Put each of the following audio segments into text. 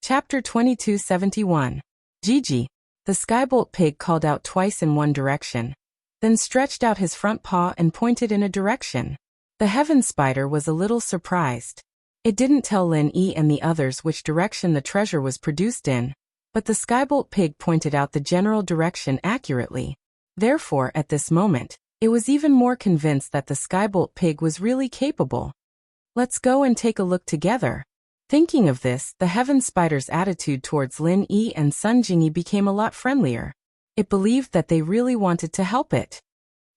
Chapter 2271. Gigi. The skybolt pig called out twice in one direction, then stretched out his front paw and pointed in a direction. The heaven spider was a little surprised. It didn't tell Lin Yi and the others which direction the treasure was produced in, but the skybolt pig pointed out the general direction accurately. Therefore, at this moment, it was even more convinced that the skybolt pig was really capable. Let's go and take a look together. Thinking of this, the heaven spider's attitude towards Lin Yi and Sun Jingyi became a lot friendlier. It believed that they really wanted to help it.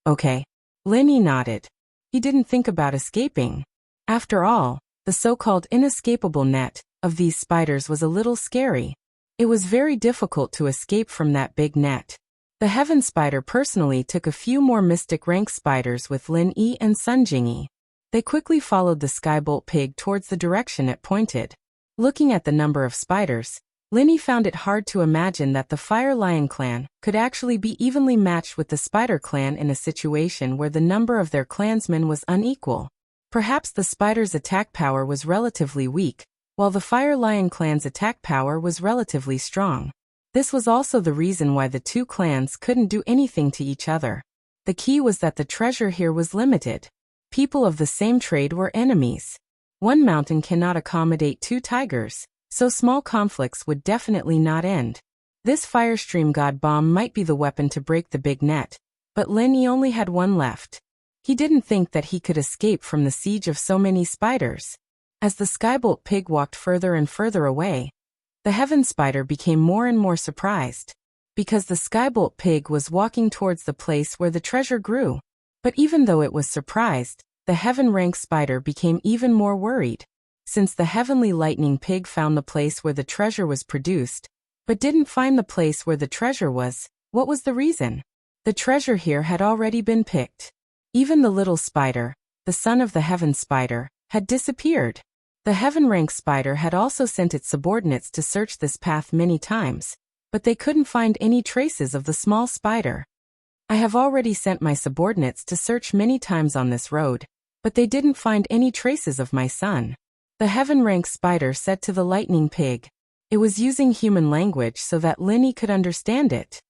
Okay. Lin Yi nodded. He didn't think about escaping. After all, the so-called inescapable net of these spiders was a little scary. It was very difficult to escape from that big net. The heaven spider personally took a few more mystic rank spiders with Lin Yi and Sun Jingyi. They quickly followed the skybolt pig towards the direction it pointed. Looking at the number of spiders, Lin Yi found it hard to imagine that the Fire Lion clan could actually be evenly matched with the Spider clan in a situation where the number of their clansmen was unequal. Perhaps the Spider's attack power was relatively weak, while the Fire Lion clan's attack power was relatively strong. This was also the reason why the two clans couldn't do anything to each other. The key was that the treasure here was limited. People of the same trade were enemies. One mountain cannot accommodate two tigers, so small conflicts would definitely not end. This Firestream God Bomb might be the weapon to break the big net, but Lin Yi only had one left. He didn't think that he could escape from the siege of so many spiders. As the skybolt pig walked further and further away, the heaven spider became more and more surprised, because the skybolt pig was walking towards the place where the treasure grew. But even though it was surprised, the heaven rank spider became even more worried. Since the heavenly lightning pig found the place where the treasure was produced, but didn't find the place where the treasure was, what was the reason? The treasure here had already been picked. Even the little spider, the son of the heaven spider, had disappeared. The heaven rank spider had also sent its subordinates to search this path many times, but they couldn't find any traces of the small spider. I have already sent my subordinates to search many times on this road, but they didn't find any traces of my son. The heaven rank spider said to the lightning pig. It was using human language so that Lin Yi could understand it.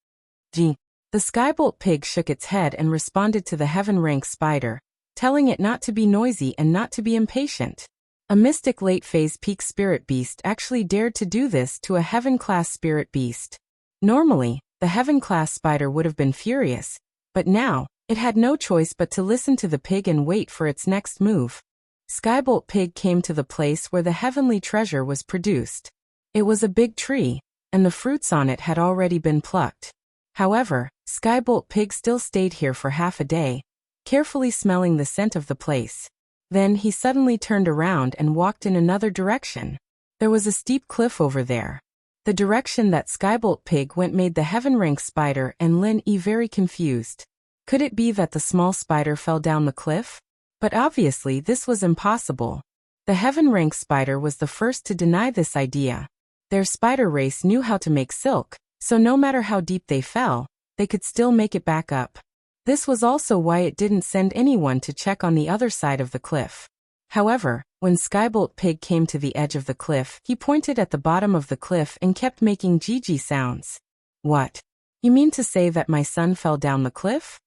Gee. The skybolt pig shook its head and responded to the heaven rank spider, telling it not to be noisy and not to be impatient. A mystic late-phase peak spirit beast actually dared to do this to a heaven-class spirit beast. Normally, the heaven-class spider would have been furious, but now, it had no choice but to listen to the pig and wait for its next move. Skybolt pig came to the place where the heavenly treasure was produced. It was a big tree, and the fruits on it had already been plucked. However, Skybolt pig still stayed here for half a day, carefully smelling the scent of the place. Then he suddenly turned around and walked in another direction. There was a steep cliff over there. The direction that Skybolt pig went made the heaven rank spider and Lin Yi very confused. Could it be that the small spider fell down the cliff? But obviously this was impossible. The heaven rank spider was the first to deny this idea. Their spider race knew how to make silk, so no matter how deep they fell, they could still make it back up. This was also why it didn't send anyone to check on the other side of the cliff. However, when Skybolt pig came to the edge of the cliff, he pointed at the bottom of the cliff and kept making Gigi sounds. What? You mean to say that my son fell down the cliff?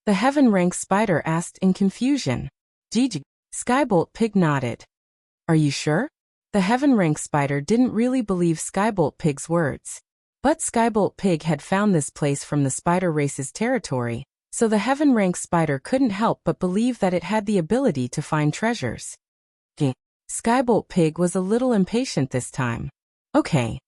The heaven rank spider asked in confusion. Gigi. Skybolt pig nodded. Are you sure? The heaven rank spider didn't really believe Skybolt pig's words. But Skybolt pig had found this place from the spider race's territory, so the heaven rank spider couldn't help but believe that it had the ability to find treasures. Skybolt pig was a little impatient this time. Okay.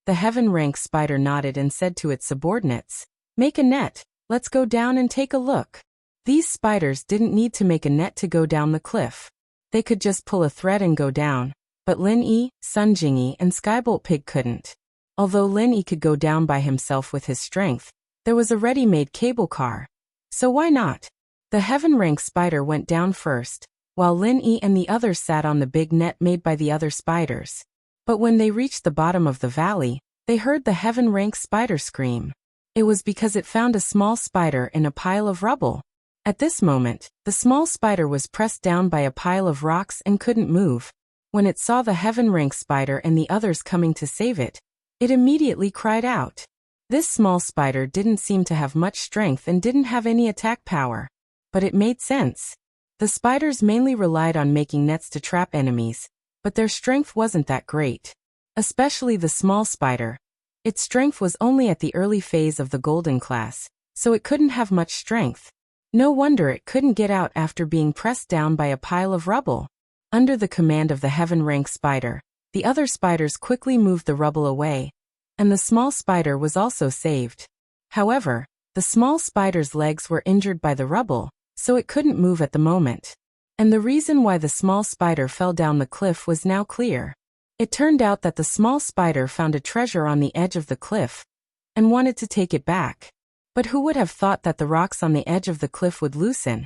The heaven rank spider nodded and said to its subordinates, make a net, let's go down and take a look. These spiders didn't need to make a net to go down the cliff. They could just pull a thread and go down, but Lin Yi, Sun Jingyi and Skybolt pig couldn't. Although Lin Yi could go down by himself with his strength, there was a ready-made cable car. So why not? The heaven rank spider went down first, while Lin Yi and the others sat on the big net made by the other spiders. But when they reached the bottom of the valley, they heard the heaven rank spider scream. It was because it found a small spider in a pile of rubble. At this moment, the small spider was pressed down by a pile of rocks and couldn't move. When it saw the heaven-rank spider and the others coming to save it, it immediately cried out. This small spider didn't seem to have much strength and didn't have any attack power. But it made sense. The spiders mainly relied on making nets to trap enemies, but their strength wasn't that great. Especially the small spider. Its strength was only at the early phase of the golden class, so it couldn't have much strength. No wonder it couldn't get out after being pressed down by a pile of rubble. Under the command of the heaven-rank spider, the other spiders quickly moved the rubble away, and the small spider was also saved. However, the small spider's legs were injured by the rubble, so it couldn't move at the moment. And the reason why the small spider fell down the cliff was now clear. It turned out that the small spider found a treasure on the edge of the cliff and wanted to take it back. But who would have thought that the rocks on the edge of the cliff would loosen,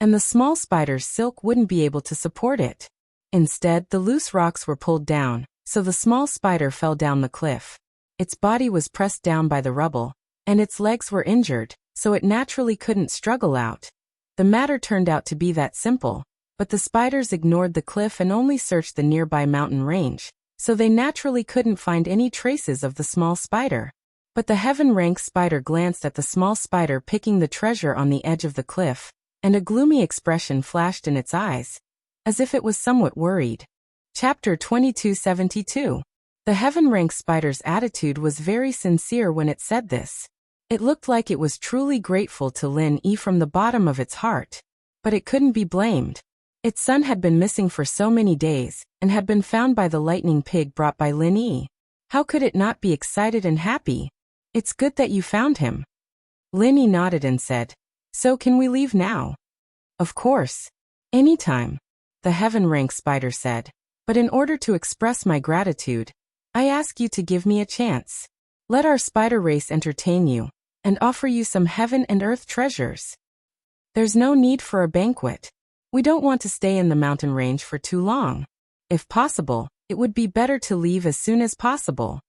and the small spider's silk wouldn't be able to support it? Instead, the loose rocks were pulled down, so the small spider fell down the cliff. Its body was pressed down by the rubble, and its legs were injured, so it naturally couldn't struggle out. The matter turned out to be that simple. But the spiders ignored the cliff and only searched the nearby mountain range, so they naturally couldn't find any traces of the small spider. But the heaven-rank spider glanced at the small spider picking the treasure on the edge of the cliff, and a gloomy expression flashed in its eyes, as if it was somewhat worried. Chapter 2272. The heaven-rank spider's attitude was very sincere when it said this. It looked like it was truly grateful to Lin Yi from the bottom of its heart. But it couldn't be blamed. Its son had been missing for so many days, and had been found by the lightning pig brought by Lin Yi. How could it not be excited and happy? It's good that you found him. Lin Yi nodded and said, So can we leave now? Of course. Anytime. The heaven-rank spider said. But in order to express my gratitude, I ask you to give me a chance. Let our spider race entertain you, and offer you some heaven and earth treasures. There's no need for a banquet. We don't want to stay in the mountain range for too long. If possible, it would be better to leave as soon as possible.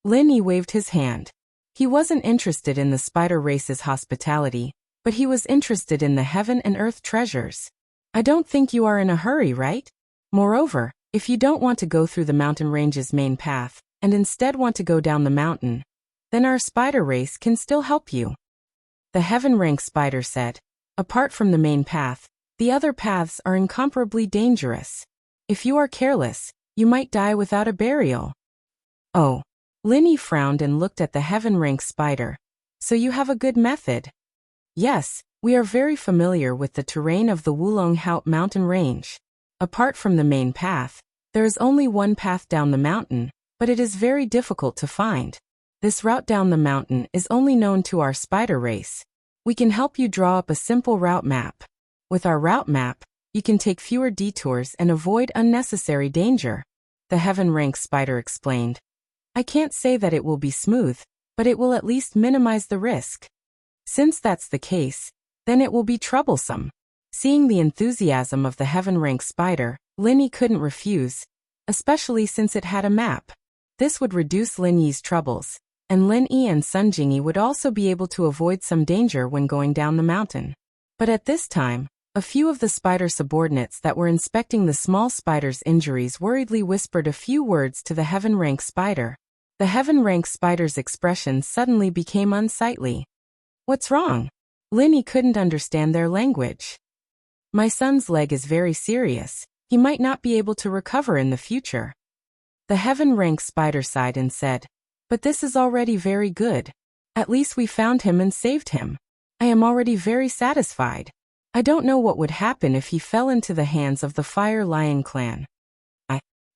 Lin Yi waved his hand. He wasn't interested in the spider race's hospitality, but he was interested in the heaven and earth treasures. I don't think you are in a hurry, right? Moreover, if you don't want to go through the mountain range's main path, and instead want to go down the mountain, then our spider race can still help you. The heaven-rank spider said. Apart from the main path, the other paths are incomparably dangerous. If you are careless, you might die without a burial. Oh. Lin Yi frowned and looked at the heaven-rank spider. So you have a good method. Yes, we are very familiar with the terrain of the Wulonghout mountain range. Apart from the main path, there is only one path down the mountain, but it is very difficult to find. This route down the mountain is only known to our spider race. We can help you draw up a simple route map. With our route map, you can take fewer detours and avoid unnecessary danger. The heaven-rank spider explained. I can't say that it will be smooth, but it will at least minimize the risk. Since that's the case, then it will be troublesome. Seeing the enthusiasm of the heaven-rank spider, Lin Yi couldn't refuse, especially since it had a map. This would reduce Lin Yi's troubles, and Lin Yi and Sun Jingyi would also be able to avoid some danger when going down the mountain. But at this time, a few of the spider subordinates that were inspecting the small spider's injuries worriedly whispered a few words to the heaven-rank spider. The heaven-rank spider's expression suddenly became unsightly. What's wrong? Lin Yi couldn't understand their language. My son's leg is very serious. He might not be able to recover in the future. The heaven-rank spider sighed and said, But this is already very good. At least we found him and saved him. I am already very satisfied. I don't know what would happen if he fell into the hands of the Fire Lion clan.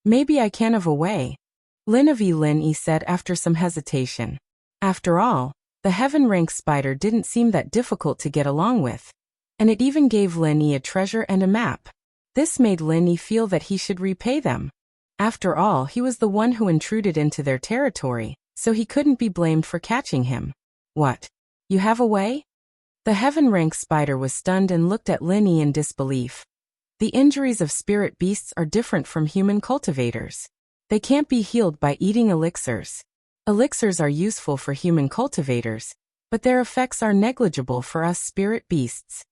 Maybe I can have a way. Lin Yi said after some hesitation. After all, the heaven-rank spider didn't seem that difficult to get along with. And it even gave Lin Yi a treasure and a map. This made Lin Yi feel that he should repay them. After all, he was the one who intruded into their territory, so he couldn't be blamed for catching him. What? You have a way? The heaven-rank spider was stunned and looked at Lin Yi in disbelief. The injuries of spirit beasts are different from human cultivators. They can't be healed by eating elixirs. Elixirs are useful for human cultivators, but their effects are negligible for us spirit beasts.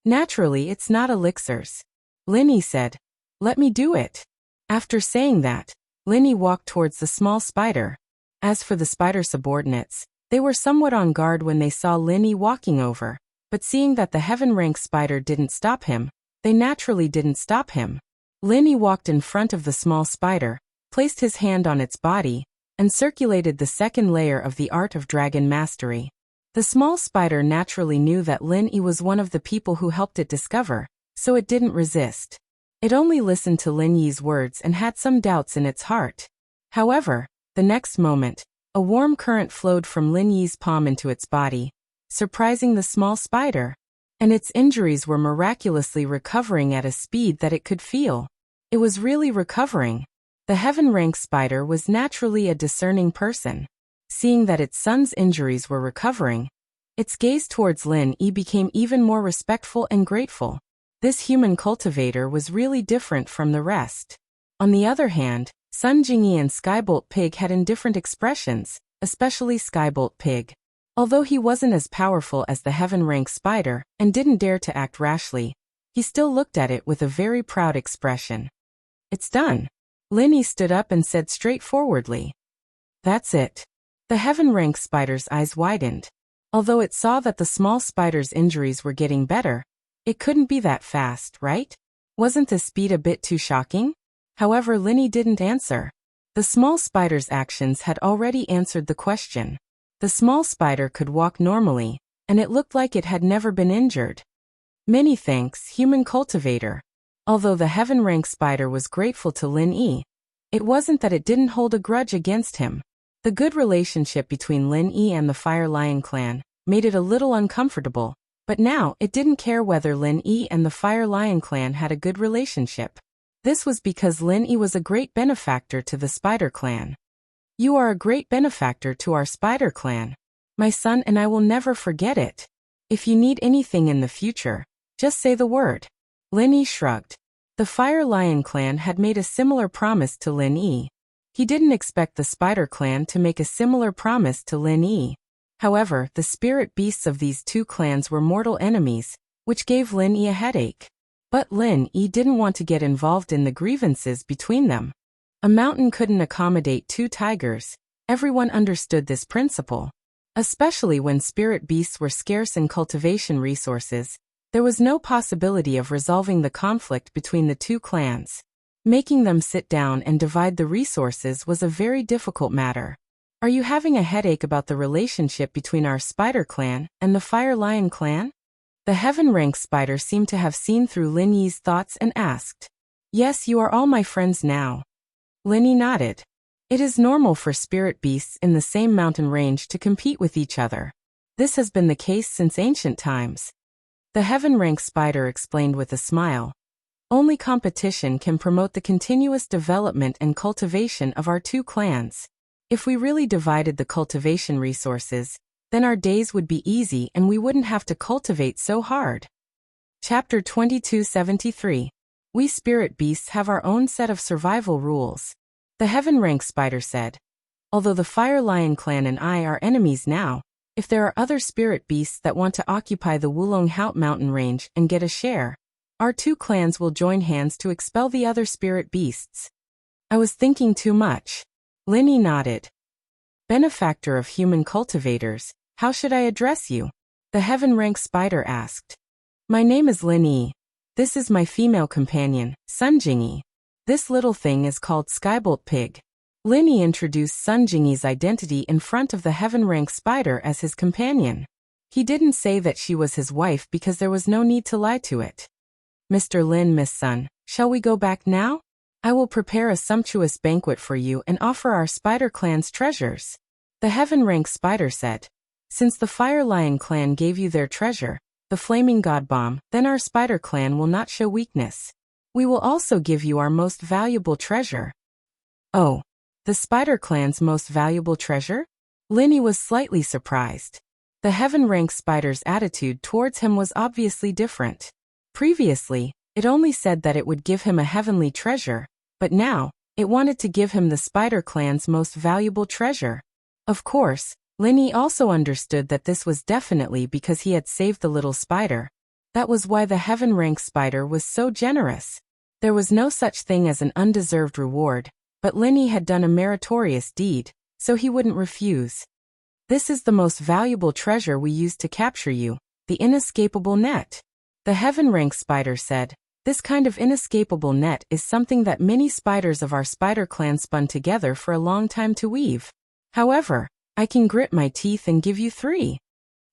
Naturally, it's not elixirs. Lin Yi said, Let me do it. After saying that, Linny walked towards the small spider. As for the spider subordinates, they were somewhat on guard when they saw Linny walking over, but seeing that the heaven-rank spider didn't stop him, they naturally didn't stop him. Linny walked in front of the small spider, placed his hand on its body, and circulated the second layer of the art of dragon mastery. The small spider naturally knew that Linny was one of the people who helped it discover, so it didn't resist. It only listened to Lin Yi's words and had some doubts in its heart. However, the next moment, a warm current flowed from Lin Yi's palm into its body, surprising the small spider, and its injuries were miraculously recovering at a speed that it could feel. It was really recovering. The heaven-rank spider was naturally a discerning person. Seeing that its son's injuries were recovering, its gaze towards Lin Yi became even more respectful and grateful. This human cultivator was really different from the rest. On the other hand, Sun Jingyi and Skybolt Pig had indifferent expressions, especially Skybolt Pig. Although he wasn't as powerful as the heaven-rank spider and didn't dare to act rashly, he still looked at it with a very proud expression. "It's done." Lin Yi stood up and said straightforwardly. "That's it." The heaven-rank spider's eyes widened. Although it saw that the small spider's injuries were getting better, it couldn't be that fast, right? Wasn't the speed a bit too shocking? However, Lin Yi didn't answer. The small spider's actions had already answered the question. The small spider could walk normally, and it looked like it had never been injured. "Many thanks, human cultivator." Although the heaven-rank spider was grateful to Lin Yi, it wasn't that it didn't hold a grudge against him. The good relationship between Lin Yi and the Fire Lion clan made it a little uncomfortable, but now it didn't care whether Lin Yi and the Fire Lion clan had a good relationship. This was because Lin Yi was a great benefactor to the Spider Clan. "You are a great benefactor to our Spider Clan, my son, and I will never forget it. If you need anything in the future, just say the word." Lin Yi shrugged. The Fire Lion clan had made a similar promise to Lin Yi. He didn't expect the Spider Clan to make a similar promise to Lin Yi. However, the spirit beasts of these two clans were mortal enemies, which gave Lin Yi a headache. But Lin Yi didn't want to get involved in the grievances between them. A mountain couldn't accommodate two tigers. Everyone understood this principle. Especially when spirit beasts were scarce in cultivation resources, there was no possibility of resolving the conflict between the two clans. Making them sit down and divide the resources was a very difficult matter. "Are you having a headache about the relationship between our Spider Clan and the Fire Lion clan?" The heaven-rank spider seemed to have seen through Lin Yi's thoughts and asked. "Yes, you are all my friends now." Lin Yi nodded. It is normal for spirit beasts in the same mountain range to compete with each other. This has been the case since ancient times. The heaven-rank spider explained with a smile. "Only competition can promote the continuous development and cultivation of our two clans. If we really divided the cultivation resources, then our days would be easy and we wouldn't have to cultivate so hard." Chapter 2273. We spirit beasts have our own set of survival rules. The heaven-rank spider said. "Although the Fire Lion clan and I are enemies now, if there are other spirit beasts that want to occupy the Wulong Haut mountain range and get a share, our two clans will join hands to expel the other spirit beasts." "I was thinking too much." Lin Yi nodded. "Benefactor of human cultivators, how should I address you?" the heaven-rank spider asked. "My name is Lin Yi. This is my female companion, Sun Jingyi. This little thing is called Skybolt Pig." Lin Yi introduced Sun Jingyi's identity in front of the heaven-rank spider as his companion. He didn't say that she was his wife because there was no need to lie to it. "Mr. Lin, Miss Sun, shall we go back now? I will prepare a sumptuous banquet for you and offer our Spider Clan's treasures," the heaven-rank spider said. "Since the Fire Lion clan gave you their treasure, the Flaming God Bomb, then our Spider Clan will not show weakness. We will also give you our most valuable treasure." "Oh, the Spider Clan's most valuable treasure?" Lin Yi was slightly surprised. The heaven-rank spider's attitude towards him was obviously different. Previously, it only said that it would give him a heavenly treasure, but now, it wanted to give him the Spider Clan's most valuable treasure. Of course, Lin Yi also understood that this was definitely because he had saved the little spider. That was why the heaven-rank spider was so generous. There was no such thing as an undeserved reward, but Lin Yi had done a meritorious deed, so he wouldn't refuse. This is the most valuable treasure we used to capture you, the inescapable net. The heaven rank spider said. This kind of inescapable net is something that many spiders of our spider clan spun together for a long time to weave. However, I can grit my teeth and give you 3.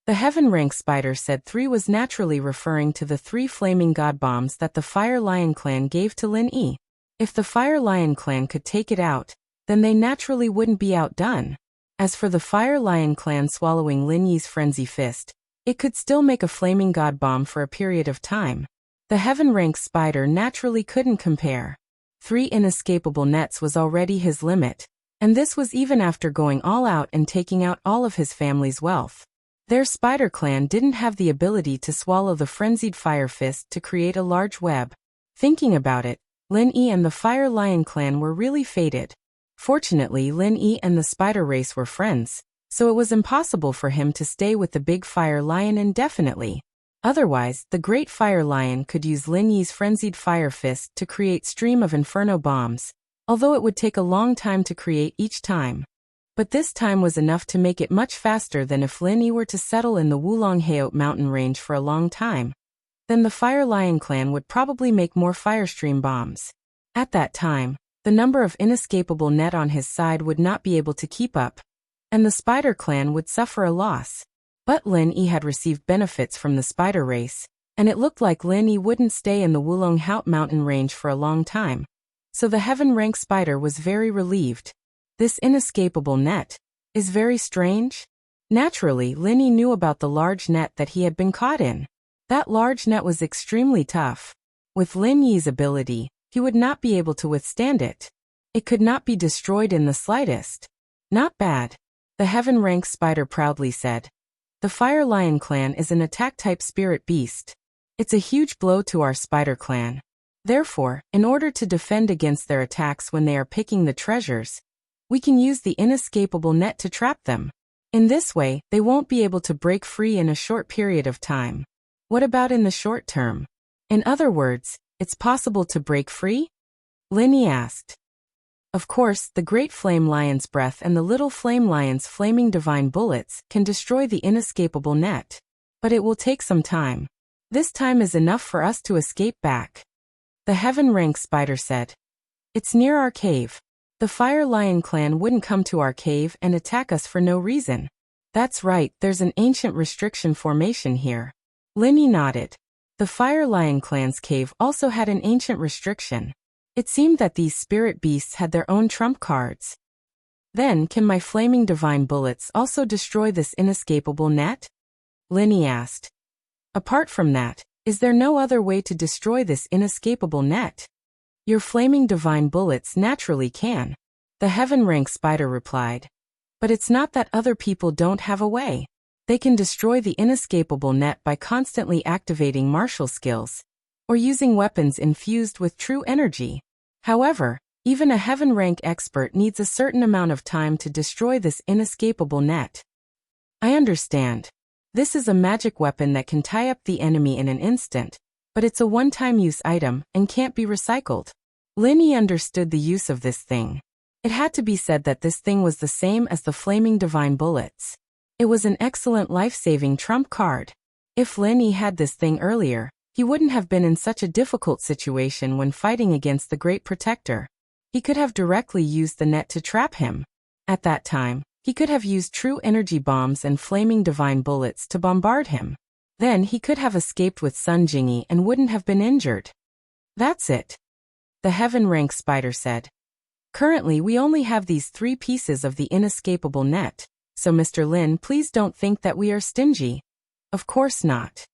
The heaven rank spider said 3 was naturally referring to the 3 flaming god bombs that the Fire Lion clan gave to Lin Yi. If the Fire Lion clan could take it out, then they naturally wouldn't be outdone. As for the Fire Lion clan swallowing Lin Yi's frenzy fist, it could still make a flaming god bomb for a period of time. The heaven rank spider naturally couldn't compare. 3 inescapable nets was already his limit, and this was even after going all out and taking out all of his family's wealth. Their spider clan didn't have the ability to swallow the frenzied fire fist to create a large web. Thinking about it, Lin Yi and the Fire Lion clan were really fated. Fortunately, Lin Yi and the spider race were friends, so it was impossible for him to stay with the big Fire Lion indefinitely. Otherwise, the Great Fire Lion could use Lin Yi's frenzied fire fist to create Stream of Inferno bombs, although it would take a long time to create each time. But this time was enough to make it much faster than if Lin Yi were to settle in the Wulongheot mountain range for a long time. Then the Fire Lion clan would probably make more Firestream bombs. At that time, the number of inescapable net on his side would not be able to keep up, and the Spider clan would suffer a loss. But Lin Yi had received benefits from the spider race, and it looked like Lin Yi wouldn't stay in the Wulongheot mountain range for a long time. So the heaven rank spider was very relieved. This inescapable net is very strange. Naturally, Lin Yi knew about the large net that he had been caught in. That large net was extremely tough. With Lin Yi's ability, he would not be able to withstand it. It could not be destroyed in the slightest. Not bad, the heaven rank spider proudly said. The Fire Lion clan is an attack-type spirit beast. It's a huge blow to our spider clan. Therefore, in order to defend against their attacks when they are picking the treasures, we can use the inescapable net to trap them. In this way, they won't be able to break free in a short period of time. What about in the short term? In other words, it's possible to break free? Lin Yi asked. Of course, the Great Flame Lion's breath and the Little Flame Lion's flaming divine bullets can destroy the inescapable net. But it will take some time. This time is enough for us to escape back. The heaven rank spider said. It's near our cave. The Fire Lion clan wouldn't come to our cave and attack us for no reason. That's right, there's an ancient restriction formation here. Lin Yi nodded. The Fire Lion clan's cave also had an ancient restriction. It seemed that these spirit beasts had their own trump cards. Then, can my flaming divine bullets also destroy this inescapable net? Lin Yi asked. Apart from that, is there no other way to destroy this inescapable net? Your flaming divine bullets naturally can, the heaven rank spider replied. But it's not that other people don't have a way. They can destroy the inescapable net by constantly activating martial skills, or using weapons infused with true energy. However, even a heaven rank expert needs a certain amount of time to destroy this inescapable net. I understand. This is a magic weapon that can tie up the enemy in an instant, but it's a one-time use item and can't be recycled. Lin Yi understood the use of this thing. It had to be said that this thing was the same as the flaming divine bullets. It was an excellent life-saving trump card. If Lin Yi had this thing earlier, he wouldn't have been in such a difficult situation when fighting against the Great Protector. He could have directly used the net to trap him. At that time, he could have used true energy bombs and flaming divine bullets to bombard him. Then he could have escaped with Sun Jingyi and wouldn't have been injured. That's it, the heaven rank spider said. Currently we only have these 3 pieces of the inescapable net, so Mr. Lin, please don't think that we are stingy. Of course not.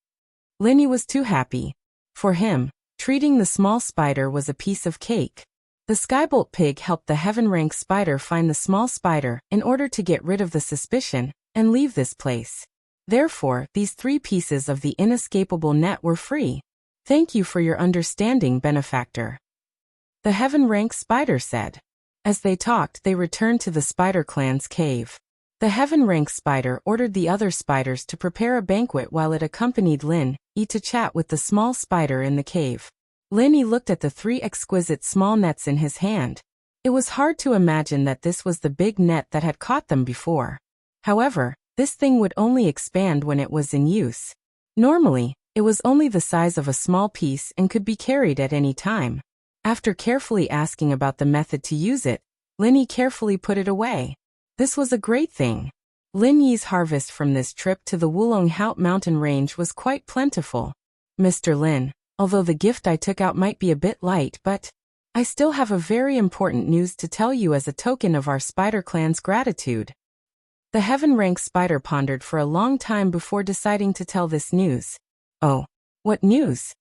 Lin Yi was too happy. For him, treating the small spider was a piece of cake. The Skybolt pig helped the heaven rank spider find the small spider in order to get rid of the suspicion and leave this place. Therefore, these 3 pieces of the inescapable net were free. Thank you for your understanding, benefactor, the heaven rank spider said. As they talked, they returned to the spider clan's cave. The heaven rank spider ordered the other spiders to prepare a banquet while it accompanied Lin Yi to chat with the small spider in the cave. Linny looked at the 3 exquisite small nets in his hand. It was hard to imagine that this was the big net that had caught them before. However, this thing would only expand when it was in use. Normally, it was only the size of a small piece and could be carried at any time. After carefully asking about the method to use it, Linny carefully put it away. This was a great thing. Lin Yi's harvest from this trip to the Wulonghout mountain range was quite plentiful. Mr. Lin, although the gift I took out might be a bit light, but I still have a very important news to tell you as a token of our spider clan's gratitude. The heaven-rank spider pondered for a long time before deciding to tell this news. Oh, what news?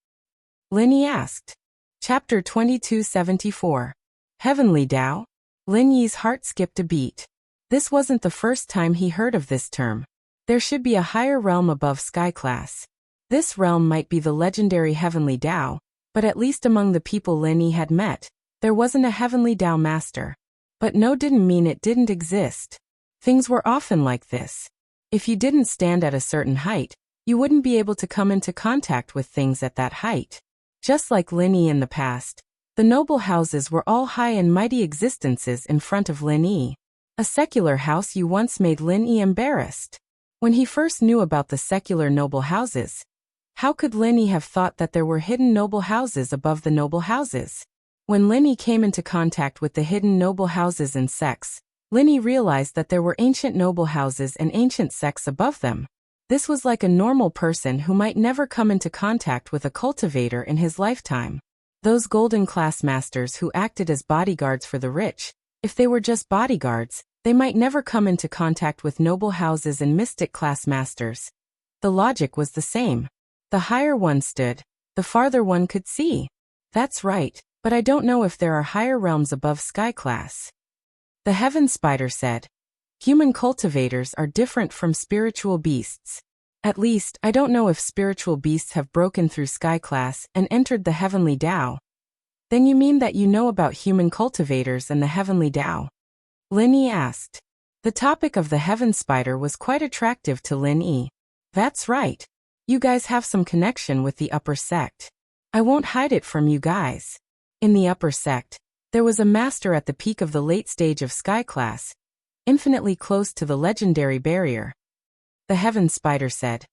Linny asked. Chapter 2274. Heavenly Tao? Lin Yi's heart skipped a beat. This wasn't the first time he heard of this term. There should be a higher realm above sky class. This realm might be the legendary Heavenly Tao, but at least among the people Lin Yi had met, there wasn't a Heavenly Tao master. But no didn't mean it didn't exist. Things were often like this. If you didn't stand at a certain height, you wouldn't be able to come into contact with things at that height. Just like Lin Yi in the past, the noble houses were all high and mighty existences in front of Lin Yi. A secular house you once made Lin Yi embarrassed. When he first knew about the secular noble houses, how could Lin Yi have thought that there were hidden noble houses above the noble houses? When Lin Yi came into contact with the hidden noble houses and sects, Lin Yi realized that there were ancient noble houses and ancient sects above them. This was like a normal person who might never come into contact with a cultivator in his lifetime. Those golden class masters who acted as bodyguards for the rich, if they were just bodyguards, they might never come into contact with noble houses and mystic class masters. The logic was the same. The higher one stood, the farther one could see. That's right, but I don't know if there are higher realms above sky class. The heaven spider said. Human cultivators are different from spiritual beasts. At least, I don't know if spiritual beasts have broken through sky class and entered the heavenly Tao. Then you mean that you know about human cultivators and the heavenly Tao? Lin Yi asked. The topic of the heaven spider was quite attractive to Lin Yi. That's right. You guys have some connection with the upper sect. I won't hide it from you guys. In the upper sect, there was a master at the peak of the late stage of sky class, infinitely close to the legendary barrier. The heaven spider said.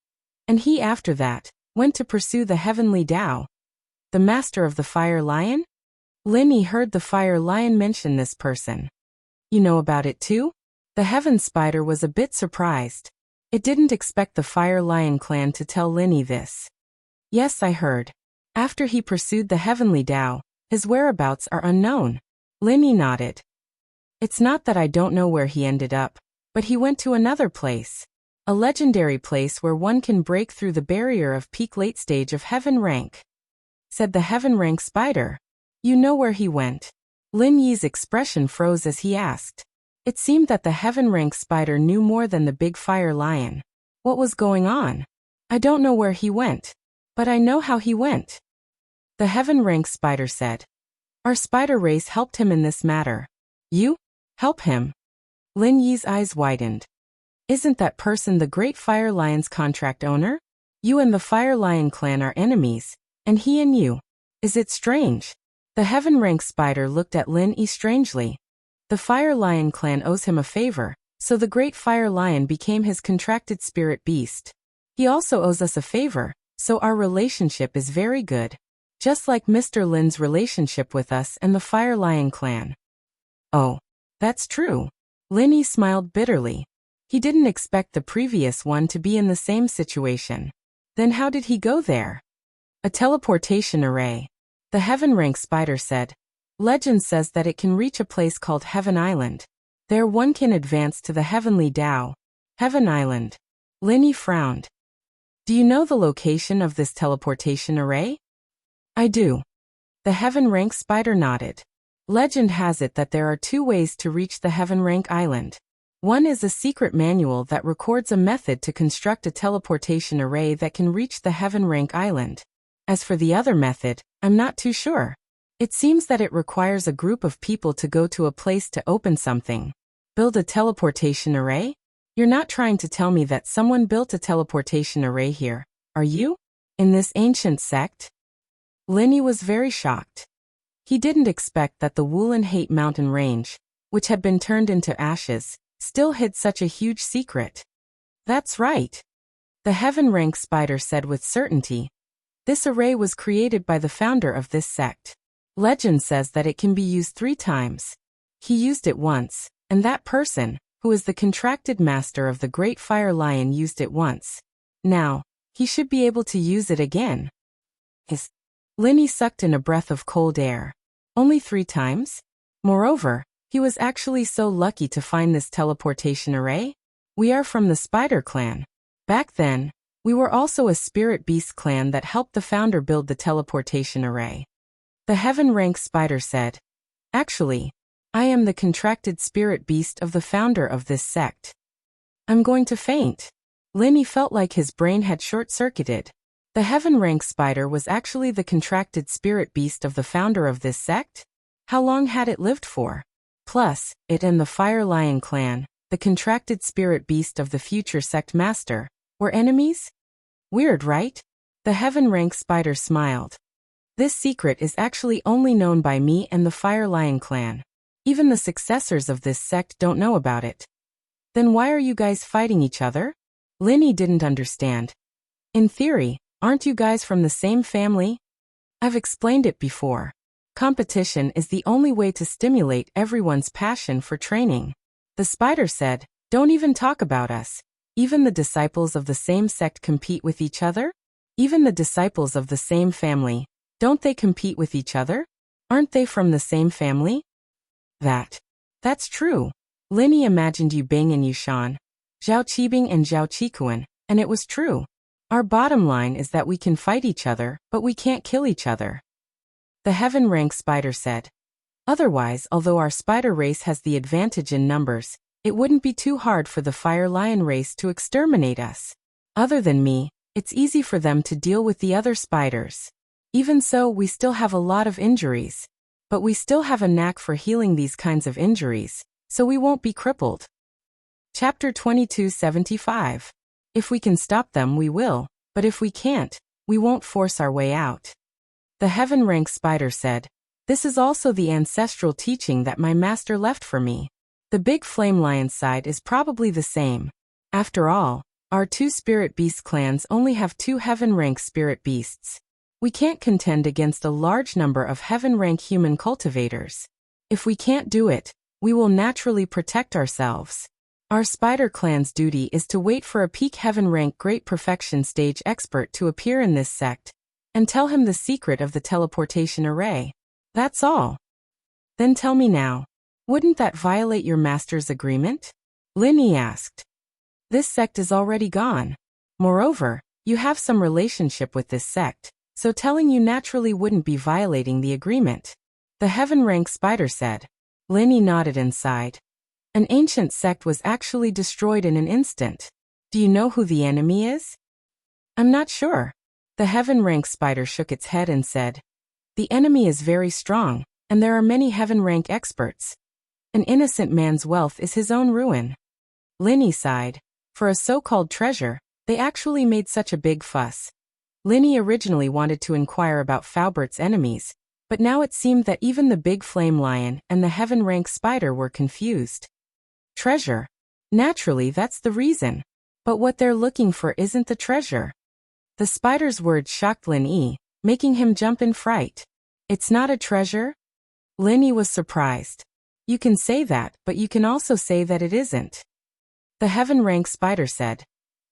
And he after that, went to pursue the heavenly Tao. The master of the fire lion? Lin Yi heard the fire lion mention this person. You know about it too? The heaven spider was a bit surprised. It didn't expect the fire lion clan to tell Lin Yi this. Yes, I heard. After he pursued the heavenly Tao, his whereabouts are unknown. Lin Yi nodded. It's not that I don't know where he ended up, but he went to another place. A legendary place where one can break through the barrier of peak late stage of heaven rank. Said the heaven rank spider. You know where he went. Lin Yi's expression froze as he asked. It seemed that the heaven rank spider knew more than the big fire lion. What was going on? I don't know where he went, but I know how he went. The heaven rank spider said. Our spider race helped him in this matter. You? Help him? Lin Yi's eyes widened. Isn't that person the great fire lion's contract owner? You and the fire lion clan are enemies, and he and you. Is it strange? The heaven rank spider looked at Lin Yi strangely. The fire lion clan owes him a favor, so the great fire lion became his contracted spirit beast. He also owes us a favor, so our relationship is very good. Just like Mr. Lin's relationship with us and the fire lion clan. Oh, that's true. Lin Yi smiled bitterly. He didn't expect the previous one to be in the same situation. Then how did he go there? A teleportation array. The heaven rank spider said. Legend says that it can reach a place called Heaven Island. There one can advance to the heavenly Tao. Heaven Island. Lin Yi frowned. Do you know the location of this teleportation array? I do. The heaven rank spider nodded. Legend has it that there are 2 ways to reach the heaven rank island. One is a secret manual that records a method to construct a teleportation array that can reach the heaven rank island. As for the other method, I'm not too sure. It seems that it requires a group of people to go to a place to open something. Build a teleportation array? You're not trying to tell me that someone built a teleportation array here, are you? In this ancient sect? Linny was very shocked. He didn't expect that the Woolen Hate mountain range, which had been turned into ashes, still hid such a huge secret. That's right. The Heaven Rank Spider said with certainty. This array was created by the founder of this sect. Legend says that it can be used 3 times. He used it once, and that person, who is the contracted master of the Great Fire Lion, used it once. Now, he should be able to use it again. Linny sucked in a breath of cold air. Only 3 times? Moreover, he was actually so lucky to find this teleportation array. We are from the Spider Clan. Back then, we were also a spirit beast clan that helped the founder build the teleportation array. The Heaven Rank Spider said, Actually, I am the contracted spirit beast of the founder of this sect. I'm going to faint. Linny felt like his brain had short-circuited. The Heaven Rank Spider was actually the contracted spirit beast of the founder of this sect? How long had it lived for? Plus, it and the Fire Lion clan, the contracted spirit beast of the future sect master, were enemies? Weird, right? The Heaven Rank Spider smiled. This secret is actually only known by me and the Fire Lion clan. Even the successors of this sect don't know about it. Then why are you guys fighting each other? Linny didn't understand. In theory, aren't you guys from the same family? I've explained it before. Competition is the only way to stimulate everyone's passion for training. The spider said, Don't even talk about us. Even the disciples of the same sect compete with each other? Even the disciples of the same family, don't they compete with each other? Aren't they from the same family? That's true. Linny imagined Yu Bing and Yushan, Zhao Qibing and Zhao Qikuan, and it was true. Our bottom line is that we can fight each other, but we can't kill each other. The Heaven Rank Spider said. Otherwise, although our spider race has the advantage in numbers, it wouldn't be too hard for the Fire Lion race to exterminate us. Other than me, it's easy for them to deal with the other spiders. Even so, we still have a lot of injuries. But we still have a knack for healing these kinds of injuries, so we won't be crippled. Chapter 2275. If we can stop them, we will, but if we can't, we won't force our way out. The Heaven Rank Spider said, This is also the ancestral teaching that my master left for me. The Big Flame Lion side is probably the same. After all, our 2 spirit beast clans only have 2 Heaven Rank spirit beasts. We can't contend against a large number of Heaven Rank human cultivators. If we can't do it, we will naturally protect ourselves. Our Spider Clan's duty is to wait for a peak Heaven Rank Great Perfection stage expert to appear in this sect, and tell him the secret of the teleportation array. That's all. Then tell me now, wouldn't that violate your master's agreement? Linny asked. This sect is already gone. Moreover, you have some relationship with this sect, so telling you naturally wouldn't be violating the agreement. The Heaven Rank Spider said. Linny nodded and sighed. An ancient sect was actually destroyed in an instant. Do you know who the enemy is? I'm not sure. The Heaven Rank Spider shook its head and said, The enemy is very strong, and there are many Heaven Rank experts. An innocent man's wealth is his own ruin. Linny sighed. For a so-called treasure, they actually made such a big fuss. Linny originally wanted to inquire about Faubert's enemies, but now it seemed that even the Big Flame Lion and the Heaven Rank Spider were confused. Treasure. Naturally, that's the reason. But what they're looking for isn't the treasure. The spider's words shocked Linny, making him jump in fright. It's not a treasure? Linny was surprised. You can say that, but you can also say that it isn't. The Heaven Rank Spider said.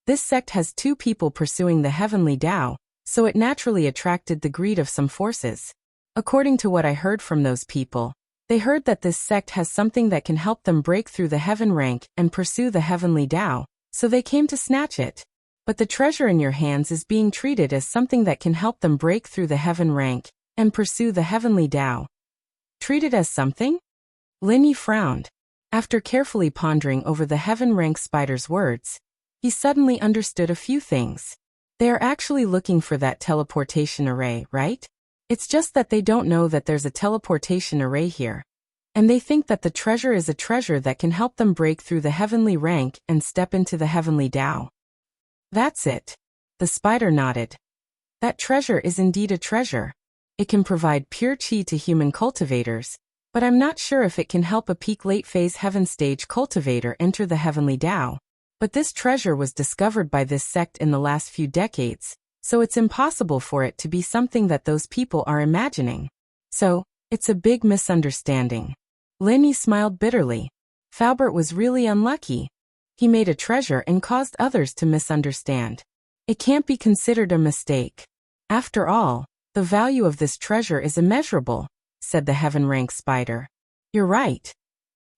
This sect has 2 people pursuing the heavenly Tao, so it naturally attracted the greed of some forces. According to what I heard from those people, they heard that this sect has something that can help them break through the Heaven Rank and pursue the heavenly Tao, so they came to snatch it. But the treasure in your hands is being treated as something that can help them break through the Heaven Rank and pursue the heavenly Tao. Treated as something? Linny frowned. After carefully pondering over the Heaven Rank Spider's words, he suddenly understood a few things. They are actually looking for that teleportation array, right? It's just that they don't know that there's a teleportation array here. And they think that the treasure is a treasure that can help them break through the heavenly rank and step into the heavenly Tao. That's it. The spider nodded. That treasure is indeed a treasure. It can provide pure qi to human cultivators, but I'm not sure if it can help a peak late-phase heaven stage cultivator enter the heavenly Tao. But this treasure was discovered by this sect in the last few decades, so it's impossible for it to be something that those people are imagining. So, it's a big misunderstanding. Linny smiled bitterly. Faubert was really unlucky. He made a treasure and caused others to misunderstand. It can't be considered a mistake. After all, the value of this treasure is immeasurable, said the heaven-rank spider. You're right.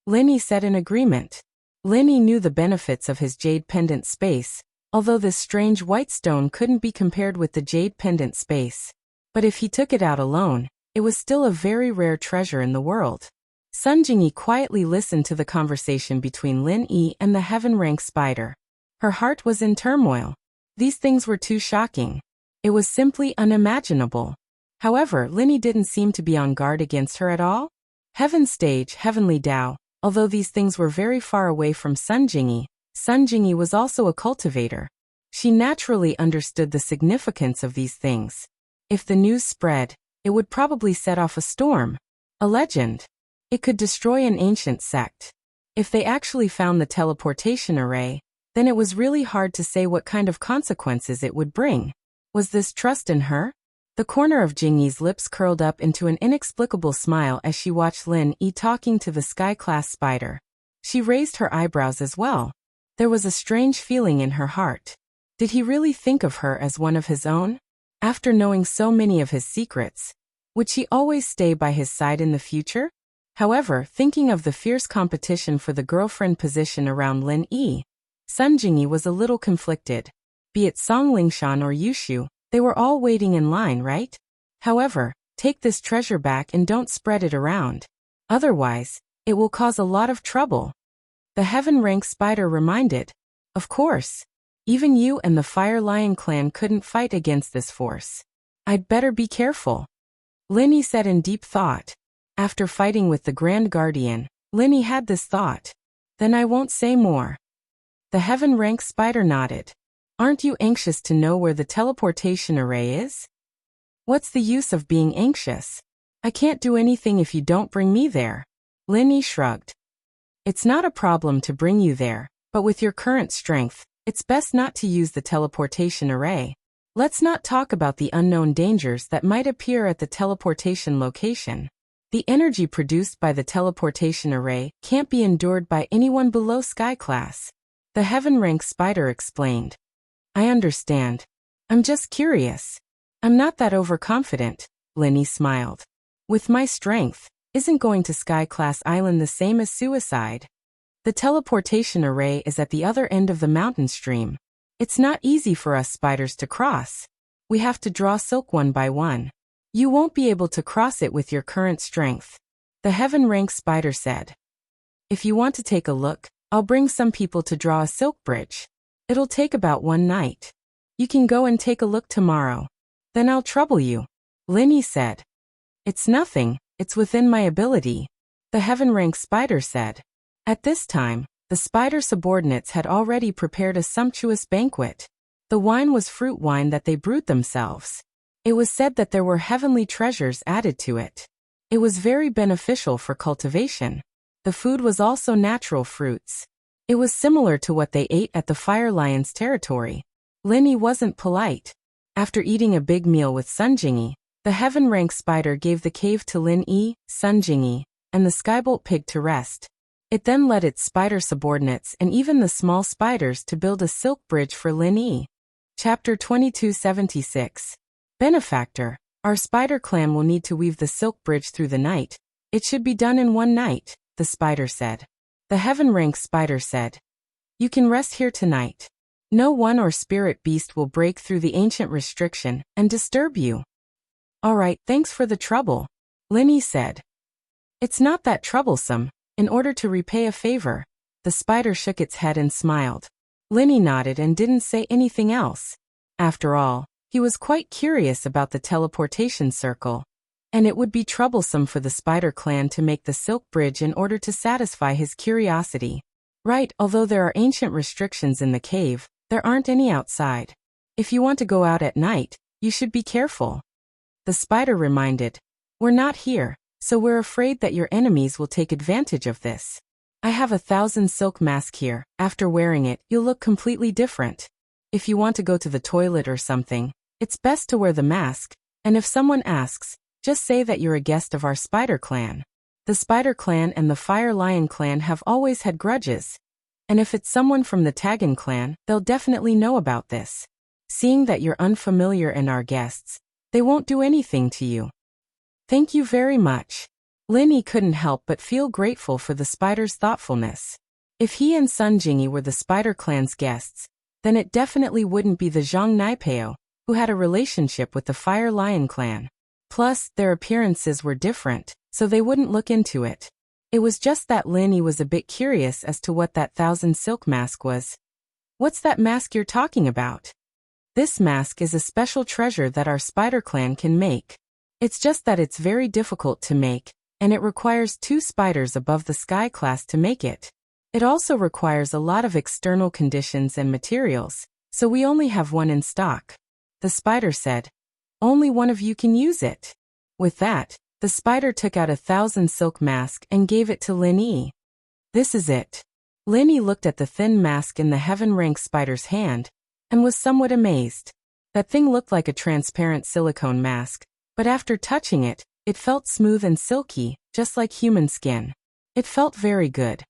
Linny said in agreement. Linny knew the benefits of his jade pendant space, although this strange white stone couldn't be compared with the jade pendant space. But if he took it out alone, it was still a very rare treasure in the world. Sun Jingyi quietly listened to the conversation between Lin Yi and the heaven-rank spider. Her heart was in turmoil. These things were too shocking. It was simply unimaginable. However, Lin Yi didn't seem to be on guard against her at all. Heaven stage, heavenly Tao. Although these things were very far away from Sun Jingyi was also a cultivator. She naturally understood the significance of these things. If the news spread, it would probably set off a storm. A legend. It could destroy an ancient sect. If they actually found the teleportation array, then it was really hard to say what kind of consequences it would bring. Was this trust in her? The corner of Jingyi's lips curled up into an inexplicable smile as she watched Lin Yi talking to the sky-class spider. She raised her eyebrows as well. There was a strange feeling in her heart. Did he really think of her as one of his own? After knowing so many of his secrets, would she always stay by his side in the future? However, thinking of the fierce competition for the girlfriend position around Lin Yi, Sun Jingyi was a little conflicted. Be it Song Lingshan or Yushu, they were all waiting in line, right? However, take this treasure back and don't spread it around. Otherwise, it will cause a lot of trouble. The heaven-rank spider reminded. Of course. Even you and the Fire Lion clan couldn't fight against this force. I'd better be careful. Linny said in deep thought. After fighting with the Grand Guardian, Linny had this thought. Then I won't say more. The heaven-rank spider nodded. Aren't you anxious to know where the teleportation array is? What's the use of being anxious? I can't do anything if you don't bring me there. Linny shrugged. It's not a problem to bring you there, but with your current strength, it's best not to use the teleportation array. Let's not talk about the unknown dangers that might appear at the teleportation location. The energy produced by the teleportation array can't be endured by anyone below sky class. The heaven-rank spider explained. I understand. I'm just curious. I'm not that overconfident, Linny smiled. With my strength, isn't going to Sky Class Island the same as suicide? The teleportation array is at the other end of the mountain stream. It's not easy for us spiders to cross. We have to draw silk one by one. You won't be able to cross it with your current strength. The heaven-rank spider said. If you want to take a look, I'll bring some people to draw a silk bridge. It'll take about one night. You can go and take a look tomorrow. Then I'll trouble you. Linny said. It's nothing, it's within my ability. The heaven-rank spider said. At this time, the spider subordinates had already prepared a sumptuous banquet. The wine was fruit wine that they brewed themselves. It was said that there were heavenly treasures added to it. It was very beneficial for cultivation. The food was also natural fruits. It was similar to what they ate at the Fire Lion's territory. Linny wasn't polite. After eating a big meal with Sun Jingyi, the heaven-rank spider gave the cave to Lin Yi, Sun Jingyi, and the skybolt pig to rest. It then led its spider subordinates and even the small spiders to build a silk bridge for Lin Yi. Chapter 2276. Benefactor, our spider clan will need to weave the silk bridge through the night. It should be done in one night, the spider said. The heaven-rank spider said. You can rest here tonight. No one or spirit beast will break through the ancient restriction and disturb you. Alright, thanks for the trouble, Linny said. It's not that troublesome. In order to repay a favor, the spider shook its head and smiled. Linny nodded and didn't say anything else. After all, he was quite curious about the teleportation circle. And it would be troublesome for the spider clan to make the silk bridge in order to satisfy his curiosity. Right, although there are ancient restrictions in the cave, there aren't any outside. If you want to go out at night, you should be careful. The spider reminded. We're not here, so we're afraid that your enemies will take advantage of this. I have 1,000 silk mask here. After wearing it, you'll look completely different. If you want to go to the toilet or something, it's best to wear the mask, and if someone asks, just say that you're a guest of our spider clan. The spider clan and the fire lion clan have always had grudges. And if it's someone from the Tagan clan, they'll definitely know about this. Seeing that you're unfamiliar and our guests, they won't do anything to you. Thank you very much. Lin Yi couldn't help but feel grateful for the spider's thoughtfulness. If he and Sun Jingyi were the spider clan's guests, then it definitely wouldn't be the Zhang Naipeo, who had a relationship with the Fire Lion clan. Plus, their appearances were different, so they wouldn't look into it. It was just that Lin Yi was a bit curious as to what that 1,000 silk mask was. What's that mask you're talking about? This mask is a special treasure that our spider clan can make. It's just that it's very difficult to make, and it requires 2 spiders above the sky class to make it. It also requires a lot of external conditions and materials, so we only have one in stock. The spider said. Only one of you can use it. With that, the spider took out 1,000 silk mask and gave it to Lin Yi. This is it. Lin Yi looked at the thin mask in the heaven rank spider's hand, and was somewhat amazed. That thing looked like a transparent silicone mask, but after touching it, it felt smooth and silky, just like human skin. It felt very good.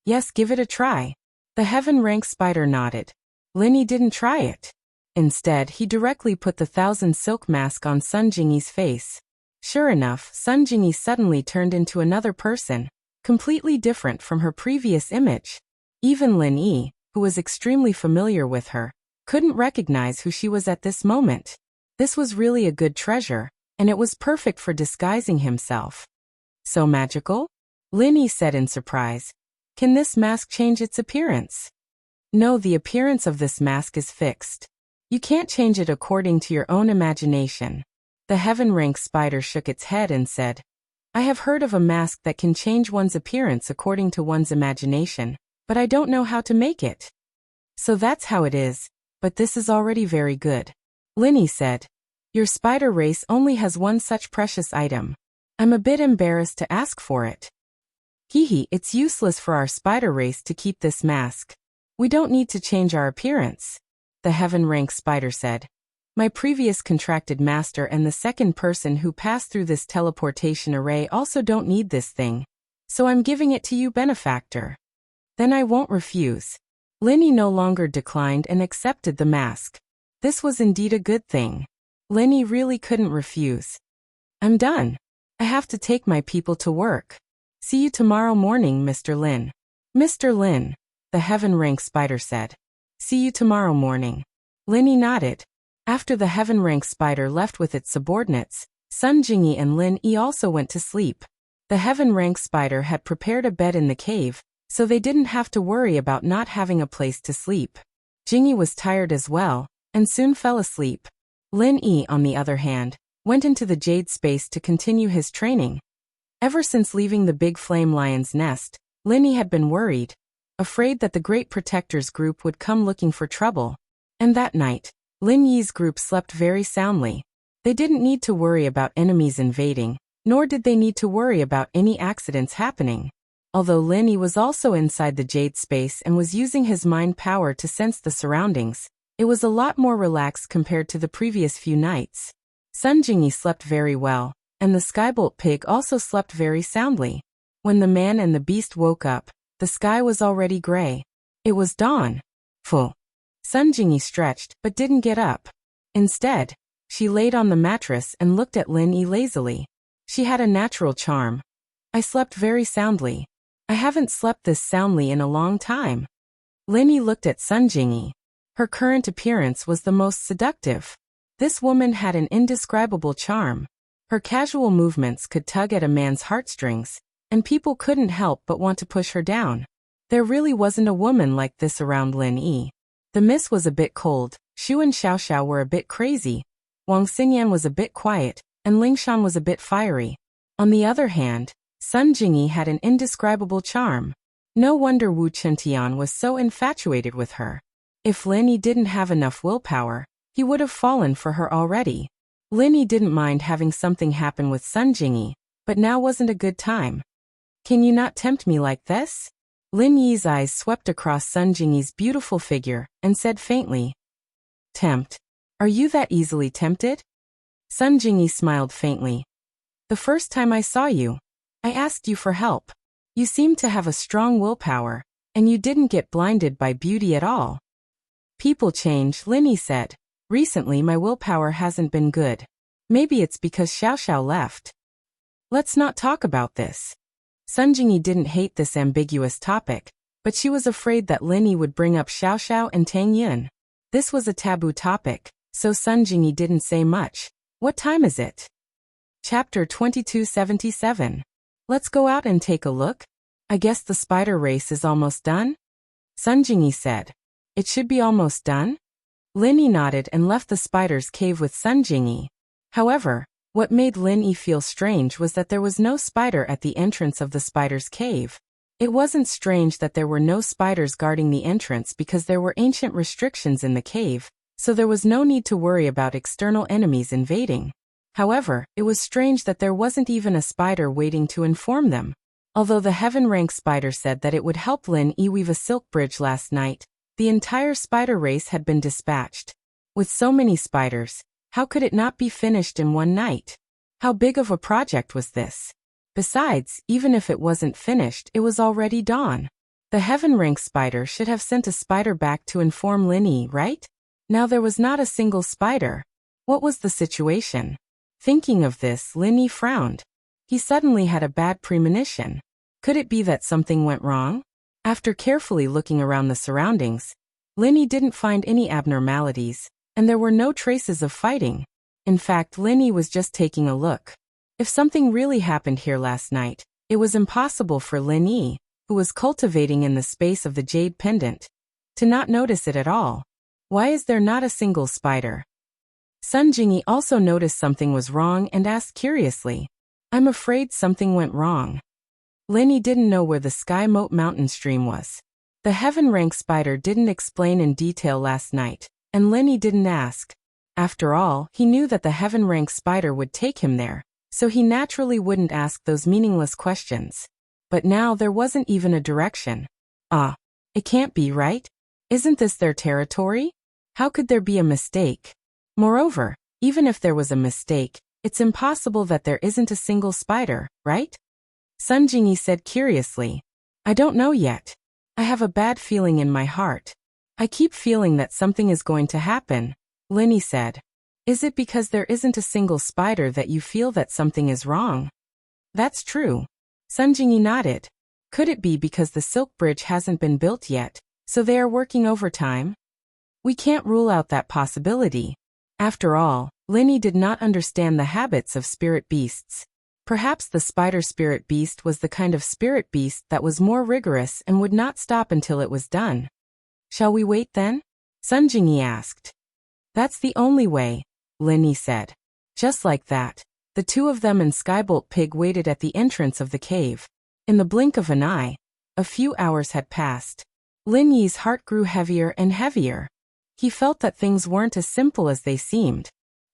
Yes, give it a try. The heaven rank spider nodded. Lin Yi didn't try it. Instead, he directly put the 1,000 silk mask on Sun Jingyi's face. Sure enough, Sun Jingyi suddenly turned into another person, completely different from her previous image. Even Lin Yi, who was extremely familiar with her, couldn't recognize who she was at this moment. This was really a good treasure, and it was perfect for disguising himself. So magical? Lin Yi said in surprise. Can this mask change its appearance? No, the appearance of this mask is fixed. You can't change it according to your own imagination. The heaven rank spider shook its head and said, I have heard of a mask that can change one's appearance according to one's imagination, but I don't know how to make it. So that's how it is. But this is already very good. Lin Yi said, your spider race only has one such precious item. I'm a bit embarrassed to ask for it. Hehe, it's useless for our spider race to keep this mask. We don't need to change our appearance. The heaven rank spider said, my previous contracted master and the second person who passed through this teleportation array also don't need this thing. So I'm giving it to you, benefactor. Then I won't refuse. Lin Yi no longer declined and accepted the mask. This was indeed a good thing. Lin Yi really couldn't refuse. I'm done. I have to take my people to work. See you tomorrow morning, Mr. Lin. Mr. Lin, the heaven rank spider said. See you tomorrow morning. Lin Yi nodded. After the heaven rank spider left with its subordinates, Sun Jingyi and Lin Yi also went to sleep. The heaven rank spider had prepared a bed in the cave, so they didn't have to worry about not having a place to sleep. Jingyi was tired as well, and soon fell asleep. Lin Yi, on the other hand, went into the jade space to continue his training. Ever since leaving the big flame lion's nest, Lin Yi had been worried, afraid that the Great Protectors group would come looking for trouble. And that night, Lin Yi's group slept very soundly. They didn't need to worry about enemies invading, nor did they need to worry about any accidents happening. Although Lin Yi was also inside the jade space and was using his mind power to sense the surroundings, it was a lot more relaxed compared to the previous few nights. Sun Jingyi slept very well, and the skybolt pig also slept very soundly. When the man and the beast woke up, the sky was already gray. It was dawn. Full. Sun Jingyi stretched but didn't get up. Instead, she laid on the mattress and looked at Lin Yi lazily. She had a natural charm. I slept very soundly. I haven't slept this soundly in a long time. Lin Yi looked at Sun Jingyi. Her current appearance was the most seductive. This woman had an indescribable charm. Her casual movements could tug at a man's heartstrings, and people couldn't help but want to push her down. There really wasn't a woman like this around Lin Yi. The mist was a bit cold, Shu and Xiaoxiao were a bit crazy, Wang Xingyan was a bit quiet, and Lingshan was a bit fiery. On the other hand, Sun Jingyi had an indescribable charm. No wonder Wu Chentian was so infatuated with her. If Lin Yi didn't have enough willpower, he would have fallen for her already. Lin Yi didn't mind having something happen with Sun Jingyi, but now wasn't a good time. Can you not tempt me like this? Lin Yi's eyes swept across Sun Jingyi's beautiful figure and said faintly. Tempt? Are you that easily tempted? Sun Jingyi smiled faintly. The first time I saw you, I asked you for help. You seemed to have a strong willpower, and you didn't get blinded by beauty at all. People change, Lin Yi said. Recently my willpower hasn't been good. Maybe it's because Xiao Xiao left. Let's not talk about this. Sun Jingyi didn't hate this ambiguous topic, but she was afraid that Lin Yi would bring up Xiao Xiao and Tang Yun. This was a taboo topic, so Sun Jingyi didn't say much. What time is it? Chapter 2277. Let's go out and take a look. I guess the spider race is almost done? Sun Jingyi said. It should be almost done? Lin Yi nodded and left the spider's cave with Sun Jingyi. However, what made Lin Yi feel strange was that there was no spider at the entrance of the spider's cave. It wasn't strange that there were no spiders guarding the entrance because there were ancient restrictions in the cave, so there was no need to worry about external enemies invading. However, it was strange that there wasn't even a spider waiting to inform them. Although the heaven rank spider said that it would help Lin Yi weave a silk bridge last night, the entire spider race had been dispatched. With so many spiders, how could it not be finished in one night? How big of a project was this? Besides, even if it wasn't finished, it was already dawn. The heaven rank spider should have sent a spider back to inform Lin Yi, right? Now there was not a single spider. What was the situation? Thinking of this, Lin Yi frowned. He suddenly had a bad premonition. Could it be that something went wrong? After carefully looking around the surroundings, Lin Yi didn't find any abnormalities, and there were no traces of fighting. In fact, Lin Yi was just taking a look. If something really happened here last night, it was impossible for Lin Yi, who was cultivating in the space of the jade pendant, to not notice it at all. Why is there not a single spider? Sun Jingyi also noticed something was wrong and asked curiously. I'm afraid something went wrong. Lin Yi didn't know where the Sky Moat mountain stream was. The heaven rank spider didn't explain in detail last night, and Lin Yi didn't ask. After all, he knew that the heaven rank spider would take him there, so he naturally wouldn't ask those meaningless questions. But now there wasn't even a direction. It can't be, right? Isn't this their territory? How could there be a mistake? Moreover, even if there was a mistake, it's impossible that there isn't a single spider, right? Sun Jingyi said curiously. I don't know yet. I have a bad feeling in my heart. I keep feeling that something is going to happen, Lin Yi said. Is it because there isn't a single spider that you feel that something is wrong? That's true. Sun Jingyi nodded. Could it be because the silk bridge hasn't been built yet, so they are working overtime? We can't rule out that possibility. After all, Lin Yi did not understand the habits of spirit beasts. Perhaps the spider spirit beast was the kind of spirit beast that was more rigorous and would not stop until it was done. Shall we wait then? Sun Jingyi asked. That's the only way, Lin Yi said. Just like that, the two of them and Skybolt Pig waited at the entrance of the cave. In the blink of an eye, a few hours had passed. Lin Yi's heart grew heavier and heavier. He felt that things weren't as simple as they seemed.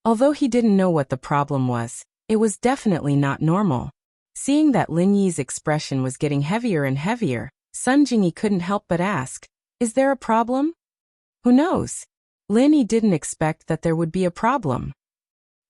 Although he didn't know what the problem was, it was definitely not normal. Seeing that Lin Yi's expression was getting heavier and heavier, Sun Jingyi couldn't help but ask, is there a problem? Who knows? Lin Yi didn't expect that there would be a problem.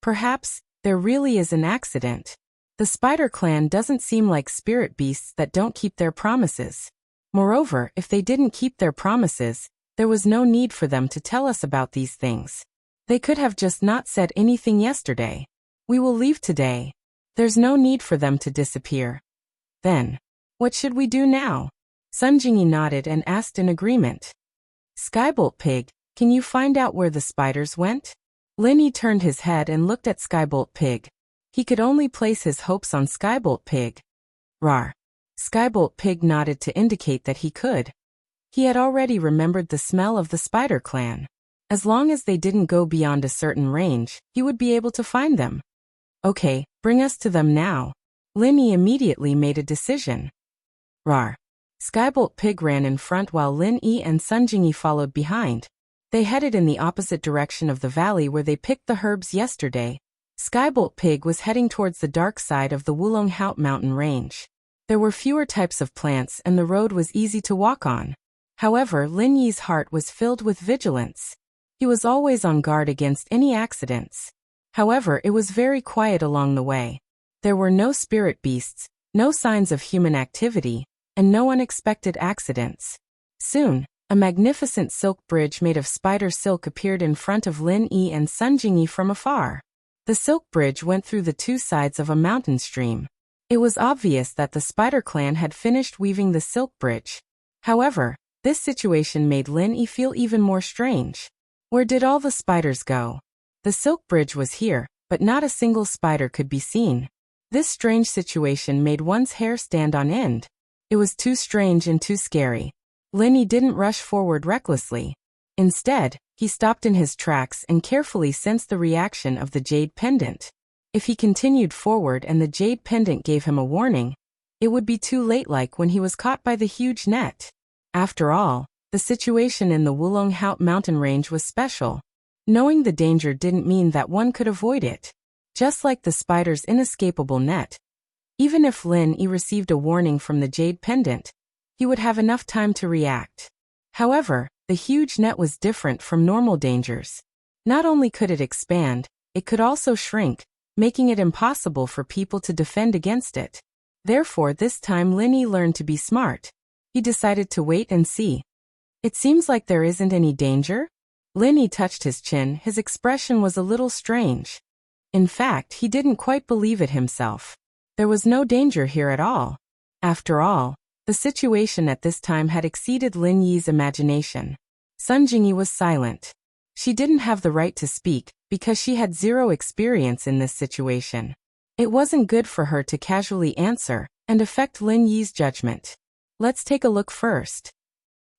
Perhaps there really is an accident. The spider clan doesn't seem like spirit beasts that don't keep their promises. Moreover, if they didn't keep their promises, there was no need for them to tell us about these things. They could have just not said anything yesterday. We will leave today. There's no need for them to disappear. Then, what should we do now? Sun Jingyi nodded and asked in agreement. Skybolt Pig, can you find out where the spiders went? Lin Yi turned his head and looked at Skybolt Pig. He could only place his hopes on Skybolt Pig. Rawr. Skybolt Pig nodded to indicate that he could. He had already remembered the smell of the spider clan. As long as they didn't go beyond a certain range, he would be able to find them. Okay, bring us to them now. Lin Yi immediately made a decision. Rawr. Skybolt Pig ran in front while Lin Yi and Sun Jingyi followed behind. They headed in the opposite direction of the valley where they picked the herbs yesterday, Skybolt Pig was heading towards the dark side of the Wulonghout mountain range. There were fewer types of plants and the road was easy to walk on. However, Lin Yi's heart was filled with vigilance. He was always on guard against any accidents. However, it was very quiet along the way. There were no spirit beasts, no signs of human activity, and no unexpected accidents. Soon, a magnificent silk bridge made of spider silk appeared in front of Lin Yi and Sun Jingyi from afar. The silk bridge went through the two sides of a mountain stream. It was obvious that the spider clan had finished weaving the silk bridge. However, this situation made Lin Yi feel even more strange. Where did all the spiders go? The silk bridge was here, but not a single spider could be seen. This strange situation made one's hair stand on end. It was too strange and too scary. Lin Yi didn't rush forward recklessly. Instead, he stopped in his tracks and carefully sensed the reaction of the jade pendant. If he continued forward and the jade pendant gave him a warning, it would be too late, like when he was caught by the huge net. After all, the situation in the Wulonghout mountain range was special. Knowing the danger didn't mean that one could avoid it. Just like the spider's inescapable net. Even if Lin Yi received a warning from the jade pendant, he would have enough time to react. However, the huge net was different from normal dangers. Not only could it expand, it could also shrink, making it impossible for people to defend against it. Therefore, this time Lin Yi learned to be smart. He decided to wait and see. It seems like there isn't any danger? Lin Yi touched his chin. His expression was a little strange. In fact, he didn't quite believe it himself. There was no danger here at all. After all, the situation at this time had exceeded Lin Yi's imagination. Sun Jingyi was silent. She didn't have the right to speak, because she had zero experience in this situation. It wasn't good for her to casually answer and affect Lin Yi's judgment. Let's take a look first.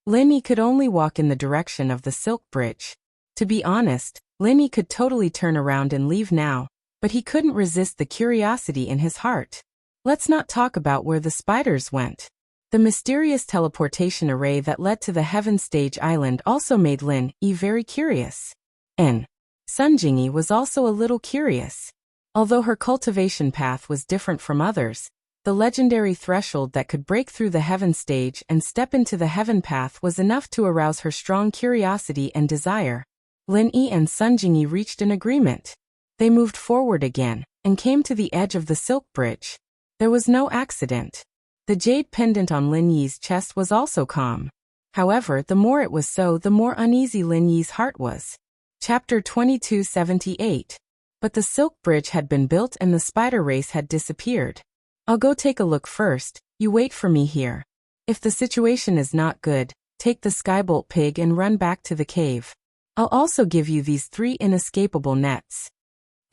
Lin Yi could only walk in the direction of the silk bridge. To be honest, Lin Yi could totally turn around and leave now, but he couldn't resist the curiosity in his heart. Let's not talk about where the spiders went. The mysterious teleportation array that led to the Heaven Stage Island also made Lin Yi very curious. And Sun Jingyi was also a little curious. Although her cultivation path was different from others, the legendary threshold that could break through the Heaven Stage and step into the Heaven Path was enough to arouse her strong curiosity and desire. Lin Yi and Sun Jingyi reached an agreement. They moved forward again and came to the edge of the silk bridge. There was no accident. The jade pendant on Lin Yi's chest was also calm. However, the more it was so, the more uneasy Lin Yi's heart was. Chapter 2278. But the silk bridge had been built and the spider race had disappeared. I'll go take a look first, you wait for me here. If the situation is not good, take the Skybolt Pig and run back to the cave. I'll also give you these 3 inescapable nets.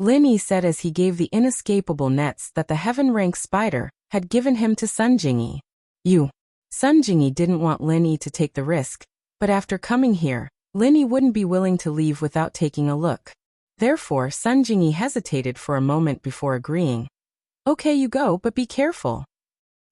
Lin Yi said as he gave the inescapable nets that the Heaven Rank Spider had given him to Sun Jingyi. Sun Jingyi didn't want Lin Yi to take the risk, but after coming here, Lin Yi wouldn't be willing to leave without taking a look. Therefore, Sun Jingyi hesitated for a moment before agreeing. Okay, you go, but be careful.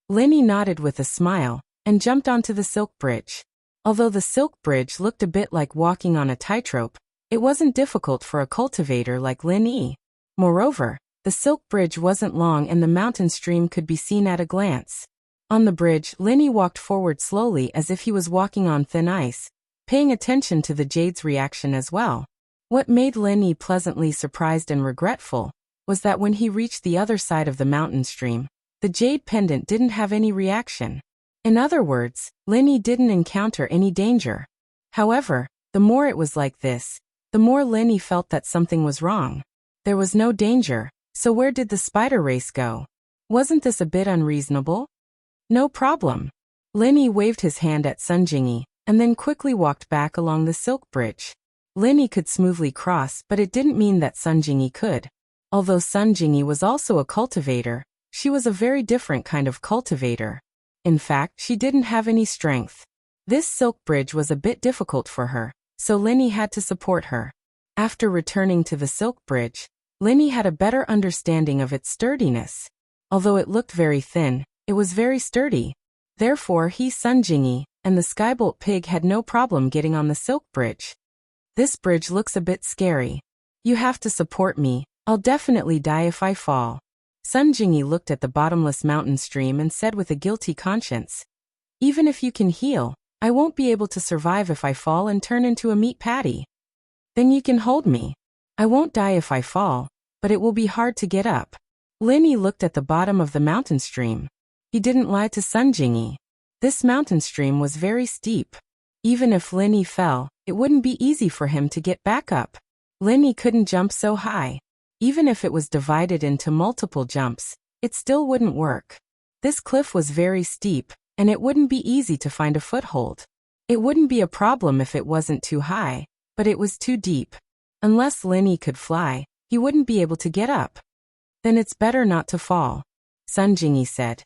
Lin Yi nodded with a smile and jumped onto the silk bridge. Although the silk bridge looked a bit like walking on a tightrope, it wasn't difficult for a cultivator like Lin Yi. Moreover, the silk bridge wasn't long and the mountain stream could be seen at a glance. On the bridge, Lin Yi walked forward slowly as if he was walking on thin ice, paying attention to the jade's reaction as well. What made Lin Yi pleasantly surprised and regretful was that when he reached the other side of the mountain stream, the jade pendant didn't have any reaction. In other words, Lin Yi didn't encounter any danger. However, the more it was like this, the more Lin Yi felt that something was wrong. There was no danger, so where did the spider race go? Wasn't this a bit unreasonable? No problem. Lin Yi waved his hand at Sun Jingyi, and then quickly walked back along the silk bridge. Lin Yi could smoothly cross, but it didn't mean that Sun Jingyi could. Although Sun Jingyi was also a cultivator, she was a very different kind of cultivator. In fact, she didn't have any strength. This silk bridge was a bit difficult for her, so Lin Yi had to support her. After returning to the silk bridge, Lin Yi had a better understanding of its sturdiness. Although it looked very thin, it was very sturdy. Therefore, Sun Jingyi and the Skybolt Pig had no problem getting on the silk bridge. This bridge looks a bit scary. You have to support me, I'll definitely die if I fall. Sun Jingyi looked at the bottomless mountain stream and said with a guilty conscience, even if you can heal, I won't be able to survive if I fall and turn into a meat patty. Then you can hold me. I won't die if I fall, but it will be hard to get up. Lin Yi looked at the bottom of the mountain stream. He didn't lie to Sun Jingyi. This mountain stream was very steep. Even if Lin Yi fell, it wouldn't be easy for him to get back up. Lin Yi couldn't jump so high. Even if it was divided into multiple jumps, it still wouldn't work. This cliff was very steep, and it wouldn't be easy to find a foothold. It wouldn't be a problem if it wasn't too high, but it was too deep. Unless Lin Yi could fly, he wouldn't be able to get up. Then it's better not to fall, Sun Jingyi said.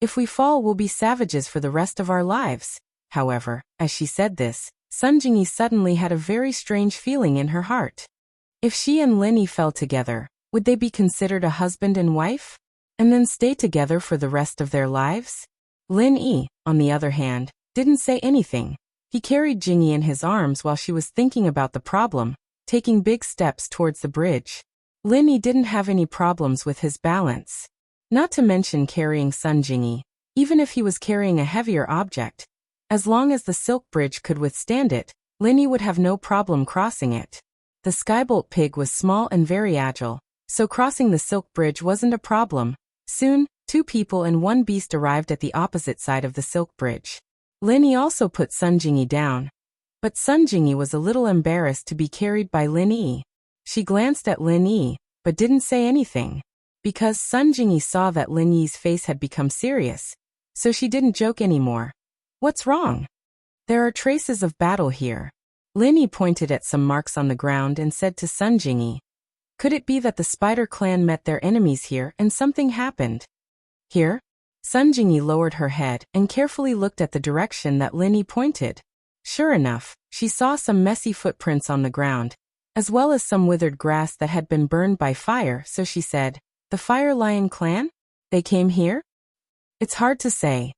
If we fall, we'll be savages for the rest of our lives. However, as she said this, Sun Jingyi suddenly had a very strange feeling in her heart. If she and Lin Yi fell together, would they be considered a husband and wife? And then stay together for the rest of their lives? Lin Yi, on the other hand, didn't say anything. He carried Jingyi in his arms while she was thinking about the problem, taking big steps towards the bridge. Lin Yi didn't have any problems with his balance. Not to mention carrying Sun Jingyi, even if he was carrying a heavier object. As long as the silk bridge could withstand it, Lin Yi would have no problem crossing it. The skybolt pig was small and very agile, so crossing the silk bridge wasn't a problem. Soon, 2 people and 1 beast arrived at the opposite side of the silk bridge. Lin Yi also put Sun Jingyi down. But Sun Jingyi was a little embarrassed to be carried by Lin Yi. She glanced at Lin Yi, but didn't say anything. Because Sun Jingyi saw that Lin Yi's face had become serious, so she didn't joke anymore. What's wrong? There are traces of battle here. Lin Yi pointed at some marks on the ground and said to Sun Jingyi, could it be that the spider clan met their enemies here and something happened? Here? Sun Jingyi lowered her head and carefully looked at the direction that Lin Yi pointed. Sure enough, she saw some messy footprints on the ground, as well as some withered grass that had been burned by fire, so she said, the Fire Lion clan? They came here? It's hard to say.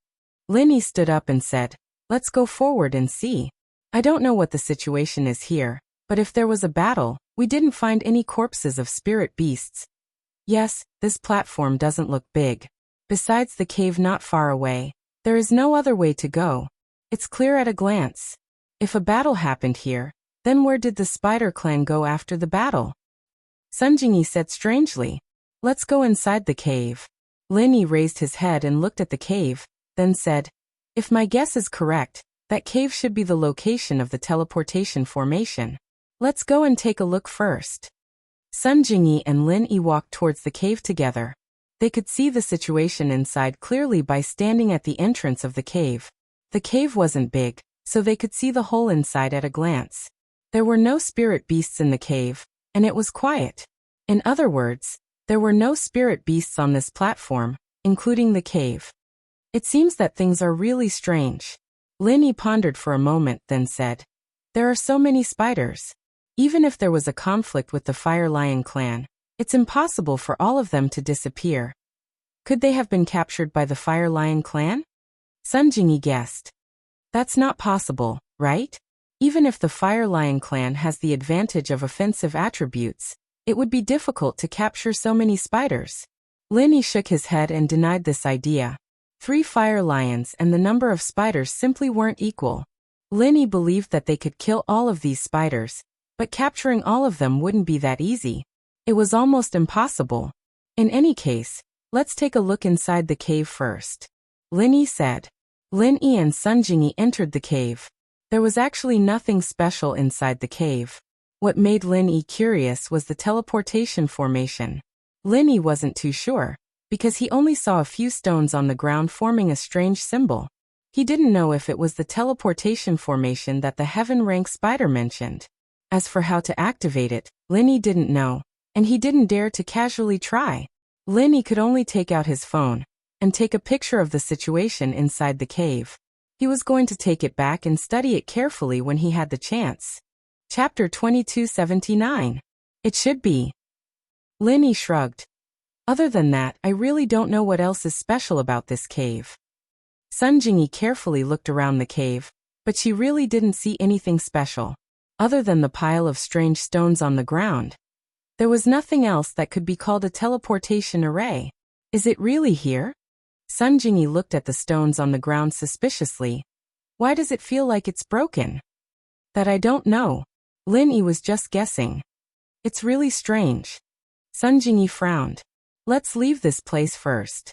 Lin Yi stood up and said, let's go forward and see. I don't know what the situation is here, but if there was a battle, we didn't find any corpses of spirit beasts. Yes, this platform doesn't look big. Besides the cave not far away, there is no other way to go. It's clear at a glance. If a battle happened here, then where did the spider clan go after the battle? Sun Jingyi said strangely, let's go inside the cave. Lin Yi raised his head and looked at the cave, then said, if my guess is correct, that cave should be the location of the teleportation formation. Let's go and take a look first. Sun Jingyi and Lin Yi walked towards the cave together. They could see the situation inside clearly by standing at the entrance of the cave. The cave wasn't big, so they could see the whole inside at a glance. There were no spirit beasts in the cave, and it was quiet. In other words, there were no spirit beasts on this platform, including the cave. It seems that things are really strange. Lin Yi pondered for a moment, then said, there are so many spiders. Even if there was a conflict with the Fire Lion clan, it's impossible for all of them to disappear. Could they have been captured by the Fire Lion clan? Sun Jingyi guessed. That's not possible, right? Even if the Fire Lion clan has the advantage of offensive attributes, it would be difficult to capture so many spiders. Lin Yi shook his head and denied this idea. 3 fire lions and the number of spiders simply weren't equal. Lin Yi believed that they could kill all of these spiders, but capturing all of them wouldn't be that easy. It was almost impossible. In any case, let's take a look inside the cave first. Lin Yi said. Lin Yi and Sun Jingyi entered the cave. There was actually nothing special inside the cave. What made Lin Yi curious was the teleportation formation. Lin Yi wasn't too sure, because he only saw a few stones on the ground forming a strange symbol. He didn't know if it was the teleportation formation that the heaven rank spider mentioned. As for how to activate it, Lin Yi didn't know, and he didn't dare to casually try. Lin Yi could only take out his phone and take a picture of the situation inside the cave. He was going to take it back and study it carefully when he had the chance. Chapter 2279. It should be. Lin Yi shrugged. Other than that, I really don't know what else is special about this cave. Sun Jingyi carefully looked around the cave, but she really didn't see anything special, other than the pile of strange stones on the ground. There was nothing else that could be called a teleportation array. Is it really here? Sun Jingyi looked at the stones on the ground suspiciously. Why does it feel like it's broken? That I don't know. Lin Yi was just guessing. It's really strange. Sun Jingyi frowned. Let's leave this place first.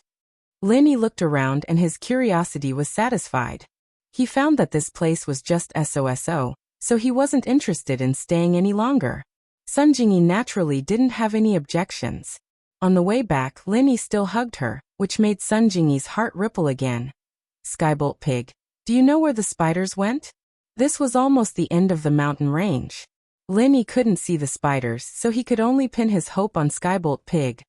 Lin Yi looked around and his curiosity was satisfied. He found that this place was just SOSO, so he wasn't interested in staying any longer. Sun Jingyi naturally didn't have any objections. On the way back, Lin Yi still hugged her, which made Sun Jingyi's heart ripple again. Skybolt Pig, do you know where the spiders went? This was almost the end of the mountain range. Lin Yi couldn't see the spiders, so he could only pin his hope on Skybolt Pig.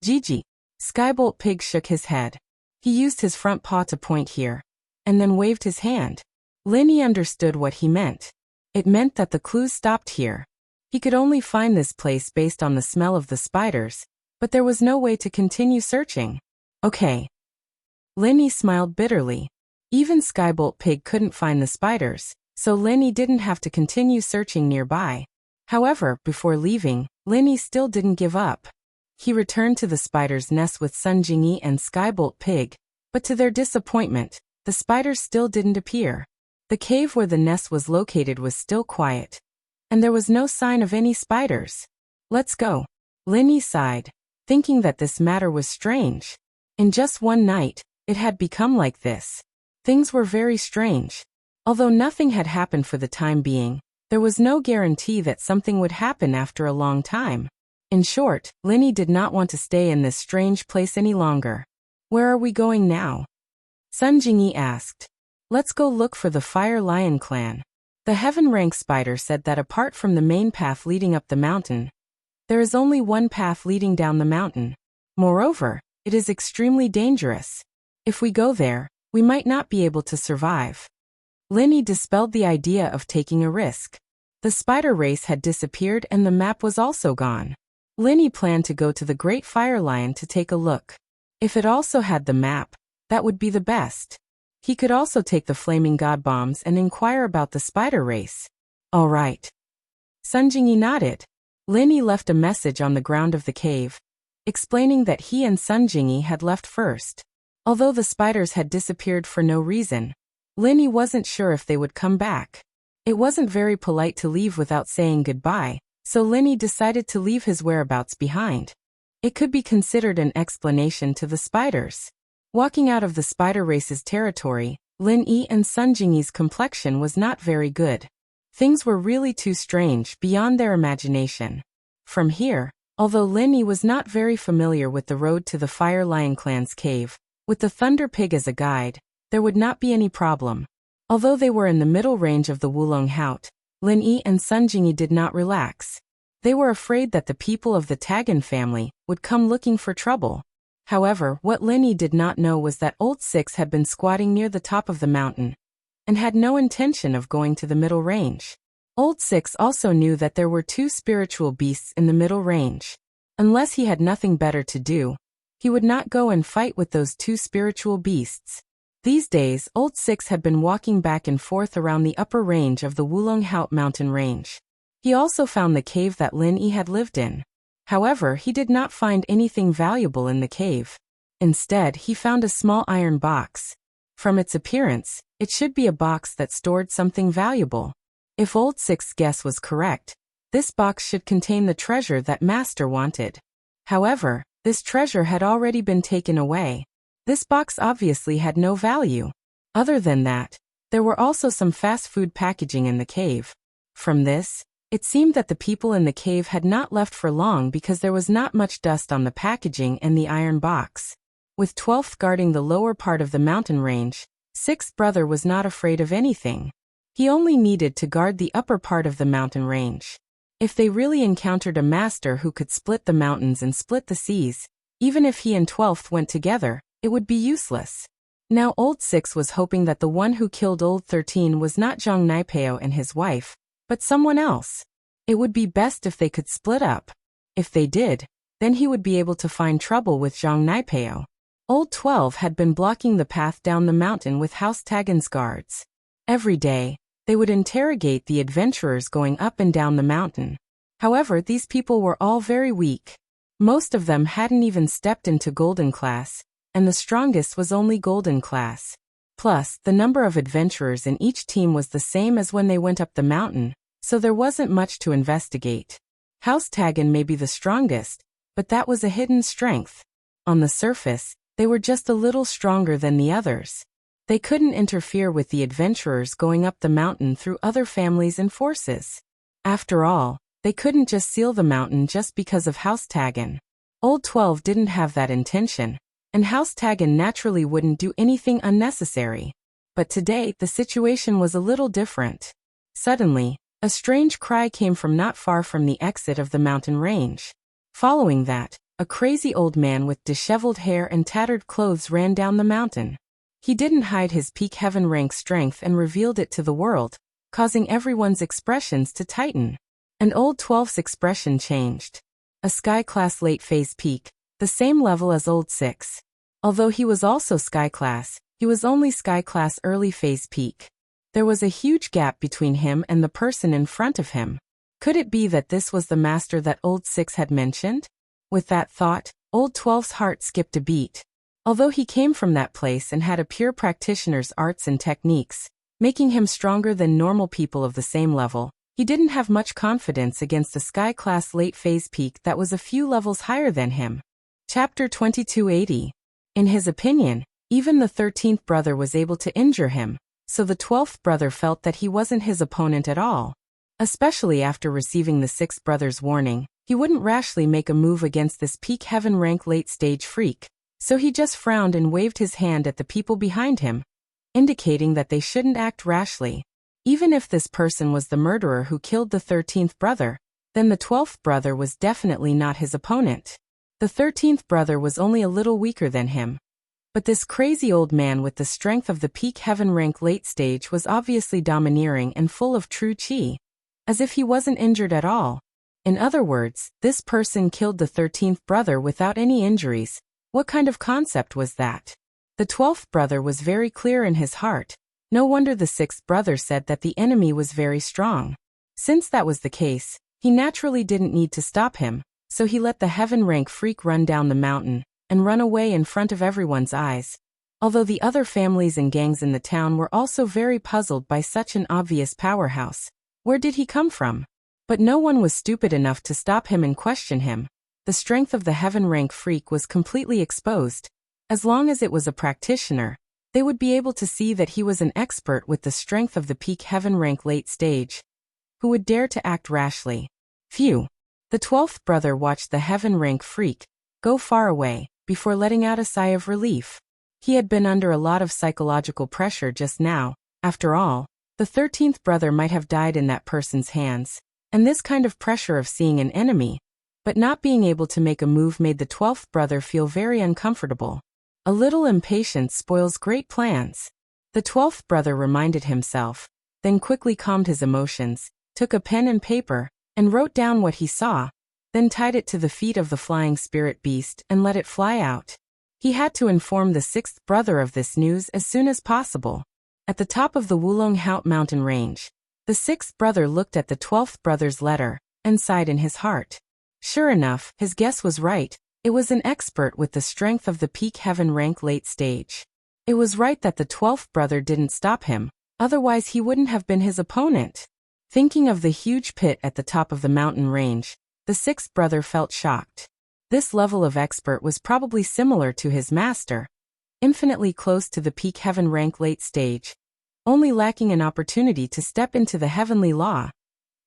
Gigi. Skybolt Pig shook his head. He used his front paw to point here, and then waved his hand. Lin Yi understood what he meant. It meant that the clues stopped here. He could only find this place based on the smell of the spiders, but there was no way to continue searching. Okay. Lin Yi smiled bitterly. Even Skybolt Pig couldn't find the spiders, so Lin Yi didn't have to continue searching nearby. However, before leaving, Lin Yi still didn't give up. He returned to the spider's nest with Sun Jingyi and Skybolt Pig, but to their disappointment, the spiders still didn't appear. The cave where the nest was located was still quiet, and there was no sign of any spiders. Let's go. Lin Yi sighed, thinking that this matter was strange. In just one night, it had become like this. Things were very strange. Although nothing had happened for the time being, there was no guarantee that something would happen after a long time. In short, Lin Yi did not want to stay in this strange place any longer. Where are we going now? Sun Jingyi asked. Let's go look for the Fire Lion clan. The Heaven Rank Spider said that apart from the main path leading up the mountain, there is only one path leading down the mountain. Moreover, it is extremely dangerous. If we go there, we might not be able to survive. Lin Yi dispelled the idea of taking a risk. The spider race had disappeared and the map was also gone. Lin Yi planned to go to the Great Fire Lion to take a look. If it also had the map, that would be the best. He could also take the Flaming God Bombs and inquire about the spider race. All right. Sun Jingyi nodded. Lin Yi left a message on the ground of the cave, explaining that he and Sun Jingyi had left first. Although the spiders had disappeared for no reason, Lin Yi wasn't sure if they would come back. It wasn't very polite to leave without saying goodbye, so Lin Yi decided to leave his whereabouts behind. It could be considered an explanation to the spiders. Walking out of the spider race's territory, Lin Yi and Sun Jingyi's complexion was not very good. Things were really too strange beyond their imagination. From here, although Lin Yi was not very familiar with the road to the Fire Lion clan's cave, with the Thunder Pig as a guide, there would not be any problem. Although they were in the middle range of the Wulong Haut, Lin Yi and Sun Jingyi did not relax. They were afraid that the people of the Tagan family would come looking for trouble. However, what Lin Yi did not know was that Old Six had been squatting near the top of the mountain, and had no intention of going to the middle range. Old Six also knew that there were two spiritual beasts in the middle range. Unless he had nothing better to do, he would not go and fight with those two spiritual beasts. These days, Old Six had been walking back and forth around the upper range of the Wulong Haut mountain range. He also found the cave that Lin Yi had lived in. However, he did not find anything valuable in the cave. Instead, he found a small iron box. From its appearance, it should be a box that stored something valuable. If Old Six's guess was correct, this box should contain the treasure that Master wanted. However, this treasure had already been taken away. This box obviously had no value. Other than that, there were also some fast food packaging in the cave. From this, it seemed that the people in the cave had not left for long because there was not much dust on the packaging and the iron box. With 12th guarding the lower part of the mountain range, 6th brother was not afraid of anything. He only needed to guard the upper part of the mountain range. If they really encountered a master who could split the mountains and split the seas, even if he and 12th went together, it would be useless. Now Old Six was hoping that the one who killed Old 13 was not Zhang Naipeo and his wife, but someone else. It would be best if they could split up. If they did, then he would be able to find trouble with Zhang Naipeo. Old 12 had been blocking the path down the mountain with House Tagan's guards. Every day, they would interrogate the adventurers going up and down the mountain. However, these people were all very weak. Most of them hadn't even stepped into golden class, and the strongest was only golden class. Plus, the number of adventurers in each team was the same as when they went up the mountain, so there wasn't much to investigate. House Tagen may be the strongest, but that was a hidden strength. On the surface, they were just a little stronger than the others. They couldn't interfere with the adventurers going up the mountain through other families and forces. After all, they couldn't just seal the mountain just because of House Tagen. Old 12 didn't have that intention, and House Tagen naturally wouldn't do anything unnecessary. But today, the situation was a little different. Suddenly, a strange cry came from not far from the exit of the mountain range. Following that, a crazy old man with disheveled hair and tattered clothes ran down the mountain. He didn't hide his peak heaven rank strength and revealed it to the world, causing everyone's expressions to tighten. And Old 12's expression changed. A Sky Class late phase peak, the same level as Old 6. Although he was also Sky Class, he was only Sky Class early phase peak. There was a huge gap between him and the person in front of him. Could it be that this was the master that Old 6 had mentioned? With that thought, Old 12's heart skipped a beat. Although he came from that place and had a pure practitioner's arts and techniques, making him stronger than normal people of the same level, he didn't have much confidence against a Sky Class late phase peak that was a few levels higher than him. Chapter 2280. In his opinion, even the 13th brother was able to injure him, so the 12th brother felt that he wasn't his opponent at all. Especially after receiving the 6th brother's warning, he wouldn't rashly make a move against this peak heaven rank late stage freak, so he just frowned and waved his hand at the people behind him, indicating that they shouldn't act rashly. Even if this person was the murderer who killed the 13th brother, then the 12th brother was definitely not his opponent. The 13th brother was only a little weaker than him. But this crazy old man with the strength of the peak heaven rank late stage was obviously domineering and full of true chi, as if he wasn't injured at all. In other words, this person killed the 13th brother without any injuries. What kind of concept was that? The 12th brother was very clear in his heart. No wonder the 6th brother said that the enemy was very strong. Since that was the case, he naturally didn't need to stop him, so he let the heaven rank freak run down the mountain and run away in front of everyone's eyes. Although the other families and gangs in the town were also very puzzled by such an obvious powerhouse. Where did he come from? But no one was stupid enough to stop him and question him. The strength of the heaven rank freak was completely exposed. As long as it was a practitioner, they would be able to see that he was an expert with the strength of the peak heaven rank late stage. Who would dare to act rashly? Phew. The 12th brother watched the heaven rank freak go far away before letting out a sigh of relief. He had been under a lot of psychological pressure just now. After all, the 13th brother might have died in that person's hands, and this kind of pressure of seeing an enemy, but not being able to make a move made the 12th brother feel very uncomfortable. A little impatience spoils great plans. The 12th brother reminded himself, then quickly calmed his emotions, took a pen and paper, and wrote down what he saw, then tied it to the feet of the flying spirit beast and let it fly out. He had to inform the 6th brother of this news as soon as possible. At the top of the Wulong Haut mountain range, the 6th brother looked at the 12th brother's letter and sighed in his heart. Sure enough, his guess was right. It was an expert with the strength of the peak heaven rank late stage. It was right that the 12th brother didn't stop him, otherwise he wouldn't have been his opponent. Thinking of the huge pit at the top of the mountain range, the 6th brother felt shocked. This level of expert was probably similar to his master, infinitely close to the peak heaven rank late stage, only lacking an opportunity to step into the heavenly law.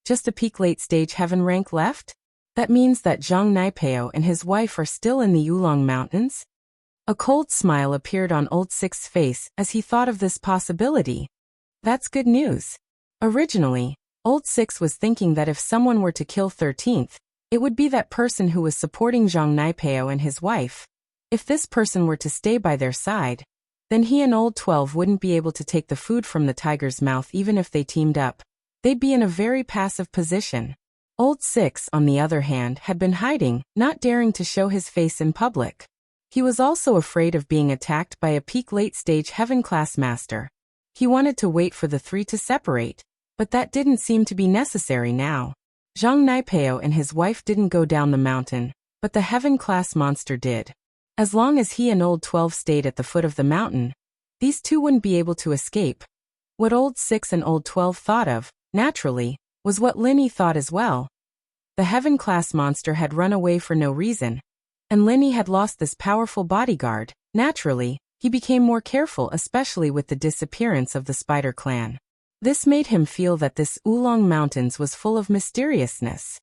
Just a peak late stage heaven rank left? That means that Zhang Naipeo and his wife are still in the Yulong Mountains? A cold smile appeared on Old 6's face as he thought of this possibility. That's good news. Originally, Old 6 was thinking that if someone were to kill 13th, it would be that person who was supporting Zhang Naipeo and his wife. If this person were to stay by their side, then he and Old 12 wouldn't be able to take the food from the tiger's mouth even if they teamed up. They'd be in a very passive position. Old 6, on the other hand, had been hiding, not daring to show his face in public. He was also afraid of being attacked by a peak late-stage heaven-class master. He wanted to wait for the three to separate, but that didn't seem to be necessary now. Zhang Naipeo and his wife didn't go down the mountain, but the heaven-class monster did. As long as he and Old 12 stayed at the foot of the mountain, these two wouldn't be able to escape. What Old 6 and Old 12 thought of, naturally, was what Linny thought as well. The heaven-class monster had run away for no reason, and Linny had lost this powerful bodyguard. Naturally, he became more careful, especially with the disappearance of the Spider Clan. This made him feel that this Oolong Mountains was full of mysteriousness.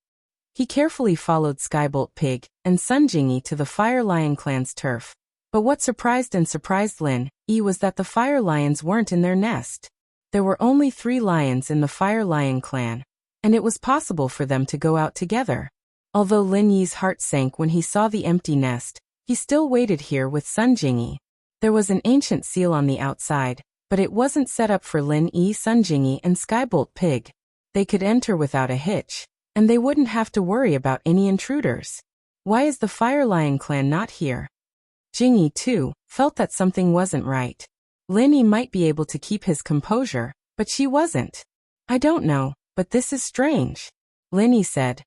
He carefully followed Skybolt Pig and Sun Jingyi to the Fire Lion Clan's turf. But what surprised Lin Yi was that the Fire Lions weren't in their nest. There were only 3 lions in the Fire Lion Clan, and it was possible for them to go out together. Although Lin Yi's heart sank when he saw the empty nest, he still waited here with Sun Jingyi. There was an ancient seal on the outside, but it wasn't set up for Lin Yi, Sun Jingyi, and Skybolt Pig. They could enter without a hitch, and they wouldn't have to worry about any intruders. Why is the Fire Lion Clan not here? Jingyi, too, felt that something wasn't right. Lin Yi might be able to keep his composure, but she wasn't. I don't know, but this is strange, Lin Yi said.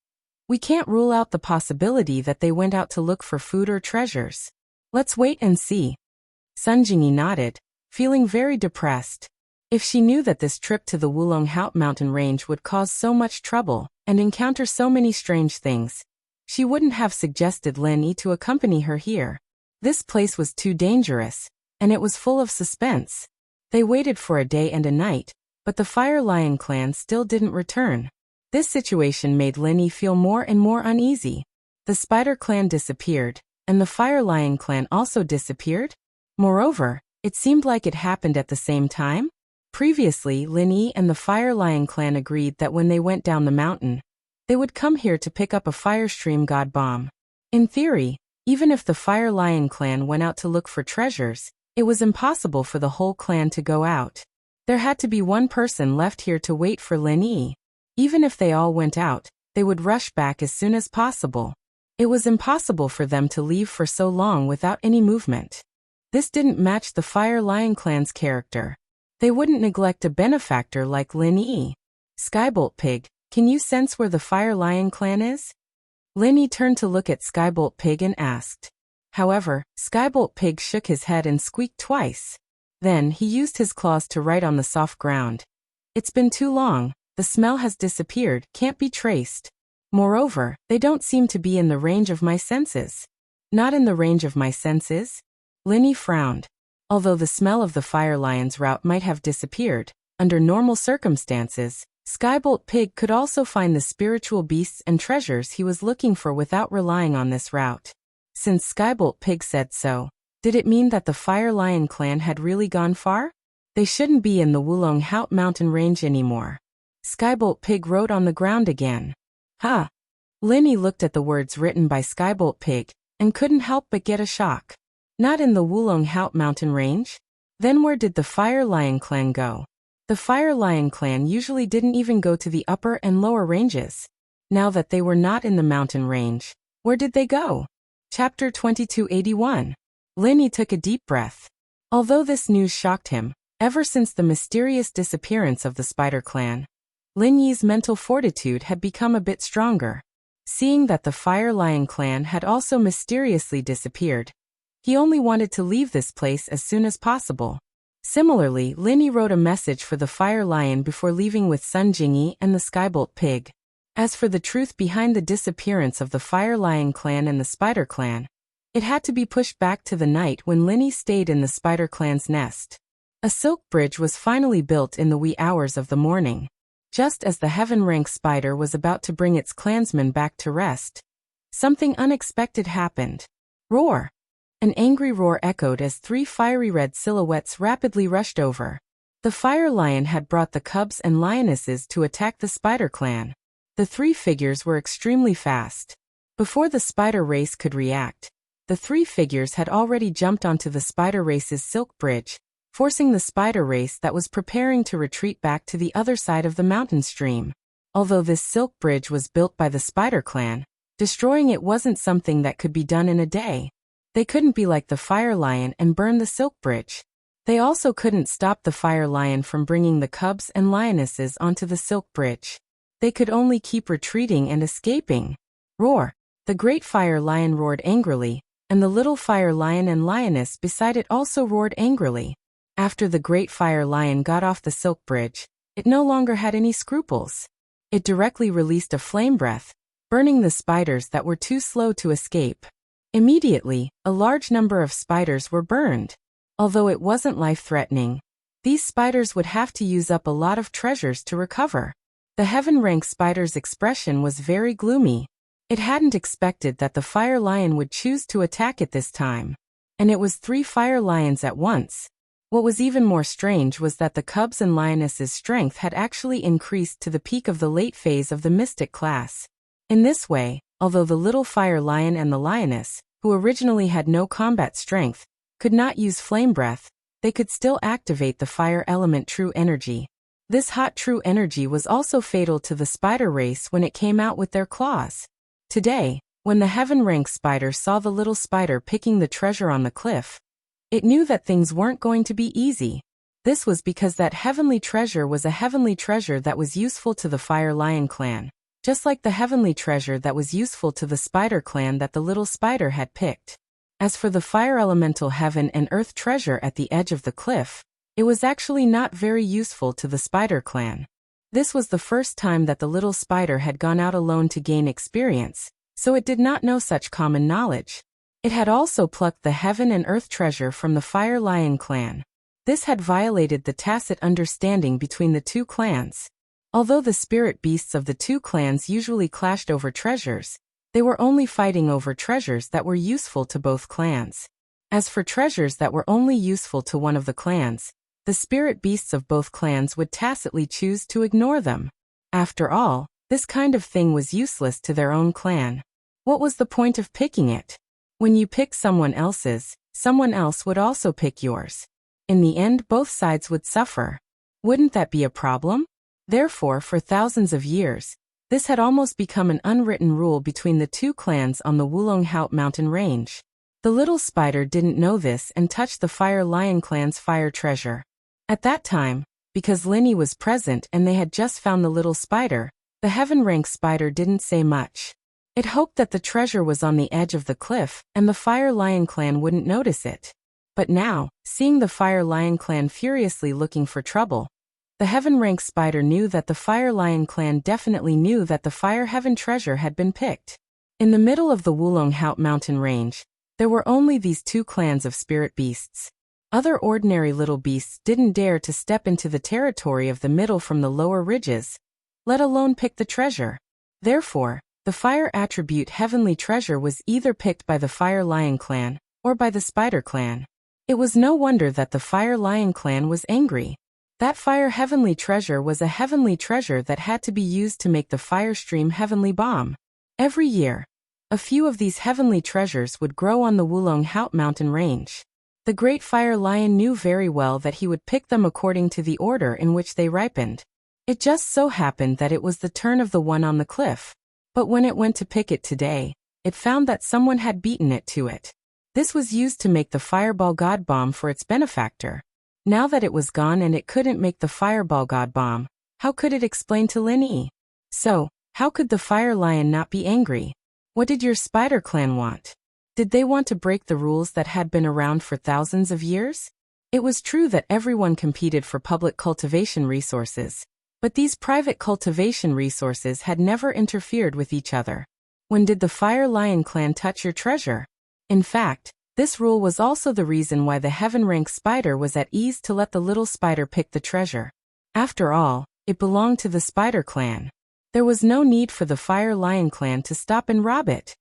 We can't rule out the possibility that they went out to look for food or treasures. Let's wait and see. Sun Jingyi nodded, feeling very depressed. If she knew that this trip to the Wulong Haut mountain range would cause so much trouble and encounter so many strange things, she wouldn't have suggested Lin Yi to accompany her here. This place was too dangerous, and it was full of suspense. They waited for a day and a night, but the Fire Lion Clan still didn't return. This situation made Lin Yi feel more and more uneasy. The Spider Clan disappeared, and the Fire Lion Clan also disappeared. Moreover, it seemed like it happened at the same time. Previously, Lin Yi and the Fire Lion Clan agreed that when they went down the mountain, they would come here to pick up a Firestream God bomb. In theory, even if the Fire Lion Clan went out to look for treasures, it was impossible for the whole clan to go out. There had to be one person left here to wait for Lin Yi. Even if they all went out, they would rush back as soon as possible. It was impossible for them to leave for so long without any movement. This didn't match the Fire Lion Clan's character. They wouldn't neglect a benefactor like Lin Yi. Skybolt Pig, can you sense where the Fire Lion Clan is? Lin Yi turned to look at Skybolt Pig and asked. However, Skybolt Pig shook his head and squeaked twice. Then he used his claws to write on the soft ground. It's been too long, the smell has disappeared, can't be traced. Moreover, they don't seem to be in the range of my senses. Not in the range of my senses? Lin Yi frowned. Although the smell of the Fire Lion's route might have disappeared, under normal circumstances, Skybolt Pig could also find the spiritual beasts and treasures he was looking for without relying on this route. Since Skybolt Pig said so, did it mean that the Fire Lion Clan had really gone far? They shouldn't be in the Wulong Haut mountain range anymore. Skybolt Pig wrote on the ground again. Huh. Lin Yi looked at the words written by Skybolt Pig and couldn't help but get a shock. Not in the Wulong Haut mountain range? Then where did the Fire Lion Clan go? The Fire Lion Clan usually didn't even go to the upper and lower ranges. Now that they were not in the mountain range, where did they go? Chapter 2281. Lin Yi took a deep breath. Although this news shocked him, ever since the mysterious disappearance of the Spider Clan, Lin Yi's mental fortitude had become a bit stronger. Seeing that the Fire Lion Clan had also mysteriously disappeared, he only wanted to leave this place as soon as possible. Similarly, Lin Yi wrote a message for the Fire Lion before leaving with Sun Jingyi and the Skybolt Pig. As for the truth behind the disappearance of the Fire Lion Clan and the Spider Clan, it had to be pushed back to the night when Lin Yi stayed in the Spider Clan's nest. A silk bridge was finally built in the wee hours of the morning. Just as the heaven-rank spider was about to bring its clansmen back to rest, something unexpected happened. Roar! An angry roar echoed as 3 fiery red silhouettes rapidly rushed over. The Fire Lion had brought the cubs and lionesses to attack the Spider Clan. The 3 figures were extremely fast. Before the Spider race could react, the 3 figures had already jumped onto the Spider race's silk bridge, forcing the Spider race that was preparing to retreat back to the other side of the mountain stream. Although this silk bridge was built by the Spider Clan, destroying it wasn't something that could be done in a day. They couldn't be like the Fire Lion and burn the silk bridge. They also couldn't stop the Fire Lion from bringing the cubs and lionesses onto the silk bridge. They could only keep retreating and escaping. Roar! The great fire lion roared angrily, and the little fire lion and lioness beside it also roared angrily. After the great fire lion got off the silk bridge, it no longer had any scruples. It directly released a flame breath, burning the spiders that were too slow to escape. Immediately, a large number of spiders were burned. Although it wasn't life-threatening, these spiders would have to use up a lot of treasures to recover. The heaven-rank spider's expression was very gloomy. It hadn't expected that the fire lion would choose to attack it this time. And it was 3 fire lions at once. What was even more strange was that the cubs and lioness's strength had actually increased to the peak of the late phase of the mystic class. In this way, although the little fire lion and the lioness, who originally had no combat strength, could not use flame breath, they could still activate the fire element true energy. This hot true energy was also fatal to the spider race when it came out with their claws. Today, when the heaven-rank spider saw the little spider picking the treasure on the cliff, it knew that things weren't going to be easy. This was because that heavenly treasure was a heavenly treasure that was useful to the Fire Lion clan, just like the heavenly treasure that was useful to the Spider clan that the little spider had picked. As for the fire elemental heaven and earth treasure at the edge of the cliff, it was actually not very useful to the Spider clan. This was the first time that the little spider had gone out alone to gain experience, so it did not know such common knowledge. It had also plucked the heaven and earth treasure from the Fire Lion clan. This had violated the tacit understanding between the two clans. Although the spirit beasts of the two clans usually clashed over treasures, they were only fighting over treasures that were useful to both clans. As for treasures that were only useful to one of the clans, the spirit beasts of both clans would tacitly choose to ignore them. After all, this kind of thing was useless to their own clan. What was the point of picking it? When you pick someone else's, someone else would also pick yours. In the end, both sides would suffer. Wouldn't that be a problem? Therefore, for thousands of years, this had almost become an unwritten rule between the two clans on the Wulonghout mountain range. The little spider didn't know this and touched the Fire Lion clan's fire treasure. At that time, because Linny was present and they had just found the little spider, the heaven-rank spider didn't say much. It hoped that the treasure was on the edge of the cliff and the Fire Lion clan wouldn't notice it. But now, seeing the Fire Lion clan furiously looking for trouble, the heaven-rank spider knew that the Fire Lion clan definitely knew that the Fire Heaven treasure had been picked. In the middle of the Wulonghout mountain range, there were only these two clans of spirit beasts. Other ordinary little beasts didn't dare to step into the territory of the middle from the lower ridges, let alone pick the treasure. Therefore, the fire attribute heavenly treasure was either picked by the Fire Lion clan or by the Spider clan. It was no wonder that the Fire Lion clan was angry. That fire heavenly treasure was a heavenly treasure that had to be used to make the Fire Stream heavenly bomb. Every year, a few of these heavenly treasures would grow on the Wulonghout mountain range. The Great Fire Lion knew very well that he would pick them according to the order in which they ripened. It just so happened that it was the turn of the one on the cliff. But when it went to pick it today, it found that someone had beaten it to it. This was used to make the Fireball God Bomb for its benefactor. Now that it was gone and it couldn't make the Fireball God Bomb, how could it explain to Linny? So, how could the Fire Lion not be angry? What did your Spider clan want? Did they want to break the rules that had been around for thousands of years? It was true that everyone competed for public cultivation resources, but these private cultivation resources had never interfered with each other. When did the Fire Lion clan touch your treasure? In fact, this rule was also the reason why the heaven-rank spider was at ease to let the little spider pick the treasure. After all, it belonged to the Spider clan. There was no need for the Fire Lion clan to stop and rob it.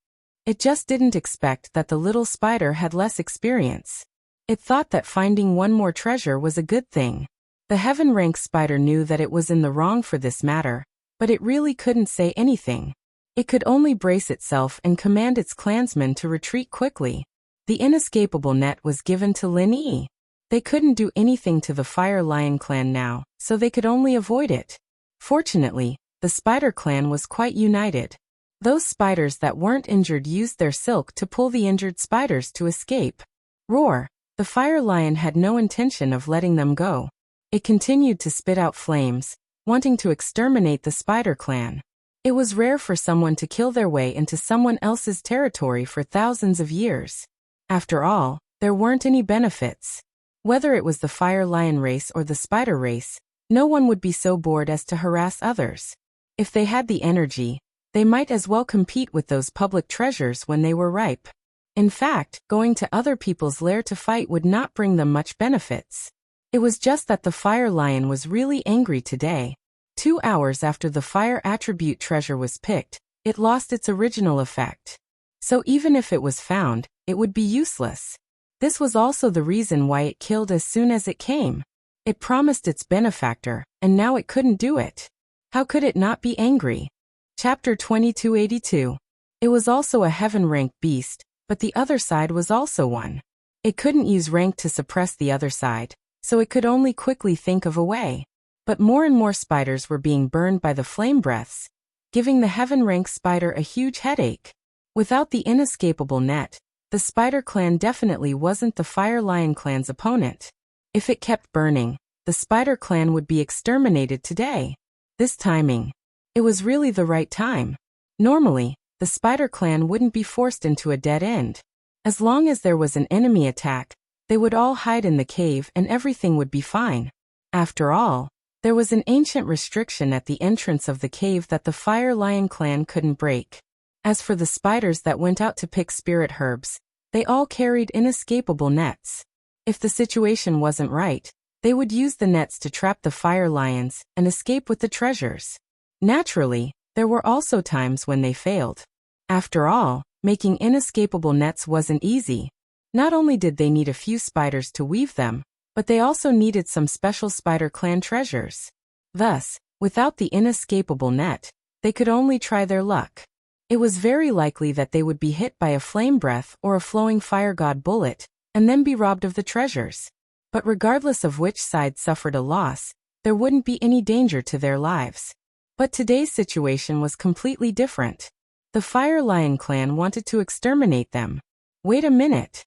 It just didn't expect that the little spider had less experience. It thought that finding one more treasure was a good thing. The heaven-rank spider knew that it was in the wrong for this matter, but it really couldn't say anything. It could only brace itself and command its clansmen to retreat quickly. The inescapable net was given to Linny. They couldn't do anything to the Fire Lion clan now, so they could only avoid it. Fortunately, the Spider clan was quite united. Those spiders that weren't injured used their silk to pull the injured spiders to escape. Roar! The Fire Lion had no intention of letting them go. It continued to spit out flames, wanting to exterminate the spider clan. It was rare for someone to kill their way into someone else's territory for thousands of years. After all, there weren't any benefits. Whether it was the fire lion race or the spider race, no one would be so bored as to harass others. If they had the energy, they might as well compete with those public treasures when they were ripe. In fact, going to other people's lair to fight would not bring them much benefits. It was just that the fire lion was really angry today. 2 hours after the fire attribute treasure was picked, it lost its original effect. So even if it was found, it would be useless. This was also the reason why it killed as soon as it came. It promised its benefactor, and now it couldn't do it. How could it not be angry? Chapter 2282. It was also a heaven-ranked beast, but the other side was also one. It couldn't use rank to suppress the other side, so it could only quickly think of a way. But more and more spiders were being burned by the flame breaths, giving the heaven-ranked spider a huge headache. Without the inescapable net, the spider clan definitely wasn't the fire lion clan's opponent. If it kept burning, the spider clan would be exterminated today. This timing. It was really the right time. Normally, the spider clan wouldn't be forced into a dead end. As long as there was an enemy attack, they would all hide in the cave and everything would be fine. After all, there was an ancient restriction at the entrance of the cave that the fire lion clan couldn't break. As for the spiders that went out to pick spirit herbs, they all carried inescapable nets. If the situation wasn't right, they would use the nets to trap the fire lions and escape with the treasures. Naturally, there were also times when they failed. After all, making inescapable nets wasn't easy. Not only did they need a few spiders to weave them, but they also needed some special spider clan treasures. Thus, without the inescapable net, they could only try their luck. It was very likely that they would be hit by a flame breath or a flowing fire god bullet, and then be robbed of the treasures. But regardless of which side suffered a loss, there wouldn't be any danger to their lives. But today's situation was completely different. The Fire Lion clan wanted to exterminate them. Wait a minute.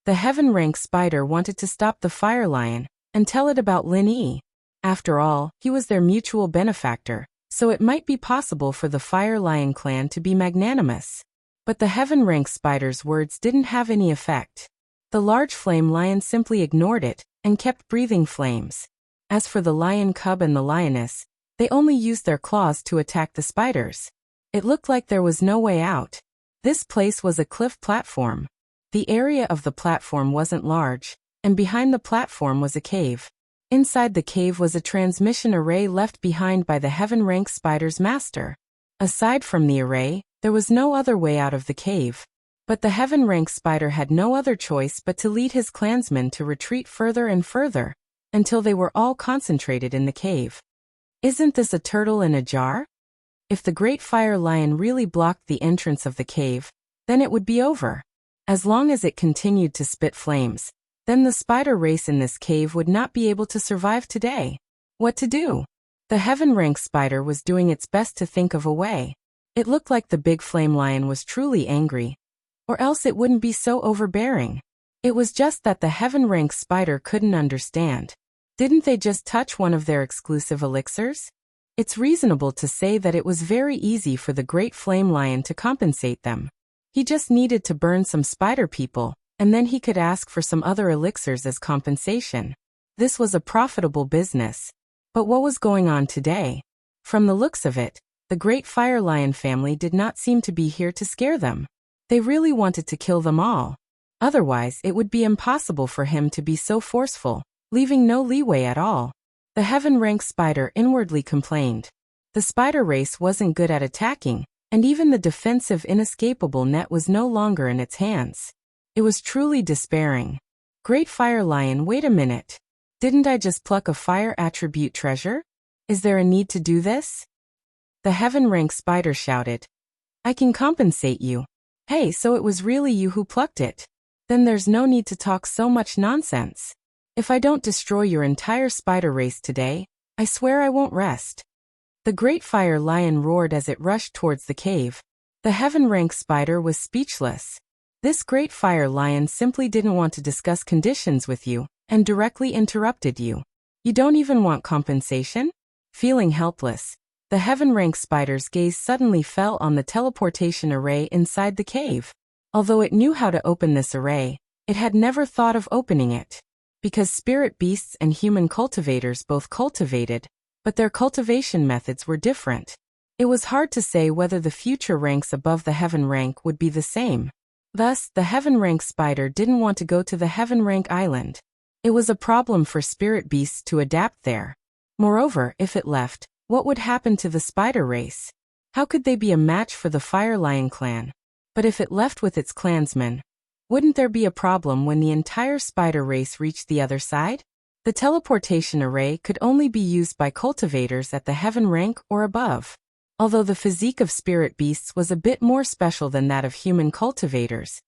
The heaven-ranked spider wanted to stop the Fire Lion and tell it about Lin Yi. After all, he was their mutual benefactor, so it might be possible for the Fire Lion clan to be magnanimous. But the heaven-ranked spider's words didn't have any effect. The large flame lion simply ignored it and kept breathing flames. As for the lion cub and the lioness, they only used their claws to attack the spiders. It looked like there was no way out. This place was a cliff platform. The area of the platform wasn't large, and behind the platform was a cave. Inside the cave was a transmission array left behind by the heaven-ranked spider's master. Aside from the array, there was no other way out of the cave. But the heaven-ranked spider had no other choice but to lead his clansmen to retreat further and further, until they were all concentrated in the cave. Isn't this a turtle in a jar? If the great fire lion really blocked the entrance of the cave, then it would be over. As long as it continued to spit flames, then the spider race in this cave would not be able to survive today. What to do? The heaven-ranked spider was doing its best to think of a way. It looked like the big flame lion was truly angry, or else it wouldn't be so overbearing. It was just that the heaven-ranked spider couldn't understand. Didn't they just touch one of their exclusive elixirs? It's reasonable to say that it was very easy for the great flame lion to compensate them. He just needed to burn some spider people, and then he could ask for some other elixirs as compensation. This was a profitable business. But what was going on today? From the looks of it, the great fire lion family did not seem to be here to scare them. They really wanted to kill them all. Otherwise, it would be impossible for him to be so forceful, leaving no leeway at all. The heaven-ranked spider inwardly complained. The spider race wasn't good at attacking, and even the defensive inescapable net was no longer in its hands. It was truly despairing. Great Fire Lion, wait a minute. Didn't I just pluck a fire attribute treasure? Is there a need to do this? The heaven-ranked spider shouted. I can compensate you. Hey, so it was really you who plucked it. Then there's no need to talk so much nonsense. If I don't destroy your entire spider race today, I swear I won't rest. The great fire lion roared as it rushed towards the cave. The heaven-ranked spider was speechless. This great fire lion simply didn't want to discuss conditions with you, and directly interrupted you. You don't even want compensation? Feeling helpless, the heaven-rank spider's gaze suddenly fell on the teleportation array inside the cave. Although it knew how to open this array, it had never thought of opening it. Because spirit beasts and human cultivators both cultivated, but their cultivation methods were different. It was hard to say whether the future ranks above the heaven rank would be the same. Thus, the heaven rank spider didn't want to go to the heaven rank island. It was a problem for spirit beasts to adapt there. Moreover, if it left, what would happen to the spider race? How could they be a match for the Fire Lion clan? But if it left with its clansmen, wouldn't there be a problem when the entire spider race reached the other side? The teleportation array could only be used by cultivators at the heaven rank or above. Although the physique of spirit beasts was a bit more special than that of human cultivators,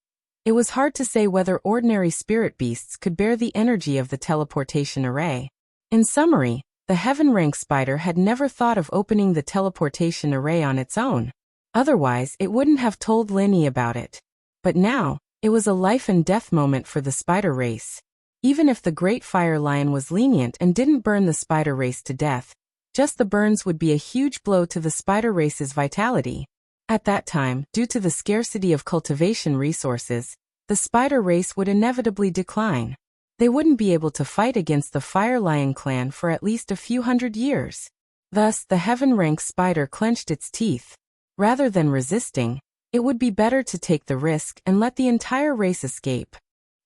it was hard to say whether ordinary spirit beasts could bear the energy of the teleportation array. In summary, the heaven rank spider had never thought of opening the teleportation array on its own. Otherwise, it wouldn't have told Linny about it. But now, it was a life and death moment for the spider race. Even if the Great Fire Lion was lenient and didn't burn the spider race to death, just the burns would be a huge blow to the spider race's vitality. At that time, due to the scarcity of cultivation resources, the spider race would inevitably decline. They wouldn't be able to fight against the Fire Lion clan for at least a few hundred years. Thus, the heaven rank spider clenched its teeth. Rather than resisting, it would be better to take the risk and let the entire race escape.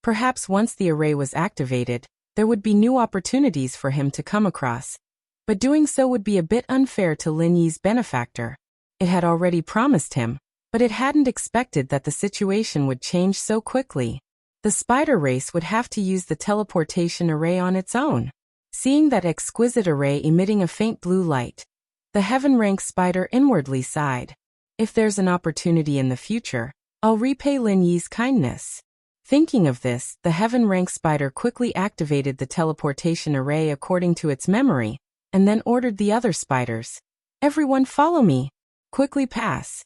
Perhaps once the array was activated, there would be new opportunities for him to come across. But doing so would be a bit unfair to Lin Yi's benefactor. It had already promised him, but it hadn't expected that the situation would change so quickly. The spider race would have to use the teleportation array on its own. Seeing that exquisite array emitting a faint blue light, the heaven rank spider inwardly sighed. If there's an opportunity in the future, I'll repay Lin Yi's kindness. Thinking of this, the heaven rank spider quickly activated the teleportation array according to its memory, and then ordered the other spiders. Everyone follow me. Quickly pass.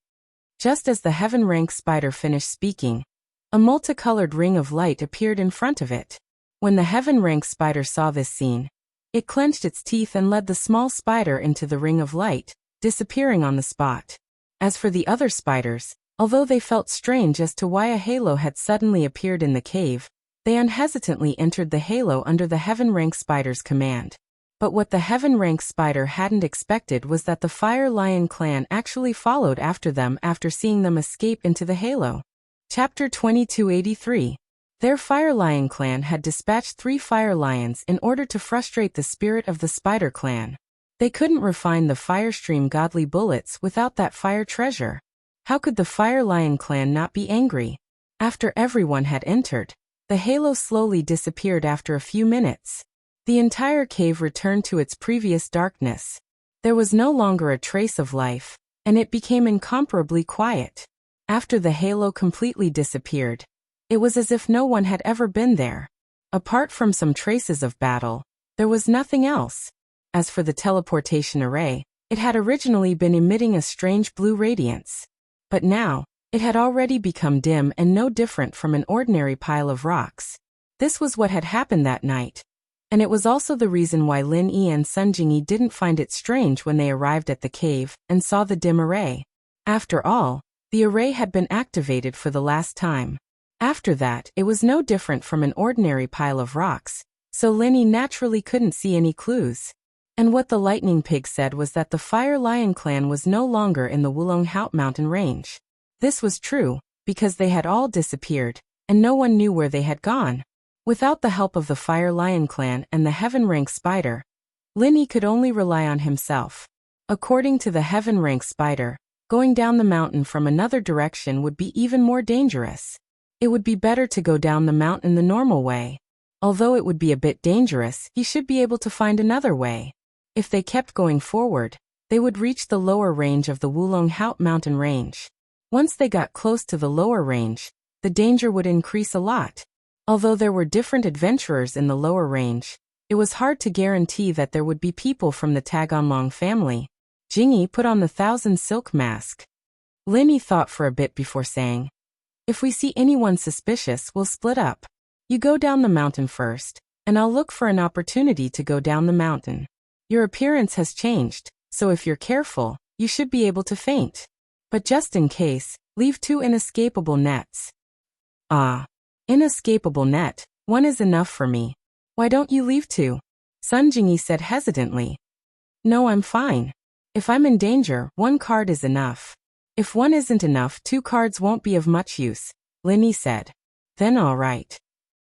Just as the heaven rank spider finished speaking, a multicolored ring of light appeared in front of it. When the heaven rank spider saw this scene, it clenched its teeth and led the small spider into the ring of light, disappearing on the spot. As for the other spiders, although they felt strange as to why a halo had suddenly appeared in the cave, they unhesitantly entered the halo under the heaven rank spider's command. But what the heaven rank spider hadn't expected was that the Fire Lion clan actually followed after them after seeing them escape into the halo. Chapter 2283. Their Fire Lion clan had dispatched 3 fire lions in order to frustrate the spirit of the spider clan. They couldn't refine the Firestream godly bullets without that fire treasure. How could the Fire Lion clan not be angry? After everyone had entered, the halo slowly disappeared after a few minutes. The entire cave returned to its previous darkness. There was no longer a trace of life, and it became incomparably quiet. After the halo completely disappeared, it was as if no one had ever been there. Apart from some traces of battle, there was nothing else. As for the teleportation array, it had originally been emitting a strange blue radiance. But now, it had already become dim and no different from an ordinary pile of rocks. This was what had happened that night. And it was also the reason why Lin Yi and Sun Jingyi didn't find it strange when they arrived at the cave and saw the dim array. After all, the array had been activated for the last time. After that, it was no different from an ordinary pile of rocks, so Lin Yi naturally couldn't see any clues. And what the Lightning Pig said was that the Fire Lion clan was no longer in the Wulonghout mountain range. This was true, because they had all disappeared, and no one knew where they had gone. Without the help of the Fire Lion clan and the Heaven Rank Spider, Lin Yi could only rely on himself. According to the Heaven Rank Spider, going down the mountain from another direction would be even more dangerous. It would be better to go down the mountain the normal way. Although it would be a bit dangerous, he should be able to find another way. If they kept going forward, they would reach the lower range of the Wulonghout mountain range. Once they got close to the lower range, the danger would increase a lot. Although there were different adventurers in the lower range, it was hard to guarantee that there would be people from the Taganlong family. Jingyi put on the Thousand Silk Mask. Lin Yi thought for a bit before saying, "If we see anyone suspicious, we'll split up. You go down the mountain first, and I'll look for an opportunity to go down the mountain." Your appearance has changed, so if you're careful, you should be able to faint. But just in case, leave 2 inescapable nets. Ah. Inescapable net, 1 is enough for me. Why don't you leave 2? Sun Jingyi said hesitantly. No, I'm fine. If I'm in danger, 1 card is enough. If 1 isn't enough, 2 cards won't be of much use, Lin Yi said. Then all right.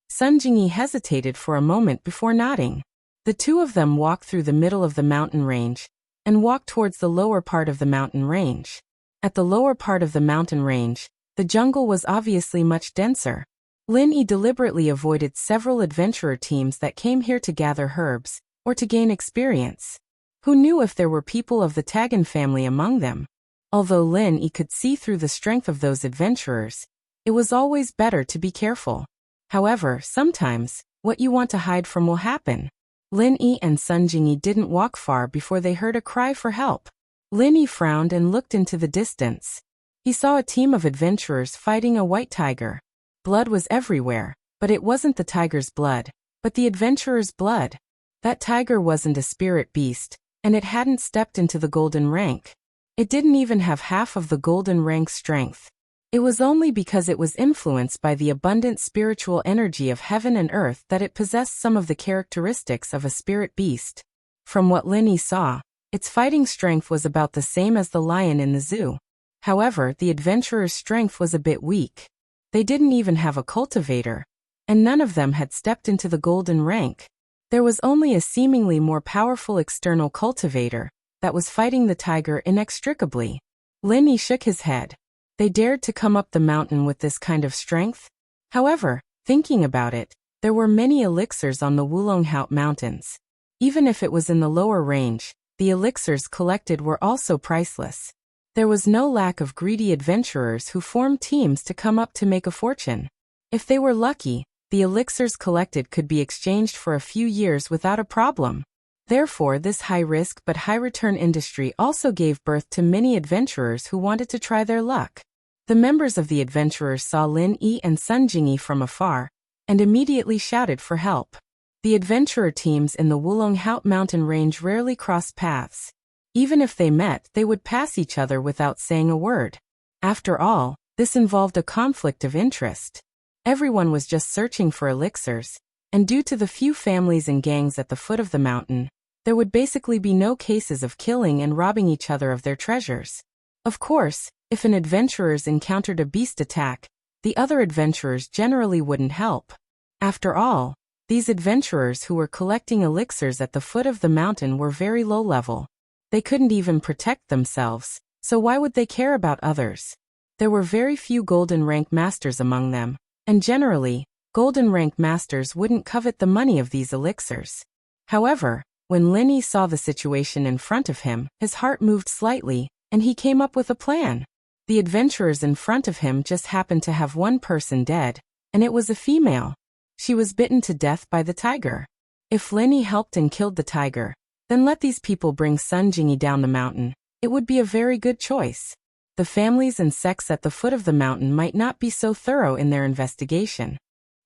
Sun Jingyi hesitated for a moment before nodding. The 2 of them walked through the middle of the mountain range and walked towards the lower part of the mountain range. At the lower part of the mountain range, the jungle was obviously much denser. Lin Yi deliberately avoided several adventurer teams that came here to gather herbs or to gain experience. Who knew if there were people of the Tagan family among them? Although Lin Yi could see through the strength of those adventurers, it was always better to be careful. However, sometimes, what you want to hide from will happen. Lin Yi and Sun Jingyi didn't walk far before they heard a cry for help. Lin Yi frowned and looked into the distance. He saw a team of adventurers fighting a white tiger. Blood was everywhere, but it wasn't the tiger's blood, but the adventurer's blood. That tiger wasn't a spirit beast, and it hadn't stepped into the golden rank. It didn't even have half of the golden rank strength. It was only because it was influenced by the abundant spiritual energy of heaven and earth that it possessed some of the characteristics of a spirit beast. From what Lin Yi saw, its fighting strength was about the same as the lion in the zoo. However, the adventurer's strength was a bit weak. They didn't even have a cultivator, and none of them had stepped into the golden rank. There was only a seemingly more powerful external cultivator that was fighting the tiger inextricably. Lin Yi shook his head. They dared to come up the mountain with this kind of strength? However, thinking about it, there were many elixirs on the Wulonghout Mountains. Even if it was in the lower range, the elixirs collected were also priceless. There was no lack of greedy adventurers who formed teams to come up to make a fortune. If they were lucky, the elixirs collected could be exchanged for a few years without a problem. Therefore, this high-risk but high-return industry also gave birth to many adventurers who wanted to try their luck. The members of the adventurers saw Lin Yi and Sun Jingyi from afar, and immediately shouted for help. The adventurer teams in the Wulonghout mountain range rarely crossed paths. Even if they met, they would pass each other without saying a word. After all, this involved a conflict of interest. Everyone was just searching for elixirs, and due to the few families and gangs at the foot of the mountain, there would basically be no cases of killing and robbing each other of their treasures. Of course, if an adventurers encountered a beast attack, the other adventurers generally wouldn't help. After all, these adventurers who were collecting elixirs at the foot of the mountain were very low level. They couldn't even protect themselves, so why would they care about others? There were very few golden rank masters among them, and generally, golden rank masters wouldn't covet the money of these elixirs. However, when Lin Yi saw the situation in front of him, his heart moved slightly, and he came up with a plan. The adventurers in front of him just happened to have one person dead, and it was a female. She was bitten to death by the tiger. If Lin Yi helped and killed the tiger, then let these people bring Sun Jingyi down the mountain. It would be a very good choice. The families and sects at the foot of the mountain might not be so thorough in their investigation.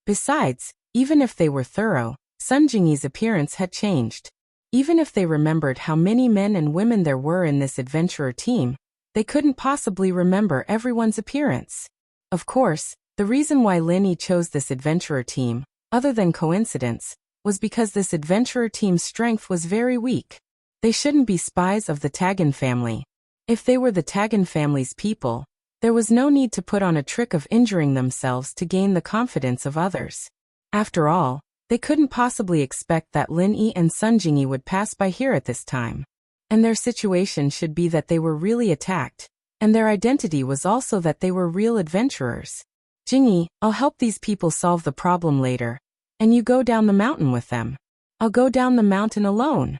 Besides, even if they were thorough, Sun Jingyi's appearance had changed. Even if they remembered how many men and women there were in this adventurer team, they couldn't possibly remember everyone's appearance. Of course, the reason why Lin Yi chose this adventurer team, other than coincidence, was because this adventurer team's strength was very weak. They shouldn't be spies of the Tagan family. If they were the Tagan family's people, there was no need to put on a trick of injuring themselves to gain the confidence of others. After all, they couldn't possibly expect that Lin Yi and Sun Jingyi would pass by here at this time. And their situation should be that they were really attacked, and their identity was also that they were real adventurers. Jingyi, I'll help these people solve the problem later, and you go down the mountain with them. I'll go down the mountain alone.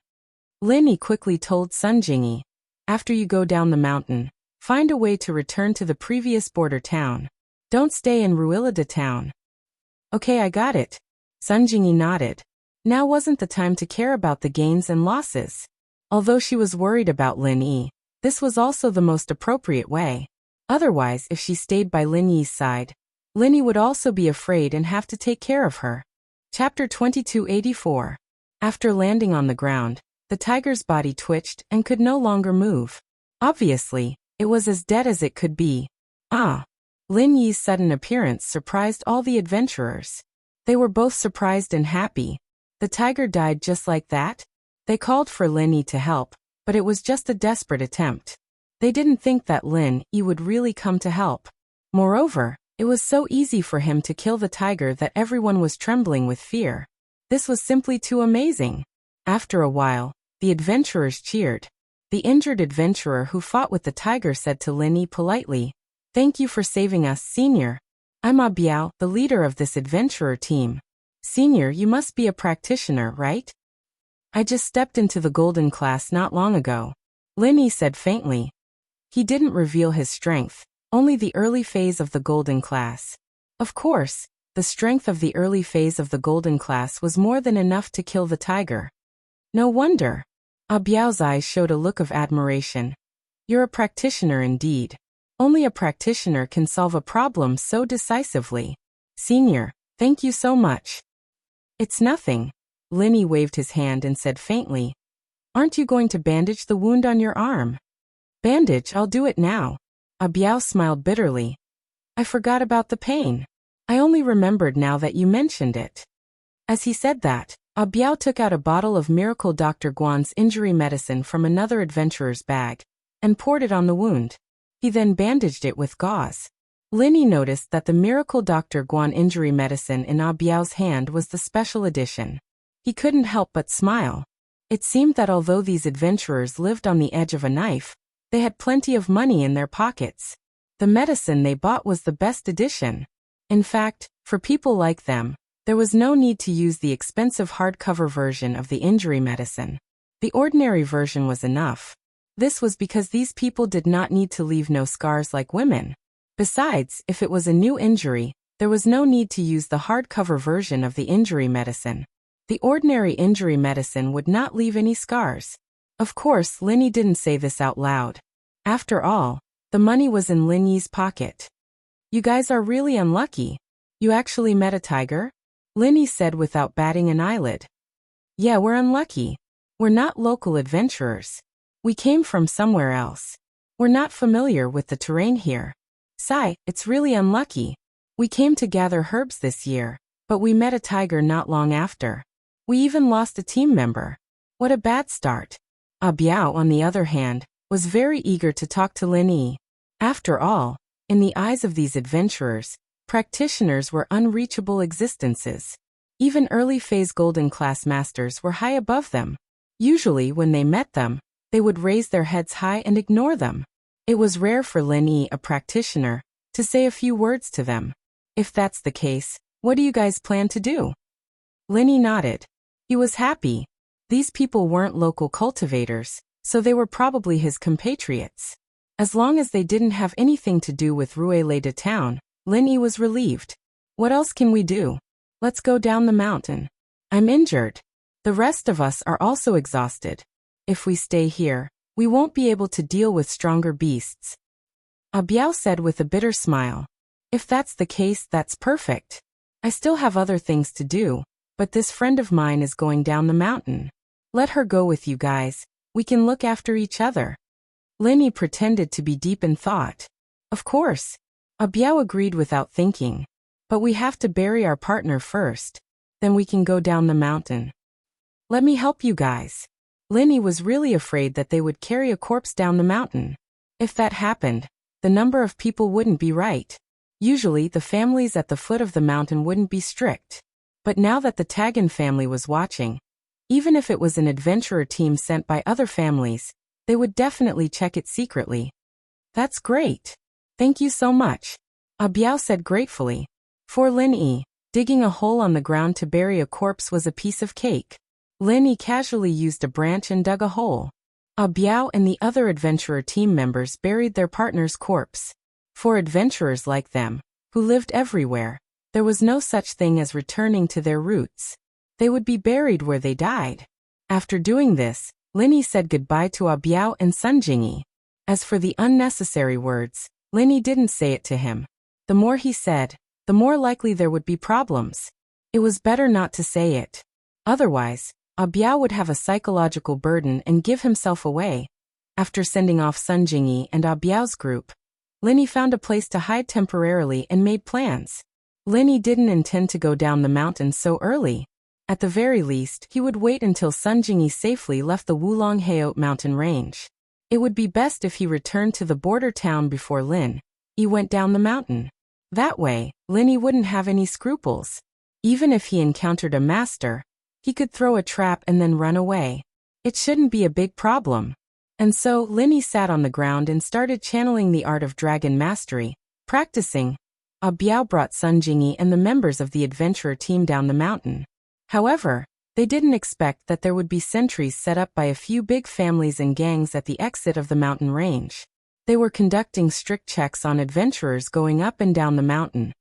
Lin Yi quickly told Sun Jingyi. After you go down the mountain, find a way to return to the previous border town. Don't stay in Ruilida town. Okay, I got it. Sun Jingyi nodded. Now wasn't the time to care about the gains and losses. Although she was worried about Lin Yi, this was also the most appropriate way. Otherwise, if she stayed by Lin Yi's side, Lin Yi would also be afraid and have to take care of her. Chapter 2284. After landing on the ground, The tiger's body twitched and could no longer move. Obviously, it was as dead as it could be. Ah! Lin Yi's sudden appearance surprised all the adventurers. They were both surprised and happy. The tiger died just like that? They called for Lin Yi to help, but it was just a desperate attempt. They didn't think that Lin Yi would really come to help. Moreover, it was so easy for him to kill the tiger that everyone was trembling with fear. This was simply too amazing. After a while, the adventurers cheered. The injured adventurer who fought with the tiger said to Lin Yi politely, "Thank you for saving us, Senior. I'm Biao, the leader of this adventurer team. Senior, you must be a practitioner, right? I just stepped into the golden class not long ago," Lin Yi said faintly. He didn't reveal his strength, only the early phase of the golden class. Of course, the strength of the early phase of the golden class was more than enough to kill the tiger. No wonder. Biao's eyes showed a look of admiration. You're a practitioner indeed. Only a practitioner can solve a problem so decisively. Senior, thank you so much. It's nothing. Lin Yi waved his hand and said faintly, "Aren't you going to bandage the wound on your arm?" "Bandage, I'll do it now." Biao smiled bitterly. "I forgot about the pain. I only remembered now that you mentioned it." As he said that, Biao took out a bottle of Miracle Dr. Guan's injury medicine from another adventurer's bag and poured it on the wound. He then bandaged it with gauze. Lin Yi noticed that the Miracle Dr. Guan injury medicine in Biao's hand was the special edition. He couldn't help but smile. It seemed that although these adventurers lived on the edge of a knife, they had plenty of money in their pockets. The medicine they bought was the best edition. In fact, for people like them, there was no need to use the expensive hardcover version of the injury medicine. The ordinary version was enough. This was because these people did not need to leave no scars like women. Besides, if it was a new injury, there was no need to use the hardcover version of the injury medicine. The ordinary injury medicine would not leave any scars. Of course, Lin Yi didn't say this out loud. After all, the money was in Lin Yi's pocket. "You guys are really unlucky. You actually met a tiger?" Lin Yi said without batting an eyelid. "Yeah, we're unlucky. We're not local adventurers. We came from somewhere else. We're not familiar with the terrain here. Sai, it's really unlucky. We came to gather herbs this year, but we met a tiger not long after. We even lost a team member. What a bad start." Biao, on the other hand, was very eager to talk to Lin Yi. After all, in the eyes of these adventurers, practitioners were unreachable existences. Even early-phase golden class masters were high above them. Usually, when they met them, they would raise their heads high and ignore them. It was rare for Lin Yi, a practitioner, to say a few words to them. "If that's the case, what do you guys plan to do?" Lin Yi nodded. He was happy. These people weren't local cultivators, so they were probably his compatriots. As long as they didn't have anything to do with Rueleda town, Lin Yi was relieved. "What else can we do? Let's go down the mountain. I'm injured. The rest of us are also exhausted. If we stay here, we won't be able to deal with stronger beasts." Biao said with a bitter smile. "If that's the case, that's perfect. I still have other things to do, but this friend of mine is going down the mountain. Let her go with you guys. We can look after each other." Lin Yi pretended to be deep in thought. "Of course." Biao agreed without thinking. "But we have to bury our partner first. Then we can go down the mountain." "Let me help you guys." Lin Yi was really afraid that they would carry a corpse down the mountain. If that happened, the number of people wouldn't be right. Usually, the families at the foot of the mountain wouldn't be strict. But now that the Tagan family was watching, even if it was an adventurer team sent by other families, they would definitely check it secretly. "That's great. Thank you so much," Biao said gratefully. For Lin Yi, digging a hole on the ground to bury a corpse was a piece of cake. Lin Yi casually used a branch and dug a hole. Biao and the other adventurer team members buried their partner's corpse. For adventurers like them, who lived everywhere, there was no such thing as returning to their roots. They would be buried where they died. After doing this, Lin Yi said goodbye to Biao and Sun Jingyi. As for the unnecessary words, Lin Yi didn't say it to him. The more he said, the more likely there would be problems. It was better not to say it. Otherwise, Biao would have a psychological burden and give himself away. After sending off Sun Jingyi and Biao's group, Lin Yi found a place to hide temporarily and made plans. Lin Yi didn't intend to go down the mountain so early. At the very least, he would wait until Sun Jingyi safely left the Wulong Heot mountain range. It would be best if he returned to the border town before Lin Yi went down the mountain. That way, Lin Yi wouldn't have any scruples. Even if he encountered a master, he could throw a trap and then run away. It shouldn't be a big problem. And so, Lin Yi sat on the ground and started channeling the art of dragon mastery, practicing. Biao brought Sun Jingyi and the members of the adventurer team down the mountain. However, they didn't expect that there would be sentries set up by a few big families and gangs at the exit of the mountain range. They were conducting strict checks on adventurers going up and down the mountain.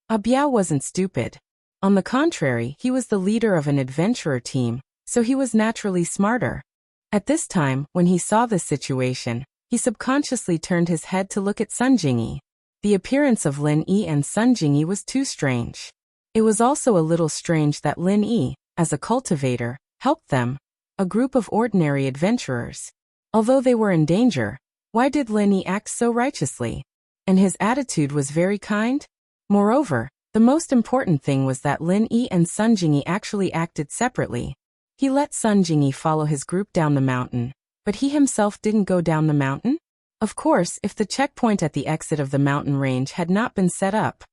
Biao wasn't stupid. On the contrary, he was the leader of an adventurer team, so he was naturally smarter. At this time, when he saw this situation, he subconsciously turned his head to look at Sun Jingyi. The appearance of Lin Yi and Sun Jingyi was too strange. It was also a little strange that Lin Yi, as a cultivator, helped them, a group of ordinary adventurers. Although they were in danger, why did Lin Yi act so righteously? And his attitude was very kind? Moreover, the most important thing was that Lin Yi and Sun Jingyi actually acted separately. He let Sun Jingyi follow his group down the mountain, but he himself didn't go down the mountain? Of course, if the checkpoint at the exit of the mountain range had not been set up,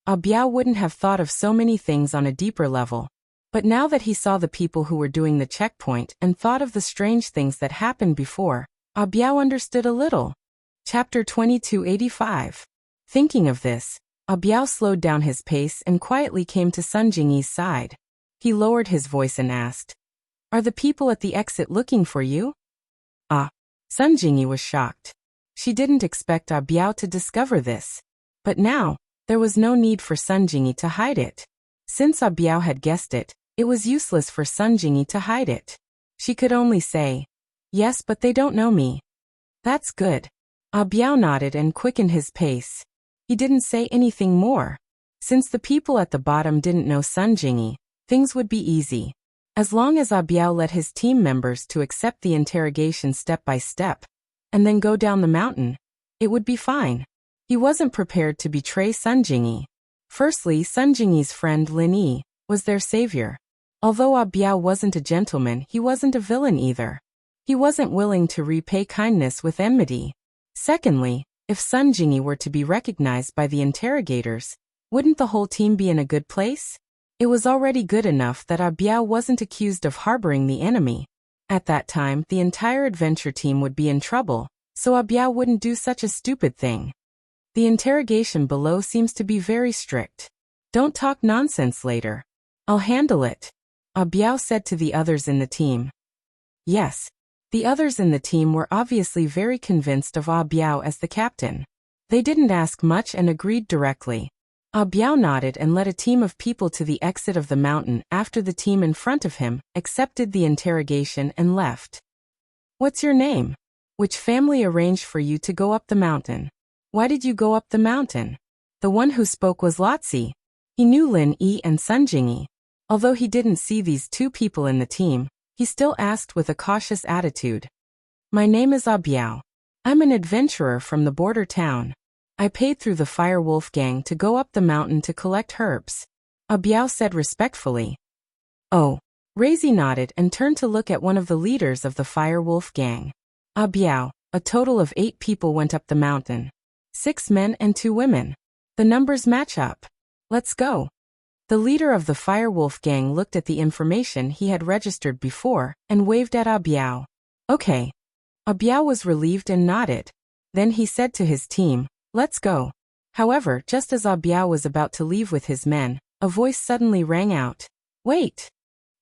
Biao wouldn't have thought of so many things on a deeper level. But now that he saw the people who were doing the checkpoint and thought of the strange things that happened before, Biao understood a little. Chapter 2285. Thinking of this, Biao slowed down his pace and quietly came to Sun Jingyi's side. He lowered his voice and asked, "Are the people at the exit looking for you?" Sun Jingyi was shocked. She didn't expect Biao to discover this. But now, there was no need for Sun Jingyi to hide it. Since Biao had guessed it, it was useless for Sun Jingyi to hide it. She could only say, "Yes, but they don't know me." "That's good." Biao nodded and quickened his pace. He didn't say anything more. Since the people at the bottom didn't know Sun Jingyi, things would be easy. As long as Biao led his team members to accept the interrogation step by step, and then go down the mountain, it would be fine. He wasn't prepared to betray Sun Jingyi. Firstly, Sun Jingyi's friend Lin Yi was their savior. Although Biao wasn't a gentleman, he wasn't a villain either. He wasn't willing to repay kindness with enmity. Secondly, if Sun Jingyi were to be recognized by the interrogators, wouldn't the whole team be in a good place? It was already good enough that Biao wasn't accused of harboring the enemy. At that time, the entire adventure team would be in trouble, so Biao wouldn't do such a stupid thing. The interrogation below seems to be very strict. Don't talk nonsense later. I'll handle it, Biao said to the others in the team. Yes. The others in the team were obviously very convinced of Biao as the captain. They didn't ask much and agreed directly. Biao nodded and led a team of people to the exit of the mountain after the team in front of him accepted the interrogation and left. "What's your name? Which family arranged for you to go up the mountain? Why did you go up the mountain?" The one who spoke was Lotzi. He knew Lin Yi and Sun Jingyi. Although he didn't see these two people in the team, he still asked with a cautious attitude. "My name is Biao. I'm an adventurer from the border town. I paid through the Fire Wolf gang to go up the mountain to collect herbs," Biao said respectfully. "Oh." Razi nodded and turned to look at one of the leaders of the Fire Wolf gang. "Biao, a total of 8 people went up the mountain. 6 men and 2 women. The numbers match up. Let's go." The leader of the Fire Wolf gang looked at the information he had registered before and waved at Biao. "Okay." Biao was relieved and nodded. Then he said to his team, "Let's go." However, just as Biao was about to leave with his men, a voice suddenly rang out. "Wait!"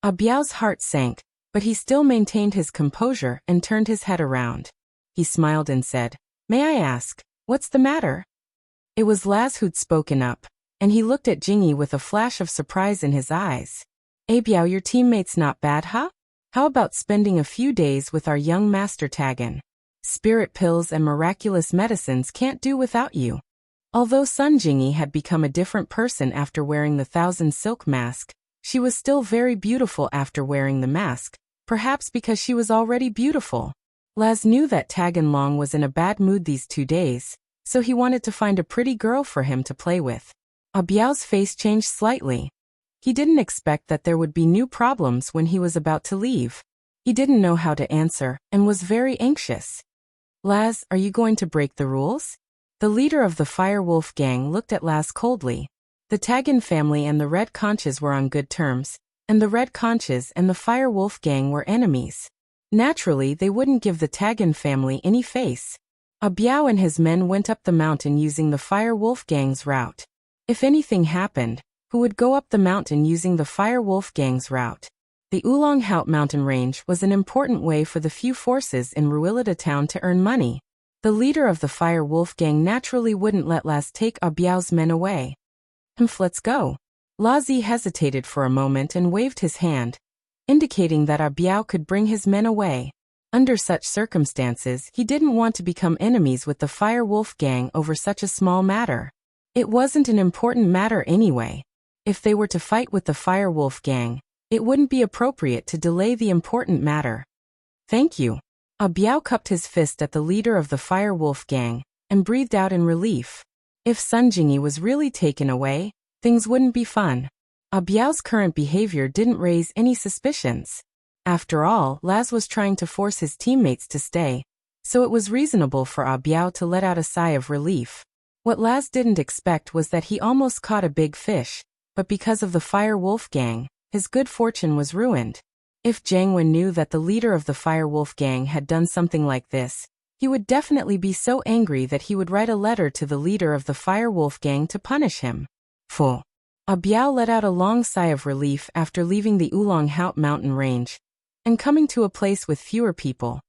Biao's heart sank, but he still maintained his composure and turned his head around. He smiled and said, "May I ask, what's the matter?" It was Laz who'd spoken up, and he looked at Jingyi with a flash of surprise in his eyes. "Biao, your teammate's not bad, huh? How about spending a few days with our young master Tagan? Spirit pills and miraculous medicines can't do without you." Although Sun Jingyi had become a different person after wearing the 1,000 silk mask, She was still very beautiful after wearing the mask, perhaps because she was already beautiful. Laz knew that Taganlong was in a bad mood these 2 days, so he wanted to find a pretty girl for him to play with. Biao's face changed slightly. He didn't expect that there would be new problems when he was about to leave. He didn't know how to answer, and was very anxious. Laz, are you going to break the rules? The leader of the Fire Wolf gang looked at Laz coldly. The Tagan family and the Red Conches were on good terms, and the Red Conches and the Fire Wolf gang were enemies. Naturally, they wouldn't give the Tagan family any face. Biao and his men went up the mountain using the Fire Wolf gang's route. If anything happened, who would go up the mountain using the Fire Wolf gang's route? The Oolong Haut mountain range was an important way for the few forces in Ruilida town to earn money. The leader of the Fire Wolf gang naturally wouldn't let Laz take Biao's men away. Let's go. Lazi hesitated for a moment and waved his hand, indicating that Biao could bring his men away. Under such circumstances, he didn't want to become enemies with the Fire Wolf gang over such a small matter. It wasn't an important matter anyway. If they were to fight with the Fire Wolf gang, it wouldn't be appropriate to delay the important matter. Thank you. Biao cupped his fist at the leader of the Fire Wolf gang, and breathed out in relief. If Sun Jingyi was really taken away, things wouldn't be fun. Biao's current behavior didn't raise any suspicions. After all, Laz was trying to force his teammates to stay, so it was reasonable for Biao to let out a sigh of relief. What Laz didn't expect was that he almost caught a big fish, but because of the Fire Wolf gang, his good fortune was ruined. If Jiang Wen knew that the leader of the Fire Wolf gang had done something like this, he would definitely be so angry that he would write a letter to the leader of the Fire Wolf gang to punish him. Phew. Biao let out a long sigh of relief after leaving the Oolong Haut mountain range and coming to a place with fewer people.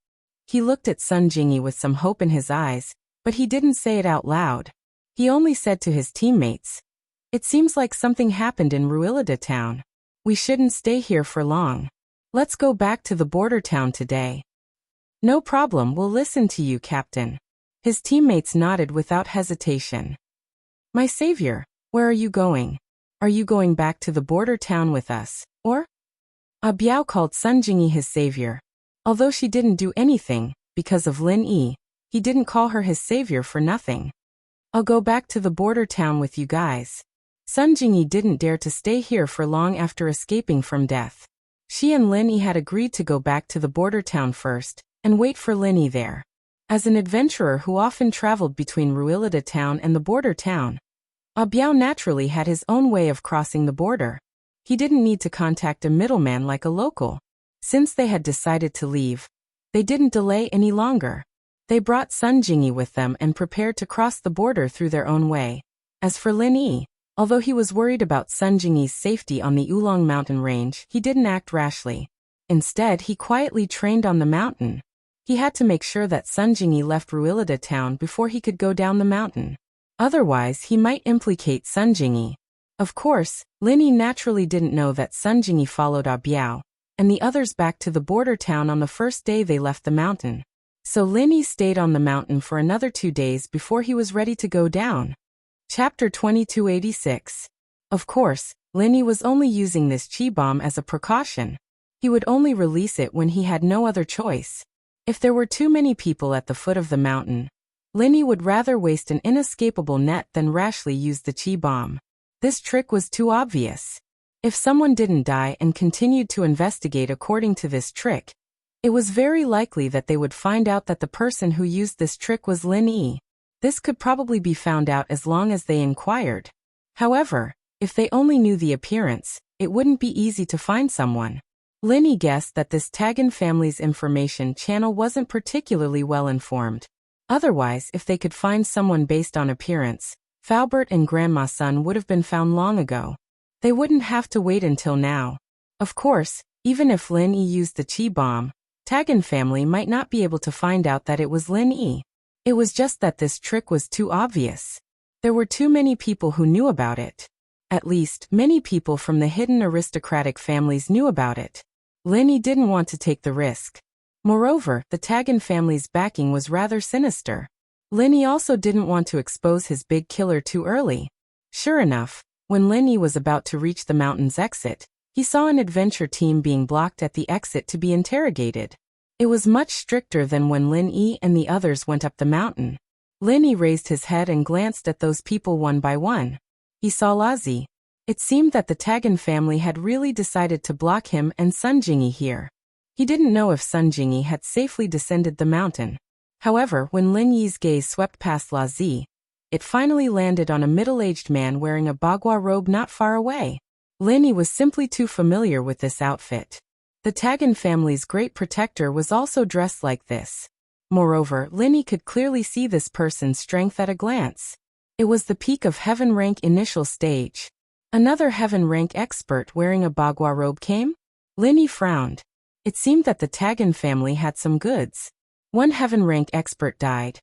He looked at Sun Jingyi with some hope in his eyes, but he didn't say it out loud. He only said to his teammates, "It seems like something happened in Ruilida town. We shouldn't stay here for long. Let's go back to the border town today." "No problem, we'll listen to you, Captain." His teammates nodded without hesitation. "My savior, where are you going? Are you going back to the border town with us, or?" Biao called Sun Jingyi his savior. Although she didn't do anything, because of Lin Yi, he didn't call her his savior for nothing. "I'll go back to the border town with you guys." Sun Jingyi didn't dare to stay here for long after escaping from death. She and Lin Yi had agreed to go back to the border town first, and wait for Lin Yi there. As an adventurer who often traveled between Ruilida town and the border town, Biao naturally had his own way of crossing the border. He didn't need to contact a middleman like a local. Since they had decided to leave, they didn't delay any longer. They brought Sun Jingyi with them and prepared to cross the border through their own way. As for Lin Yi, although he was worried about Sun Jingyi's safety on the Oolong mountain range, he didn't act rashly. Instead, he quietly trained on the mountain. He had to make sure that Sun Jingyi left Ruilida town before he could go down the mountain. Otherwise, he might implicate Sun Jingyi. Of course, Lin Yi naturally didn't know that Sun Jingyi followed Biao and the others back to the border town on the first day they left the mountain. So Lin Yi stayed on the mountain for another 2 days before he was ready to go down. Chapter 2286. Of course, Lin Yi was only using this chi bomb as a precaution. He would only release it when he had no other choice. If there were too many people at the foot of the mountain, Lin Yi would rather waste an inescapable net than rashly use the chi bomb. This trick was too obvious. If someone didn't die and continued to investigate according to this trick, it was very likely that they would find out that the person who used this trick was Lin Yi. This could probably be found out as long as they inquired. However, if they only knew the appearance, it wouldn't be easy to find someone. Lin Yi guessed that this Tagan family's information channel wasn't particularly well informed. Otherwise, if they could find someone based on appearance, Faubert and Grandma Sun would have been found long ago. They wouldn't have to wait until now. Of course, even if Lin Yi used the chi bomb, Tagan family might not be able to find out that it was Lin Yi. It was just that this trick was too obvious. There were too many people who knew about it. At least, many people from the hidden aristocratic families knew about it. Lin Yi didn't want to take the risk. Moreover, the Tagan family's backing was rather sinister. Lin Yi also didn't want to expose his big killer too early. Sure enough, when Lin Yi was about to reach the mountain's exit, he saw an adventure team being blocked at the exit to be interrogated. It was much stricter than when Lin Yi and the others went up the mountain. Lin Yi raised his head and glanced at those people one by one. He saw Lazi. It seemed that the Tagan family had really decided to block him and Sun Jingyi here. He didn't know if Sun Jingyi had safely descended the mountain. However, when Lin Yi's gaze swept past Lazi, it finally landed on a middle-aged man wearing a bagua robe not far away. Lin Yi was simply too familiar with this outfit. The Tagan family's great protector was also dressed like this. Moreover, Lin Yi could clearly see this person's strength at a glance. It was the peak of heaven rank initial stage. Another heaven rank expert wearing a bagua robe came? Lin Yi frowned. It seemed that the Tagan family had some goods. One heaven rank expert died.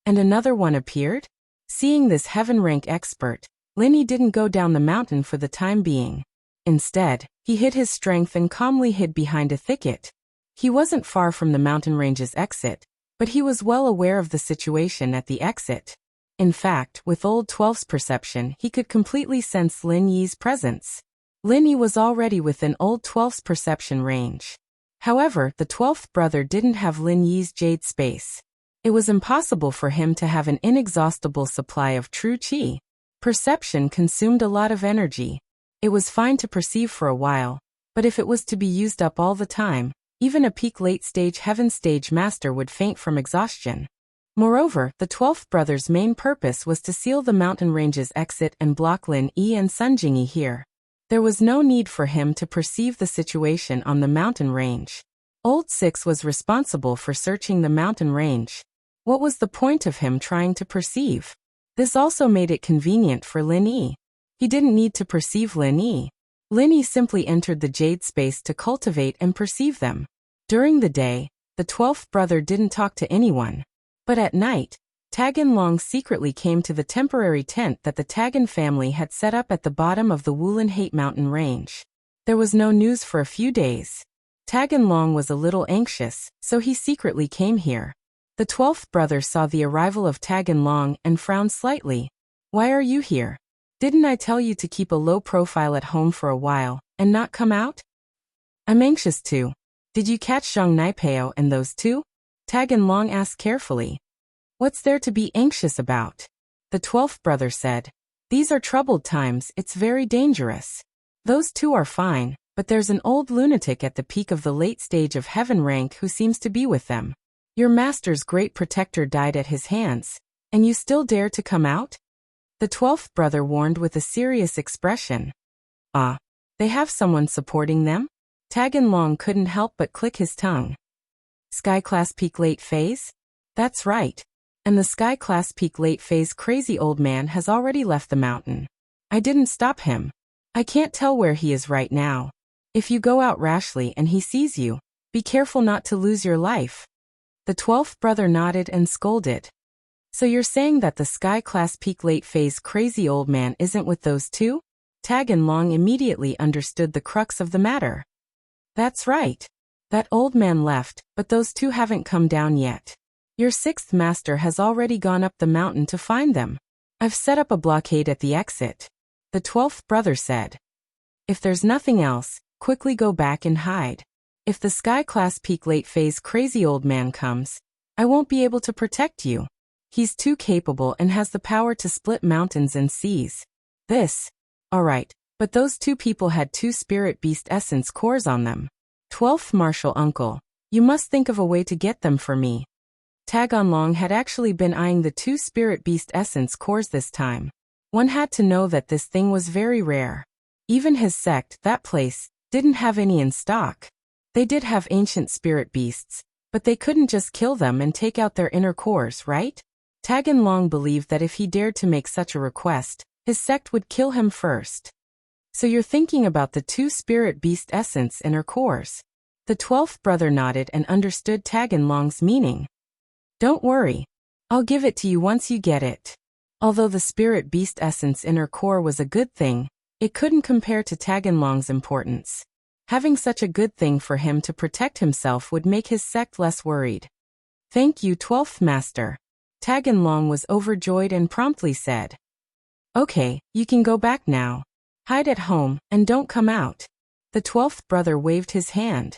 And another one appeared? Seeing this heaven rank expert, Lin Yi didn't go down the mountain for the time being. Instead, he hid his strength and calmly hid behind a thicket. He wasn't far from the mountain range's exit, but he was well aware of the situation at the exit. In fact, with Old 12's perception, he could completely sense Lin Yi's presence. Lin Yi was already within Old 12's perception range. However, the 12th brother didn't have Lin Yi's jade space. It was impossible for him to have an inexhaustible supply of true qi. Perception consumed a lot of energy. It was fine to perceive for a while, but if it was to be used up all the time, even a peak late-stage heaven stage master would faint from exhaustion. Moreover, the 12th brother's main purpose was to seal the mountain range's exit and block Lin Yi and Sun Jingyi here. There was no need for him to perceive the situation on the mountain range. Old 6 was responsible for searching the mountain range. What was the point of him trying to perceive? This also made it convenient for Lin Yi. He didn't need to perceive Lin Yi. Lin Yi simply entered the jade space to cultivate and perceive them. During the day, the 12th brother didn't talk to anyone. But at night, Tagan Long secretly came to the temporary tent that the Tagan family had set up at the bottom of the Wulin Hate Mountain range. There was no news for a few days. Tagan Long was a little anxious, so he secretly came here. The 12th brother saw the arrival of Tagan Long and frowned slightly. "Why are you here? Didn't I tell you to keep a low profile at home for a while, and not come out?" "I'm anxious too. Did you catch Zhang Naipeo and those two?" Tagan Long asked carefully. "What's there to be anxious about?" The 12th brother said. "These are troubled times, it's very dangerous. Those two are fine, but there's an old lunatic at the peak of the late stage of heaven rank who seems to be with them. Your master's great protector died at his hands, and you still dare to come out?" The 12th brother warned with a serious expression. "Ah, they have someone supporting them?" Tagan Long couldn't help but click his tongue. "Sky Class Peak Late Phase? That's right. And the Sky Class Peak Late Phase crazy old man has already left the mountain. I didn't stop him. I can't tell where he is right now. If you go out rashly and he sees you, be careful not to lose your life." The 12th brother nodded and scolded. "So you're saying that the Sky Class Peak Late Phase crazy old man isn't with those two?" Tagan Long immediately understood the crux of the matter. "That's right. That old man left, but those two haven't come down yet. Your 6th master has already gone up the mountain to find them. I've set up a blockade at the exit," the 12th brother said. "If there's nothing else, quickly go back and hide. If the Sky Class Peak Late Phase crazy old man comes, I won't be able to protect you. He's too capable and has the power to split mountains and seas. Alright, but those two people had 2 spirit beast essence cores on them. 12th Martial Uncle, you must think of a way to get them for me." Tagan Long had actually been eyeing the 2 spirit beast essence cores this time. One had to know that this thing was very rare. Even his sect, that place, didn't have any in stock. They did have ancient spirit beasts, but they couldn't just kill them and take out their inner cores, right? Tagan Long believed that if he dared to make such a request, his sect would kill him first. "So you're thinking about the 2 spirit beast essence inner cores?" The 12th brother nodded and understood Tagan Long's meaning. "Don't worry. I'll give it to you once you get it." Although the spirit beast essence inner core was a good thing, it couldn't compare to Tagan Long's importance. Having such a good thing for him to protect himself would make his sect less worried. "Thank you, 12th Master." Tagan Long was overjoyed and promptly said. "Okay, you can go back now. Hide at home, and don't come out." The 12th brother waved his hand.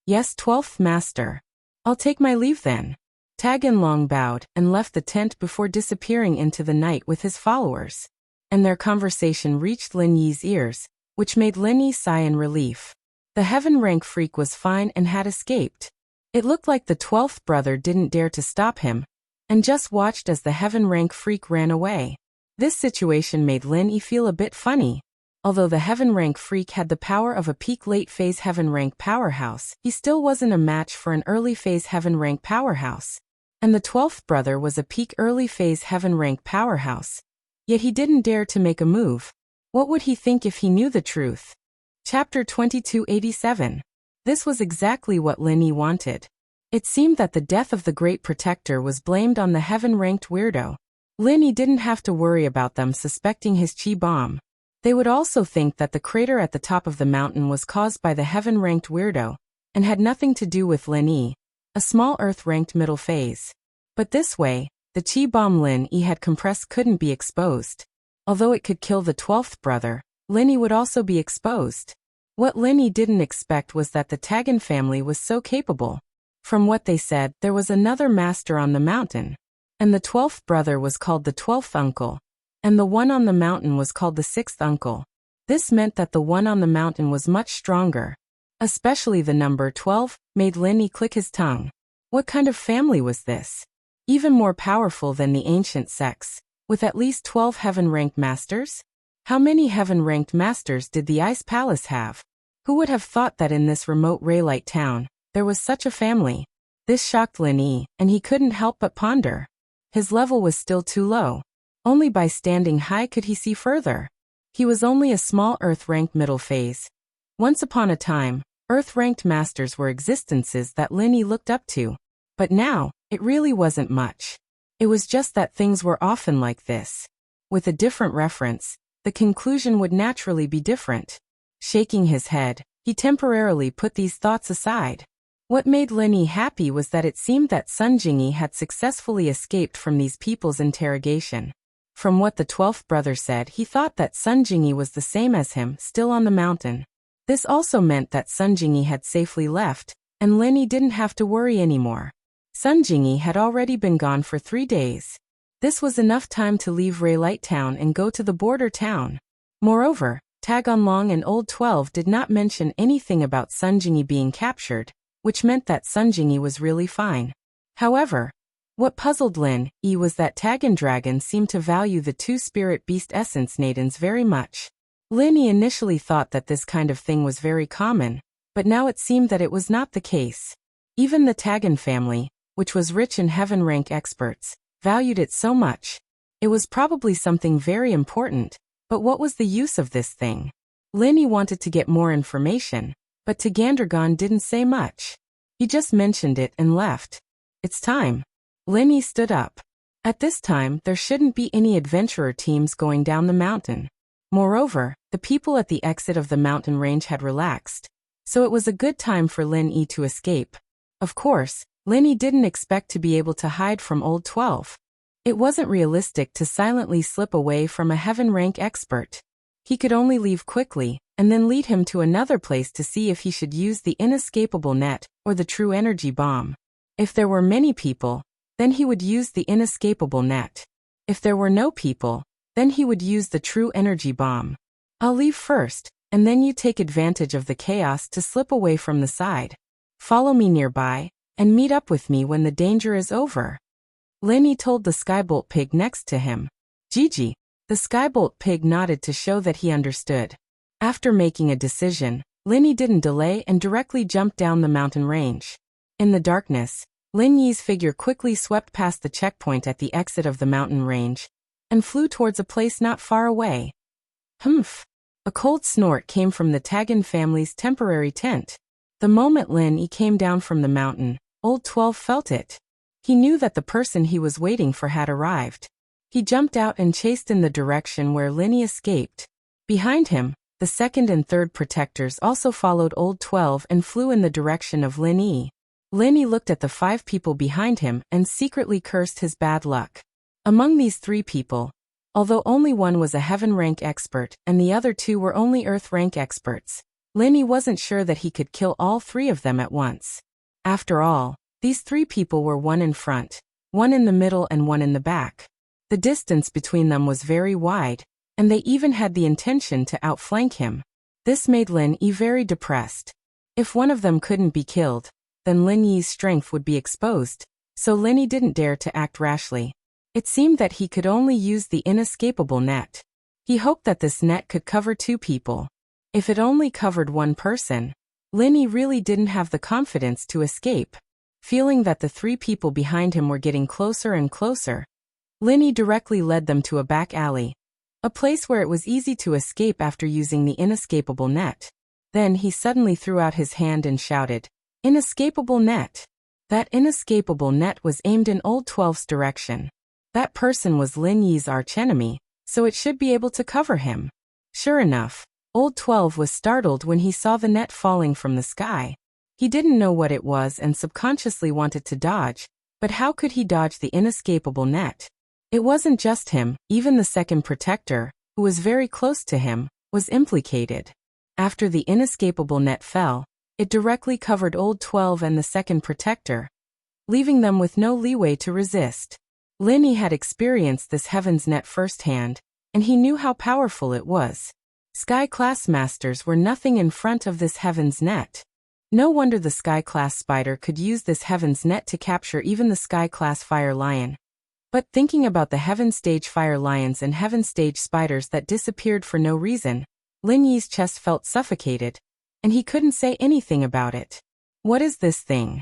Yes, 12th master. I'll take my leave then. Tag and Long bowed and left the tent before disappearing into the night with his followers. And their conversation reached Lin Yi's ears, which made Lin Yi sigh in relief. The heaven rank freak was fine and had escaped. It looked like the 12th brother didn't dare to stop him, and just watched as the heaven rank freak ran away. This situation made Lin Yi feel a bit funny. Although the heaven rank freak had the power of a peak late phase heaven rank powerhouse, he still wasn't a match for an early phase heaven rank powerhouse. And the 12th brother was a peak early phase heaven rank powerhouse. Yet he didn't dare to make a move. What would he think if he knew the truth? Chapter 2287. This was exactly what Lin Yi wanted. It seemed that the death of the Great Protector was blamed on the heaven-ranked weirdo. Lin Yi didn't have to worry about them suspecting his chi bomb. They would also think that the crater at the top of the mountain was caused by the heaven-ranked weirdo, and had nothing to do with Lin Yi, a small earth-ranked middle phase. But this way, the chi bomb Lin Yi had compressed couldn't be exposed. Although it could kill the 12th brother, Lin Yi would also be exposed. What Lin Yi didn't expect was that the Tagan family was so capable. From what they said, there was another master on the mountain, and the 12th brother was called the 12th uncle, and the one on the mountain was called the 6th uncle. This meant that the one on the mountain was much stronger. Especially the number 12 made Lin Yi click his tongue. What kind of family was this? Even more powerful than the ancient sects, with at least 12 heaven-ranked masters? How many heaven-ranked masters did the Ice Palace have? Who would have thought that in this remote Raylite town, there was such a family? This shocked Lin Yi, and he couldn't help but ponder. His level was still too low. Only by standing high could he see further. He was only a small Earth-ranked middle phase. Once upon a time, Earth-ranked masters were existences that Lin Yi looked up to. But now, it really wasn't much. It was just that things were often like this. With a different reference, the conclusion would naturally be different. Shaking his head, he temporarily put these thoughts aside. What made Lin Yi happy was that it seemed that Sun Jingyi had successfully escaped from these people's interrogation. From what the 12th brother said, he thought that Sun Jingyi was the same as him, still on the mountain. This also meant that Sun Jingyi had safely left, and Lin Yi didn't have to worry anymore. Sun Jingyi had already been gone for 3 days. This was enough time to leave Raylite Town and go to the border town. Moreover, Tagonlong and Old 12 did not mention anything about Sun Jingyi being captured, which meant that Sun Jingyi was really fine. However, what puzzled Lin Yi was that Tagan Dragon seemed to value the 2 spirit beast essence Nadens very much. Lin Yi initially thought that this kind of thing was very common, but now it seemed that it was not the case. Even the Tagan family, which was rich in heaven rank experts, valued it so much. It was probably something very important, but what was the use of this thing? Lin Yi wanted to get more information, but Tagandragon didn't say much. He just mentioned it and left. It's time. Lin Yi stood up. At this time, there shouldn't be any adventurer teams going down the mountain. Moreover, the people at the exit of the mountain range had relaxed, so it was a good time for Lin Yi to escape. Of course, Lin Yi didn't expect to be able to hide from Old 12. It wasn't realistic to silently slip away from a heaven rank expert. He could only leave quickly, and then lead him to another place to see if he should use the inescapable net or the true energy bomb. If there were many people, then he would use the inescapable net. If there were no people, then he would use the true energy bomb. I'll leave first, and then you take advantage of the chaos to slip away from the side. Follow me nearby, and meet up with me when the danger is over. Lin Yi told the Skybolt pig next to him. Gigi. The Skybolt pig nodded to show that he understood. After making a decision, Lin Yi didn't delay and directly jumped down the mountain range. In the darkness, Lin Yi's figure quickly swept past the checkpoint at the exit of the mountain range, and flew towards a place not far away. Humph! A cold snort came from the Tagan family's temporary tent. The moment Lin Yi came down from the mountain, Old 12 felt it. He knew that the person he was waiting for had arrived. He jumped out and chased in the direction where Lin Yi escaped. Behind him, the second and third protectors also followed Old 12 and flew in the direction of Lin Yi. Lin Yi looked at the 5 people behind him and secretly cursed his bad luck. Among these 3 people, although only one was a heaven rank expert and the other 2 were only earth rank experts, Lin Yi wasn't sure that he could kill all three of them at once. After all, these three people were one in front, one in the middle and one in the back. The distance between them was very wide, and they even had the intention to outflank him. This made Lin Yi very depressed. If one of them couldn't be killed, then Lin Yi's strength would be exposed, so Lin Yi didn't dare to act rashly. It seemed that he could only use the inescapable net. He hoped that this net could cover two people. If it only covered one person, Lin Yi really didn't have the confidence to escape. Feeling that the three people behind him were getting closer and closer, Lin Yi directly led them to a back alley, a place where it was easy to escape after using the inescapable net. Then he suddenly threw out his hand and shouted, "Inescapable net!" That inescapable net was aimed in Old 12's direction. That person was Lin Yi's archenemy, so it should be able to cover him. Sure enough, Old 12 was startled when he saw the net falling from the sky. He didn't know what it was and subconsciously wanted to dodge, but how could he dodge the inescapable net? It wasn't just him, even the second protector, who was very close to him, was implicated. After the inescapable net fell, it directly covered Old 12 and the second protector, leaving them with no leeway to resist. Lin Yi had experienced this heaven's net firsthand, and he knew how powerful it was. Sky-class masters were nothing in front of this heaven's net. No wonder the Sky-class spider could use this heaven's net to capture even the Sky-class fire lion. But thinking about the heaven stage fire lions and heaven stage spiders that disappeared for no reason, Lin Yi's chest felt suffocated, and he couldn't say anything about it. What is this thing?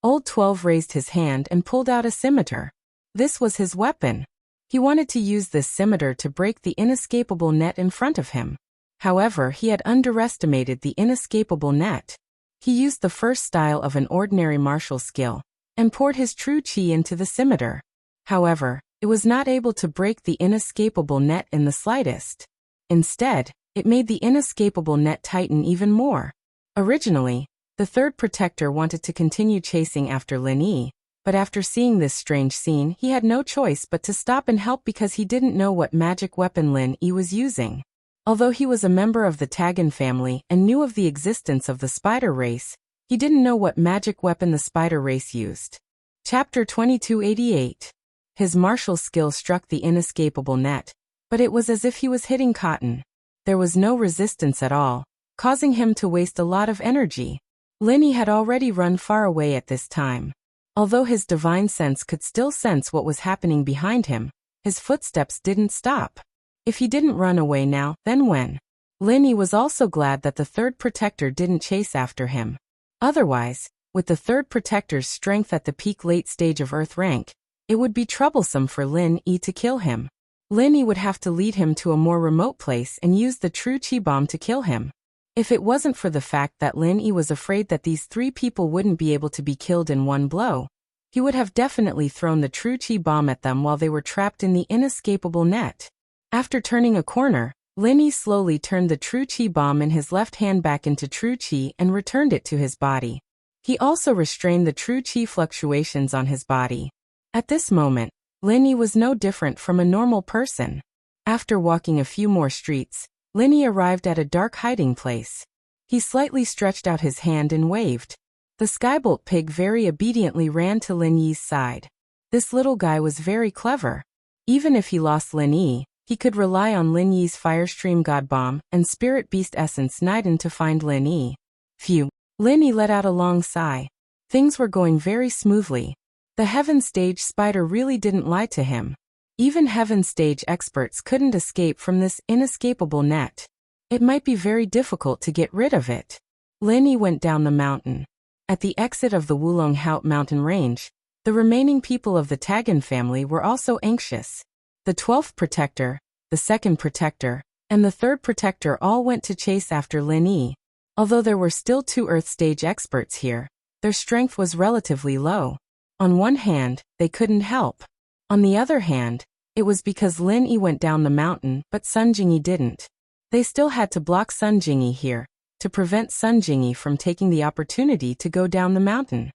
Old 12 raised his hand and pulled out a scimitar. This was his weapon. He wanted to use this scimitar to break the inescapable net in front of him. However, he had underestimated the inescapable net. He used the first style of an ordinary martial skill, and poured his true chi into the scimitar. However, it was not able to break the inescapable net in the slightest. Instead, it made the inescapable net tighten even more. Originally, the third protector wanted to continue chasing after Lin Yi, but after seeing this strange scene, he had no choice but to stop and help because he didn't know what magic weapon Lin Yi was using. Although he was a member of the Tagan family and knew of the existence of the spider race, he didn't know what magic weapon the spider race used. Chapter 2288. His martial skill struck the inescapable net, but it was as if he was hitting cotton. There was no resistance at all, causing him to waste a lot of energy. Lin Yi had already run far away at this time. Although his divine sense could still sense what was happening behind him, his footsteps didn't stop. If he didn't run away now, then when? Lin Yi was also glad that the third protector didn't chase after him. Otherwise, with the third protector's strength at the peak late stage of Earth rank, it would be troublesome for Lin Yi to kill him. Lin Yi would have to lead him to a more remote place and use the true chi bomb to kill him. If it wasn't for the fact that Lin Yi was afraid that these three people wouldn't be able to be killed in one blow, he would have definitely thrown the true chi bomb at them while they were trapped in the inescapable net. After turning a corner, Lin Yi slowly turned the true chi bomb in his left hand back into true chi and returned it to his body. He also restrained the true chi fluctuations on his body. At this moment, Lin Yi was no different from a normal person. After walking a few more streets, Lin Yi arrived at a dark hiding place. He slightly stretched out his hand and waved. The Skybolt pig very obediently ran to Lin Yi's side. This little guy was very clever. Even if he lost Lin Yi, he could rely on Lin Yi's Firestream God Bomb and Spirit Beast Essence Niden to find Lin Yi. Phew. Lin Yi let out a long sigh. Things were going very smoothly. The Heaven Stage spider really didn't lie to him. Even Heaven Stage experts couldn't escape from this inescapable net. It might be very difficult to get rid of it. Lin Yi went down the mountain. At the exit of the Wulong Haut mountain range, the remaining people of the Tagan family were also anxious. The 12th protector, the 2nd protector, and the 3rd protector all went to chase after Lin Yi. Although there were still 2 Earth Stage experts here, their strength was relatively low. On one hand, they couldn't help. On the other hand, it was because Lin Yi went down the mountain, but Sun Jingyi didn't. They still had to block Sun Jingyi here, to prevent Sun Jingyi from taking the opportunity to go down the mountain.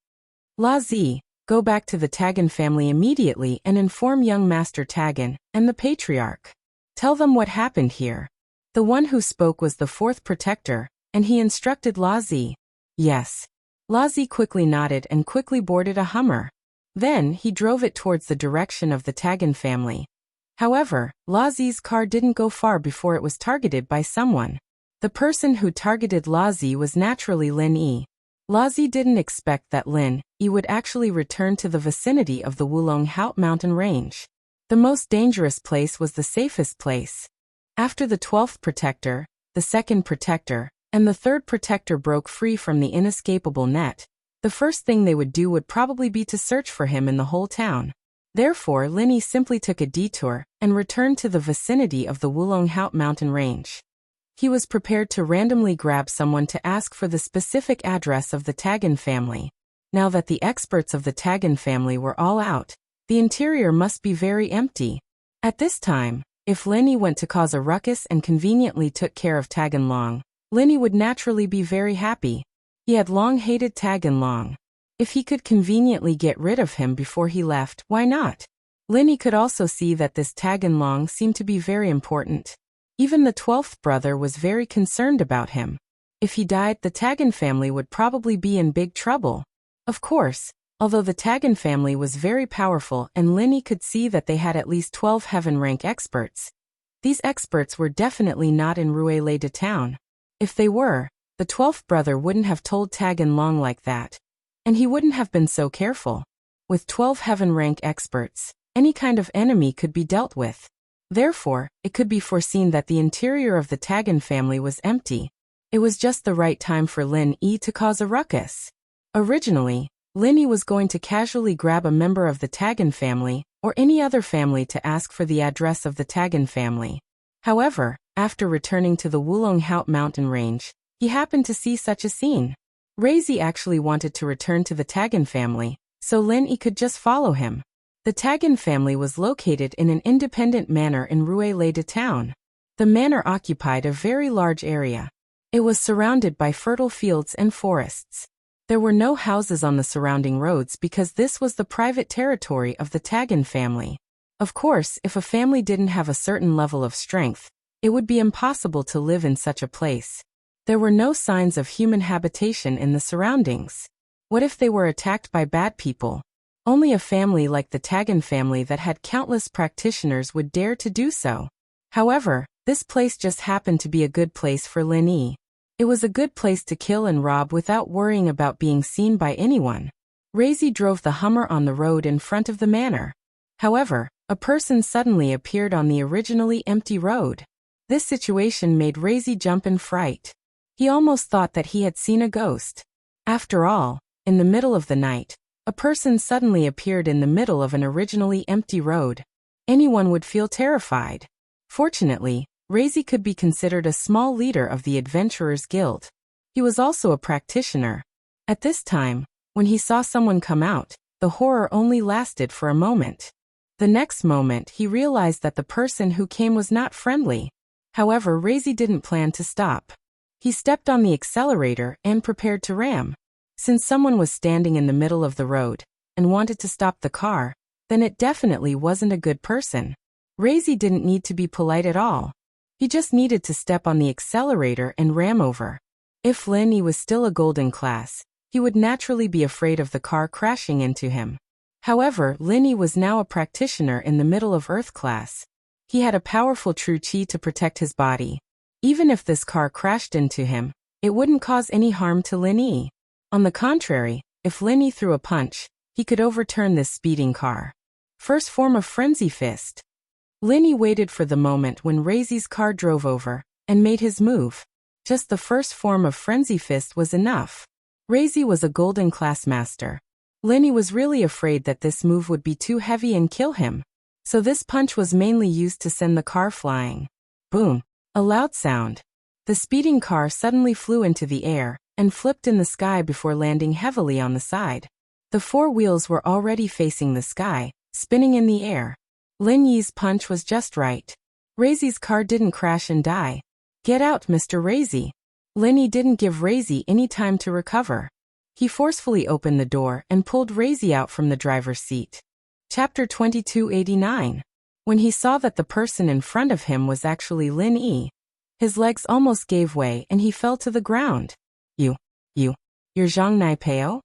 La Zi, go back to the Tagan family immediately and inform young Master Tagan and the Patriarch. Tell them what happened here. The one who spoke was the 4th protector, and he instructed La Zi. Yes. La Zi quickly nodded and quickly boarded a Hummer. Then, he drove it towards the direction of the Tagan family. However, La Zi's car didn't go far before it was targeted by someone. The person who targeted La Zi was naturally Lin Yi. La Zi didn't expect that Lin Yi would actually return to the vicinity of the Wulong Haut mountain range. The most dangerous place was the safest place. After the 12th protector, the 2nd protector, and the 3rd protector broke free from the inescapable net, the first thing they would do would probably be to search for him in the whole town. Therefore, Lin Yi simply took a detour and returned to the vicinity of the Wulong Haut mountain range. He was prepared to randomly grab someone to ask for the specific address of the Tagan family. Now that the experts of the Tagan family were all out, the interior must be very empty. At this time, if Lin Yi went to cause a ruckus and conveniently took care of Tagan Long, Lin Yi would naturally be very happy. He had long hated Tagan Long. If he could conveniently get rid of him before he left, why not? Lin Yi could also see that this Tagan Long seemed to be very important. Even the 12th brother was very concerned about him. If he died, the Tagan family would probably be in big trouble. Of course, although the Tagan family was very powerful and Lin Yi could see that they had at least 12 heaven rank experts, these experts were definitely not in Ruele de town. If they were, the 12th brother wouldn't have told Tagan Long like that. And he wouldn't have been so careful. With 12 heaven rank experts, any kind of enemy could be dealt with. Therefore, it could be foreseen that the interior of the Tagan family was empty. It was just the right time for Lin Yi to cause a ruckus. Originally, Lin Yi was going to casually grab a member of the Tagan family, or any other family to ask for the address of the Tagan family. However, after returning to the Wulong Haut mountain range, he happened to see such a scene. Reizi actually wanted to return to the Tagan family, so Lin Yi could just follow him. The Tagan family was located in an independent manor in Ruele de town. The manor occupied a very large area. It was surrounded by fertile fields and forests. There were no houses on the surrounding roads because this was the private territory of the Tagan family. Of course, if a family didn't have a certain level of strength, it would be impossible to live in such a place. There were no signs of human habitation in the surroundings. What if they were attacked by bad people? Only a family like the Tagan family that had countless practitioners would dare to do so. However, this place just happened to be a good place for Lin Yi. It was a good place to kill and rob without worrying about being seen by anyone. Reizi drove the Hummer on the road in front of the manor. However, a person suddenly appeared on the originally empty road. This situation made Reizi jump in fright. He almost thought that he had seen a ghost. After all, in the middle of the night, a person suddenly appeared in the middle of an originally empty road. Anyone would feel terrified. Fortunately, Reizi could be considered a small leader of the Adventurers Guild. He was also a practitioner. At this time, when he saw someone come out, the horror only lasted for a moment. The next moment he realized that the person who came was not friendly. However, Reizi didn't plan to stop. He stepped on the accelerator and prepared to ram. Since someone was standing in the middle of the road and wanted to stop the car, then it definitely wasn't a good person. Reizi didn't need to be polite at all. He just needed to step on the accelerator and ram over. If Lin Yi was still a golden class, he would naturally be afraid of the car crashing into him. However, Lin Yi was now a practitioner in the middle of Earth class. He had a powerful true chi to protect his body. Even if this car crashed into him, it wouldn't cause any harm to Lin Yi. On the contrary, if Lin Yi threw a punch, he could overturn this speeding car. First form of Frenzy Fist. Lin Yi waited for the moment when Reizi's car drove over, and made his move. Just the first form of Frenzy Fist was enough. Reizi was a golden class master. Lin Yi was really afraid that this move would be too heavy and kill him. So this punch was mainly used to send the car flying. Boom! A loud sound. The speeding car suddenly flew into the air, and flipped in the sky before landing heavily on the side. The four wheels were already facing the sky, spinning in the air. Lin Yi's punch was just right. Reizi's car didn't crash and die. Get out, Mr. Reizi. Lin Yi didn't give Reizi any time to recover. He forcefully opened the door and pulled Reizi out from the driver's seat. Chapter 2289. When he saw that the person in front of him was actually Lin Yi, His legs almost gave way and he fell to the ground. You're Zhang Naipeo?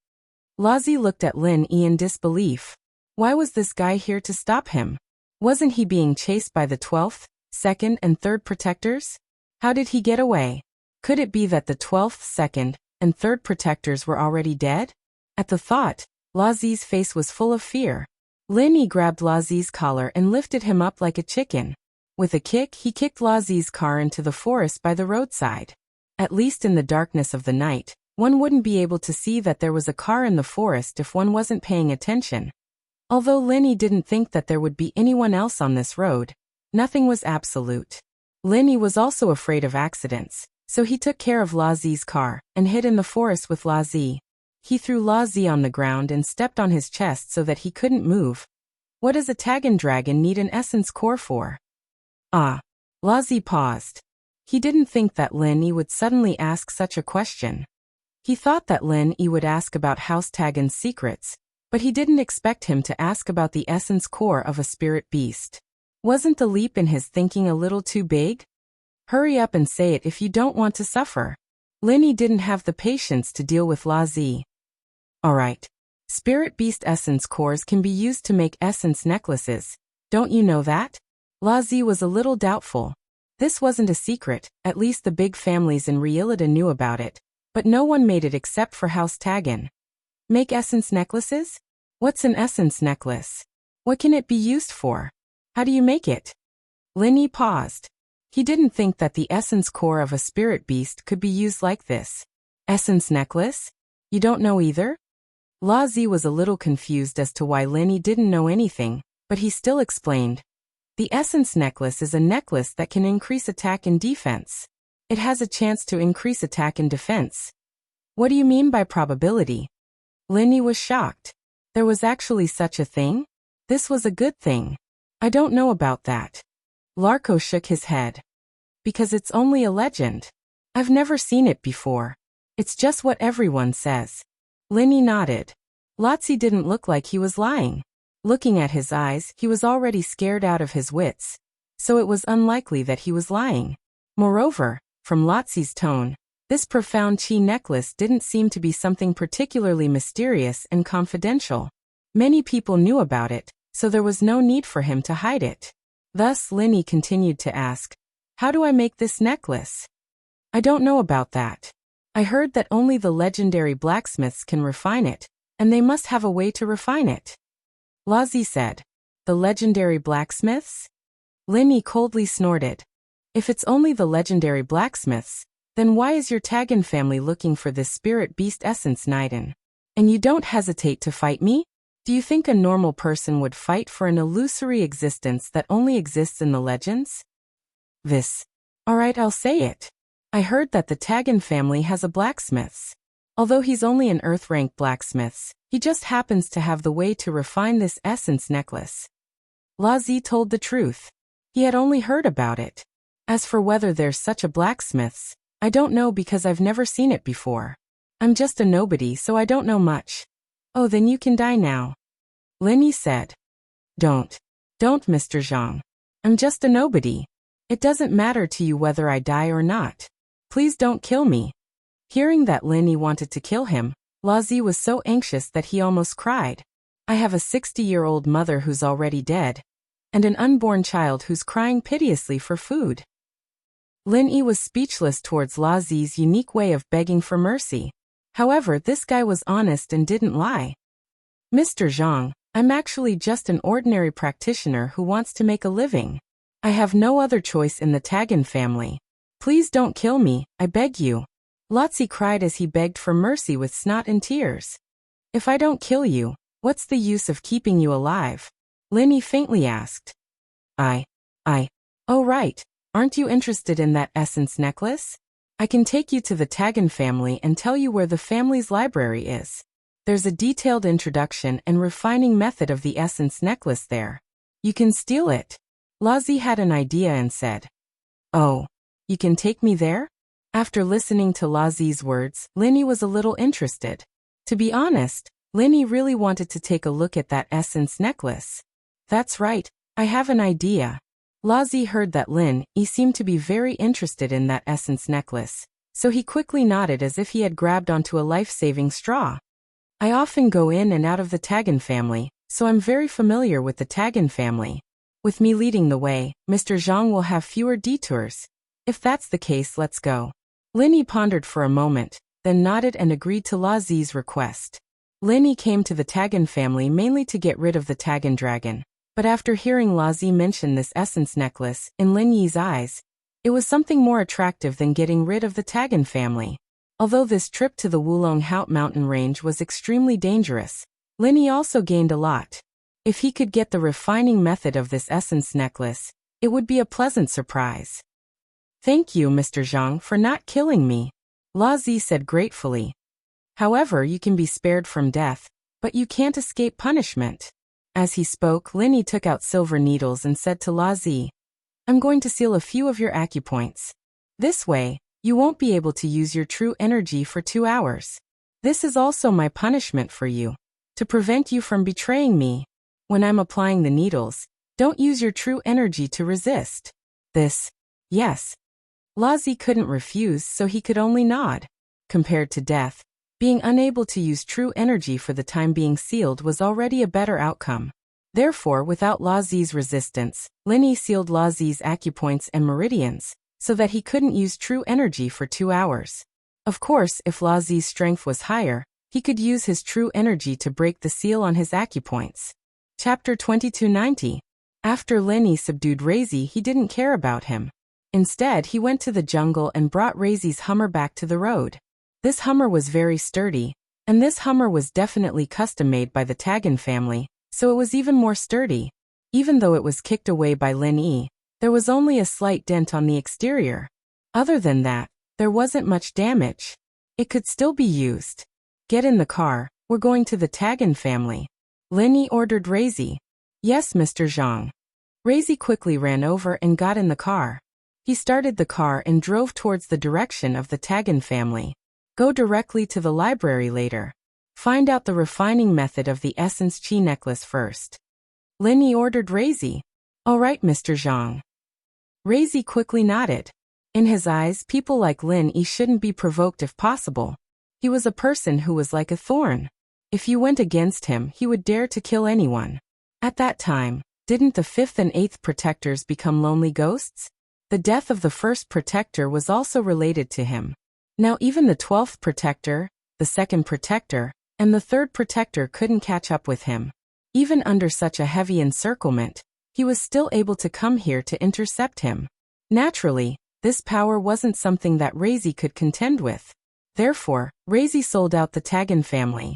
Lazi looked at Lin Yi in disbelief. Why was this guy here to stop him? Wasn't he being chased by the 12th, 2nd and 3rd protectors? How did he get away? Could it be that the 12th, 2nd, and 3rd protectors were already dead? At the thought, Lazi's face was full of fear. Lin Yi grabbed Lazi's collar and lifted him up like a chicken. With a kick, he kicked Lazi's car into the forest by the roadside. At least in the darkness of the night, one wouldn't be able to see that there was a car in the forest if one wasn't paying attention. Although Lin Yi didn't think that there would be anyone else on this road, nothing was absolute. Lin Yi was also afraid of accidents, so he took care of Lazi's car and hid in the forest with Lazi. He threw Lazi on the ground and stepped on his chest so that he couldn't move. What does a Tagan dragon need an essence core for? Lazi paused. He didn't think that Lin Yi would suddenly ask such a question. He thought that Lin Yi would ask about House Tagan's secrets, but he didn't expect him to ask about the essence core of a spirit beast. Wasn't the leap in his thinking a little too big? Hurry up and say it if you don't want to suffer. Lin Yi didn't have the patience to deal with Lazi. Alright. Spirit beast essence cores can be used to make essence necklaces. Don't you know that? Lazi was a little doubtful. This wasn't a secret, at least the big families in Realita knew about it, but no one made it except for House Tagan. Make essence necklaces? What's an essence necklace? What can it be used for? How do you make it? Lin Yi paused. He didn't think that the essence core of a spirit beast could be used like this. Essence necklace? You don't know either? Lazi was a little confused as to why Lin Yi didn't know anything, but he still explained. The essence necklace is a necklace that can increase attack and defense. It has a chance to increase attack and defense. What do you mean by probability? Lin Yi was shocked. There was actually such a thing? This was a good thing. I don't know about that. Larko shook his head. Because it's only a legend. I've never seen it before. It's just what everyone says. Lin Yi nodded. Lazi didn't look like he was lying. Looking at his eyes, he was already scared out of his wits. So it was unlikely that he was lying. Moreover, from Lazi's tone, this profound chi necklace didn't seem to be something particularly mysterious and confidential. Many people knew about it, so there was no need for him to hide it. Thus Lin Yi continued to ask, how do I make this necklace? I don't know about that. I heard that only the legendary blacksmiths can refine it, and they must have a way to refine it. Lazi said, the legendary blacksmiths? Lin Yi coldly snorted. If it's only the legendary blacksmiths, then why is your Tagan family looking for this spirit beast essence Naiden? And you don't hesitate to fight me? Do you think a normal person would fight for an illusory existence that only exists in the legends? Alright, I'll say it. I heard that the Tagan family has a blacksmiths. Although he's only an earth-rank blacksmiths, he just happens to have the way to refine this essence necklace. Lazi told the truth. He had only heard about it. As for whether there's such a blacksmiths, I don't know because I've never seen it before. I'm just a nobody, so I don't know much. Oh, then you can die now. Lin Yi said. Don't, Mr. Zhang. I'm just a nobody. It doesn't matter to you whether I die or not. Please don't kill me. Hearing that Lin Yi wanted to kill him, Lazi was so anxious that he almost cried. I have a 60-year-old mother who's already dead, and an unborn child who's crying piteously for food. Lin Yi was speechless towards Lazi's unique way of begging for mercy. However, this guy was honest and didn't lie. Mr. Zhang, I'm actually just an ordinary practitioner who wants to make a living. I have no other choice in the Tagan family. Please don't kill me, I beg you. Lazi cried as he begged for mercy with snot and tears. If I don't kill you, what's the use of keeping you alive? Lin Yi faintly asked. Oh right, aren't you interested in that essence necklace? I can take you to the Tagan family and tell you where the family's library is. There's a detailed introduction and refining method of the essence necklace there. You can steal it. Lazi had an idea and said. Oh, you can take me there? After listening to Lazi's words, Lin Yi was a little interested. To be honest, Lin Yi really wanted to take a look at that essence necklace. That's right, I have an idea. Lazi heard that Lin Yi seemed to be very interested in that essence necklace, so he quickly nodded as if he had grabbed onto a life-saving straw. I often go in and out of the Tagan family, so I'm very familiar with the Tagan family. With me leading the way, Mr. Zhang will have fewer detours. If that's the case, let's go. Lin Yi pondered for a moment, then nodded and agreed to Lazi's request. Lin Yi came to the Tagan family mainly to get rid of the Tagan dragon, but after hearing Lazi mention this essence necklace, in Lin Yi's eyes, it was something more attractive than getting rid of the Tagan family. Although this trip to the Wulong Haut mountain range was extremely dangerous, Lin Yi also gained a lot. If he could get the refining method of this essence necklace, it would be a pleasant surprise. Thank you, Mr. Zhang, for not killing me, Lazi said gratefully. However, you can be spared from death, but you can't escape punishment. As he spoke, Lin Yi took out silver needles and said to Lazi, I'm going to seal a few of your acupoints. This way, you won't be able to use your true energy for 2 hours. This is also my punishment for you, to prevent you from betraying me. When I'm applying the needles, don't use your true energy to resist. Yes. Lazi couldn't refuse, so he could only nod. Compared to death, being unable to use true energy for the time being sealed was already a better outcome. Therefore, without Lazi's resistance, Lin Yi sealed Lazi's acupoints and meridians, so that he couldn't use true energy for 2 hours. Of course, if Lazi's strength was higher, he could use his true energy to break the seal on his acupoints. Chapter 2290. After Lin Yi subdued Razi, he didn't care about him. Instead, he went to the jungle and brought Razi's Hummer back to the road. This Hummer was very sturdy, and this Hummer was definitely custom-made by the Tagan family, so it was even more sturdy. Even though it was kicked away by Lin Yi, there was only a slight dent on the exterior. Other than that, there wasn't much damage. It could still be used. Get in the car, we're going to the Tagan family. Lin Yi ordered Razi. Yes, Mr. Zhang. Razi quickly ran over and got in the car. He started the car and drove towards the direction of the Tagan family. Go directly to the library later. Find out the refining method of the essence chi necklace first. Lin Yi ordered Razi. All right, Mr. Zhang. Razi quickly nodded. In his eyes, people like Lin Yi shouldn't be provoked if possible. He was a person who was like a thorn. If you went against him, he would dare to kill anyone. At that time, didn't the 5th and 8th protectors become lonely ghosts? The death of the 1st protector was also related to him. Now even the 12th protector, the 2nd protector, and the 3rd protector couldn't catch up with him. Even under such a heavy encirclement, he was still able to come here to intercept him. Naturally, this power wasn't something that Razi could contend with. Therefore, Razi sold out the Tagan family.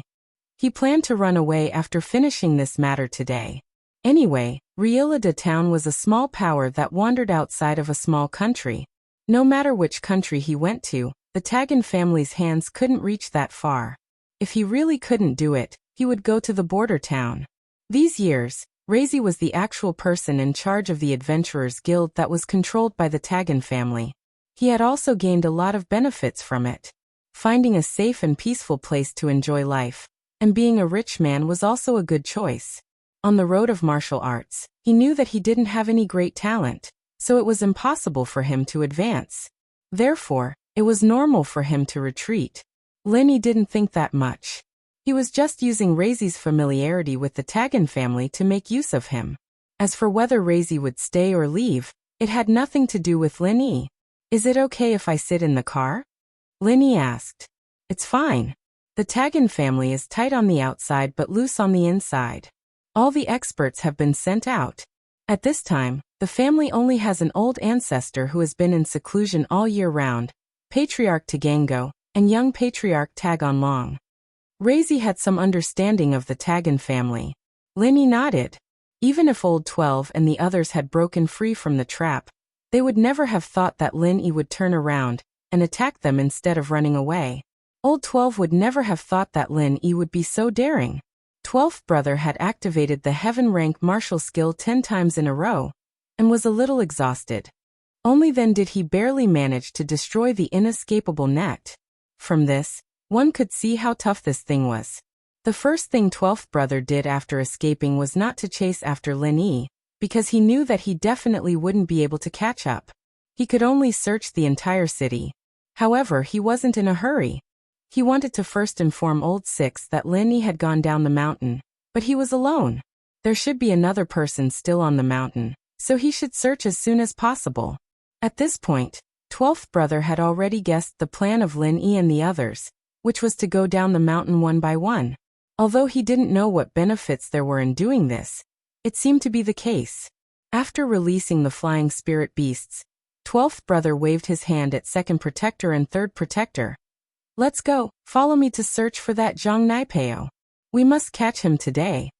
He planned to run away after finishing this matter today. Anyway, Rielida town was a small power that wandered outside of a small country. No matter which country he went to, the Tagan family's hands couldn't reach that far. If he really couldn't do it, he would go to the border town. These years, Razi was the actual person in charge of the Adventurers Guild that was controlled by the Tagan family. He had also gained a lot of benefits from it. Finding a safe and peaceful place to enjoy life, and being a rich man was also a good choice. On the road of martial arts, he knew that he didn't have any great talent, so it was impossible for him to advance. Therefore, it was normal for him to retreat. Lin Yi didn't think that much. He was just using Razi's familiarity with the Tagan family to make use of him. As for whether Razi would stay or leave, it had nothing to do with Lin Yi. Is it okay if I sit in the car? Lin Yi asked. It's fine. The Tagan family is tight on the outside but loose on the inside. All the experts have been sent out. At this time, the family only has an old ancestor who has been in seclusion all year round, Patriarch Tagango, and young Patriarch Tagonlong. Razi had some understanding of the Tagan family. Lin Yi nodded. Even if Old 12 and the others had broken free from the trap, they would never have thought that Lin Yi would turn around and attack them instead of running away. Old 12 would never have thought that Lin Yi would be so daring. 12th brother had activated the heaven rank martial skill 10 times in a row, and was a little exhausted. Only then did he barely manage to destroy the inescapable net. From this, one could see how tough this thing was. The first thing 12th brother did after escaping was not to chase after Lin Yi, because he knew that he definitely wouldn't be able to catch up. He could only search the entire city. However, he wasn't in a hurry. He wanted to first inform Old Six that Lin Yi had gone down the mountain, but he was alone. There should be another person still on the mountain, so he should search as soon as possible. At this point, 12th brother had already guessed the plan of Lin Yi and the others, which was to go down the mountain one by one. Although he didn't know what benefits there were in doing this, it seemed to be the case. After releasing the flying spirit beasts, 12th brother waved his hand at second protector and third protector. Let's go, follow me to search for that Zhang Naipeo. We must catch him today.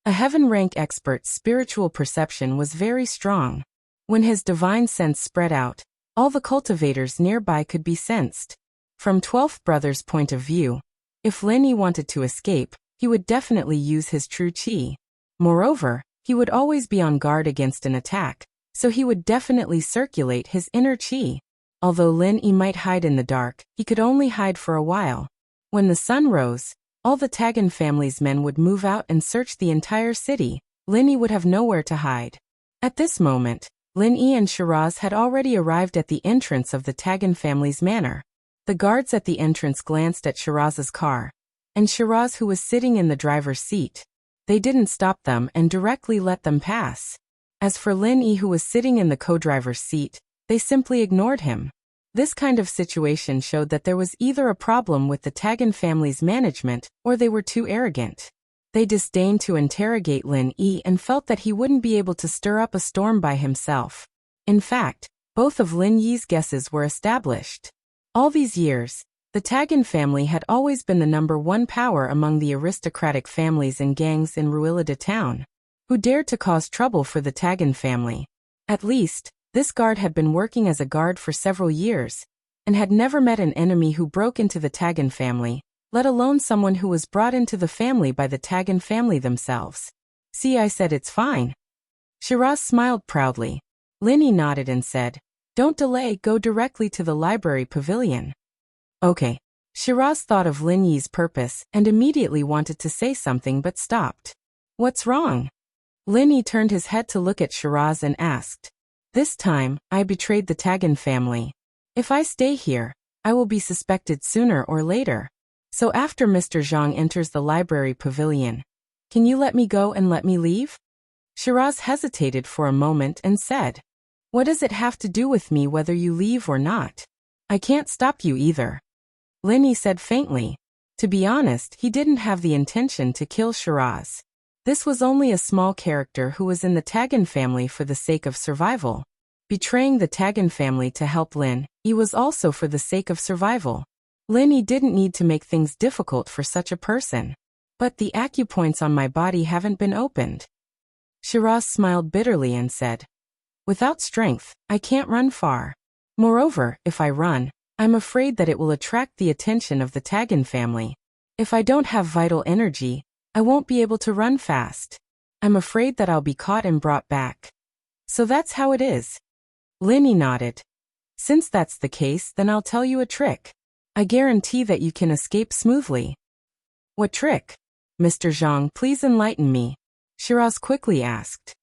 A heaven rank expert's spiritual perception was very strong. When his divine sense spread out, all the cultivators nearby could be sensed. From 12th brother's point of view, if Lin Yi wanted to escape, he would definitely use his true qi. Moreover, he would always be on guard against an attack, so he would definitely circulate his inner qi. Although Lin Yi might hide in the dark, he could only hide for a while. When the sun rose, all the Tagan family's men would move out and search the entire city. Lin Yi would have nowhere to hide. At this moment, Lin Yi and Shiraz had already arrived at the entrance of the Tagan family's manor. The guards at the entrance glanced at Shiraz's car, and Shiraz, who was sitting in the driver's seat. They didn't stop them and directly let them pass. As for Lin Yi, who was sitting in the co-driver's seat, they simply ignored him. This kind of situation showed that there was either a problem with the Tagan family's management or they were too arrogant. They disdained to interrogate Lin Yi and felt that he wouldn't be able to stir up a storm by himself. In fact, both of Lin Yi's guesses were established. All these years, the Tagan family had always been the #1 power among the aristocratic families and gangs in Ruilida town. Who dared to cause trouble for the Tagan family? At least, this guard had been working as a guard for several years, and had never met an enemy who broke into the Tagan family, let alone someone who was brought into the family by the Tagan family themselves. See, I said it's fine. Shiraz smiled proudly. Lin Yi nodded and said, don't delay, go directly to the library pavilion. Okay. Shiraz thought of Lin Yi's purpose and immediately wanted to say something but stopped. What's wrong? Lin Yi turned his head to look at Shiraz and asked. This time, I betrayed the Tagan family. If I stay here, I will be suspected sooner or later. So after Mr. Zhang enters the library pavilion, can you let me go and let me leave? Shiraz hesitated for a moment and said, what does it have to do with me whether you leave or not? I can't stop you either. Lin Yi said faintly. To be honest, he didn't have the intention to kill Shiraz. This was only a small character who was in the Tagan family for the sake of survival. Betraying the Tagan family to help Lin Yi was also for the sake of survival. Lin Yi didn't need to make things difficult for such a person. But the acupoints on my body haven't been opened. Shiraz smiled bitterly and said, without strength, I can't run far. Moreover, if I run, I'm afraid that it will attract the attention of the Tagan family. If I don't have vital energy, I won't be able to run fast. I'm afraid that I'll be caught and brought back. So that's how it is. Lin Yi nodded. Since that's the case, then I'll tell you a trick. I guarantee that you can escape smoothly. What trick? Mr. Zhang, please enlighten me. Shiraz quickly asked.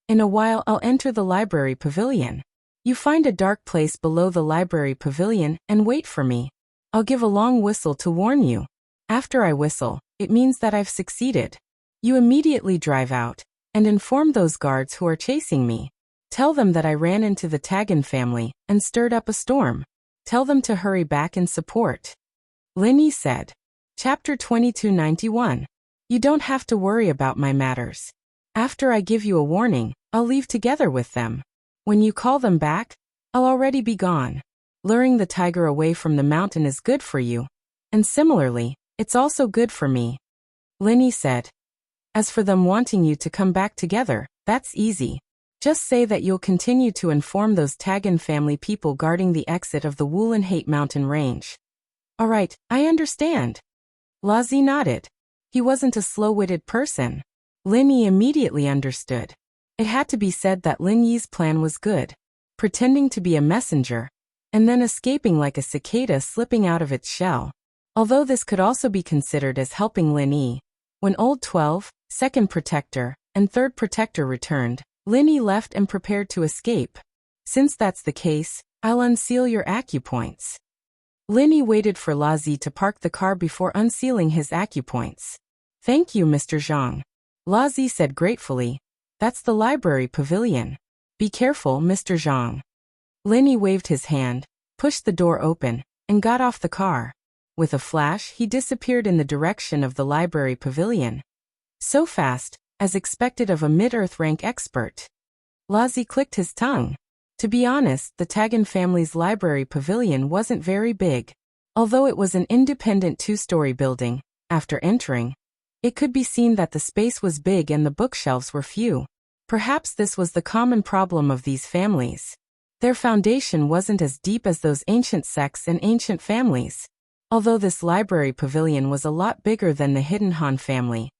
In a while I'll enter the library pavilion. You find a dark place below the library pavilion and wait for me. I'll give a long whistle to warn you. After I whistle, it means that I've succeeded. You immediately drive out and inform those guards who are chasing me. Tell them that I ran into the Tagan family and stirred up a storm. Tell them to hurry back in support. Lin Yi said. Chapter 2291. You don't have to worry about my matters. After I give you a warning, I'll leave together with them. When you call them back, I'll already be gone. Luring the tiger away from the mountain is good for you. And similarly, it's also good for me. Lin Yi said. As for them wanting you to come back together, that's easy. Just say that you'll continue to inform those Tagan family people guarding the exit of the Wulanhate mountain range. Alright, I understand. Lazi nodded. He wasn't a slow-witted person. Lin Yi immediately understood. It had to be said that Lin Yi's plan was good. Pretending to be a messenger, and then escaping like a cicada slipping out of its shell. Although this could also be considered as helping Lin Yi. When Old 12, Second Protector, and Third Protector returned, Lin Yi left and prepared to escape. Since that's the case, I'll unseal your acupoints. Lin Yi waited for La Zi to park the car before unsealing his acupoints. Thank you, Mr. Zhang. La Zi said gratefully. That's the library pavilion. Be careful, Mr. Zhang. Lin Yi waved his hand, pushed the door open, and got off the car. With a flash, he disappeared in the direction of the library pavilion. So fast, as expected of a mid-earth rank expert. La Zi clicked his tongue. To be honest, the Tagan family's library pavilion wasn't very big. Although it was an independent two-story building, after entering, it could be seen that the space was big and the bookshelves were few. Perhaps this was the common problem of these families. Their foundation wasn't as deep as those ancient sects and ancient families. Although this library pavilion was a lot bigger than the Hidden Han family,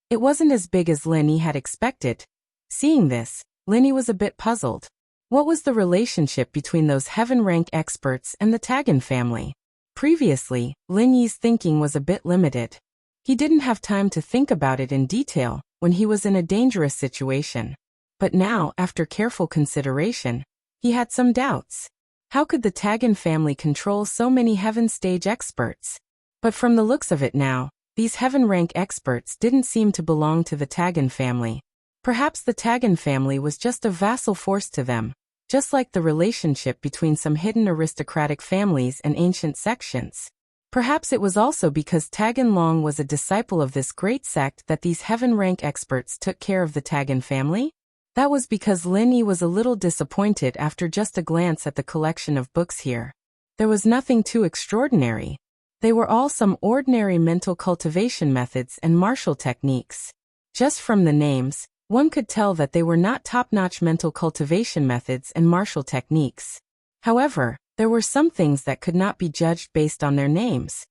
it wasn't as big as Lin Yi had expected. Seeing this, Lin Yi was a bit puzzled. What was the relationship between those heaven-rank experts and the Tagan family? Previously, Lin Yi's thinking was a bit limited. He didn't have time to think about it in detail when he was in a dangerous situation. But now, after careful consideration, he had some doubts. How could the Tagan family control so many heaven stage experts? But from the looks of it now, these heaven rank experts didn't seem to belong to the Tagan family. Perhaps the Tagan family was just a vassal force to them, just like the relationship between some hidden aristocratic families and ancient sections. Perhaps it was also because Tagan Long was a disciple of this great sect that these heaven rank experts took care of the Tagan family? That was because Lin Yi was a little disappointed after just a glance at the collection of books here. There was nothing too extraordinary. They were all some ordinary mental cultivation methods and martial techniques. Just from the names, one could tell that they were not top-notch mental cultivation methods and martial techniques. However, there were some things that could not be judged based on their names.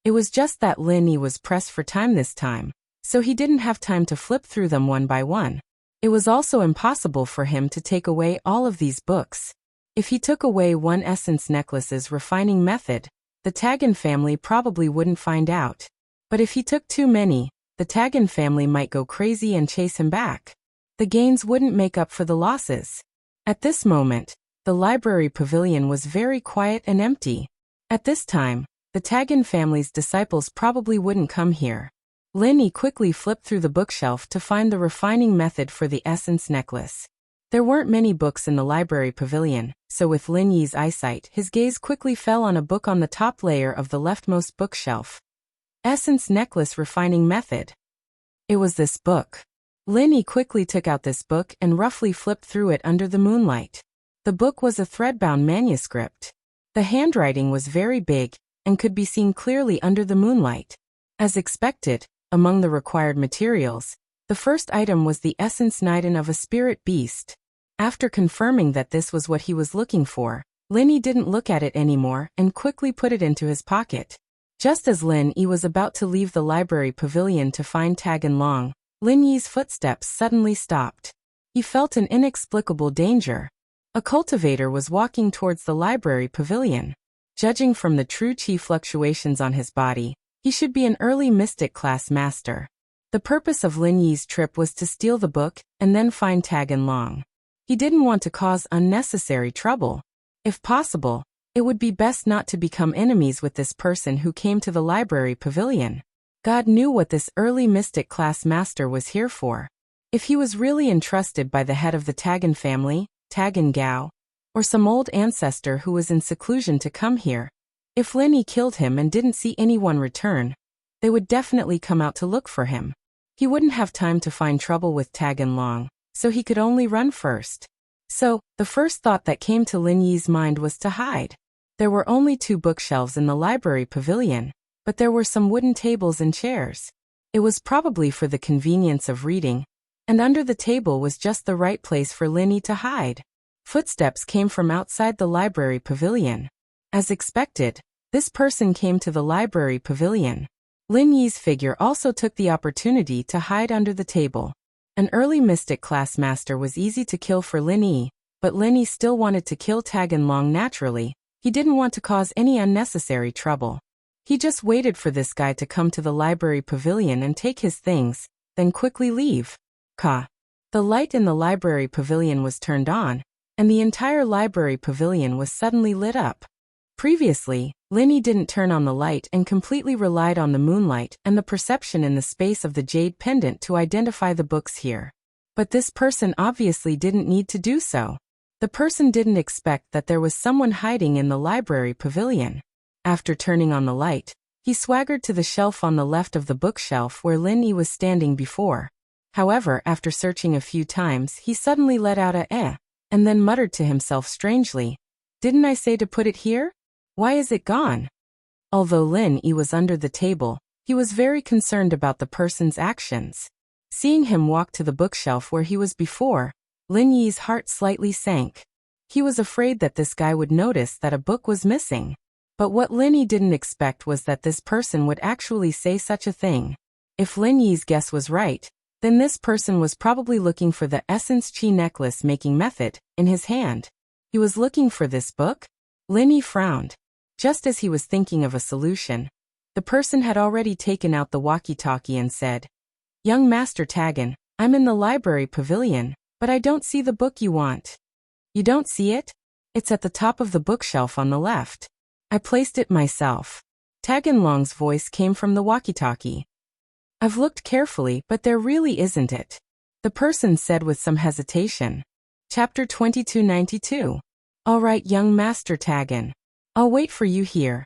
It was just that Lin Yi was pressed for time this time, so he didn't have time to flip through them one by one. It was also impossible for him to take away all of these books. If he took away one essence necklace's refining method, the Tagan family probably wouldn't find out. But if he took too many, the Tagan family might go crazy and chase him back. The gains wouldn't make up for the losses. At this moment, the library pavilion was very quiet and empty. At this time, the Tagan family's disciples probably wouldn't come here. Lin Yi quickly flipped through the bookshelf to find the refining method for the essence necklace. There weren't many books in the library pavilion, so with Lin Yi's eyesight, his gaze quickly fell on a book on the top layer of the leftmost bookshelf. Essence Necklace Refining Method. It was this book. Lin Yi quickly took out this book and roughly flipped through it under the moonlight. The book was a thread-bound manuscript. The handwriting was very big and could be seen clearly under the moonlight. As expected, among the required materials, the first item was the essence Niden of a spirit beast. After confirming that this was what he was looking for, Lin Yi didn't look at it anymore and quickly put it into his pocket. Just as Lin Yi was about to leave the library pavilion to find Tagan Long, Lin Yi's footsteps suddenly stopped. He felt an inexplicable danger. A cultivator was walking towards the library pavilion. Judging from the true chi fluctuations on his body, he should be an early mystic class master. The purpose of Lin Yi's trip was to steal the book and then find Tagan Long. He didn't want to cause unnecessary trouble. If possible, it would be best not to become enemies with this person who came to the library pavilion. God knew what this early mystic class master was here for. If he was really entrusted by the head of the Tagan family, Tagan Gao, or some old ancestor who was in seclusion to come here, if Lin Yi killed him and didn't see anyone return, they would definitely come out to look for him. He wouldn't have time to find trouble with Tagan Long, so he could only run first. So, the first thought that came to Lin Yi's mind was to hide. There were only 2 bookshelves in the library pavilion, but there were some wooden tables and chairs. It was probably for the convenience of reading, and under the table was just the right place for Lin Yi to hide. Footsteps came from outside the library pavilion. As expected, this person came to the library pavilion. Lin Yi's figure also took the opportunity to hide under the table. An early mystic class master was easy to kill for Lin Yi, but Lin Yi still wanted to kill Tagan Long naturally. He didn't want to cause any unnecessary trouble. He just waited for this guy to come to the library pavilion and take his things, then quickly leave. The light in the library pavilion was turned on, and the entire library pavilion was suddenly lit up. Previously, Linny didn't turn on the light and completely relied on the moonlight and the perception in the space of the jade pendant to identify the books here. But this person obviously didn't need to do so. The person didn't expect that there was someone hiding in the library pavilion. After turning on the light, he swaggered to the shelf on the left of the bookshelf where Linny was standing before. However, after searching a few times, he suddenly let out a "eh," and then muttered to himself strangely, "Didn't I say to put it here? Why is it gone?" Although Lin Yi was under the table, he was very concerned about the person's actions. Seeing him walk to the bookshelf where he was before, Lin Yi's heart slightly sank. He was afraid that this guy would notice that a book was missing. But what Lin Yi didn't expect was that this person would actually say such a thing. If Lin Yi's guess was right, then this person was probably looking for the essence chi necklace making method in his hand. He was looking for this book? Lin Yi frowned. Just as he was thinking of a solution, the person had already taken out the walkie-talkie and said, "Young Master Tagan, I'm in the library pavilion, but I don't see the book you want." "You don't see it? It's at the top of the bookshelf on the left. I placed it myself." Tagan Long's voice came from the walkie-talkie. "I've looked carefully, but there really isn't it," the person said with some hesitation. Chapter 2292. "All right, young Master Tagan. I'll wait for you here,"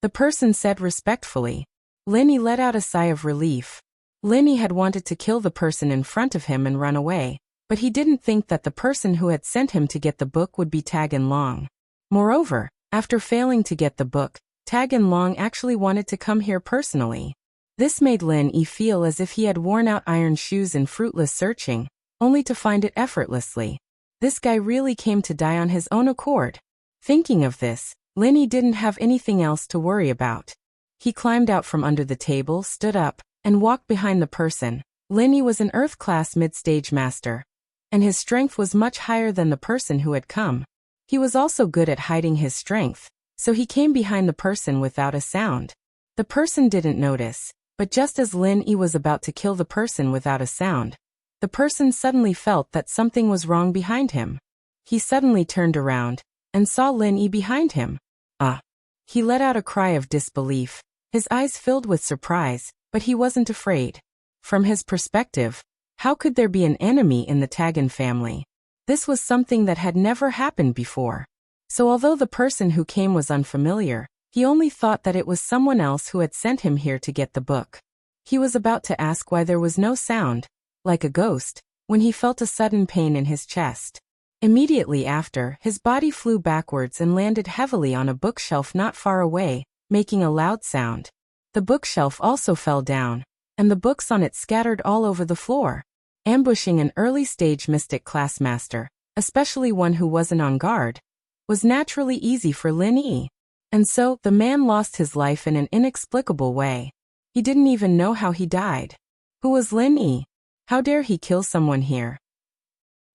the person said respectfully. Linny let out a sigh of relief. Linny had wanted to kill the person in front of him and run away, but he didn't think that the person who had sent him to get the book would be Tagan Long. Moreover, after failing to get the book, Tagan Long actually wanted to come here personally. This made Lin Yi feel as if he had worn out iron shoes in fruitless searching, only to find it effortlessly. This guy really came to die on his own accord. Thinking of this, Lin Yi didn't have anything else to worry about. He climbed out from under the table, stood up, and walked behind the person. Lin Yi was an Earth-class mid-stage master, and his strength was much higher than the person who had come. He was also good at hiding his strength, so he came behind the person without a sound. The person didn't notice, but just as Lin Yi was about to kill the person without a sound, the person suddenly felt that something was wrong behind him. He suddenly turned around and saw Lin Yi behind him. "Ah!" He let out a cry of disbelief, his eyes filled with surprise, but he wasn't afraid. From his perspective, how could there be an enemy in the Tagan family? This was something that had never happened before. So although the person who came was unfamiliar, he only thought that it was someone else who had sent him here to get the book. He was about to ask why there was no sound, like a ghost, when he felt a sudden pain in his chest. Immediately after, his body flew backwards and landed heavily on a bookshelf not far away, making a loud sound. The bookshelf also fell down, and the books on it scattered all over the floor. Ambushing an early-stage mystic class master, especially one who wasn't on guard, was naturally easy for Lin Yi. And so, the man lost his life in an inexplicable way. He didn't even know how he died. Who was Lin Yi? How dare he kill someone here?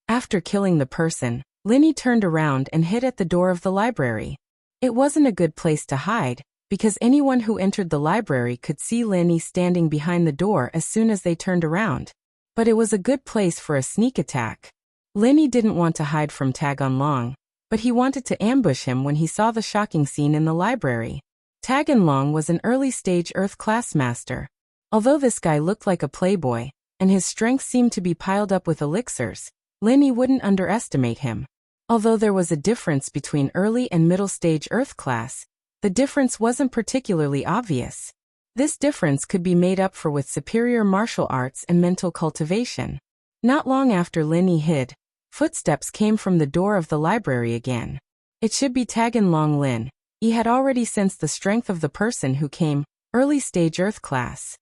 After killing the person, Lin Yi turned around and hid at the door of the library. It wasn't a good place to hide, because anyone who entered the library could see Lin Yi standing behind the door as soon as they turned around. But it was a good place for a sneak attack. Lin Yi didn't want to hide from Tagan Long, but he wanted to ambush him when he saw the shocking scene in the library. Tagan Long was an early-stage Earth-class master. Although this guy looked like a playboy, and his strength seemed to be piled up with elixirs, Lin Yi wouldn't underestimate him. Although there was a difference between early and middle-stage Earth-class, the difference wasn't particularly obvious. This difference could be made up for with superior martial arts and mental cultivation. Not long after Lin Yi hid, footsteps came from the door of the library again. It should be Tagan Long. Lin Yi had already sensed the strength of the person who came, early-stage Earth-class.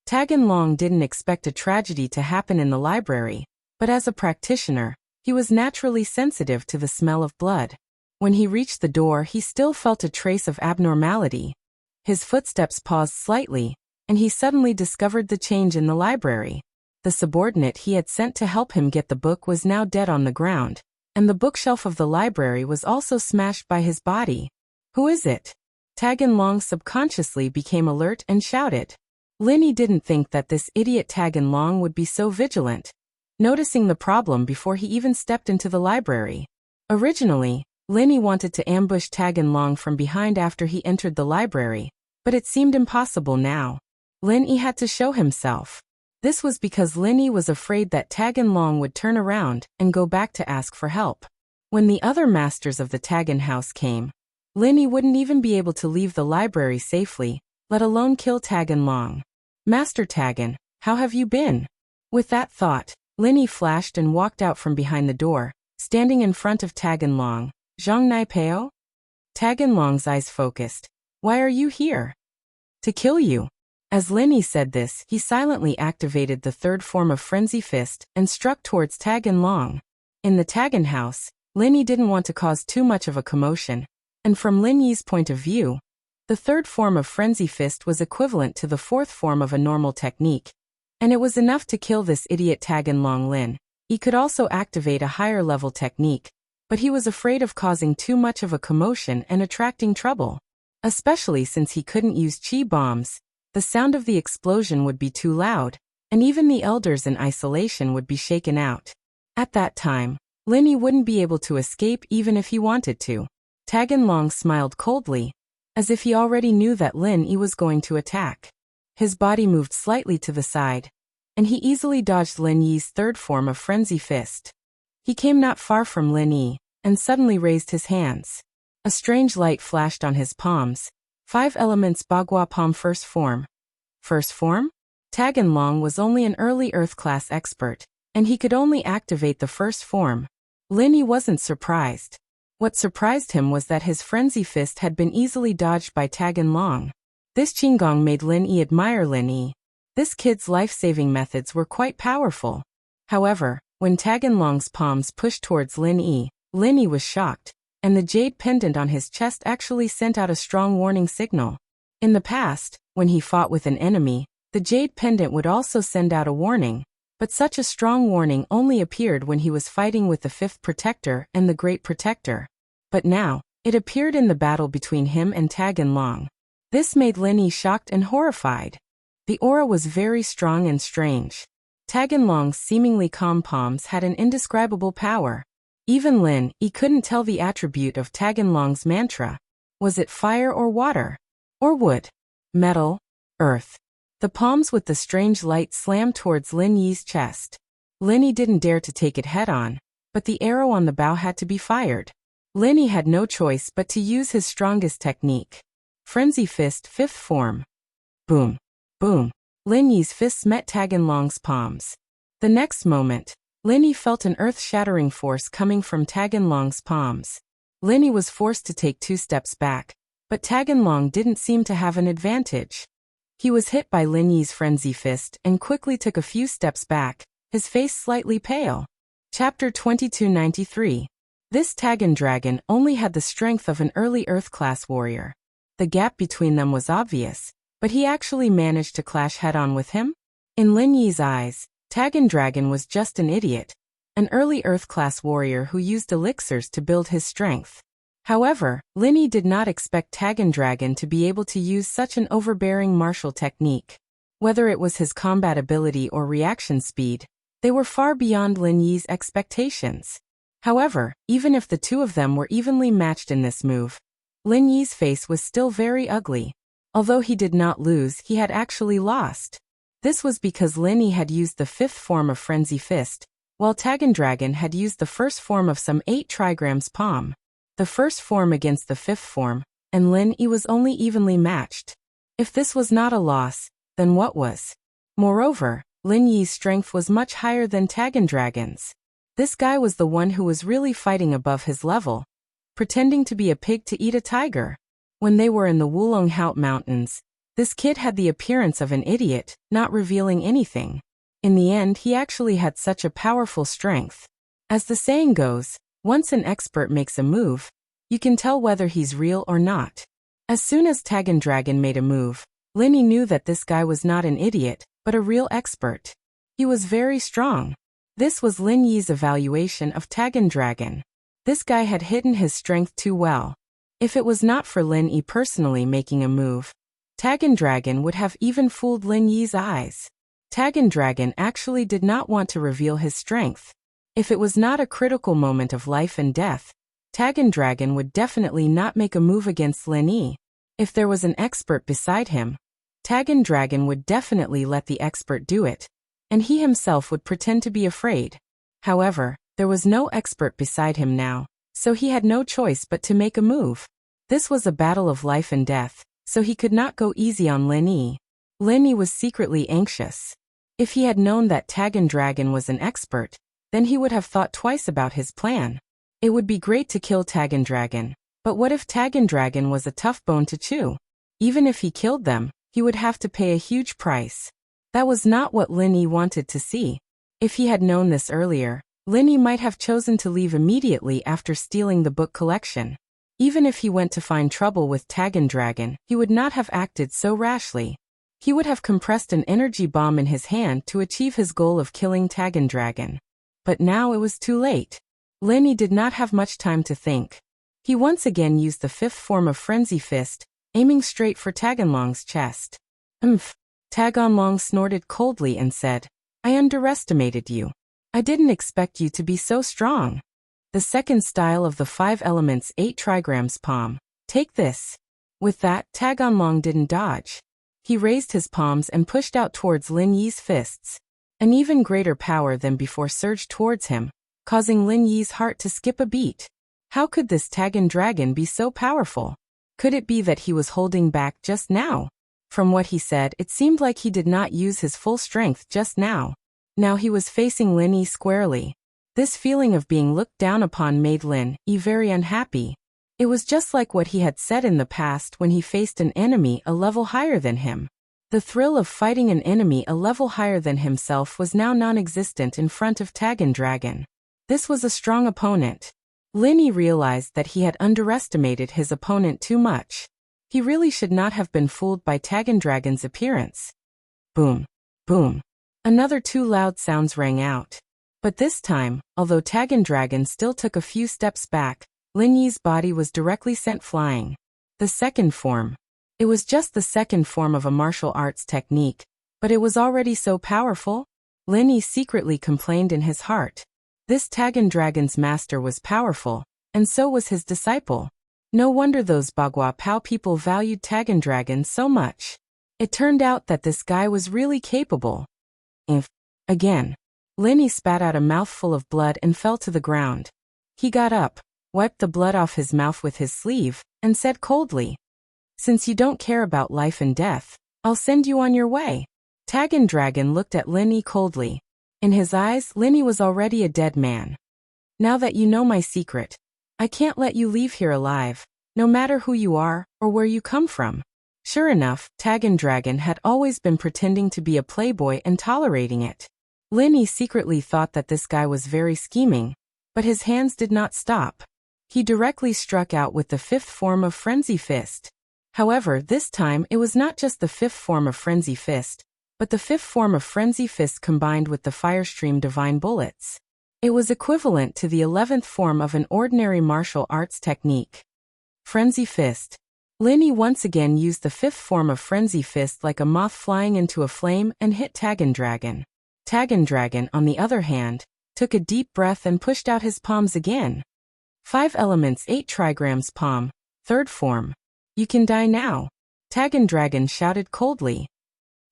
Tagan Long didn't expect a tragedy to happen in the library, but as a practitioner, he was naturally sensitive to the smell of blood. When he reached the door, he still felt a trace of abnormality. His footsteps paused slightly, and he suddenly discovered the change in the library. The subordinate he had sent to help him get the book was now dead on the ground, and the bookshelf of the library was also smashed by his body. "Who is it?" Tagan Long subconsciously became alert and shouted. Lin Yi didn't think that this idiot Tagan Long would be so vigilant. noticing the problem before he even stepped into the library. Originally, Lin Yi wanted to ambush Tag Long from behind after he entered the library, but it seemed impossible now. Lin Yi had to show himself. This was because Lin Yi was afraid that Tag Long would turn around and go back to ask for help. When the other masters of the Tagan house came, Lin Yi wouldn't even be able to leave the library safely, let alone kill Tag Long. "Master Tagan, how have you been?" With that thought, Lin Yi flashed and walked out from behind the door, standing in front of Tag Long. "Zhang Nai Peo?" Tag Long's eyes focused. "Why are you here?" "To kill you." As Lin Yi said this, he silently activated the third form of Frenzy Fist and struck towards Tag Long. In the Tagan house, Lin Yi didn't want to cause too much of a commotion, and from Lin Yi's point of view, the third form of Frenzy Fist was equivalent to the fourth form of a normal technique, and it was enough to kill this idiot Tag Long. Lin Yi could also activate a higher level technique, but he was afraid of causing too much of a commotion and attracting trouble. Especially since he couldn't use chi bombs, the sound of the explosion would be too loud, and even the elders in isolation would be shaken out. At that time, Lin Yi wouldn't be able to escape even if he wanted to. Tag Long smiled coldly, as if he already knew that Lin Yi was going to attack. His body moved slightly to the side, and he easily dodged Lin Yi's third form of Frenzy Fist. He came not far from Lin Yi, and suddenly raised his hands. A strange light flashed on his palms. 5 elements Bagua Palm First Form. First Form? Tag Long was only an early Earth class expert, and he could only activate the first form. Lin Yi wasn't surprised. What surprised him was that his Frenzy Fist had been easily dodged by Tag Long. This Qinggong made Lin Yi admire Lin Yi. This kid's life-saving methods were quite powerful. However, when Tag Long's palms pushed towards Lin Yi was shocked, and the jade pendant on his chest actually sent out a strong warning signal. In the past, when he fought with an enemy, the jade pendant would also send out a warning, but such a strong warning only appeared when he was fighting with the Fifth Protector and the Great Protector. But now, it appeared in the battle between him and Tag Long. This made Lin Yi shocked and horrified. The aura was very strong and strange. Tag Long's seemingly calm palms had an indescribable power. Even Lin Yi couldn't tell the attribute of Tag Long's mantra. Was it fire or water? Or wood? Metal? Earth? The palms with the strange light slammed towards Lin Yi's chest. Lin Yi didn't dare to take it head-on, but the arrow on the bow had to be fired. Lin Yi had no choice but to use his strongest technique. Frenzy Fist Fifth Form. Boom. Boom. Lin Yi's fists met Tag Long's palms. The next moment, Lin Yi felt an earth-shattering force coming from Tag Long's palms. Lin Yi was forced to take 2 steps back, but Tag Long didn't seem to have an advantage. He was hit by Lin Yi's Frenzy Fist and quickly took a few steps back, his face slightly pale. Chapter 2293. This Tagan dragon only had the strength of an early Earth-class warrior. The gap between them was obvious, but he actually managed to clash head-on with him? In Lin Yi's eyes, Tagan Dragon was just an idiot, an early Earth-class warrior who used elixirs to build his strength. However, Lin Yi did not expect Tagan Dragon to be able to use such an overbearing martial technique. Whether it was his combat ability or reaction speed, they were far beyond Lin Yi's expectations. However, even if the two of them were evenly matched in this move, Lin Yi's face was still very ugly. Although he did not lose, he had actually lost. This was because Lin Yi had used the 5th form of Frenzy Fist, while Tagan Dragon had used the first form of some 8 trigrams palm. The first form against the 5th form, and Lin Yi was only evenly matched. If this was not a loss, then what was? Moreover, Lin Yi's strength was much higher than Tagan Dragon's. This guy was the one who was really fighting above his level, pretending to be a pig to eat a tiger. When they were in the Wulonghout Mountains, this kid had the appearance of an idiot, not revealing anything. In the end, he actually had such a powerful strength. As the saying goes, once an expert makes a move, you can tell whether he's real or not. As soon as Tagan Dragon made a move, Lin Yi knew that this guy was not an idiot, but a real expert. He was very strong. This was Lin Yi's evaluation of Tagan Dragon. This guy had hidden his strength too well. If it was not for Lin Yi personally making a move, Tagan Dragon would have even fooled Lin Yi's eyes. Tagan Dragon actually did not want to reveal his strength. If it was not a critical moment of life and death, Tagan Dragon would definitely not make a move against Lin Yi. If there was an expert beside him, Tagan Dragon would definitely let the expert do it, and he himself would pretend to be afraid. However, there was no expert beside him now, so he had no choice but to make a move. This was a battle of life and death, so he could not go easy on Lin Yi. Lin Yi was secretly anxious. If he had known that Tagan Dragon was an expert, then he would have thought twice about his plan. It would be great to kill Tagan Dragon, but what if Tagan Dragon was a tough bone to chew? Even if he killed them, he would have to pay a huge price. That was not what Lin Yi wanted to see. If he had known this earlier, Lin Yi might have chosen to leave immediately after stealing the book collection. Even if he went to find trouble with Tagan Dragon, he would not have acted so rashly. He would have compressed an energy bomb in his hand to achieve his goal of killing Tagan Dragon. But now it was too late. Lin Yi did not have much time to think. He once again used the fifth form of Frenzy Fist, aiming straight for Taganlong's chest. Taganlong snorted coldly and said, "I underestimated you. I didn't expect you to be so strong." The second style of the 5 elements 8 trigrams palm. Take this. With that, Taganlong didn't dodge. He raised his palms and pushed out towards Lin Yi's fists. An even greater power than before surged towards him, causing Lin Yi's heart to skip a beat. How could this Tagan Dragon be so powerful? Could it be that he was holding back just now? From what he said, it seemed like he did not use his full strength just now. Now he was facing Lin Yi squarely. This feeling of being looked down upon made Lin Yi very unhappy. It was just like what he had said in the past when he faced an enemy a level higher than him. The thrill of fighting an enemy a level higher than himself was now non-existent in front of Tagan Dragon. This was a strong opponent. Lin Yi realized that he had underestimated his opponent too much. He really should not have been fooled by Tagan Dragon's appearance. Boom. Boom. Another 2 loud sounds rang out. But this time, although Tagan Dragon still took a few steps back, Lin Yi's body was directly sent flying. The second form. It was just the second form of a martial arts technique, but it was already so powerful. Lin Yi secretly complained in his heart. This Tagan Dragon's master was powerful, and so was his disciple. No wonder those Bagua Pao people valued Tagan Dragon so much. It turned out that this guy was really capable. Again. Lin Yi spat out a mouthful of blood and fell to the ground. He got up, wiped the blood off his mouth with his sleeve, and said coldly, "Since you don't care about life and death, I'll send you on your way." Tagan Dragon looked at Lin Yi coldly. In his eyes, Lin Yi was already a dead man. "Now that you know my secret, I can't let you leave here alive, no matter who you are or where you come from." Sure enough, Tagan Dragon had always been pretending to be a playboy and tolerating it. Lin Yi secretly thought that this guy was very scheming, but his hands did not stop. He directly struck out with the 5th form of Frenzy Fist. However, this time it was not just the 5th form of Frenzy Fist, but the 5th form of Frenzy Fist combined with the Firestream Divine Bullets. It was equivalent to the 11th form of an ordinary martial arts technique. Frenzy Fist. Lin Yi once again used the 5th form of Frenzy Fist like a moth flying into a flame and hit Tagan Dragon. Tagan Dragon, on the other hand, took a deep breath and pushed out his palms again. 5 elements 8 trigrams palm, 3rd form. "You can die now," Tagan Dragon shouted coldly.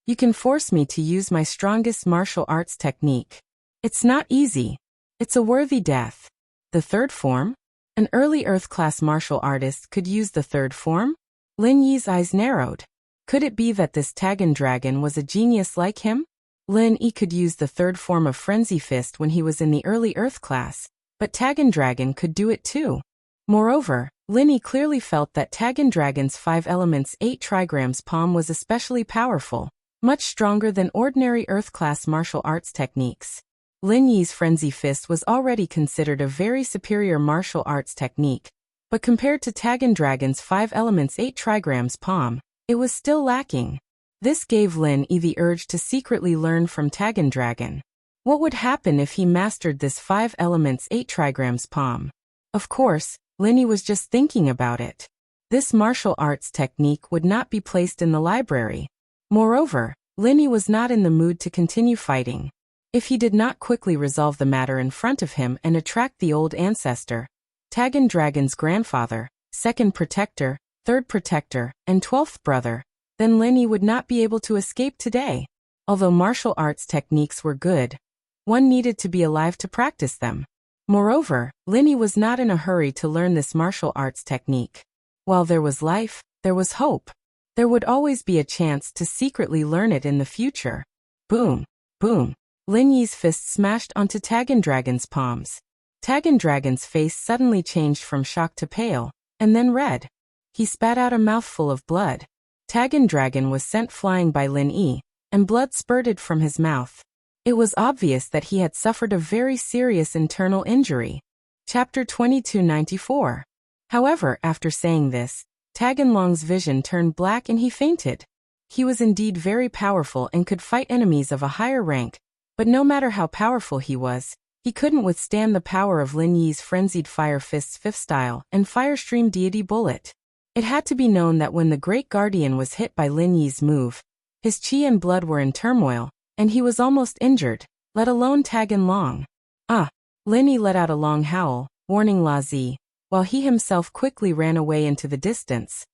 "You can force me to use my strongest martial arts technique. It's not easy. It's a worthy death." The 3rd form? An early Earth-class martial artist could use the 3rd form? Lin Yi's eyes narrowed. Could it be that this Tagan Dragon was a genius like him? Lin Yi could use the 3rd form of Frenzy Fist when he was in the early Earth class, but Tagan Dragon could do it too. Moreover, Lin Yi clearly felt that Tagan Dragon's 5 elements 8 trigrams palm was especially powerful, much stronger than ordinary Earth-class martial arts techniques. Lin Yi's Frenzy Fist was already considered a very superior martial arts technique, but compared to Tagan Dragon's 5 elements 8 trigrams palm, it was still lacking. This gave Lin Yi the urge to secretly learn from Tagan Dragon. What would happen if he mastered this 5 elements 8 trigrams palm? Of course, Lin Yi was just thinking about it. This martial arts technique would not be placed in the library. Moreover, Linny was not in the mood to continue fighting. If he did not quickly resolve the matter in front of him and attract the old ancestor, Tagan Dragon's grandfather, second protector, third protector, and 12th brother, then Linny would not be able to escape today. Although martial arts techniques were good, one needed to be alive to practice them. Moreover, Linny was not in a hurry to learn this martial arts technique. While there was life, there was hope. There would always be a chance to secretly learn it in the future. Boom! Boom! Lin Yi's fist smashed onto Tagan Dragon's palms. Tagan Dragon's face suddenly changed from shock to pale, and then red. He spat out a mouthful of blood. Tagan Dragon was sent flying by Lin Yi, and blood spurted from his mouth. It was obvious that he had suffered a very serious internal injury. Chapter 2294. However, after saying this, Tagan Long's vision turned black and he fainted. He was indeed very powerful and could fight enemies of a higher rank, but no matter how powerful he was, he couldn't withstand the power of Lin Yi's frenzied Fire Fist's fifth style and Firestream Deity Bullet. It had to be known that when the Great Guardian was hit by Lin Yi's move, his chi and blood were in turmoil, and he was almost injured, let alone Tagan Long. Ah! Lin Yi let out a long howl, warning La Zi, while he himself quickly ran away into the distance.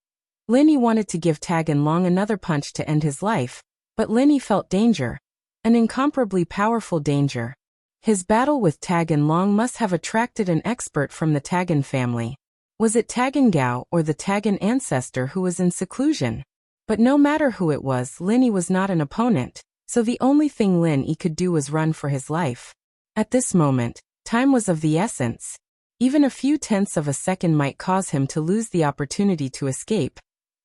Lin Yi wanted to give Tagan Long another punch to end his life, but Lin Yi felt danger, an incomparably powerful danger. His battle with Tagan Long must have attracted an expert from the Tagan family. Was it Tagan Gao or the Tagan ancestor who was in seclusion? But no matter who it was, Lin Yi was not an opponent, so the only thing Lin Yi could do was run for his life. At this moment, time was of the essence. Even a few tenths of a second might cause him to lose the opportunity to escape.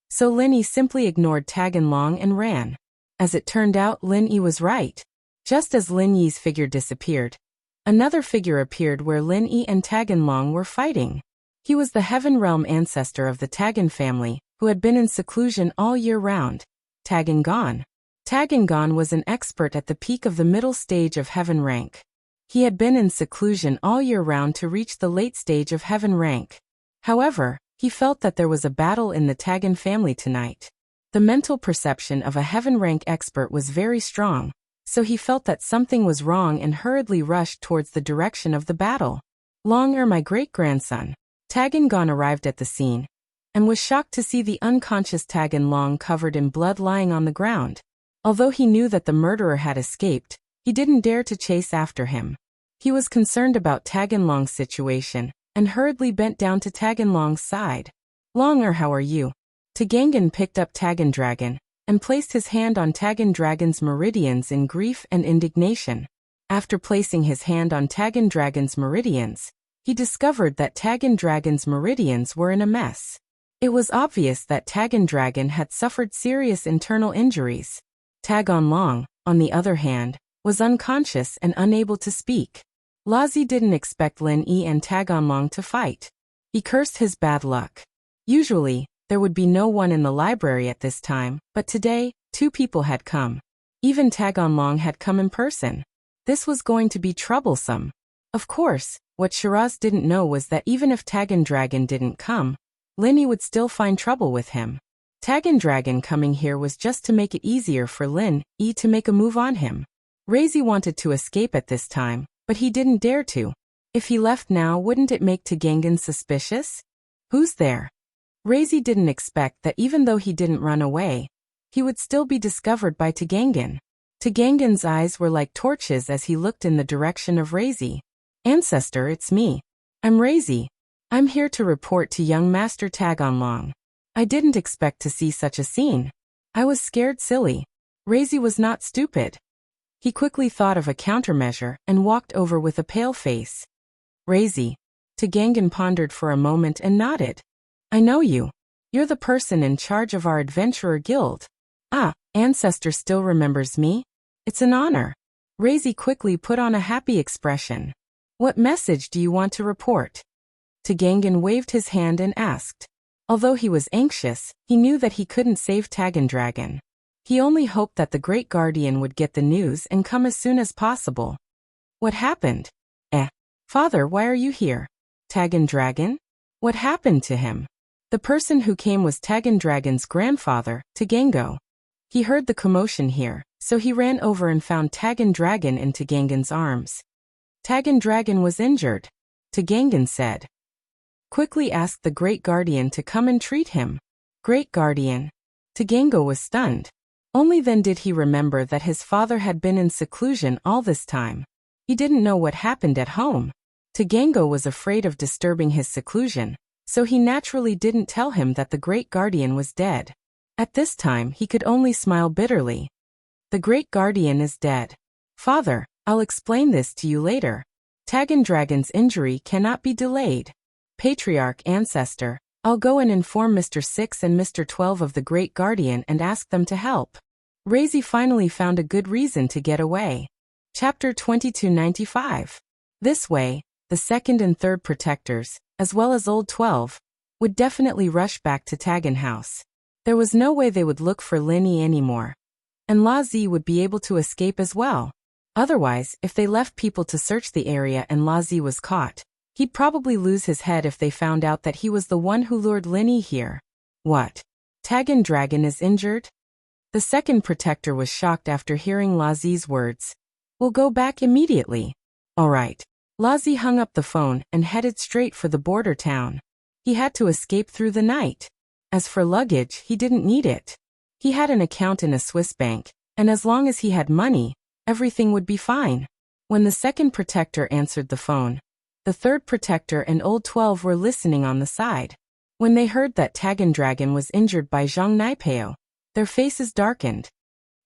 So Lin Yi simply ignored Tagan Long and ran. As it turned out, Lin Yi was right. Just as Lin Yi's figure disappeared, another figure appeared where Lin Yi and Tagan Long were fighting. He was the Heaven Realm ancestor of the Tagan family, who had been in seclusion all year round. Tagan Gon. Tagan Gon was an expert at the peak of the middle stage of Heaven rank. He had been in seclusion all year round to reach the late stage of Heaven rank. However, he felt that there was a battle in the Tagan family tonight. The mental perception of a Heaven rank expert was very strong, so he felt that something was wrong and hurriedly rushed towards the direction of the battle. Long my great-grandson. Tagan Gon arrived at the scene, and was shocked to see the unconscious Tagan Long covered in blood lying on the ground. Although he knew that the murderer had escaped, he didn't dare to chase after him. He was concerned about Tagan Long's situation, and hurriedly bent down to Tagan Long's side. Long how are you? Tagangan picked up Tagan Dragon, and placed his hand on Tagan Dragon's meridians in grief and indignation. After placing his hand on Tagan Dragon's meridians, he discovered that Tagan Dragon's meridians were in a mess. It was obvious that Tagan Dragon had suffered serious internal injuries. Tagan Long, on the other hand, was unconscious and unable to speak. Lazi didn't expect Lin Yi and Tagan Long to fight. He cursed his bad luck. Usually, there would be no one in the library at this time, but today, 2 people had come. Even Tagan Long had come in person. This was going to be troublesome. Of course, what Shiraz didn't know was that even if Tagan Dragon didn't come, Lin Yi would still find trouble with him. Tagan Dragon coming here was just to make it easier for Lin Yi to make a move on him. Razi wanted to escape at this time, but he didn't dare to. If he left now, wouldn't it make Tagangan suspicious? Who's there? Razi didn't expect that even though he didn't run away, he would still be discovered by Tagangan. Tagangan's eyes were like torches as he looked in the direction of Razi. Ancestor, it's me. I'm Razi. I'm here to report to young Master Tagan Long. I didn't expect to see such a scene. I was scared silly. Razi was not stupid. He quickly thought of a countermeasure and walked over with a pale face. Razi. Tagangan pondered for a moment and nodded. I know you. You're the person in charge of our adventurer guild. Ah, Ancestor still remembers me? It's an honor. Razi quickly put on a happy expression. What message do you want to report? Tagangan waved his hand and asked. Although he was anxious, he knew that he couldn't save Tagan Dragon. He only hoped that the Great Guardian would get the news and come as soon as possible. What happened? Father, why are you here? Tagan Dragon? What happened to him? The person who came was Tagan Dragon's grandfather, Tagango. He heard the commotion here, so he ran over and found Tagan Dragon in Tagangan's arms. Tagan Dragon was injured, Tagangan said. Quickly asked the Great Guardian to come and treat him. Great Guardian. Tagango was stunned. Only then did he remember that his father had been in seclusion all this time. He didn't know what happened at home. Tagango was afraid of disturbing his seclusion, so he naturally didn't tell him that the Great Guardian was dead. At this time he could only smile bitterly. The Great Guardian is dead. Father, I'll explain this to you later. Tagan Dragon's injury cannot be delayed. Patriarch Ancestor, I'll go and inform Mr. 6 and Mr. 12 of the Great Guardian and ask them to help. Razi finally found a good reason to get away. Chapter 2295. This way, the second and third protectors, as well as Old 12, would definitely rush back to Tagan House. There was no way they would look for Linny anymore. And Lazi would be able to escape as well. Otherwise, if they left people to search the area and Lazi was caught, he'd probably lose his head if they found out that he was the one who lured Linny here. What? Tagan Dragon is injured? The second protector was shocked after hearing Lazi's words. We'll go back immediately. All right. Lazi hung up the phone and headed straight for the border town. He had to escape through the night. As for luggage, he didn't need it. He had an account in a Swiss bank, and as long as he had money, everything would be fine. When the second protector answered the phone, the third protector and Old 12 were listening on the side. When they heard that Tagan Dragon was injured by Zhang Naipeo, their faces darkened.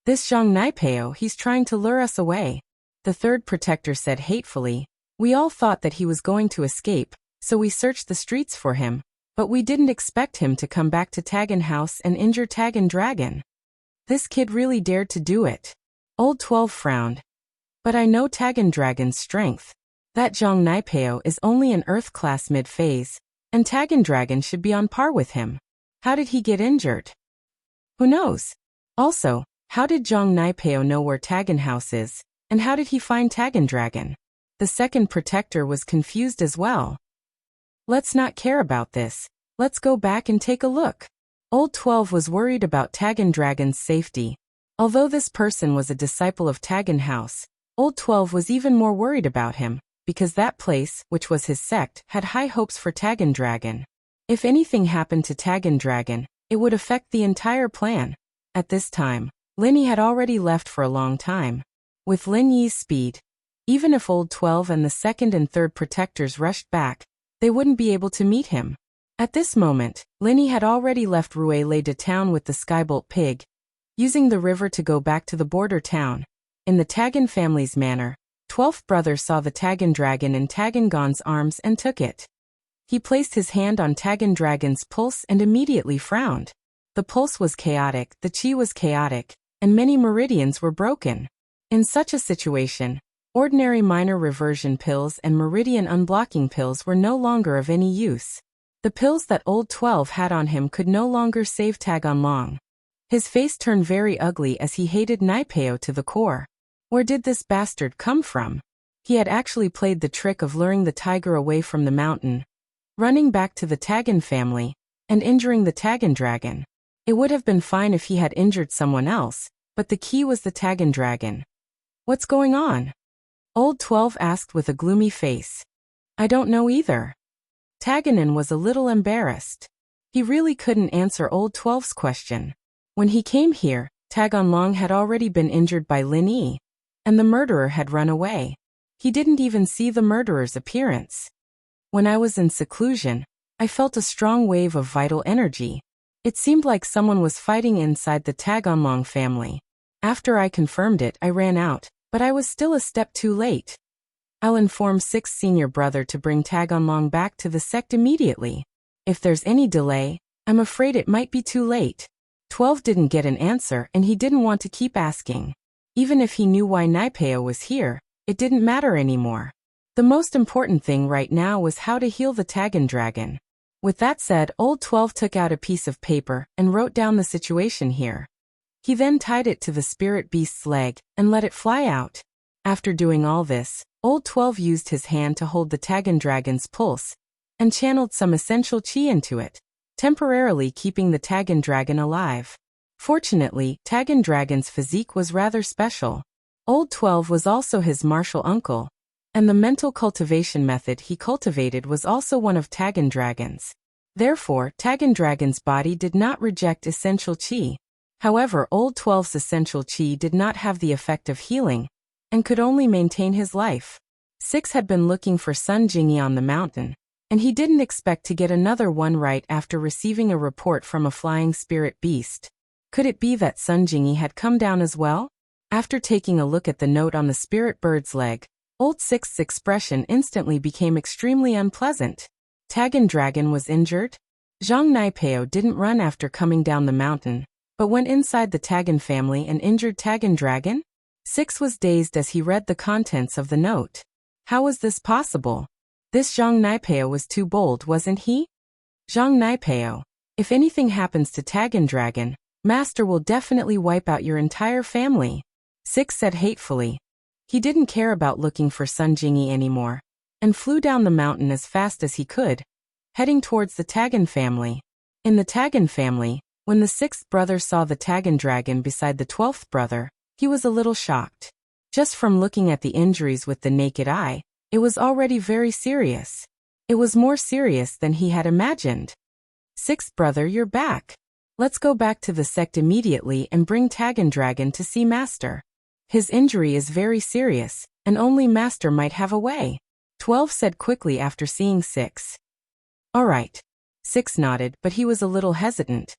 This Zhang Naipeo, he's trying to lure us away. The third protector said hatefully, we all thought that he was going to escape, so we searched the streets for him, but we didn't expect him to come back to Tagan House and injure Tagan Dragon. This kid really dared to do it. Old 12 frowned. But I know Tagan Dragon's strength. That Zhang Naipeo is only an Earth class mid-phase, and Tagan Dragon should be on par with him. How did he get injured? Who knows? Also, how did Zhang Naipeo know where Tagan House is, and how did he find Tagan Dragon? The second protector was confused as well. Let's not care about this. Let's go back and take a look. Old 12 was worried about Tagan Dragon's safety. Although this person was a disciple of Tagan House, Old 12 was even more worried about him, because that place, which was his sect, had high hopes for Tagan Dragon. If anything happened to Tagan Dragon, it would affect the entire plan. At this time, Lin Yi had already left for a long time. With Lin Yi's speed, even if Old 12 and the second and third protectors rushed back, they wouldn't be able to meet him. At this moment, Lin Yi had already left Ruele de town with the Skybolt pig, using the river to go back to the border town. In the Tagan family's manner, 12th brother saw the Tagan Dragon in Tagan Gon's arms and took it. He placed his hand on Tagan Dragon's pulse and immediately frowned. The pulse was chaotic, the chi was chaotic, and many meridians were broken. In such a situation, ordinary minor reversion pills and meridian unblocking pills were no longer of any use. The pills that Old 12 had on him could no longer save Tagan Long. His face turned very ugly as he hated Naipeo to the core. Where did this bastard come from? He had actually played the trick of luring the tiger away from the mountain, running back to the Tagan family, and injuring the Tagan Dragon. It would have been fine if he had injured someone else, but the key was the Tagan Dragon. What's going on? Old 12 asked with a gloomy face. I don't know either. Taganin was a little embarrassed. He really couldn't answer Old 12's question. When he came here, Tagan Long had already been injured by Lin Yi, and the murderer had run away. He didn't even see the murderer's appearance. When I was in seclusion, I felt a strong wave of vital energy. It seemed like someone was fighting inside the Tagan Long family. After I confirmed it, I ran out, but I was still a step too late. I'll inform 6th senior brother to bring Tagan Long back to the sect immediately. If there's any delay, I'm afraid it might be too late. 12 didn't get an answer and he didn't want to keep asking. Even if he knew why Naipeo was here, it didn't matter anymore. The most important thing right now was how to heal the Tagan Dragon. With that said, Old 12 took out a piece of paper and wrote down the situation here. He then tied it to the spirit beast's leg and let it fly out. After doing all this, Old 12 used his hand to hold the Tagan Dragon's pulse and channeled some essential chi into it, temporarily keeping the Tagan Dragon alive. Fortunately, Tagan Dragon's physique was rather special. Old 12 was also his martial uncle, and the mental cultivation method he cultivated was also one of Tagan Dragon's. Therefore, Tagan Dragon's body did not reject essential qi. However, Old 12's essential qi did not have the effect of healing, and could only maintain his life. 6 had been looking for Sun Jingyi on the mountain, and he didn't expect to get another one right after receiving a report from a flying spirit beast. Could it be that Sun Jingyi had come down as well? After taking a look at the note on the spirit bird's leg, Old 6's expression instantly became extremely unpleasant. Tagan Dragon was injured? Zhang Naipeo didn't run after coming down the mountain, but went inside the Tagan family and injured Tagan Dragon? 6 was dazed as he read the contents of the note. How was this possible? This Zhang Naipeo was too bold, wasn't he? Zhang Naipeo, if anything happens to Tagan Dragon, Master will definitely wipe out your entire family. 6 said hatefully. He didn't care about looking for Sun Jingyi anymore, and flew down the mountain as fast as he could, heading towards the Tagan family. In the Tagan family, when the 6th brother saw the Tagan Dragon beside the 12th brother, he was a little shocked. Just from looking at the injuries with the naked eye, it was already very serious. It was more serious than he had imagined. 6th brother, you're back. Let's go back to the sect immediately and bring Tagan Dragon to see Master. His injury is very serious, and only Master might have a way. 12 said quickly after seeing 6. All right. 6 nodded, but he was a little hesitant.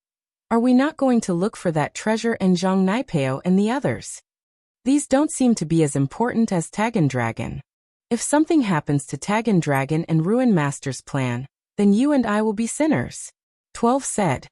Are we not going to look for that treasure and Zhang Naipeo and the others? These don't seem to be as important as Tagan Dragon. If something happens to Tagan Dragon and ruin Master's plan, then you and I will be sinners. 12 said.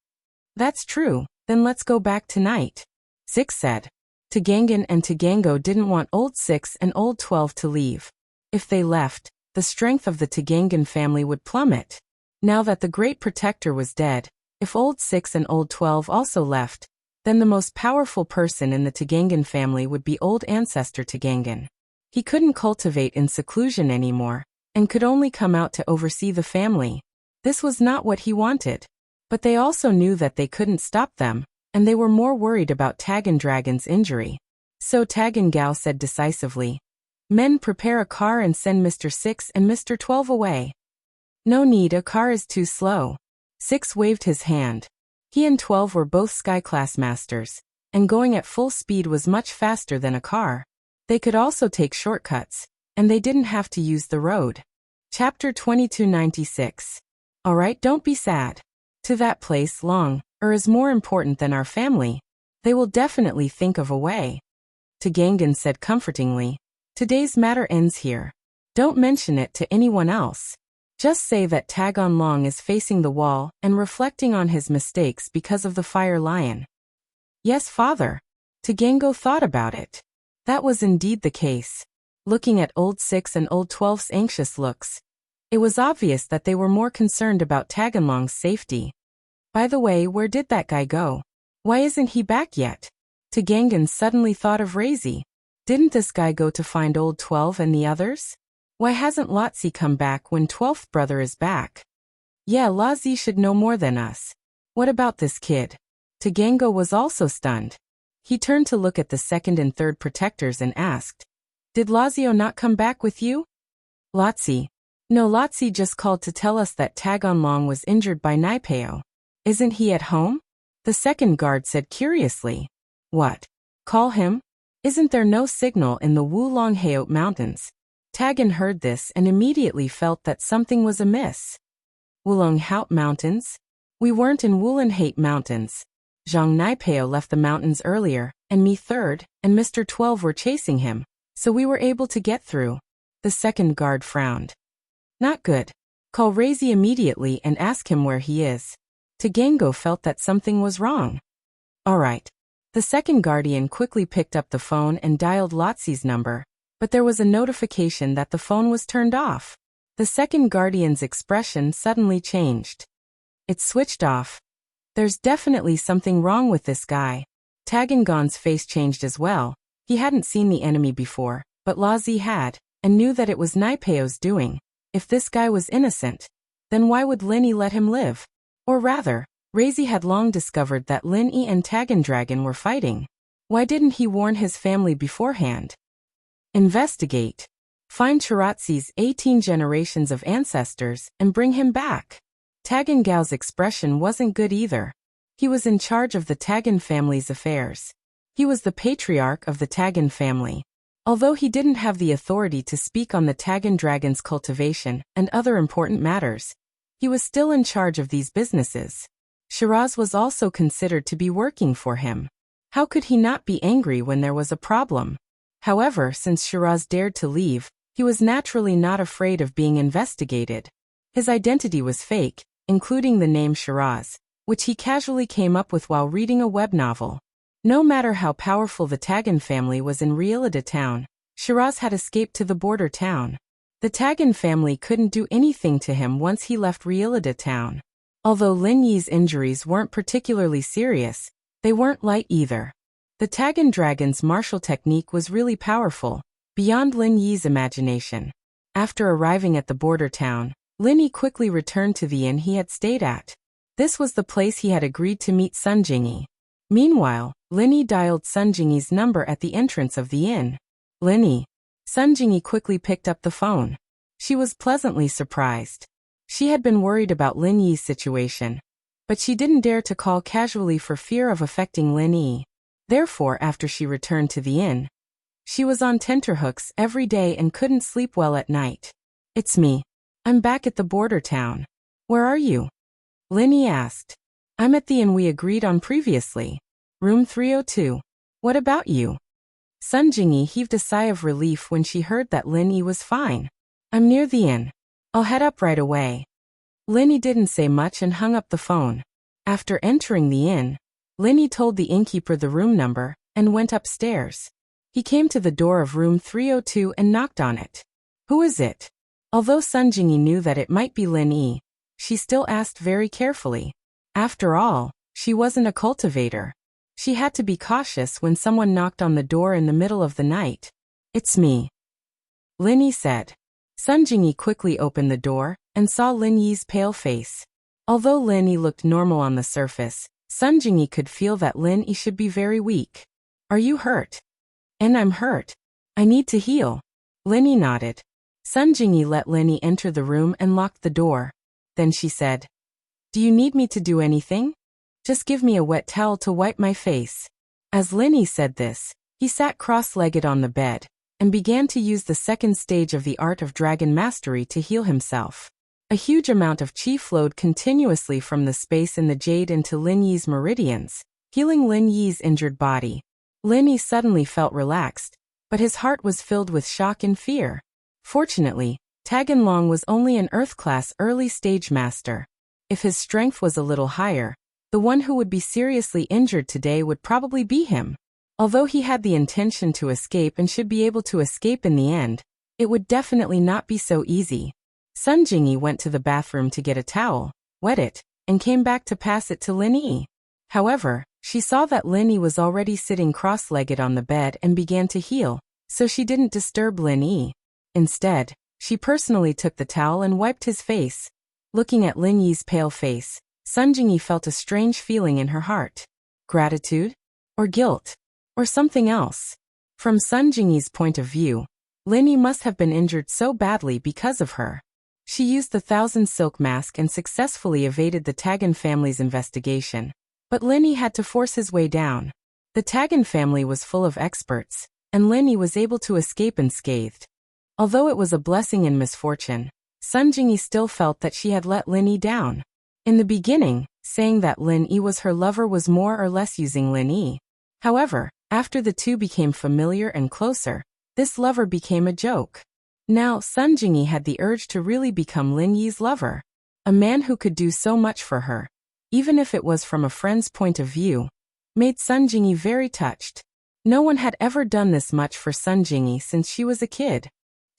That's true, then let's go back tonight. 6 said. Tagangan and Tagango didn't want Old 6 and Old 12 to leave. If they left, the strength of the Tagangan family would plummet. Now that the Great Protector was dead, if Old 6 and Old 12 also left, then the most powerful person in the Tagangan family would be Old Ancestor Tagangan. He couldn't cultivate in seclusion anymore, and could only come out to oversee the family. This was not what he wanted. But they also knew that they couldn't stop them, and they were more worried about Tagan Dragon's injury. So Tagan Gao said decisively, Men, prepare a car and send Mr. 6 and Mr. 12 away. No need, a car is too slow. 6 waved his hand. He and 12 were both sky-class masters, and going at full speed was much faster than a car. They could also take shortcuts, and they didn't have to use the road. Chapter 2296. Alright, don't be sad. To that place is more important than our family. They will definitely think of a way. Tagangan said comfortingly. Today's matter ends here. Don't mention it to anyone else. Just say that Tagan Long is facing the wall and reflecting on his mistakes because of the fire lion. Yes, father. Tagango thought about it. That was indeed the case. Looking at Old 6 and Old 12's anxious looks, it was obvious that they were more concerned about Taganlong's safety. By the way, where did that guy go? Why isn't he back yet? Tagangan suddenly thought of Razi. Didn't this guy go to find Old 12 and the others? Why hasn't Lotzi come back when 12th brother is back? Yeah, Lotzi should know more than us. What about this kid? Tagango was also stunned. He turned to look at the second and third protectors and asked, Did Lazio not come back with you? Lotzi. No, Lotzi just called to tell us that Tagan Long was injured by Naipeo. Isn't he at home? The second guard said curiously. What? Call him? Isn't there no signal in the Wulong Heot Mountains? Tagan heard this and immediately felt that something was amiss. Wulong Heot Mountains? We weren't in Wulong Heot Mountains. Zhang Naipeo left the mountains earlier, and me third, and Mr. 12 were chasing him, so we were able to get through. The second guard frowned. Not good. Call Razi immediately and ask him where he is. Tagango felt that something was wrong. All right. The second guardian quickly picked up the phone and dialed Lotzi's number, but there was a notification that the phone was turned off. The second guardian's expression suddenly changed. It switched off. There's definitely something wrong with this guy. Tagangon's face changed as well. He hadn't seen the enemy before, but Lazi had, and knew that it was Naipeo's doing. If this guy was innocent, then why would Linny let him live? Or rather, Razi had long discovered that Lin Yi and Tagendragon were fighting. Why didn't he warn his family beforehand? Investigate. Find Chiratsi's 18 generations of ancestors and bring him back. Tagan Gao's expression wasn't good either. He was in charge of the Tagan family's affairs. He was the patriarch of the Tagan family. Although he didn't have the authority to speak on the Tagan dragon's cultivation and other important matters, he was still in charge of these businesses. Shiraz was also considered to be working for him. How could he not be angry when there was a problem? However, since Shiraz dared to leave, he was naturally not afraid of being investigated. His identity was fake, including the name Shiraz, which he casually came up with while reading a web novel. No matter how powerful the Tagan family was in Rielida town, Shiraz had escaped to the border town. The Tagan family couldn't do anything to him once he left Rielida town. Although Lin Yi's injuries weren't particularly serious, they weren't light either. The Tagan dragon's martial technique was really powerful, beyond Lin Yi's imagination. After arriving at the border town, Lin Yi quickly returned to the inn he had stayed at. This was the place he had agreed to meet Sun Jingyi. Meanwhile, Lin Yi dialed Sun Jingyi's number at the entrance of the inn. Lin Yi. Sun Jingyi quickly picked up the phone. She was pleasantly surprised. She had been worried about Lin Yi's situation, but she didn't dare to call casually for fear of affecting Lin Yi. Therefore, after she returned to the inn, she was on tenterhooks every day and couldn't sleep well at night. It's me. I'm back at the border town. Where are you? Lin Yi asked. I'm at the inn we agreed on previously. Room 302. What about you? Sun Jingyi heaved a sigh of relief when she heard that Lin Yi was fine. I'm near the inn. I'll head up right away. Lin Yi didn't say much and hung up the phone. After entering the inn, Lin Yi told the innkeeper the room number and went upstairs. He came to the door of room 302 and knocked on it. Who is it? Although Sun Jingyi knew that it might be Lin Yi, she still asked very carefully. After all, she wasn't a cultivator. She had to be cautious when someone knocked on the door in the middle of the night. It's me, Lin Yi said. Sun Jingyi quickly opened the door and saw Lin Yi's pale face. Although Lin Yi looked normal on the surface, Sun Jingyi could feel that Lin Yi should be very weak. Are you hurt? And I'm hurt. I need to heal. Lin Yi nodded. Sun Jingyi let Lin Yi enter the room and locked the door. Then she said, Do you need me to do anything? Just give me a wet towel to wipe my face. As Lin Yi said this, he sat cross-legged on the bed and began to use the second stage of the art of dragon mastery to heal himself. A huge amount of qi flowed continuously from the space in the jade into Lin Yi's meridians, healing Lin Yi's injured body. Lin Yi suddenly felt relaxed, but his heart was filled with shock and fear. Fortunately, Tagan Long was only an Earth-class early-stage master. If his strength was a little higher, the one who would be seriously injured today would probably be him. Although he had the intention to escape and should be able to escape in the end, it would definitely not be so easy. Sun Jingyi went to the bathroom to get a towel, wet it, and came back to pass it to Lin Yi. However, she saw that Lin Yi was already sitting cross-legged on the bed and began to heal, so she didn't disturb Lin Yi. Instead, she personally took the towel and wiped his face. Looking at Lin Yi's pale face, Sun Jingyi felt a strange feeling in her heart. Gratitude? Or guilt? Or something else? From Sun Jingyi's point of view, Lin Yi must have been injured so badly because of her. She used the Thousand Silk Mask and successfully evaded the Tagan family's investigation. But Lin Yi had to force his way down. The Tagan family was full of experts, and Lin Yi was able to escape unscathed. Although it was a blessing in misfortune, Sun Jingyi still felt that she had let Lin Yi down. In the beginning, saying that Lin Yi was her lover was more or less using Lin Yi. However, after the two became familiar and closer, this lover became a joke. Now, Sun Jingyi had the urge to really become Lin Yi's lover. A man who could do so much for her, even if it was from a friend's point of view, made Sun Jingyi very touched. No one had ever done this much for Sun Jingyi since she was a kid.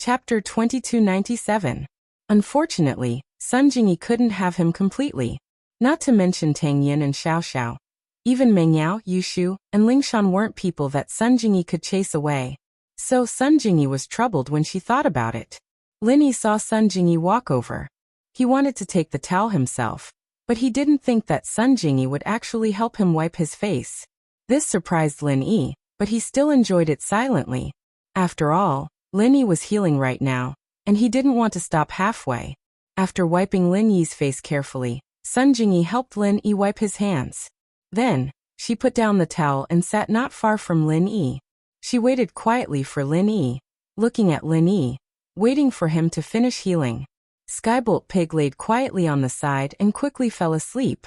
Chapter 2297. Unfortunately, Sun Jingyi couldn't have him completely. Not to mention Tang Yin and Xiao Xiao. Even Meng Yao, Yushu, and Lingshan weren't people that Sun Jingyi could chase away. So Sun Jingyi was troubled when she thought about it. Lin Yi saw Sun Jingyi walk over. He wanted to take the towel himself, But he didn't think that Sun Jingyi would actually help him wipe his face. This surprised Lin Yi, but he still enjoyed it silently. After all, Lin Yi was healing right now, and he didn't want to stop halfway. After wiping Lin Yi's face carefully, Sun Jingyi helped Lin Yi wipe his hands. Then, she put down the towel and sat not far from Lin Yi. She waited quietly for Lin Yi, looking at Lin Yi, waiting for him to finish healing. Skybolt Pig laid quietly on the side and quickly fell asleep.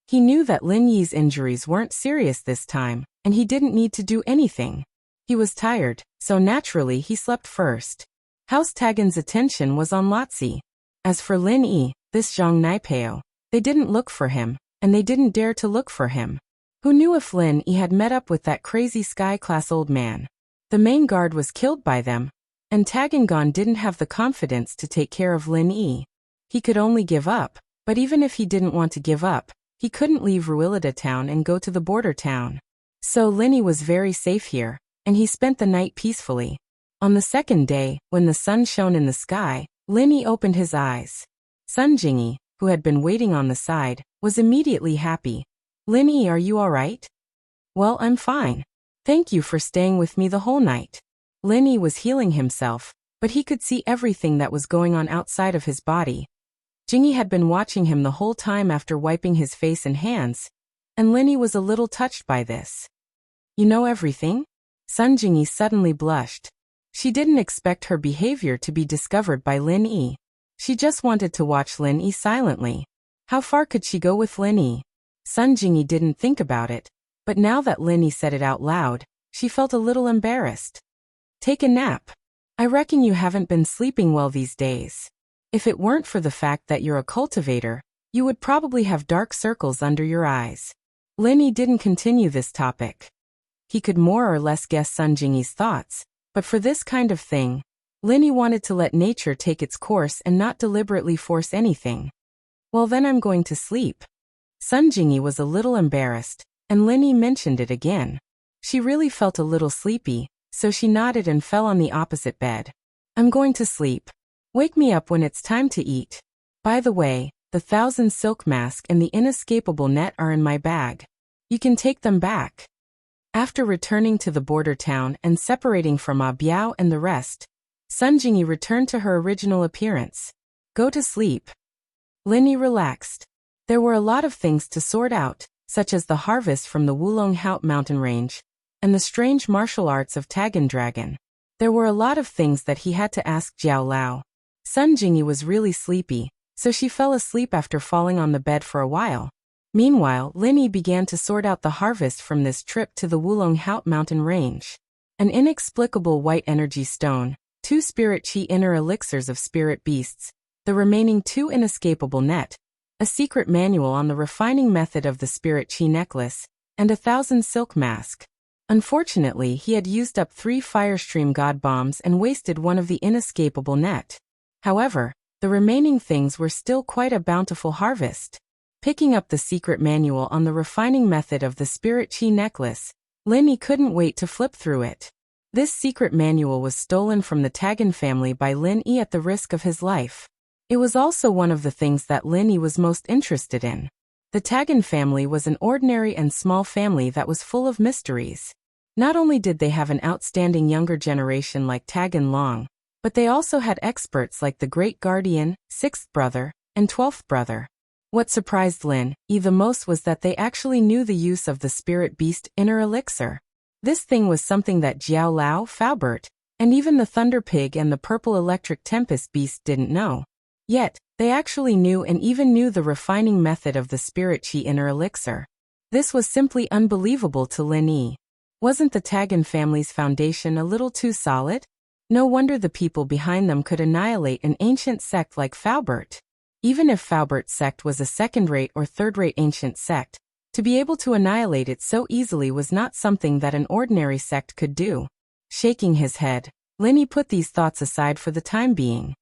He knew that Lin Yi's injuries weren't serious this time, and he didn't need to do anything. He was tired, so naturally he slept first. House Tagan's attention was on Lotzi. As for Lin Yi, this Zhang Naipeo, they didn't look for him, and they didn't dare to look for him. Who knew if Lin Yi had met up with that crazy sky-class old man? The main guard was killed by them, and Tagangon didn't have the confidence to take care of Lin Yi. He could only give up, but even if he didn't want to give up, he couldn't leave Ruilida town and go to the border town. So Lin Yi was very safe here, and he spent the night peacefully. On the second day, when the sun shone in the sky, Lin Yi opened his eyes. Sun Jingyi, who had been waiting on the side, was immediately happy. Lin Yi, are you all right? Well, I'm fine. Thank you for staying with me the whole night. Lin Yi was healing himself, but he could see everything that was going on outside of his body. Jingyi had been watching him the whole time after wiping his face and hands, and Lin Yi was a little touched by this. You know everything? Sun Jingyi suddenly blushed. She didn't expect her behavior to be discovered by Lin Yi. She just wanted to watch Lin Yi silently. How far could she go with Lin Yi? Sun Jingyi didn't think about it, but now that Lin Yi said it out loud, she felt a little embarrassed. Take a nap. I reckon you haven't been sleeping well these days. If it weren't for the fact that you're a cultivator, you would probably have dark circles under your eyes. Lin Yi didn't continue this topic. He could more or less guess Sun Jingyi's thoughts, but for this kind of thing, Lin Yi wanted to let nature take its course and not deliberately force anything. Well, then I'm going to sleep. Sun Jingyi was a little embarrassed, and Lin Yi mentioned it again. She really felt a little sleepy, so she nodded and fell on the opposite bed. I'm going to sleep. Wake me up when it's time to eat. By the way, the 1,000 silk mask and the inescapable net are in my bag. You can take them back. After returning to the border town and separating from Ma Biao and the rest, Sun Jingyi returned to her original appearance. Go to sleep. Lin Yi relaxed. There were a lot of things to sort out, such as the harvest from the Wulong Haut mountain range, and the strange martial arts of Tagan Dragon. There were a lot of things that he had to ask Jiao Lao. Sun Jingyi was really sleepy, so she fell asleep after falling on the bed for a while. Meanwhile, Lin Yi began to sort out the harvest from this trip to the Wulong Haut mountain range. An inexplicable white energy stone, 2 spirit chi inner elixirs of spirit beasts, the remaining 2 inescapable net, a secret manual on the refining method of the spirit chi necklace, and 1,000 silk mask. Unfortunately, he had used up 3 Firestream God bombs and wasted one of the inescapable net. However, the remaining things were still quite a bountiful harvest. Picking up the secret manual on the refining method of the spirit chi necklace, Lin Yi couldn't wait to flip through it. This secret manual was stolen from the Tagan family by Lin Yi at the risk of his life. It was also one of the things that Lin Yi was most interested in. The Tagan family was an ordinary and small family that was full of mysteries. Not only did they have an outstanding younger generation like Tagan Long, but they also had experts like the Great Guardian, 6th brother, and 12th brother. What surprised Lin Yi the most was that they actually knew the use of the Spirit Beast Inner Elixir. This thing was something that Jiao Lao, Faubert, and even the Thunder Pig and the Purple Electric Tempest Beast didn't know. Yet, they actually knew and even knew the refining method of the Spirit Chi Inner Elixir. This was simply unbelievable to Lin Yi. Wasn't the Tagan family's foundation a little too solid? No wonder the people behind them could annihilate an ancient sect like Faubert. Even if Faubert's sect was a second-rate or third-rate ancient sect, to be able to annihilate it so easily was not something that an ordinary sect could do. Shaking his head, Lin Yi put these thoughts aside for the time being.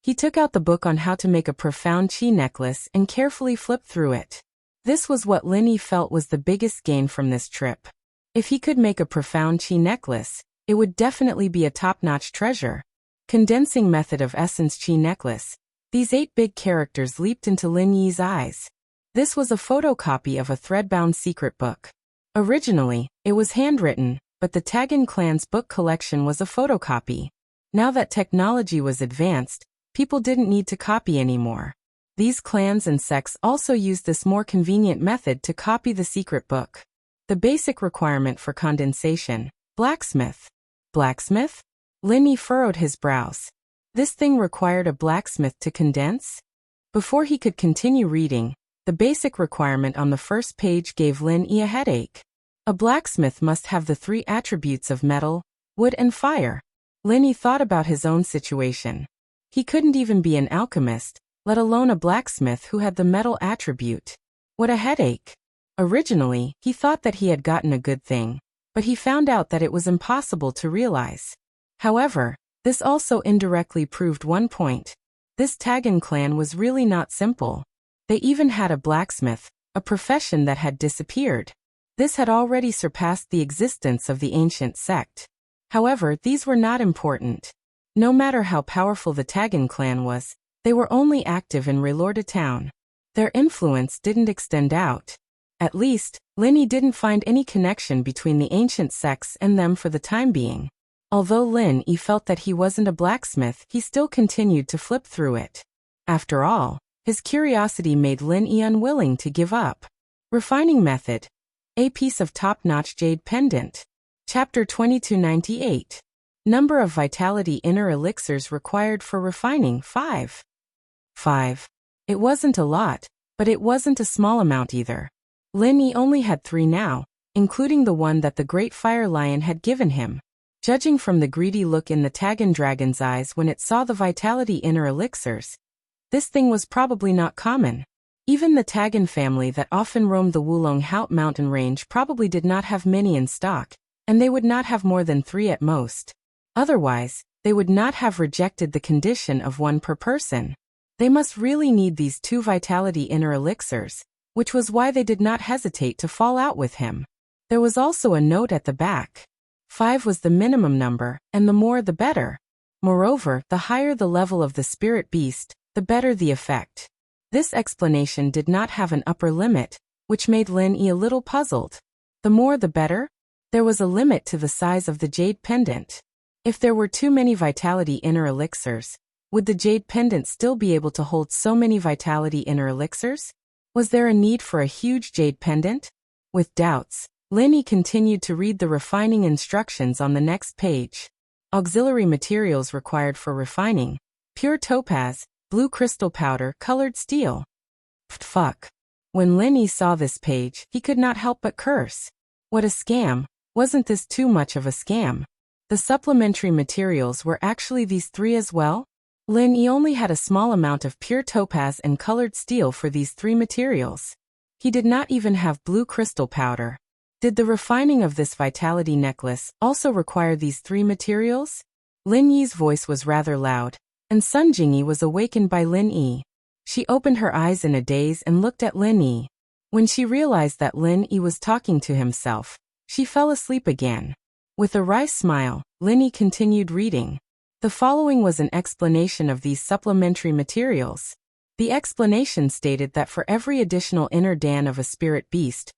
He took out the book on how to make a profound chi necklace and carefully flipped through it. This was what Lin Yi felt was the biggest gain from this trip. If he could make a profound chi necklace, it would definitely be a top-notch treasure. Condensing method of essence chi necklace. These 8 big characters leaped into Lin Yi's eyes. This was a photocopy of a thread-bound secret book. Originally, it was handwritten, but the Tagan clan's book collection was a photocopy. Now that technology was advanced, people didn't need to copy anymore. These clans and sects also used this more convenient method to copy the secret book. The basic requirement for condensation: blacksmith. Blacksmith? Linny furrowed his brows. This thing required a blacksmith to condense? Before he could continue reading, the basic requirement on the first page gave Linny a headache. A blacksmith must have the 3 attributes of metal, wood and fire. Linny thought about his own situation. He couldn't even be an alchemist, let alone a blacksmith who had the metal attribute. What a headache. Originally, he thought that he had gotten a good thing, but he found out that it was impossible to realize. However, this also indirectly proved one point. This Tagan clan was really not simple. They even had a blacksmith, a profession that had disappeared. This had already surpassed the existence of the ancient sect. However, these were not important. No matter how powerful the Tagan clan was, they were only active in Relorda town. Their influence didn't extend out. At least, Linny didn't find any connection between the ancient sects and them for the time being. Although Linny felt that he wasn't a blacksmith, he still continued to flip through it. After all, his curiosity made Linny unwilling to give up. Refining method. A piece of top-notch jade pendant. Chapter 2298. Number of vitality inner elixirs required for refining: 5. 5. It wasn't a lot, but it wasn't a small amount either. Linny only had 3 now, including the one that the Great Fire Lion had given him. Judging from the greedy look in the Tagan dragon's eyes when it saw the vitality inner elixirs, this thing was probably not common. Even the Tagan family that often roamed the Wulong Haut mountain range probably did not have many in stock, and they would not have more than 3 at most. Otherwise, they would not have rejected the condition of 1 per person. They must really need these 2 vitality inner elixirs, which was why they did not hesitate to fall out with him. There was also a note at the back. 5 was the minimum number, and the more the better. Moreover, the higher the level of the spirit beast, the better the effect. This explanation did not have an upper limit, which made Linny a little puzzled. The more the better? There was a limit to the size of the jade pendant. If there were too many vitality inner elixirs, would the jade pendant still be able to hold so many vitality inner elixirs? Was there a need for a huge jade pendant? With doubts, Linny continued to read the refining instructions on the next page. Auxiliary materials required for refining: pure topaz, blue crystal powder, colored steel. Fuck. When Linny saw this page, he could not help but curse. What a scam. Wasn't this too much of a scam? The supplementary materials were actually these 3 as well? Linny only had a small amount of pure topaz and colored steel for these 3 materials. He did not even have blue crystal powder. Did the refining of this vitality necklace also require these 3 materials? Linny's voice was rather loud, and Sun Jingyi was awakened by Linny. She opened her eyes in a daze and looked at Linny. When she realized that Linny was talking to himself, she fell asleep again. With a wry smile, Linny continued reading. The following was an explanation of these supplementary materials. The explanation stated that for every additional inner dan of a spirit beast,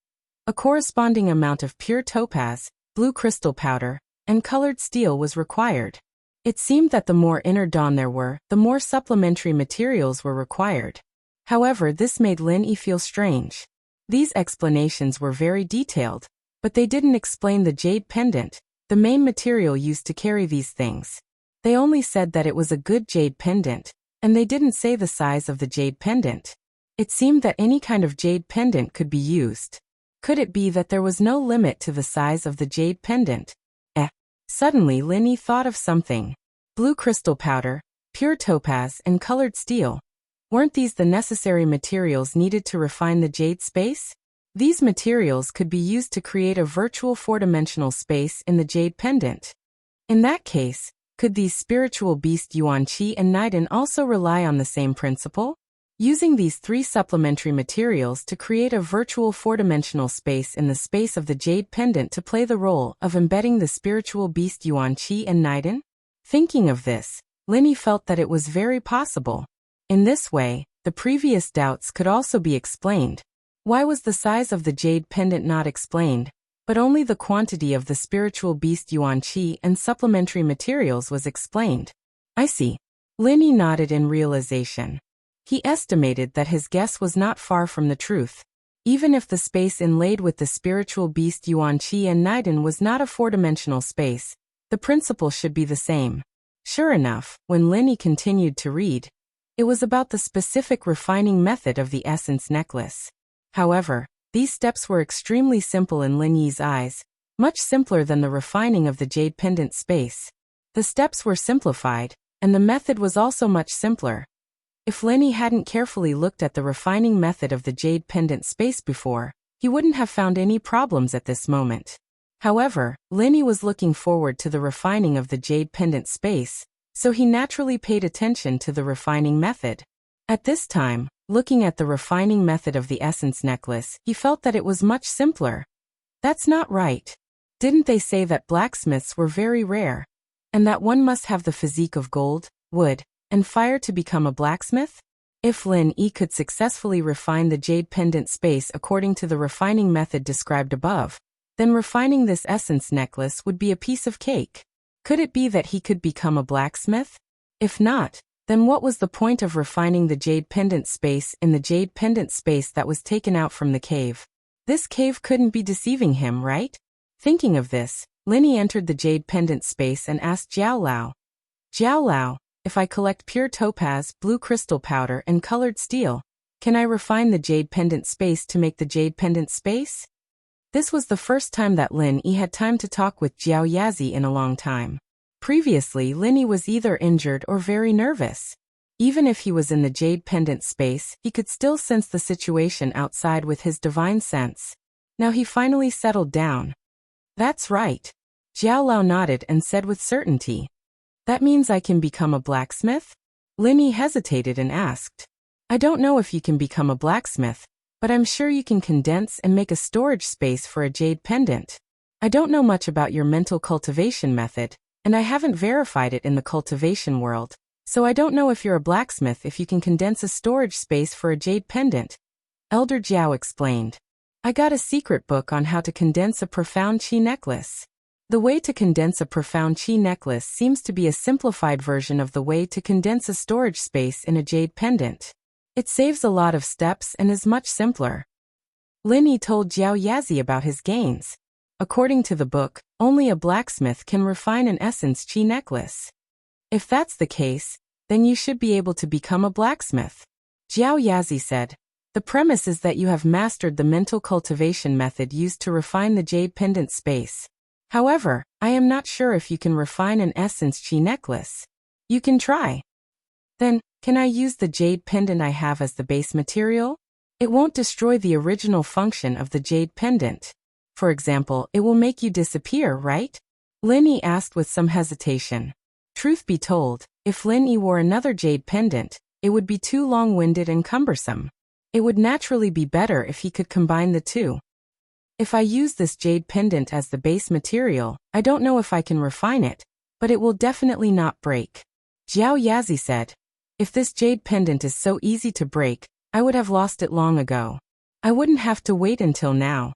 a corresponding amount of pure topaz, blue crystal powder, and colored steel was required. It seemed that the more inner dan there were, the more supplementary materials were required. However, this made Linny feel strange. These explanations were very detailed, but they didn't explain the jade pendant, the main material used to carry these things. They only said that it was a good jade pendant, and they didn't say the size of the jade pendant. It seemed that any kind of jade pendant could be used. Could it be that there was no limit to the size of the jade pendant? Suddenly Linny thought of something. Blue crystal powder, pure topaz, and colored steel. Weren't these the necessary materials needed to refine the jade space? These materials could be used to create a virtual 4-dimensional space in the jade pendant. In that case, could these spiritual beast Yuan Qi and Naiden also rely on the same principle? Using these 3 supplementary materials to create a virtual 4-dimensional space in the space of the jade pendant to play the role of embedding the spiritual beast Yuan Qi and Naiden? Thinking of this, Linny felt that it was very possible. In this way, The previous doubts could also be explained. Why was the size of the jade pendant not explained, but only the quantity of the spiritual beast Yuan Qi and supplementary materials was explained? I see. Linny nodded in realization. He estimated that his guess was not far from the truth. Even if the space inlaid with the spiritual beast Yuan Qi and Naiden was not a four-dimensional space, the principle should be the same. Sure enough, when Linny continued to read, it was about the specific refining method of the essence necklace. However, these steps were extremely simple in Lin Yi's eyes, much simpler than the refining of the jade pendant space. The steps were simplified, and the method was also much simpler. If Lin Yi hadn't carefully looked at the refining method of the jade pendant space before, he wouldn't have found any problems at this moment. However, Lin Yi was looking forward to the refining of the jade pendant space, so he naturally paid attention to the refining method. At this time, looking at the refining method of the essence necklace, he felt that it was much simpler. That's not right. Didn't they say that blacksmiths were very rare, and that one must have the physique of gold, wood, and fire to become a blacksmith? If Lin Yi could successfully refine the jade pendant space according to the refining method described above, then refining this essence necklace would be a piece of cake. Could it be that he could become a blacksmith? If not, then what was the point of refining the jade pendant space in the jade pendant space that was taken out from the cave? This cave couldn't be deceiving him, right? Thinking of this, Lin Yi entered the jade pendant space and asked Jiao Lao. Jiao Lao, if I collect pure topaz, blue crystal powder, and colored steel, can I refine the jade pendant space to make the jade pendant space? This was the first time that Lin Yi had time to talk with Jiao Yazi in a long time. Previously, Lin Yi was either injured or very nervous. Even if he was in the jade pendant space, he could still sense the situation outside with his divine sense. Now he finally settled down. That's right. Jiao Lao nodded and said with certainty. That means I can become a blacksmith? Lin Yi hesitated and asked. I don't know if you can become a blacksmith, but I'm sure you can condense and make a storage space for a jade pendant. I don't know much about your mental cultivation method, and I haven't verified it in the cultivation world, so I don't know if you're a blacksmith if you can condense a storage space for a jade pendant. Elder Jiao explained. I got a secret book on how to condense a profound qi necklace. The way to condense a profound qi necklace seems to be a simplified version of the way to condense a storage space in a jade pendant. It saves a lot of steps and is much simpler. Lin Yi told Jiao Yazi about his gains. According to the book, only a blacksmith can refine an essence qi necklace. If that's the case, then you should be able to become a blacksmith. Jiao Yazi said. The premise is that you have mastered the mental cultivation method used to refine the jade pendant space. However, I am not sure if you can refine an essence qi necklace. You can try. Then, can I use the jade pendant I have as the base material? It won't destroy the original function of the jade pendant. For example, it will make you disappear, right? Lin Yi asked with some hesitation. Truth be told, if Lin Yi wore another jade pendant, it would be too long-winded and cumbersome. It would naturally be better if he could combine the two. If I use this jade pendant as the base material, I don't know if I can refine it, but it will definitely not break. Jiao Yazi said. If this jade pendant is so easy to break, I would have lost it long ago. I wouldn't have to wait until now.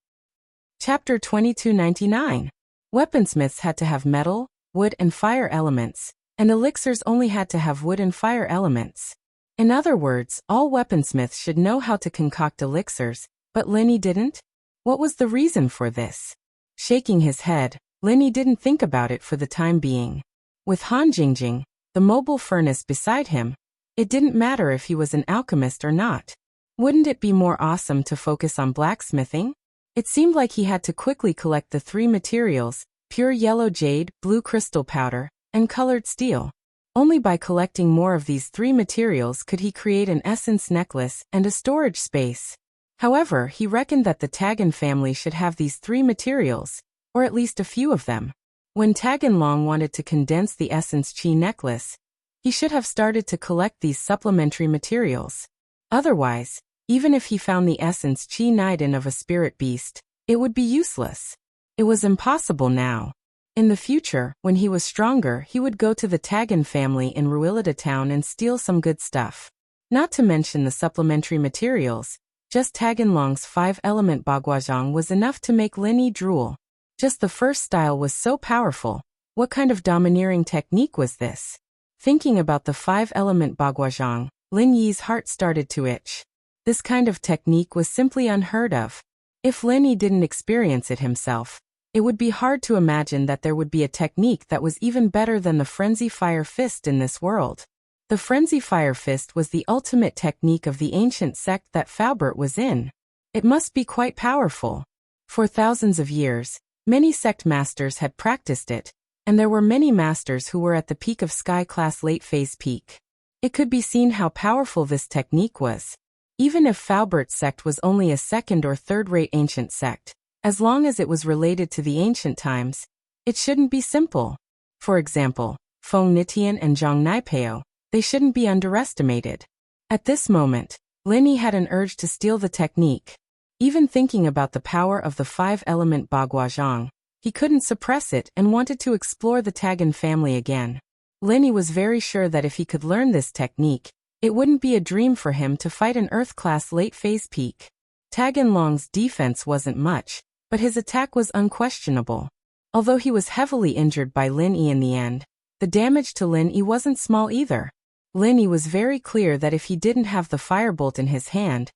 Chapter 2299. Weaponsmiths had to have metal, wood and fire elements, and elixirs only had to have wood and fire elements. In other words, all weaponsmiths should know how to concoct elixirs, but Lin Yi didn't? What was the reason for this? Shaking his head, Lin Yi didn't think about it for the time being. With Han Jingjing, the mobile furnace beside him, it didn't matter if he was an alchemist or not. Wouldn't it be more awesome to focus on blacksmithing? It seemed like he had to quickly collect the three materials, pure yellow jade, blue crystal powder, and colored steel. Only by collecting more of these three materials could he create an essence necklace and a storage space. However, he reckoned that the Tagan family should have these three materials, or at least a few of them. When Tagan Long wanted to condense the essence qi necklace, he should have started to collect these supplementary materials. Otherwise, even if he found the essence qi Naiden of a spirit beast, it would be useless. It was impossible now. In the future, when he was stronger, he would go to the Tagan family in Ruilida town and steal some good stuff. Not to mention the supplementary materials, just Taganlong's 5-element Baguazhang was enough to make Lin Yi drool. Just the first style was so powerful. What kind of domineering technique was this? Thinking about the 5-element Baguazhang, Lin Yi's heart started to itch. This kind of technique was simply unheard of. If Lin Yi didn't experience it himself, it would be hard to imagine that there would be a technique that was even better than the Frenzy Fire Fist in this world. The Frenzy Fire Fist was the ultimate technique of the ancient sect that Faubert was in. It must be quite powerful. For thousands of years, many sect masters had practiced it, and there were many masters who were at the peak of Sky-class late-phase peak. It could be seen how powerful this technique was. Even if Faubert's sect was only a second- or third-rate ancient sect, as long as it was related to the ancient times, it shouldn't be simple. For example, Feng Nitian and Zhang Naipeo, they shouldn't be underestimated. At this moment, Lin Yi had an urge to steal the technique. Even thinking about the power of the 5-element Baguazhang, he couldn't suppress it and wanted to explore the Tagan family again. Lin Yi was very sure that if he could learn this technique, it wouldn't be a dream for him to fight an Earth-class late-phase peak. Taganlong's defense wasn't much, but his attack was unquestionable. Although he was heavily injured by Lin Yi in the end, the damage to Lin Yi wasn't small either. Lin Yi was very clear that if he didn't have the firebolt in his hand,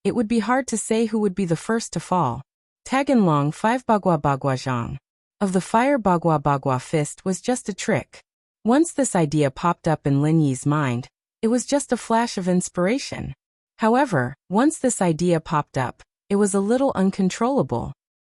it would be hard to say who would be the first to fall. Taganlong 5 Bagua Baguazhang of the Fire Bagua Bagua Fist was just a trick. Once this idea popped up in Lin Yi's mind, it was just a flash of inspiration. However, once this idea popped up, it was a little uncontrollable.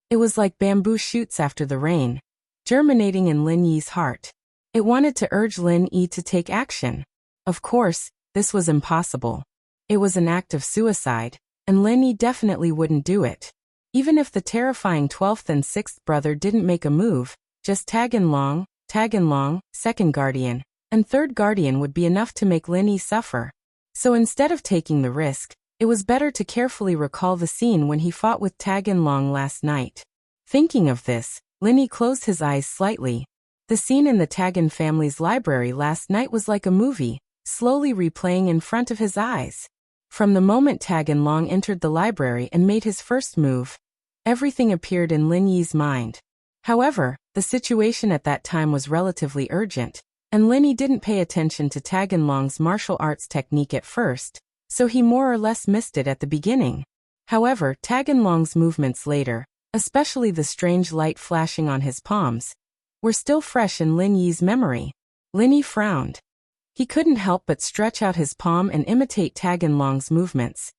It was like bamboo shoots after the rain, germinating in Lin Yi's heart. It wanted to urge Lin Yi to take action. Of course, this was impossible. It was an act of suicide, and Lin Yi definitely wouldn't do it. Even if the terrifying 12th and 6th brother didn't make a move, just Taganlong, second guardian, and third guardian would be enough to make Lin Yi suffer. So instead of taking the risk, it was better to carefully recall the scene when he fought with Taganlong last night. Thinking of this, Lin Yi closed his eyes slightly. The scene in the Tagan family's library last night was like a movie, slowly replaying in front of his eyes. From the moment Taganlong entered the library and made his first move, everything appeared in Lin Yi's mind. However, the situation at that time was relatively urgent, and Lin Yi didn't pay attention to Taganlong's martial arts technique at first, so he more or less missed it at the beginning. However, Taganlong's movements later, especially the strange light flashing on his palms, were still fresh in Lin Yi's memory. Lin Yi frowned. He couldn't help but stretch out his palm and imitate Taganlong's movements,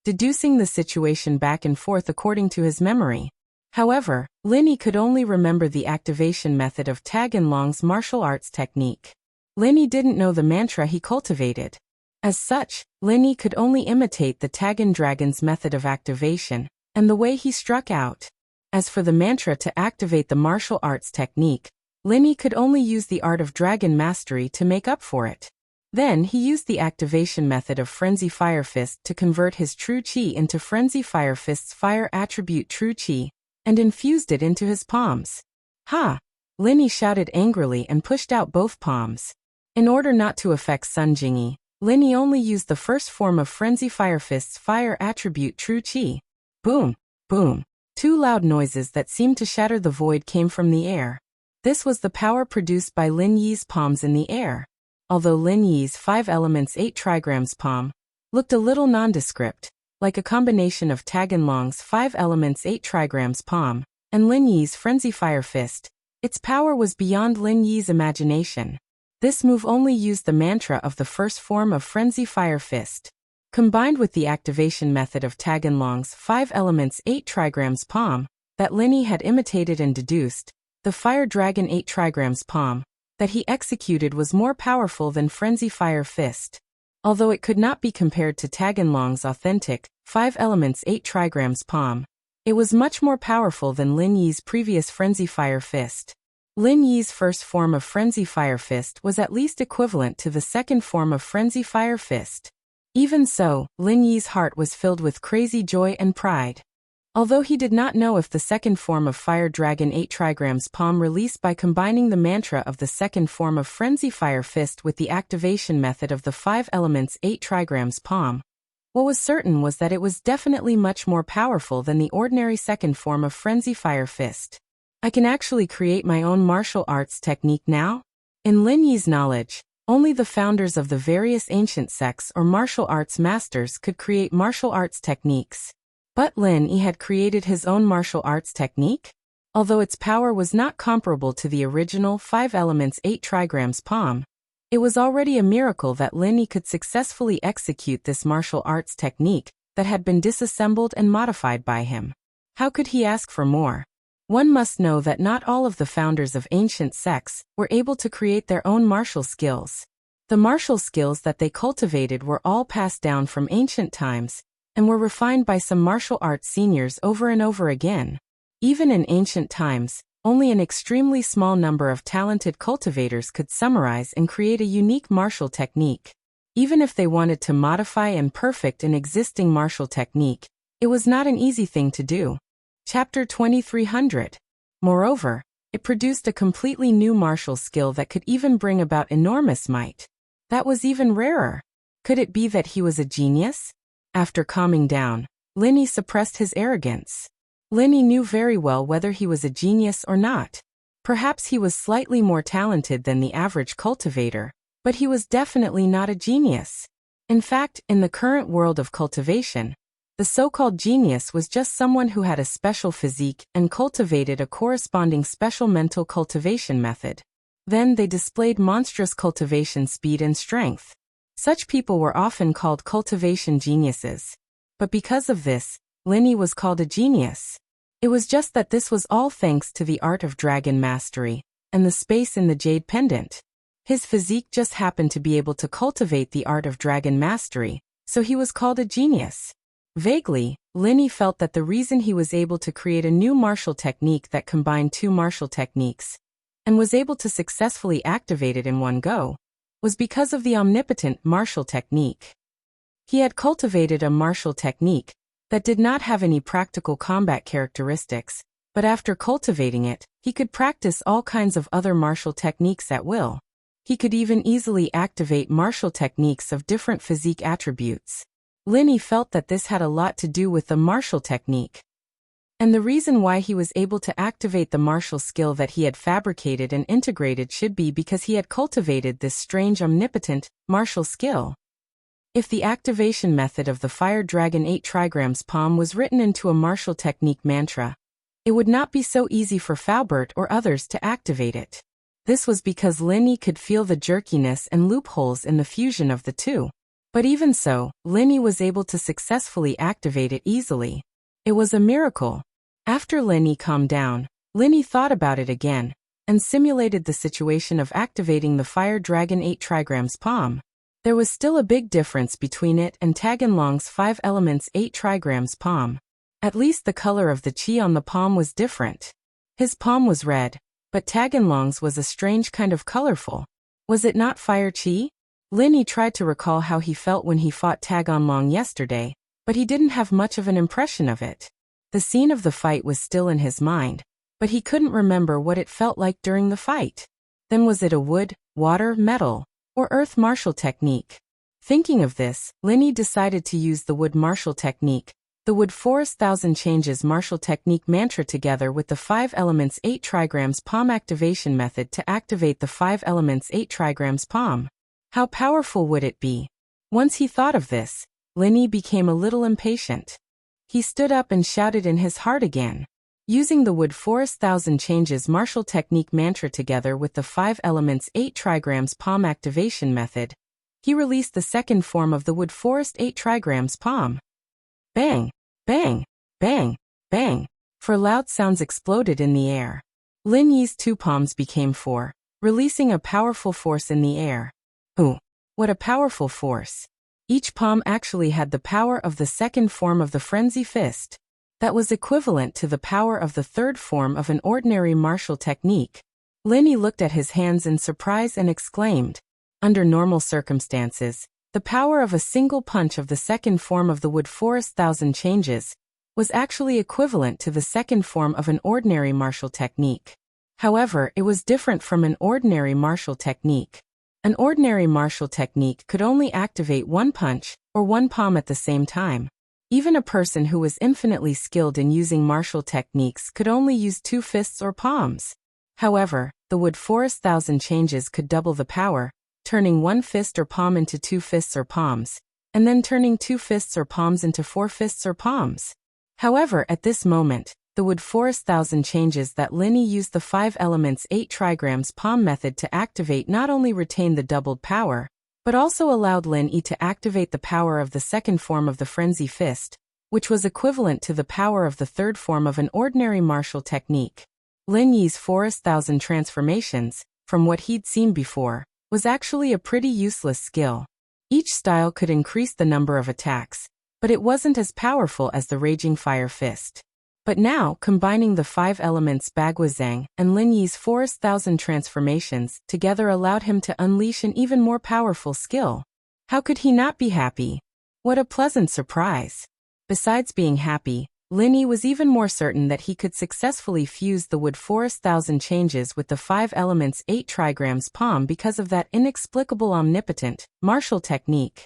deducing the situation back and forth according to his memory. However, Lin Yi could only remember the activation method of Taganlong's martial arts technique. Lin Yi didn't know the mantra he cultivated. As such, Lin Yi could only imitate the Tagan dragon's method of activation, and the way he struck out. As for the mantra to activate the martial arts technique, Lin Yi could only use the art of dragon mastery to make up for it. Then he used the activation method of Frenzy Fire Fist to convert his true chi into Frenzy Fire Fist's fire attribute true chi, and infused it into his palms. Ha! Lin Yi shouted angrily and pushed out both palms. In order not to affect Sun Jingyi, Lin Yi only used the first form of Frenzy Fire Fist's fire attribute true chi. Boom! Boom! Two loud noises that seemed to shatter the void came from the air. This was the power produced by Lin Yi's palms in the air. Although Lin Yi's 5 elements 8 trigrams palm looked a little nondescript, like a combination of Taganlong's 5 elements 8 trigrams palm and Lin Yi's Frenzy Fire Fist, its power was beyond Lin Yi's imagination. This move only used the mantra of the first form of Frenzy Fire Fist. Combined with the activation method of Taganlong's 5 elements 8 trigrams palm that Lin Yi had imitated and deduced, the Fire Dragon 8 trigrams palm that he executed was more powerful than Frenzy Fire Fist. Although it could not be compared to Taganlong's authentic 5 elements 8 trigrams palm, it was much more powerful than Lin Yi's previous Frenzy Fire Fist. Lin Yi's first form of Frenzy Fire Fist was at least equivalent to the second form of Frenzy Fire Fist. Even so, Lin Yi's heart was filled with crazy joy and pride. Although he did not know if the second form of Fire Dragon 8 trigrams palm released by combining the mantra of the second form of Frenzy Fire Fist with the activation method of the 5 elements 8 trigrams palm, what was certain was that it was definitely much more powerful than the ordinary second form of Frenzy Fire Fist. I can actually create my own martial arts technique now? In Lin Yi's knowledge, only the founders of the various ancient sects or martial arts masters could create martial arts techniques. But Lin Yi had created his own martial arts technique? Although its power was not comparable to the original 5 elements 8 trigrams palm, it was already a miracle that Lin Yi could successfully execute this martial arts technique that had been disassembled and modified by him. How could he ask for more? One must know that not all of the founders of ancient sects were able to create their own martial skills. The martial skills that they cultivated were all passed down from ancient times and were refined by some martial arts seniors over and over again. Even in ancient times, only an extremely small number of talented cultivators could summarize and create a unique martial technique. Even if they wanted to modify and perfect an existing martial technique, it was not an easy thing to do. Chapter 2300. Moreover, it produced a completely new martial skill that could even bring about enormous might. That was even rarer. Could it be that he was a genius? After calming down, Lin Yi suppressed his arrogance. Lin Yi knew very well whether he was a genius or not. Perhaps he was slightly more talented than the average cultivator, but he was definitely not a genius. In fact, in the current world of cultivation, the so-called genius was just someone who had a special physique and cultivated a corresponding special mental cultivation method. Then they displayed monstrous cultivation speed and strength. Such people were often called cultivation geniuses. But because of this, Lin Yi was called a genius. It was just that this was all thanks to the art of dragon mastery and the space in the jade pendant. His physique just happened to be able to cultivate the art of dragon mastery, so he was called a genius. Vaguely, Lin Yi felt that the reason he was able to create a new martial technique that combined two martial techniques, and was able to successfully activate it in one go, was because of the omnipotent martial technique. He had cultivated a martial technique that did not have any practical combat characteristics, but after cultivating it, he could practice all kinds of other martial techniques at will. He could even easily activate martial techniques of different physique attributes. Lin Yi felt that this had a lot to do with the martial technique. And the reason why he was able to activate the martial skill that he had fabricated and integrated should be because he had cultivated this strange omnipotent martial skill. If the activation method of the Fire Dragon 8 trigrams palm was written into a martial technique mantra, it would not be so easy for Faubert or others to activate it. This was because Lin Yi could feel the jerkiness and loopholes in the fusion of the two. But even so, Lin Yi was able to successfully activate it easily. It was a miracle. After Lin Yi calmed down, Lin Yi thought about it again, and simulated the situation of activating the Fire Dragon 8 trigrams palm. There was still a big difference between it and Taganlong's 5 elements 8 trigrams palm. At least the color of the chi on the palm was different. His palm was red, but Taganlong's was a strange kind of colorful. Was it not fire chi? Lin Yi tried to recall how he felt when he fought Taganlong yesterday, but he didn't have much of an impression of it. The scene of the fight was still in his mind, but he couldn't remember what it felt like during the fight. Then was it a wood, water, metal, or earth martial technique? Thinking of this, Lin Yi decided to use the wood martial technique, the wood forest thousand changes martial technique mantra together with the 5 elements 8 trigrams palm activation method to activate the 5 elements 8 trigrams palm. How powerful would it be? Once he thought of this, Lin Yi became a little impatient. He stood up and shouted in his heart again. Using the wood forest thousand changes martial technique mantra together with the 5 elements 8 trigrams palm activation method, he released the second form of the wood forest 8 trigrams palm. Bang, bang, bang, bang. 4 loud sounds exploded in the air. Lin Yi's 2 palms became 4, releasing a powerful force in the air. Ooh, what a powerful force. Each palm actually had the power of the second form of the frenzy fist. That was equivalent to the power of the third form of an ordinary martial technique. Lin Yi looked at his hands in surprise and exclaimed. Under normal circumstances, the power of a single punch of the second form of the wood forest thousand changes was actually equivalent to the second form of an ordinary martial technique. However, it was different from an ordinary martial technique. An ordinary martial technique could only activate one punch or one palm at the same time. Even a person who was infinitely skilled in using martial techniques could only use two fists or palms. However, the Wood Forest Thousand Changes could double the power, turning one fist or palm into two fists or palms, and then turning two fists or palms into four fists or palms. However, at this moment, the Wood Forest Thousand Changes that Linny used the 5 elements 8 trigrams palm method to activate not only retained the doubled power, but also allowed Lin Yi to activate the power of the second form of the Frenzy Fist, which was equivalent to the power of the third form of an ordinary martial technique. Lin Yi's Forest Thousand Transformations, from what he'd seen before, was actually a pretty useless skill. Each style could increase the number of attacks, but it wasn't as powerful as the Raging Fire Fist. But now, combining the 5 elements Bagua Zhang and Lin Yi's Forest Thousand Transformations together allowed him to unleash an even more powerful skill. How could he not be happy? What a pleasant surprise! Besides being happy, Lin Yi was even more certain that he could successfully fuse the Wood Forest Thousand Changes with the 5 elements 8 trigrams palm because of that inexplicable omnipotent martial technique.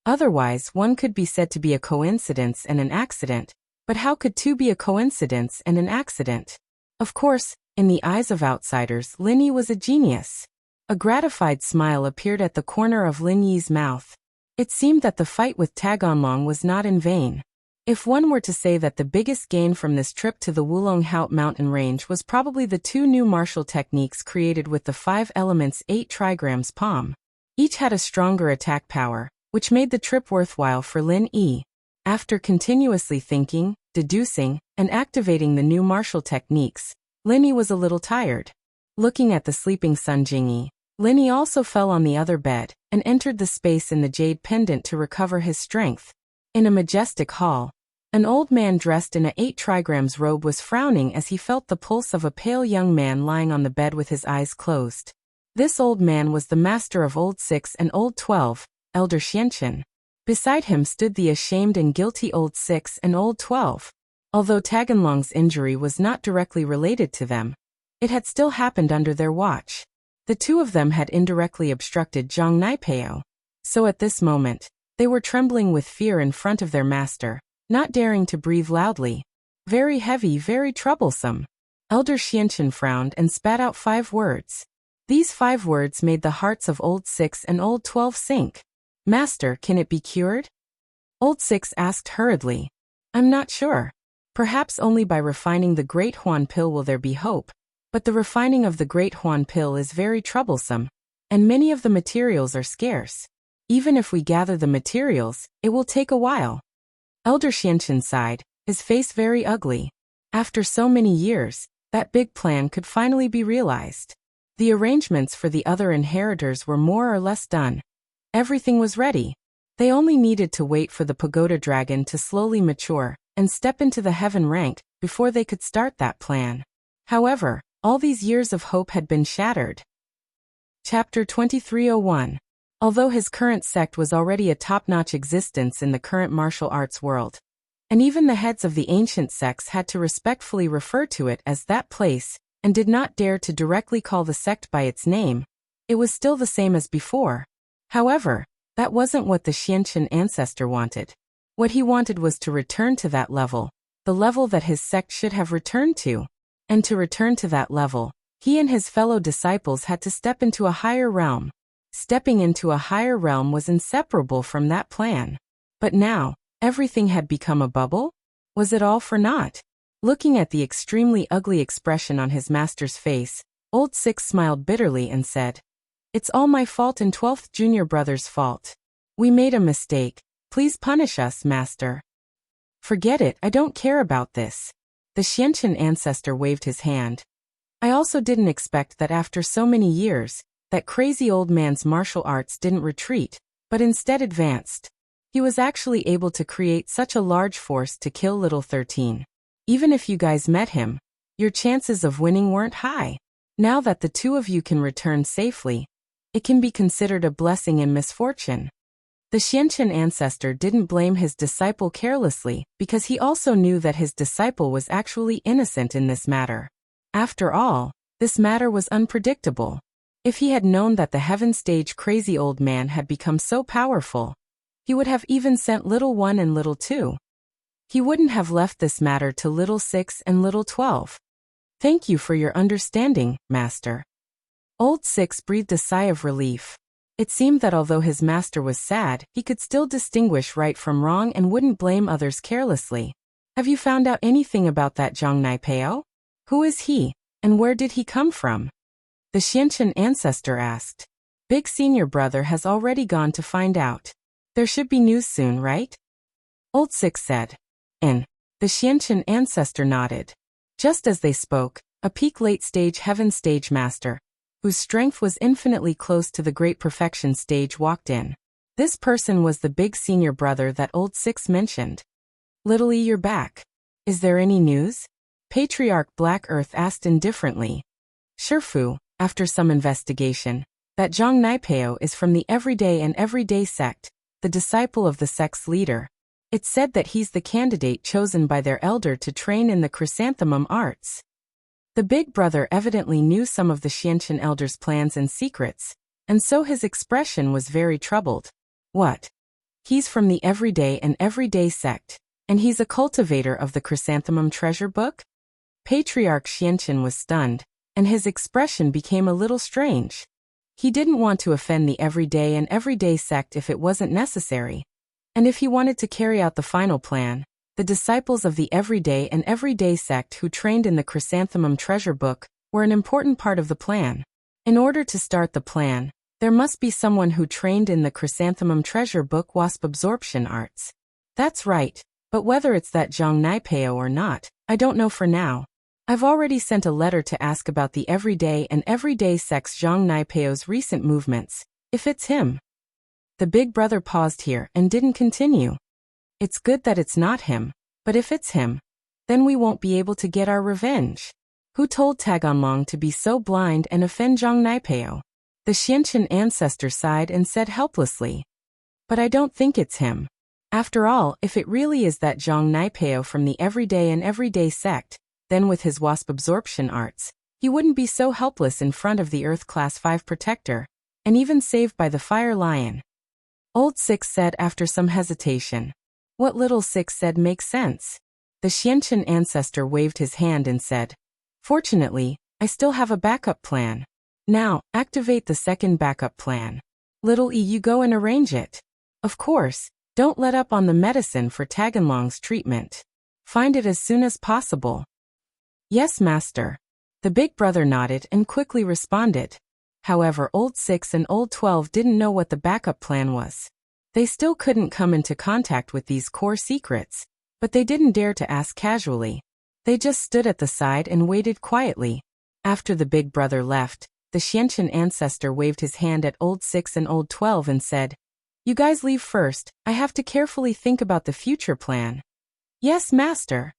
Otherwise, one could be said to be a coincidence and an accident. But how could two be a coincidence and an accident? Of course, in the eyes of outsiders, Lin Yi was a genius. A gratified smile appeared at the corner of Lin Yi's mouth. It seemed that the fight with Tagonlong was not in vain. If one were to say that the biggest gain from this trip to the Wulong Haut mountain range was probably the 2 new martial techniques created with the 5 elements 8 trigrams palm. Each had a stronger attack power, which made the trip worthwhile for Lin Yi. After continuously thinking, deducing, and activating the new martial techniques, Lin Yi was a little tired. Looking at the sleeping Sun Jingyi, Lin Yi also fell on the other bed and entered the space in the jade pendant to recover his strength. In a majestic hall, an old man dressed in a 8 trigrams robe was frowning as he felt the pulse of a pale young man lying on the bed with his eyes closed. This old man was the master of Old 6 and Old 12, Elder Xianchen. Beside him stood the ashamed and guilty Old 6 and Old 12. Although Tagonlong's injury was not directly related to them, it had still happened under their watch. The two of them had indirectly obstructed Zhang Naipeo. So at this moment, they were trembling with fear in front of their master, not daring to breathe loudly. Very heavy, very troublesome. Elder Xianchen frowned and spat out 5 words. These 5 words made the hearts of Old 6 and Old 12 sink. Master, can it be cured? Old 6 asked hurriedly. I'm not sure. Perhaps only by refining the Great Huan Pill will there be hope, but the refining of the Great Huan Pill is very troublesome, and many of the materials are scarce. Even if we gather the materials, it will take a while. Elder Xianchen sighed, his face very ugly. After so many years, that big plan could finally be realized. The arrangements for the other inheritors were more or less done. Everything was ready. They only needed to wait for the pagoda dragon to slowly mature and step into the heaven rank before they could start that plan. However, all these years of hope had been shattered. Chapter 2301. Although his current sect was already a top-notch existence in the current martial arts world, and even the heads of the ancient sects had to respectfully refer to it as that place, and did not dare to directly call the sect by its name, it was still the same as before. However, that wasn't what the Xianchen ancestor wanted. What he wanted was to return to that level, the level that his sect should have returned to. And to return to that level, he and his fellow disciples had to step into a higher realm. Stepping into a higher realm was inseparable from that plan. But now, everything had become a bubble? Was it all for naught? Looking at the extremely ugly expression on his master's face, Old 6 smiled bitterly and said, It's all my fault and 12th junior brother's fault. We made a mistake. Please punish us, master. Forget it, I don't care about this. The Xianchen ancestor waved his hand. I also didn't expect that after so many years, that crazy old man's martial arts didn't retreat, but instead advanced. He was actually able to create such a large force to kill little 13. Even if you guys met him, your chances of winning weren't high. Now that the two of you can return safely, it can be considered a blessing in misfortune. The Xianqian ancestor didn't blame his disciple carelessly because he also knew that his disciple was actually innocent in this matter. After all, this matter was unpredictable. If he had known that the heaven stage crazy old man had become so powerful, he would have even sent little 1 and little 2. He wouldn't have left this matter to little 6 and little 12. Thank you for your understanding, Master. Old 6 breathed a sigh of relief. It seemed that although his master was sad, he could still distinguish right from wrong and wouldn't blame others carelessly. Have you found out anything about that Zhang Naipeo? Who is he, and where did he come from? The Xianqian ancestor asked. Big senior brother has already gone to find out. There should be news soon, right? Old 6 said. And the Xianqian ancestor nodded. Just as they spoke, a peak late-stage heaven stage master, whose strength was infinitely close to the great perfection stage, walked in. This person was the big senior brother that Old 6 mentioned. Little E, you're back. Is there any news? Patriarch Black Earth asked indifferently. Shifu, after some investigation, that Zhang Naipeo is from the Everyday and Everyday sect, the disciple of the sect's leader. It's said that he's the candidate chosen by their elder to train in the chrysanthemum arts. The big brother evidently knew some of the Xianqian elder's plans and secrets, and so his expression was very troubled. What? He's from the Everyday and Everyday sect, and he's a cultivator of the chrysanthemum treasure book? Patriarch Xianqian was stunned, and his expression became a little strange. He didn't want to offend the Everyday and Everyday sect if it wasn't necessary. And if he wanted to carry out the final plan, the disciples of the Everyday and Everyday sect who trained in the chrysanthemum treasure book were an important part of the plan. In order to start the plan, there must be someone who trained in the chrysanthemum treasure book wasp absorption arts. That's right, but whether it's that Zhang Naipeo or not, I don't know for now. I've already sent a letter to ask about the Everyday and Everyday sect's Zhang Naipeo's recent movements, if it's him. The big brother paused here and didn't continue. It's good that it's not him, but if it's him, then we won't be able to get our revenge. Who told Taganlong to be so blind and offend Zhang Naipeo? The Xianqian ancestor sighed and said helplessly. But I don't think it's him. After all, if it really is that Zhang Naipeo from the Everyday and Everyday sect, then with his wasp absorption arts, he wouldn't be so helpless in front of the Earth Class 5 protector, and even saved by the Fire Lion. Old 6 said after some hesitation. What little 6 said makes sense. The Xianqian ancestor waved his hand and said, Fortunately, I still have a backup plan. Now, activate the second backup plan. Little E, you go and arrange it. Of course, don't let up on the medicine for Taganlong's treatment. Find it as soon as possible. Yes, Master. The big brother nodded and quickly responded. However, Old 6 and Old 12 didn't know what the backup plan was. They still couldn't come into contact with these core secrets, but they didn't dare to ask casually. They just stood at the side and waited quietly. After the big brother left, the Xianqian ancestor waved his hand at Old 6 and Old 12 and said, You guys leave first, I have to carefully think about the future plan. Yes, Master.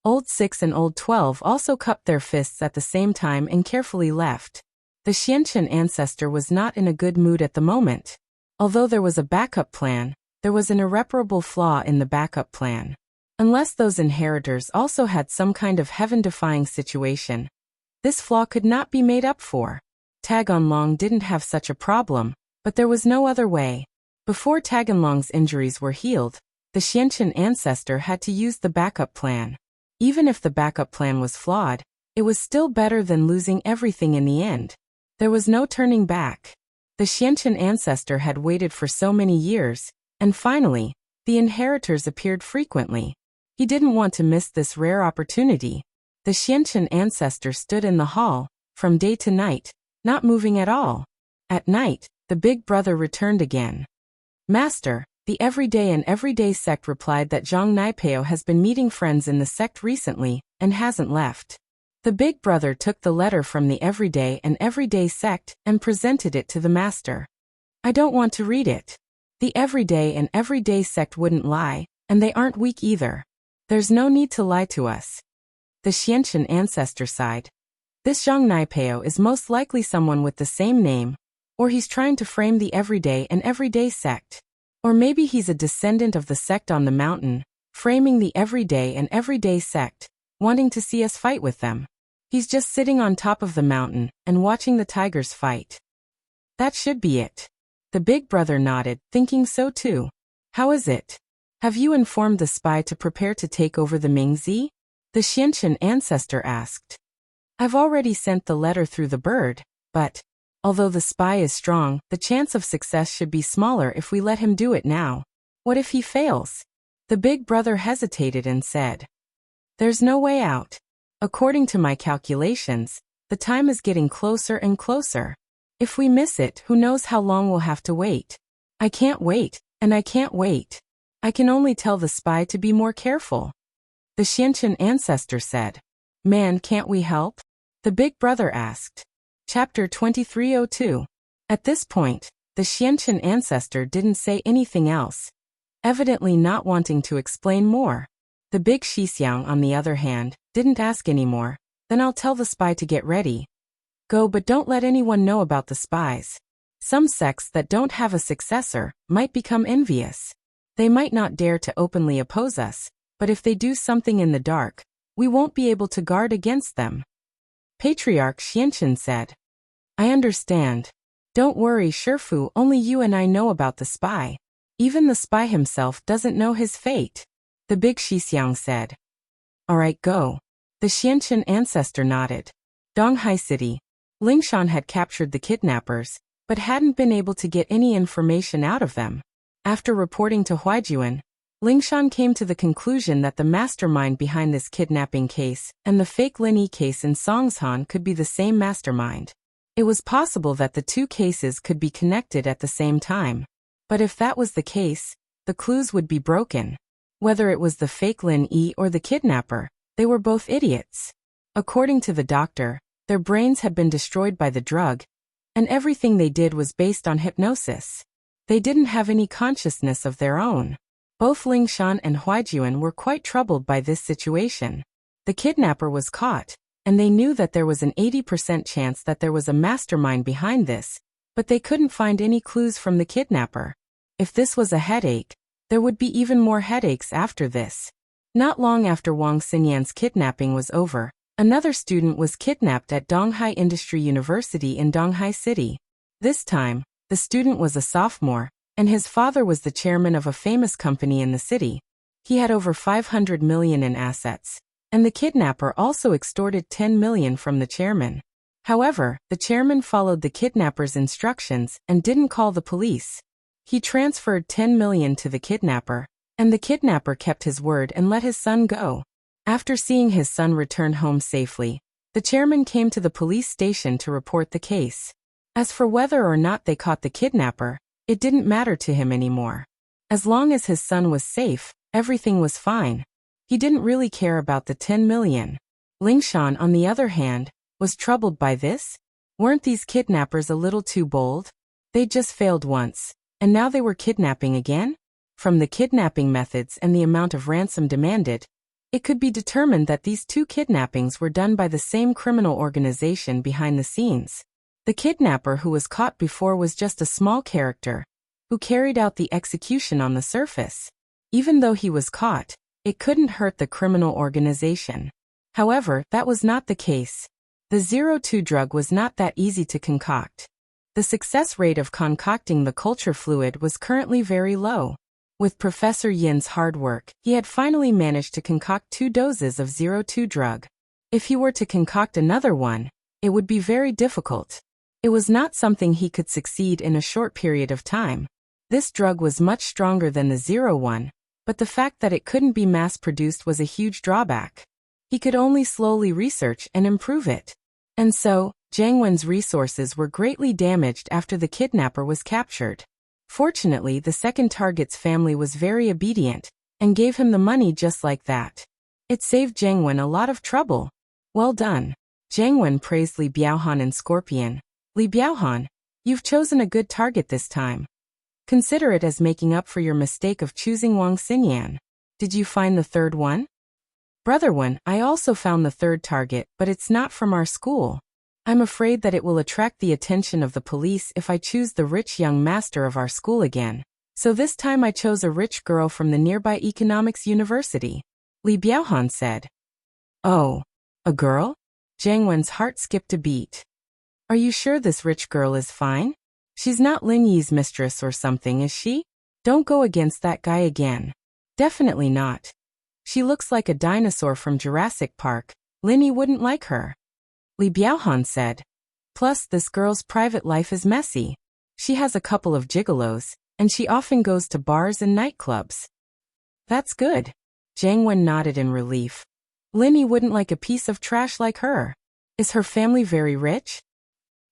Old 6 and Old 12 also cupped their fists at the same time and carefully left. The Xianqian ancestor was not in a good mood at the moment. Although there was a backup plan, there was an irreparable flaw in the backup plan. Unless those inheritors also had some kind of heaven-defying situation, this flaw could not be made up for. Taganlong didn't have such a problem, but there was no other way. Before Taganlong's injuries were healed, the Xianqian ancestor had to use the backup plan. Even if the backup plan was flawed, it was still better than losing everything in the end. There was no turning back. The Xianqian ancestor had waited for so many years, and finally, the inheritors appeared frequently. He didn't want to miss this rare opportunity. The Xianqian ancestor stood in the hall, from day to night, not moving at all. At night, the big brother returned again. Master, the Everyday and Everyday sect replied that Zhang Naipeo has been meeting friends in the sect recently, and hasn't left. The big brother took the letter from the Everyday and Everyday sect and presented it to the master. I don't want to read it. The Everyday and Everyday sect wouldn't lie, and they aren't weak either. There's no need to lie to us. The Xianqian ancestor sighed. This Zhang Naipeo is most likely someone with the same name, or he's trying to frame the Everyday and Everyday sect. Or maybe he's a descendant of the sect on the mountain, framing the everyday and everyday sect, wanting to see us fight with them. He's just sitting on top of the mountain and watching the tigers fight. That should be it. The big brother nodded, thinking so too. How is it? Have you informed the spy to prepare to take over the Mingzi? The Xianqian ancestor asked. I've already sent the letter through the bird, but, although the spy is strong, the chance of success should be smaller if we let him do it now. What if he fails? The big brother hesitated and said. There's no way out. According to my calculations, the time is getting closer and closer. If we miss it, who knows how long we'll have to wait. I can't wait, and I can't wait. I can only tell the spy to be more careful. The Xianqian ancestor said. Man, can't we help? The big brother asked. Chapter 2302. At this point, the Xianqian ancestor didn't say anything else, evidently not wanting to explain more. The big Xixiang, on the other hand, didn't ask anymore. Then I'll tell the spy to get ready. Go, but don't let anyone know about the spies. Some sects that don't have a successor might become envious. They might not dare to openly oppose us, but if they do something in the dark, we won't be able to guard against them. Patriarch Xianqian said. I understand. Don't worry, Shifu, only you and I know about the spy. Even the spy himself doesn't know his fate. The big Xixiang said. All right, go. The Xianqian ancestor nodded. Donghai City. Lingshan had captured the kidnappers, but hadn't been able to get any information out of them. After reporting to Huaijuan, Lingshan came to the conclusion that the mastermind behind this kidnapping case and the fake Lin case in Songshan could be the same mastermind. It was possible that the two cases could be connected at the same time. But if that was the case, the clues would be broken. Whether it was the fake Lin or the kidnapper, they were both idiots. According to the doctor, their brains had been destroyed by the drug, and everything they did was based on hypnosis. They didn't have any consciousness of their own. Both Lingshan and Huaijuan were quite troubled by this situation. The kidnapper was caught, and they knew that there was an 80% chance that there was a mastermind behind this, but they couldn't find any clues from the kidnapper. If this was a headache, there would be even more headaches after this. Not long after Wang Xinyan's kidnapping was over, another student was kidnapped at Donghai Industry University in Donghai City. This time, the student was a sophomore, and his father was the chairman of a famous company in the city. He had over 500 million in assets, and the kidnapper also extorted 10 million from the chairman. However, the chairman followed the kidnapper's instructions and didn't call the police. He transferred 10 million to the kidnapper, and the kidnapper kept his word and let his son go. After seeing his son return home safely, the chairman came to the police station to report the case. As for whether or not they caught the kidnapper, it didn't matter to him anymore. As long as his son was safe, everything was fine. He didn't really care about the 10 million. Lingshan, on the other hand, was troubled by this. Weren't these kidnappers a little too bold? They'd just failed once, and now they were kidnapping again? From the kidnapping methods and the amount of ransom demanded, it could be determined that these two kidnappings were done by the same criminal organization behind the scenes. The kidnapper who was caught before was just a small character, who carried out the execution on the surface. Even though he was caught, it couldn't hurt the criminal organization. However, that was not the case. The 02 drug was not that easy to concoct. The success rate of concocting the culture fluid was currently very low. With Professor Yin's hard work, he had finally managed to concoct 2 doses of 02 drug. If he were to concoct another one, it would be very difficult. It was not something he could succeed in a short period of time. This drug was much stronger than the 01, but the fact that it couldn't be mass-produced was a huge drawback. He could only slowly research and improve it. And so, Jiang Wen's resources were greatly damaged after the kidnapper was captured. Fortunately, the second target's family was very obedient, and gave him the money just like that. It saved Jiang Wen a lot of trouble. Well done. Jiang Wen praised Li Biaohan and Scorpion. Li Biaohan, you've chosen a good target this time. Consider it as making up for your mistake of choosing Wang Xinyan. Did you find the third one? Brother Wen, I also found the third target, but it's not from our school. I'm afraid that it will attract the attention of the police if I choose the rich young master of our school again. So this time I chose a rich girl from the nearby economics university, Li Biaohan said. Oh, a girl? Jiang Wen's heart skipped a beat. Are you sure this rich girl is fine? She's not Lin Yi's mistress or something, is she? Don't go against that guy again. Definitely not. She looks like a dinosaur from Jurassic Park. Lin Yi wouldn't like her. Li Biaohan said. Plus, this girl's private life is messy. She has a couple of gigolos, and she often goes to bars and nightclubs. That's good. Jiang Wen nodded in relief. Lin Yi wouldn't like a piece of trash like her. Is her family very rich?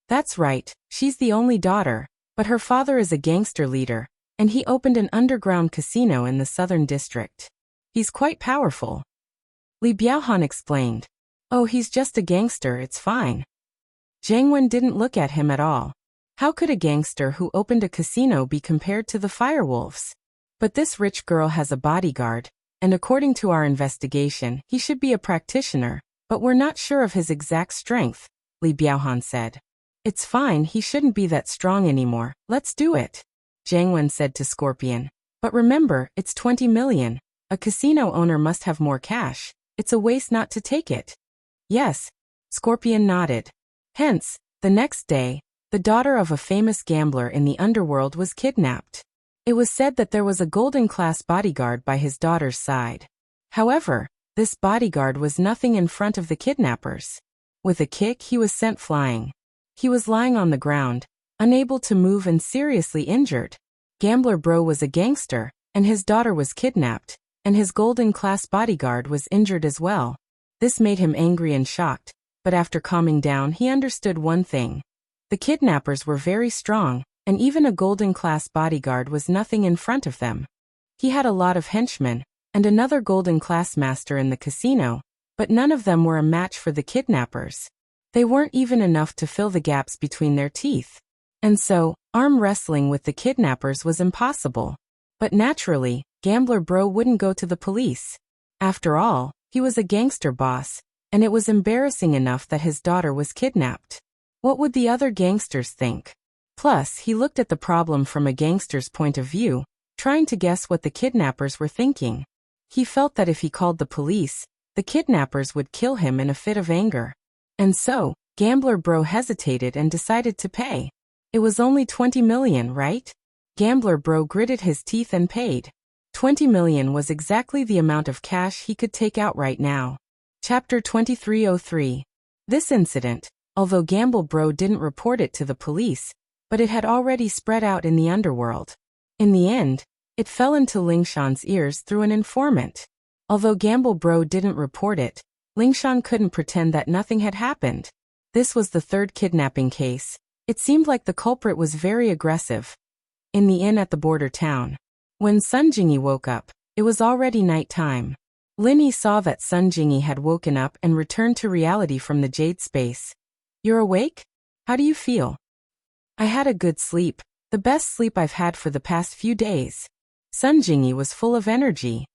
That's right, she's the only daughter, but her father is a gangster leader, and he opened an underground casino in the southern district. He's quite powerful. Li Biaohan explained. Oh, he's just a gangster, it's fine. Jiang Wen didn't look at him at all. How could a gangster who opened a casino be compared to the firewolves? But this rich girl has a bodyguard, and according to our investigation, he should be a practitioner, but we're not sure of his exact strength, Li Biaohan said. It's fine, he shouldn't be that strong anymore, let's do it, Jiang Wen said to Scorpion. But remember, it's 20 million. A casino owner must have more cash. It's a waste not to take it. Yes, Scorpion nodded. Hence, the next day, the daughter of a famous gambler in the underworld was kidnapped. It was said that there was a golden-class bodyguard by his daughter's side. However, this bodyguard was nothing in front of the kidnappers. With a kick, he was sent flying. He was lying on the ground, unable to move and seriously injured. Gambler Bro was a gangster, and his daughter was kidnapped, and his golden-class bodyguard was injured as well. This made him angry and shocked, but after calming down he understood one thing. The kidnappers were very strong, and even a golden-class bodyguard was nothing in front of them. He had a lot of henchmen, and another golden-class master in the casino, but none of them were a match for the kidnappers. They weren't even enough to fill the gaps between their teeth. And so, arm wrestling with the kidnappers was impossible. But naturally, Gambler Bro wouldn't go to the police. After all, he was a gangster boss, and it was embarrassing enough that his daughter was kidnapped. What would the other gangsters think? Plus, he looked at the problem from a gangster's point of view, trying to guess what the kidnappers were thinking. He felt that if he called the police, the kidnappers would kill him in a fit of anger. And so, Gambler Bro hesitated and decided to pay. It was only 20 million, right? Gambler Bro gritted his teeth and paid. 20 million was exactly the amount of cash he could take out right now. Chapter 2303. This incident, although Gamble Bro didn't report it to the police, but it had already spread out in the underworld. In the end, it fell into Lingshan's ears through an informant. Although Gamble Bro didn't report it, Lingshan couldn't pretend that nothing had happened. This was the third kidnapping case. It seemed like the culprit was very aggressive. In the inn at the border town. When Sun Jingyi woke up, it was already night time. Lin Yi saw that Sun Jingyi had woken up and returned to reality from the jade space. You're awake? How do you feel? I had a good sleep, the best sleep I've had for the past few days. Sun Jingyi was full of energy.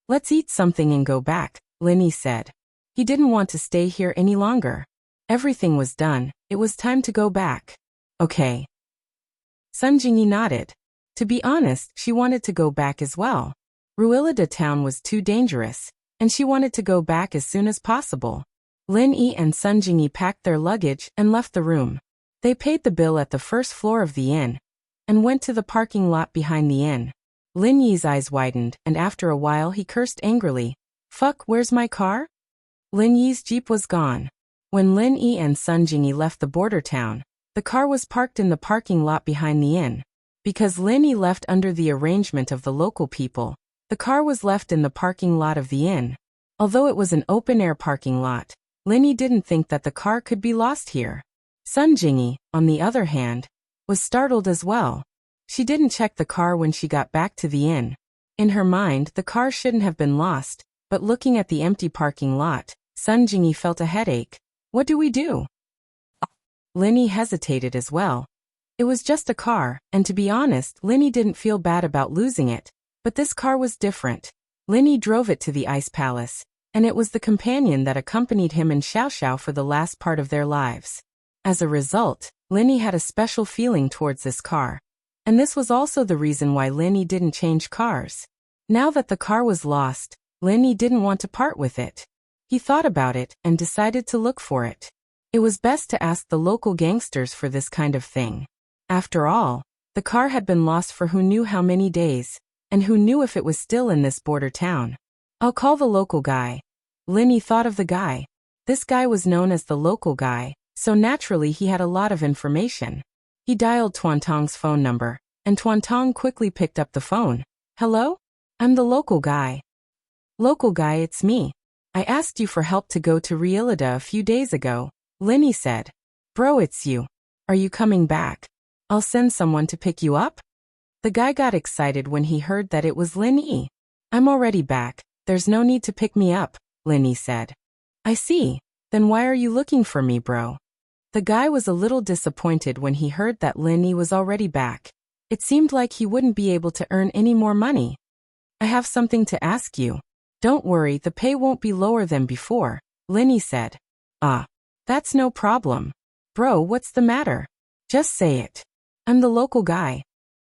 Let's eat something and go back, Lin Yi said. He didn't want to stay here any longer. Everything was done, it was time to go back. Okay. Sun Jingyi nodded. To be honest, she wanted to go back as well. Ruilida town was too dangerous, and she wanted to go back as soon as possible. Lin Yi and Sun Jingyi packed their luggage and left the room. They paid the bill at the first floor of the inn, and went to the parking lot behind the inn. Lin Yi's eyes widened, and after a while he cursed angrily. Fuck, where's my car? Lin Yi's jeep was gone. When Lin Yi and Sun Jingyi left the border town, the car was parked in the parking lot behind the inn. Because Lin Yi left under the arrangement of the local people, the car was left in the parking lot of the inn. Although it was an open-air parking lot, Lin Yi didn't think that the car could be lost here. Sun Jingyi, on the other hand, was startled as well. She didn't check the car when she got back to the inn. In her mind, the car shouldn't have been lost, but looking at the empty parking lot, Sun Jingyi felt a headache. What do we do? Lin Yi hesitated as well. It was just a car, and to be honest, Lin Yi didn't feel bad about losing it. But this car was different. Lin Yi drove it to the Ice Palace, and it was the companion that accompanied him and Xiao Xiao for the last part of their lives. As a result, Lin Yi had a special feeling towards this car. And this was also the reason why Lin Yi didn't change cars. Now that the car was lost, Lin Yi didn't want to part with it. He thought about it and decided to look for it. It was best to ask the local gangsters for this kind of thing. After all, the car had been lost for who knew how many days, and who knew if it was still in this border town. I'll call the local guy. Lin Yi thought of the guy. This guy was known as the local guy, so naturally he had a lot of information. He dialed Tuantong's phone number, and Tuantong quickly picked up the phone. Hello? I'm the local guy. Local guy, it's me. I asked you for help to go to Realida a few days ago, Lin Yi said. Bro, it's you. Are you coming back? I'll send someone to pick you up. The guy got excited when he heard that it was Lin Yi. I'm already back. There's no need to pick me up, Lin Yi said. I see. Then why are you looking for me, bro? The guy was a little disappointed when he heard that Lin Yi was already back. It seemed like he wouldn't be able to earn any more money. I have something to ask you. Don't worry, the pay won't be lower than before, Lin Yi said. Ah, that's no problem. Bro, what's the matter? Just say it. I'm the local guy.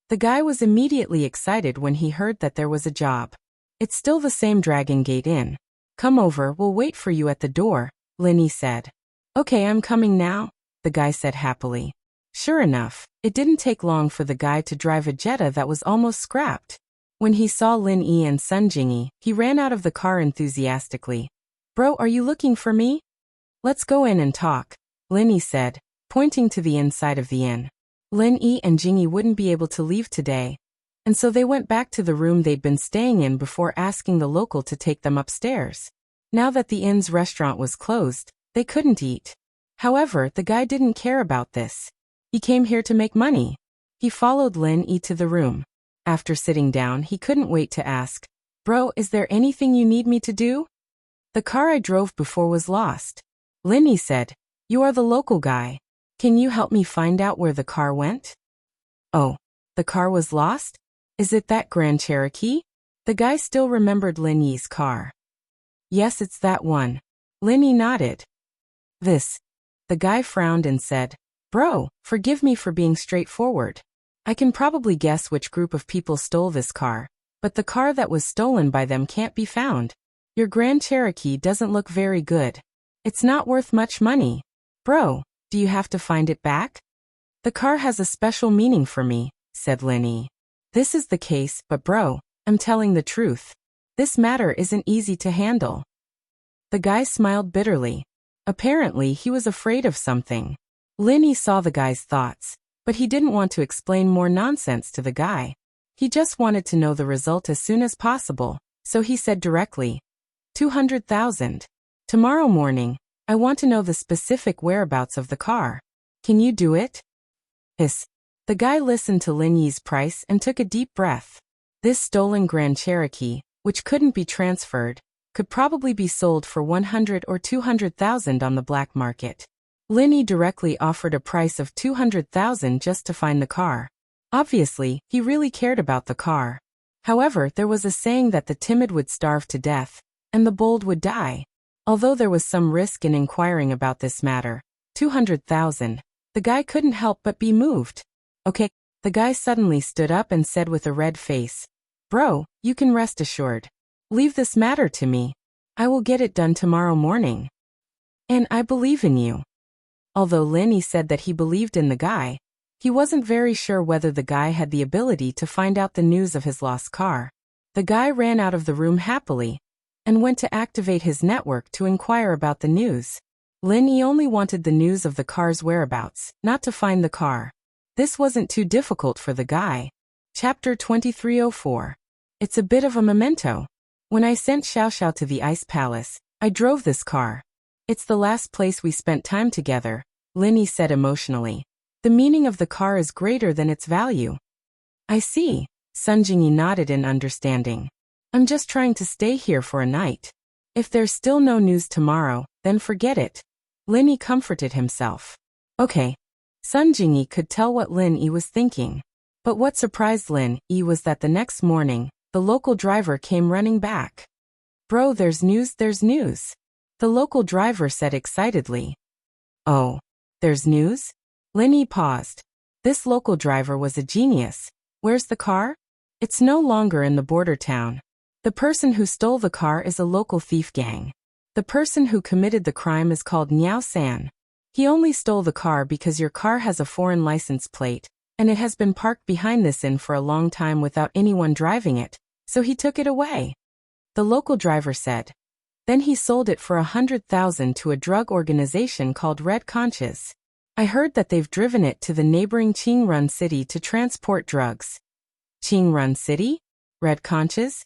The guy was immediately excited when he heard that there was a job. It's still the same Dragon Gate Inn. Come over, we'll wait for you at the door, Lin Yi said. Okay, I'm coming now, the guy said happily. Sure enough, it didn't take long for the guy to drive a Jetta that was almost scrapped. When he saw Lin Yi and Sun Jingyi, he ran out of the car enthusiastically. Bro, are you looking for me? Let's go in and talk, Lin Yi said, pointing to the inside of the inn. Lin Yi and Jingyi wouldn't be able to leave today, and so they went back to the room they'd been staying in before asking the local to take them upstairs. Now that the inn's restaurant was closed, they couldn't eat. However, the guy didn't care about this. He came here to make money. He followed Lin Yi to the room. After sitting down, he couldn't wait to ask, Bro, is there anything you need me to do? The car I drove before was lost. Lin Yi said, You are the local guy. Can you help me find out where the car went? Oh, the car was lost? Is it that Grand Cherokee? The guy still remembered Lin Yi's car. Yes, it's that one. Lin Yi nodded. The guy frowned and said, Bro, forgive me for being straightforward. I can probably guess which group of people stole this car, but the car that was stolen by them can't be found. Your Grand Cherokee doesn't look very good. It's not worth much money. Bro, do you have to find it back? The car has a special meaning for me, said Lin Yi. This is the case, but bro, I'm telling the truth. This matter isn't easy to handle. The guy smiled bitterly. Apparently, he was afraid of something. Lin Yi saw the guy's thoughts, but he didn't want to explain more nonsense to the guy. He just wanted to know the result as soon as possible, so he said directly, 200,000. Tomorrow morning, I want to know the specific whereabouts of the car. Can you do it? Hiss. The guy listened to Lin Yi's price and took a deep breath. This stolen Grand Cherokee, which couldn't be transferred, could probably be sold for 100 or 200,000 on the black market. Lin Yi directly offered a price of 200,000 just to find the car. Obviously, he really cared about the car. However, there was a saying that the timid would starve to death, and the bold would die. Although there was some risk in inquiring about this matter, 200,000, the guy couldn't help but be moved. Okay, the guy suddenly stood up and said with a red face, Bro, you can rest assured. Leave this matter to me. I will get it done tomorrow morning. And I believe in you. Although Lin Yi said that he believed in the guy, he wasn't very sure whether the guy had the ability to find out the news of his lost car. The guy ran out of the room happily, and went to activate his network to inquire about the news. Lin Yi only wanted the news of the car's whereabouts, not to find the car. This wasn't too difficult for the guy. Chapter 2304. It's a bit of a memento. When I sent Xiao Xiao to the Ice Palace, I drove this car. It's the last place we spent time together, Lin Yi said emotionally. The meaning of the car is greater than its value. I see. Sun Jingyi nodded in understanding. I'm just trying to stay here for a night. If there's still no news tomorrow, then forget it. Lin Yi comforted himself. Okay. Sun Jingyi could tell what Lin Yi was thinking. But what surprised Lin Yi was that the next morning, the local driver came running back. Bro, there's news, there's news. The local driver said excitedly. Oh, there's news? Lin Yi paused. This local driver was a genius. Where's the car? It's no longer in the border town. The person who stole the car is a local thief gang. The person who committed the crime is called Niao San. He only stole the car because your car has a foreign license plate, and it has been parked behind this inn for a long time without anyone driving it, so he took it away. The local driver said. Then he sold it for 100,000 to a drug organization called Red Conches. I heard that they've driven it to the neighboring Qingrun city to transport drugs. Qingrun city? Red Conches?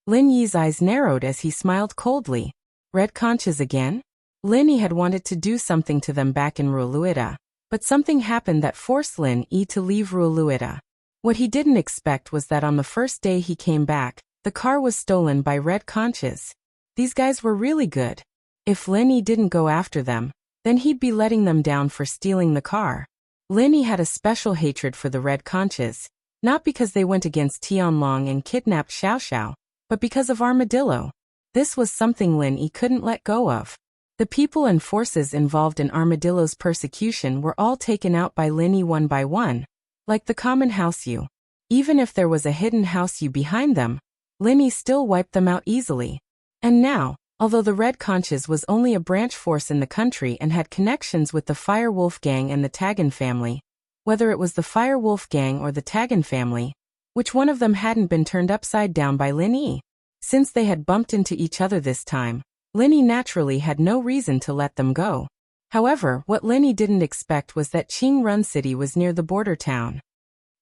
Lin Yi's eyes narrowed as he smiled coldly. Red Conches again? Lin Yi had wanted to do something to them back in Ruoluita, but something happened that forced Lin Yi to leave Ruoluita. What he didn't expect was that on the first day he came back, the car was stolen by Red Conches. These guys were really good. If Lin Yi didn't go after them, then he'd be letting them down for stealing the car. Lin Yi had a special hatred for the Red Conches, not because they went against Tianlong and kidnapped Xiao Xiao, but because of Armadillo. This was something Lin Yi couldn't let go of. The people and forces involved in Armadillo's persecution were all taken out by Lin Yi one by one, like the common Houseu. Even if there was a hidden Houseu behind them, Lin Yi still wiped them out easily. And now, although the Red Conches was only a branch force in the country and had connections with the Firewolf gang and the Tagan family, whether it was the Firewolf gang or the Tagan family, which one of them hadn't been turned upside down by Lin Yi? Since they had bumped into each other this time, Lin Yi naturally had no reason to let them go. However, what Lin Yi didn't expect was that Qingrun City was near the border town.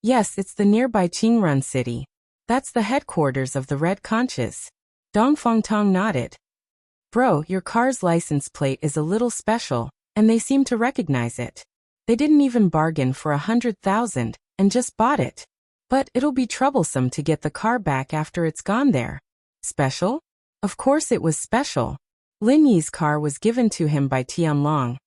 Yes, it's the nearby Qingrun City. That's the headquarters of the Red Conches. Dongfang Tong nodded. Bro, your car's license plate is a little special, and they seem to recognize it. They didn't even bargain for 100,000, and just bought it. But it'll be troublesome to get the car back after it's gone there. Special? Of course it was special. Lin Yi's car was given to him by Tianlong,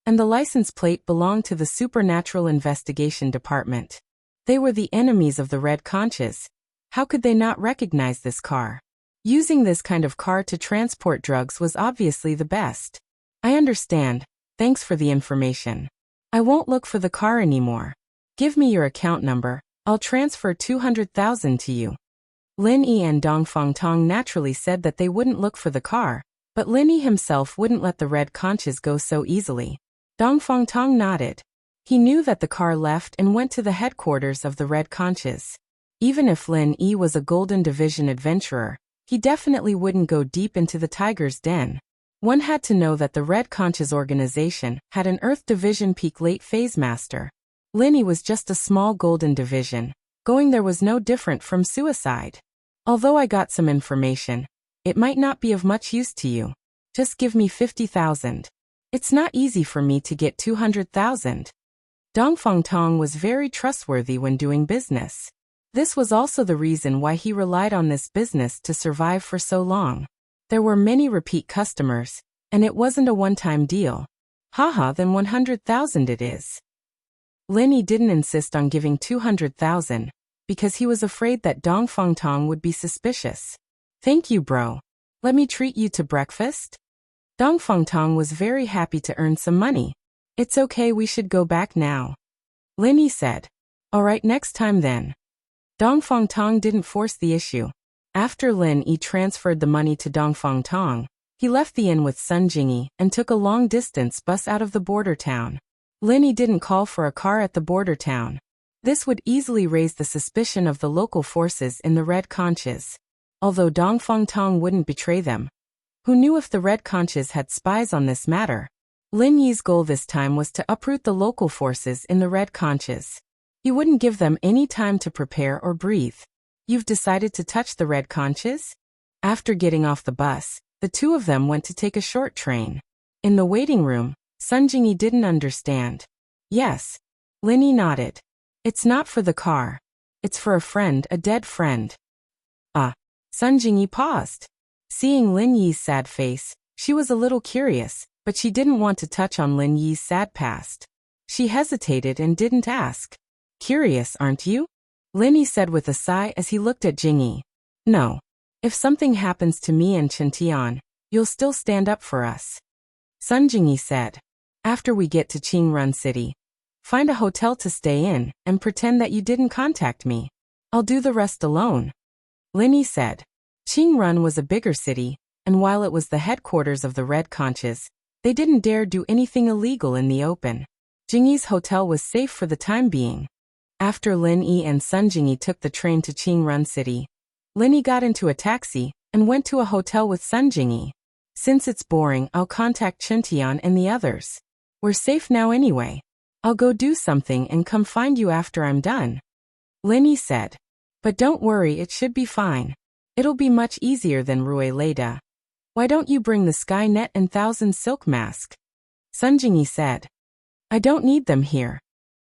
and the license plate belonged to the Supernatural Investigation Department. They were the enemies of the Red Conches. How could they not recognize this car? Using this kind of car to transport drugs was obviously the best. I understand. Thanks for the information. I won't look for the car anymore. Give me your account number. I'll transfer 200,000 to you. Lin Yi and Dongfang Tong naturally said that they wouldn't look for the car, but Lin Yi himself wouldn't let the Red Conches go so easily. Dongfang Tong nodded. He knew that the car left and went to the headquarters of the Red Conches. Even if Lin Yi was a Golden Division adventurer, he definitely wouldn't go deep into the tiger's den. One had to know that the Red Conches organization had an Earth Division peak late phase master. Lin Yi was just a small Golden Division. Going there was no different from suicide. Although I got some information, it might not be of much use to you. Just give me 50,000. It's not easy for me to get 200,000. Dongfang Tong was very trustworthy when doing business. This was also the reason why he relied on this business to survive for so long. There were many repeat customers, and it wasn't a one-time deal. Haha, then 100,000 it is. Lin Yi didn't insist on giving 200,000, because he was afraid that Dongfang Tong would be suspicious. Thank you, bro. Let me treat you to breakfast? Dongfang Tong was very happy to earn some money. It's okay, we should go back now. Lin Yi said. Alright, next time then. Dongfang Tong didn't force the issue. After Lin Yi transferred the money to Dongfang Tong, he left the inn with Sun Jingyi and took a long-distance bus out of the border town. Lin Yi didn't call for a car at the border town. This would easily raise the suspicion of the local forces in the Red Conches. Although Dongfang Tong wouldn't betray them. Who knew if the Red Conches had spies on this matter? Lin Yi's goal this time was to uproot the local forces in the Red Conches. He wouldn't give them any time to prepare or breathe. You've decided to touch the Red Conches? After getting off the bus, the two of them went to take a short train. In the waiting room, Sun Jingyi didn't understand. Yes. Lin Yi nodded. It's not for the car. It's for a friend, a dead friend. Sun Jingyi paused. Seeing Lin Yi's sad face, she was a little curious, but she didn't want to touch on Lin Yi's sad past. She hesitated and didn't ask. Curious, aren't you? Lin Yi said with a sigh as he looked at Jingyi. No. If something happens to me and Chen Tian, you'll still stand up for us. Sun Jingyi said. After we get to Qingrun City, Find a hotel to stay in, and pretend that you didn't contact me. I'll do the rest alone. Linny said. Qingrun was a bigger city, and while it was the headquarters of the Red Conches, they didn't dare do anything illegal in the open. Jingyi's hotel was safe for the time being. After Lin Yi and Sun Jingyi took the train to Qingrun City, Lin Yi got into a taxi and went to a hotel with Sun Jingyi. Since it's boring, I'll contact Chintian and the others. We're safe now anyway. I'll go do something and come find you after I'm done. Lin Yi said. But don't worry, it should be fine. It'll be much easier than Rui Leda. Why don't you bring the sky net and 1,000 silk mask? Sun Jingyi said. I don't need them here.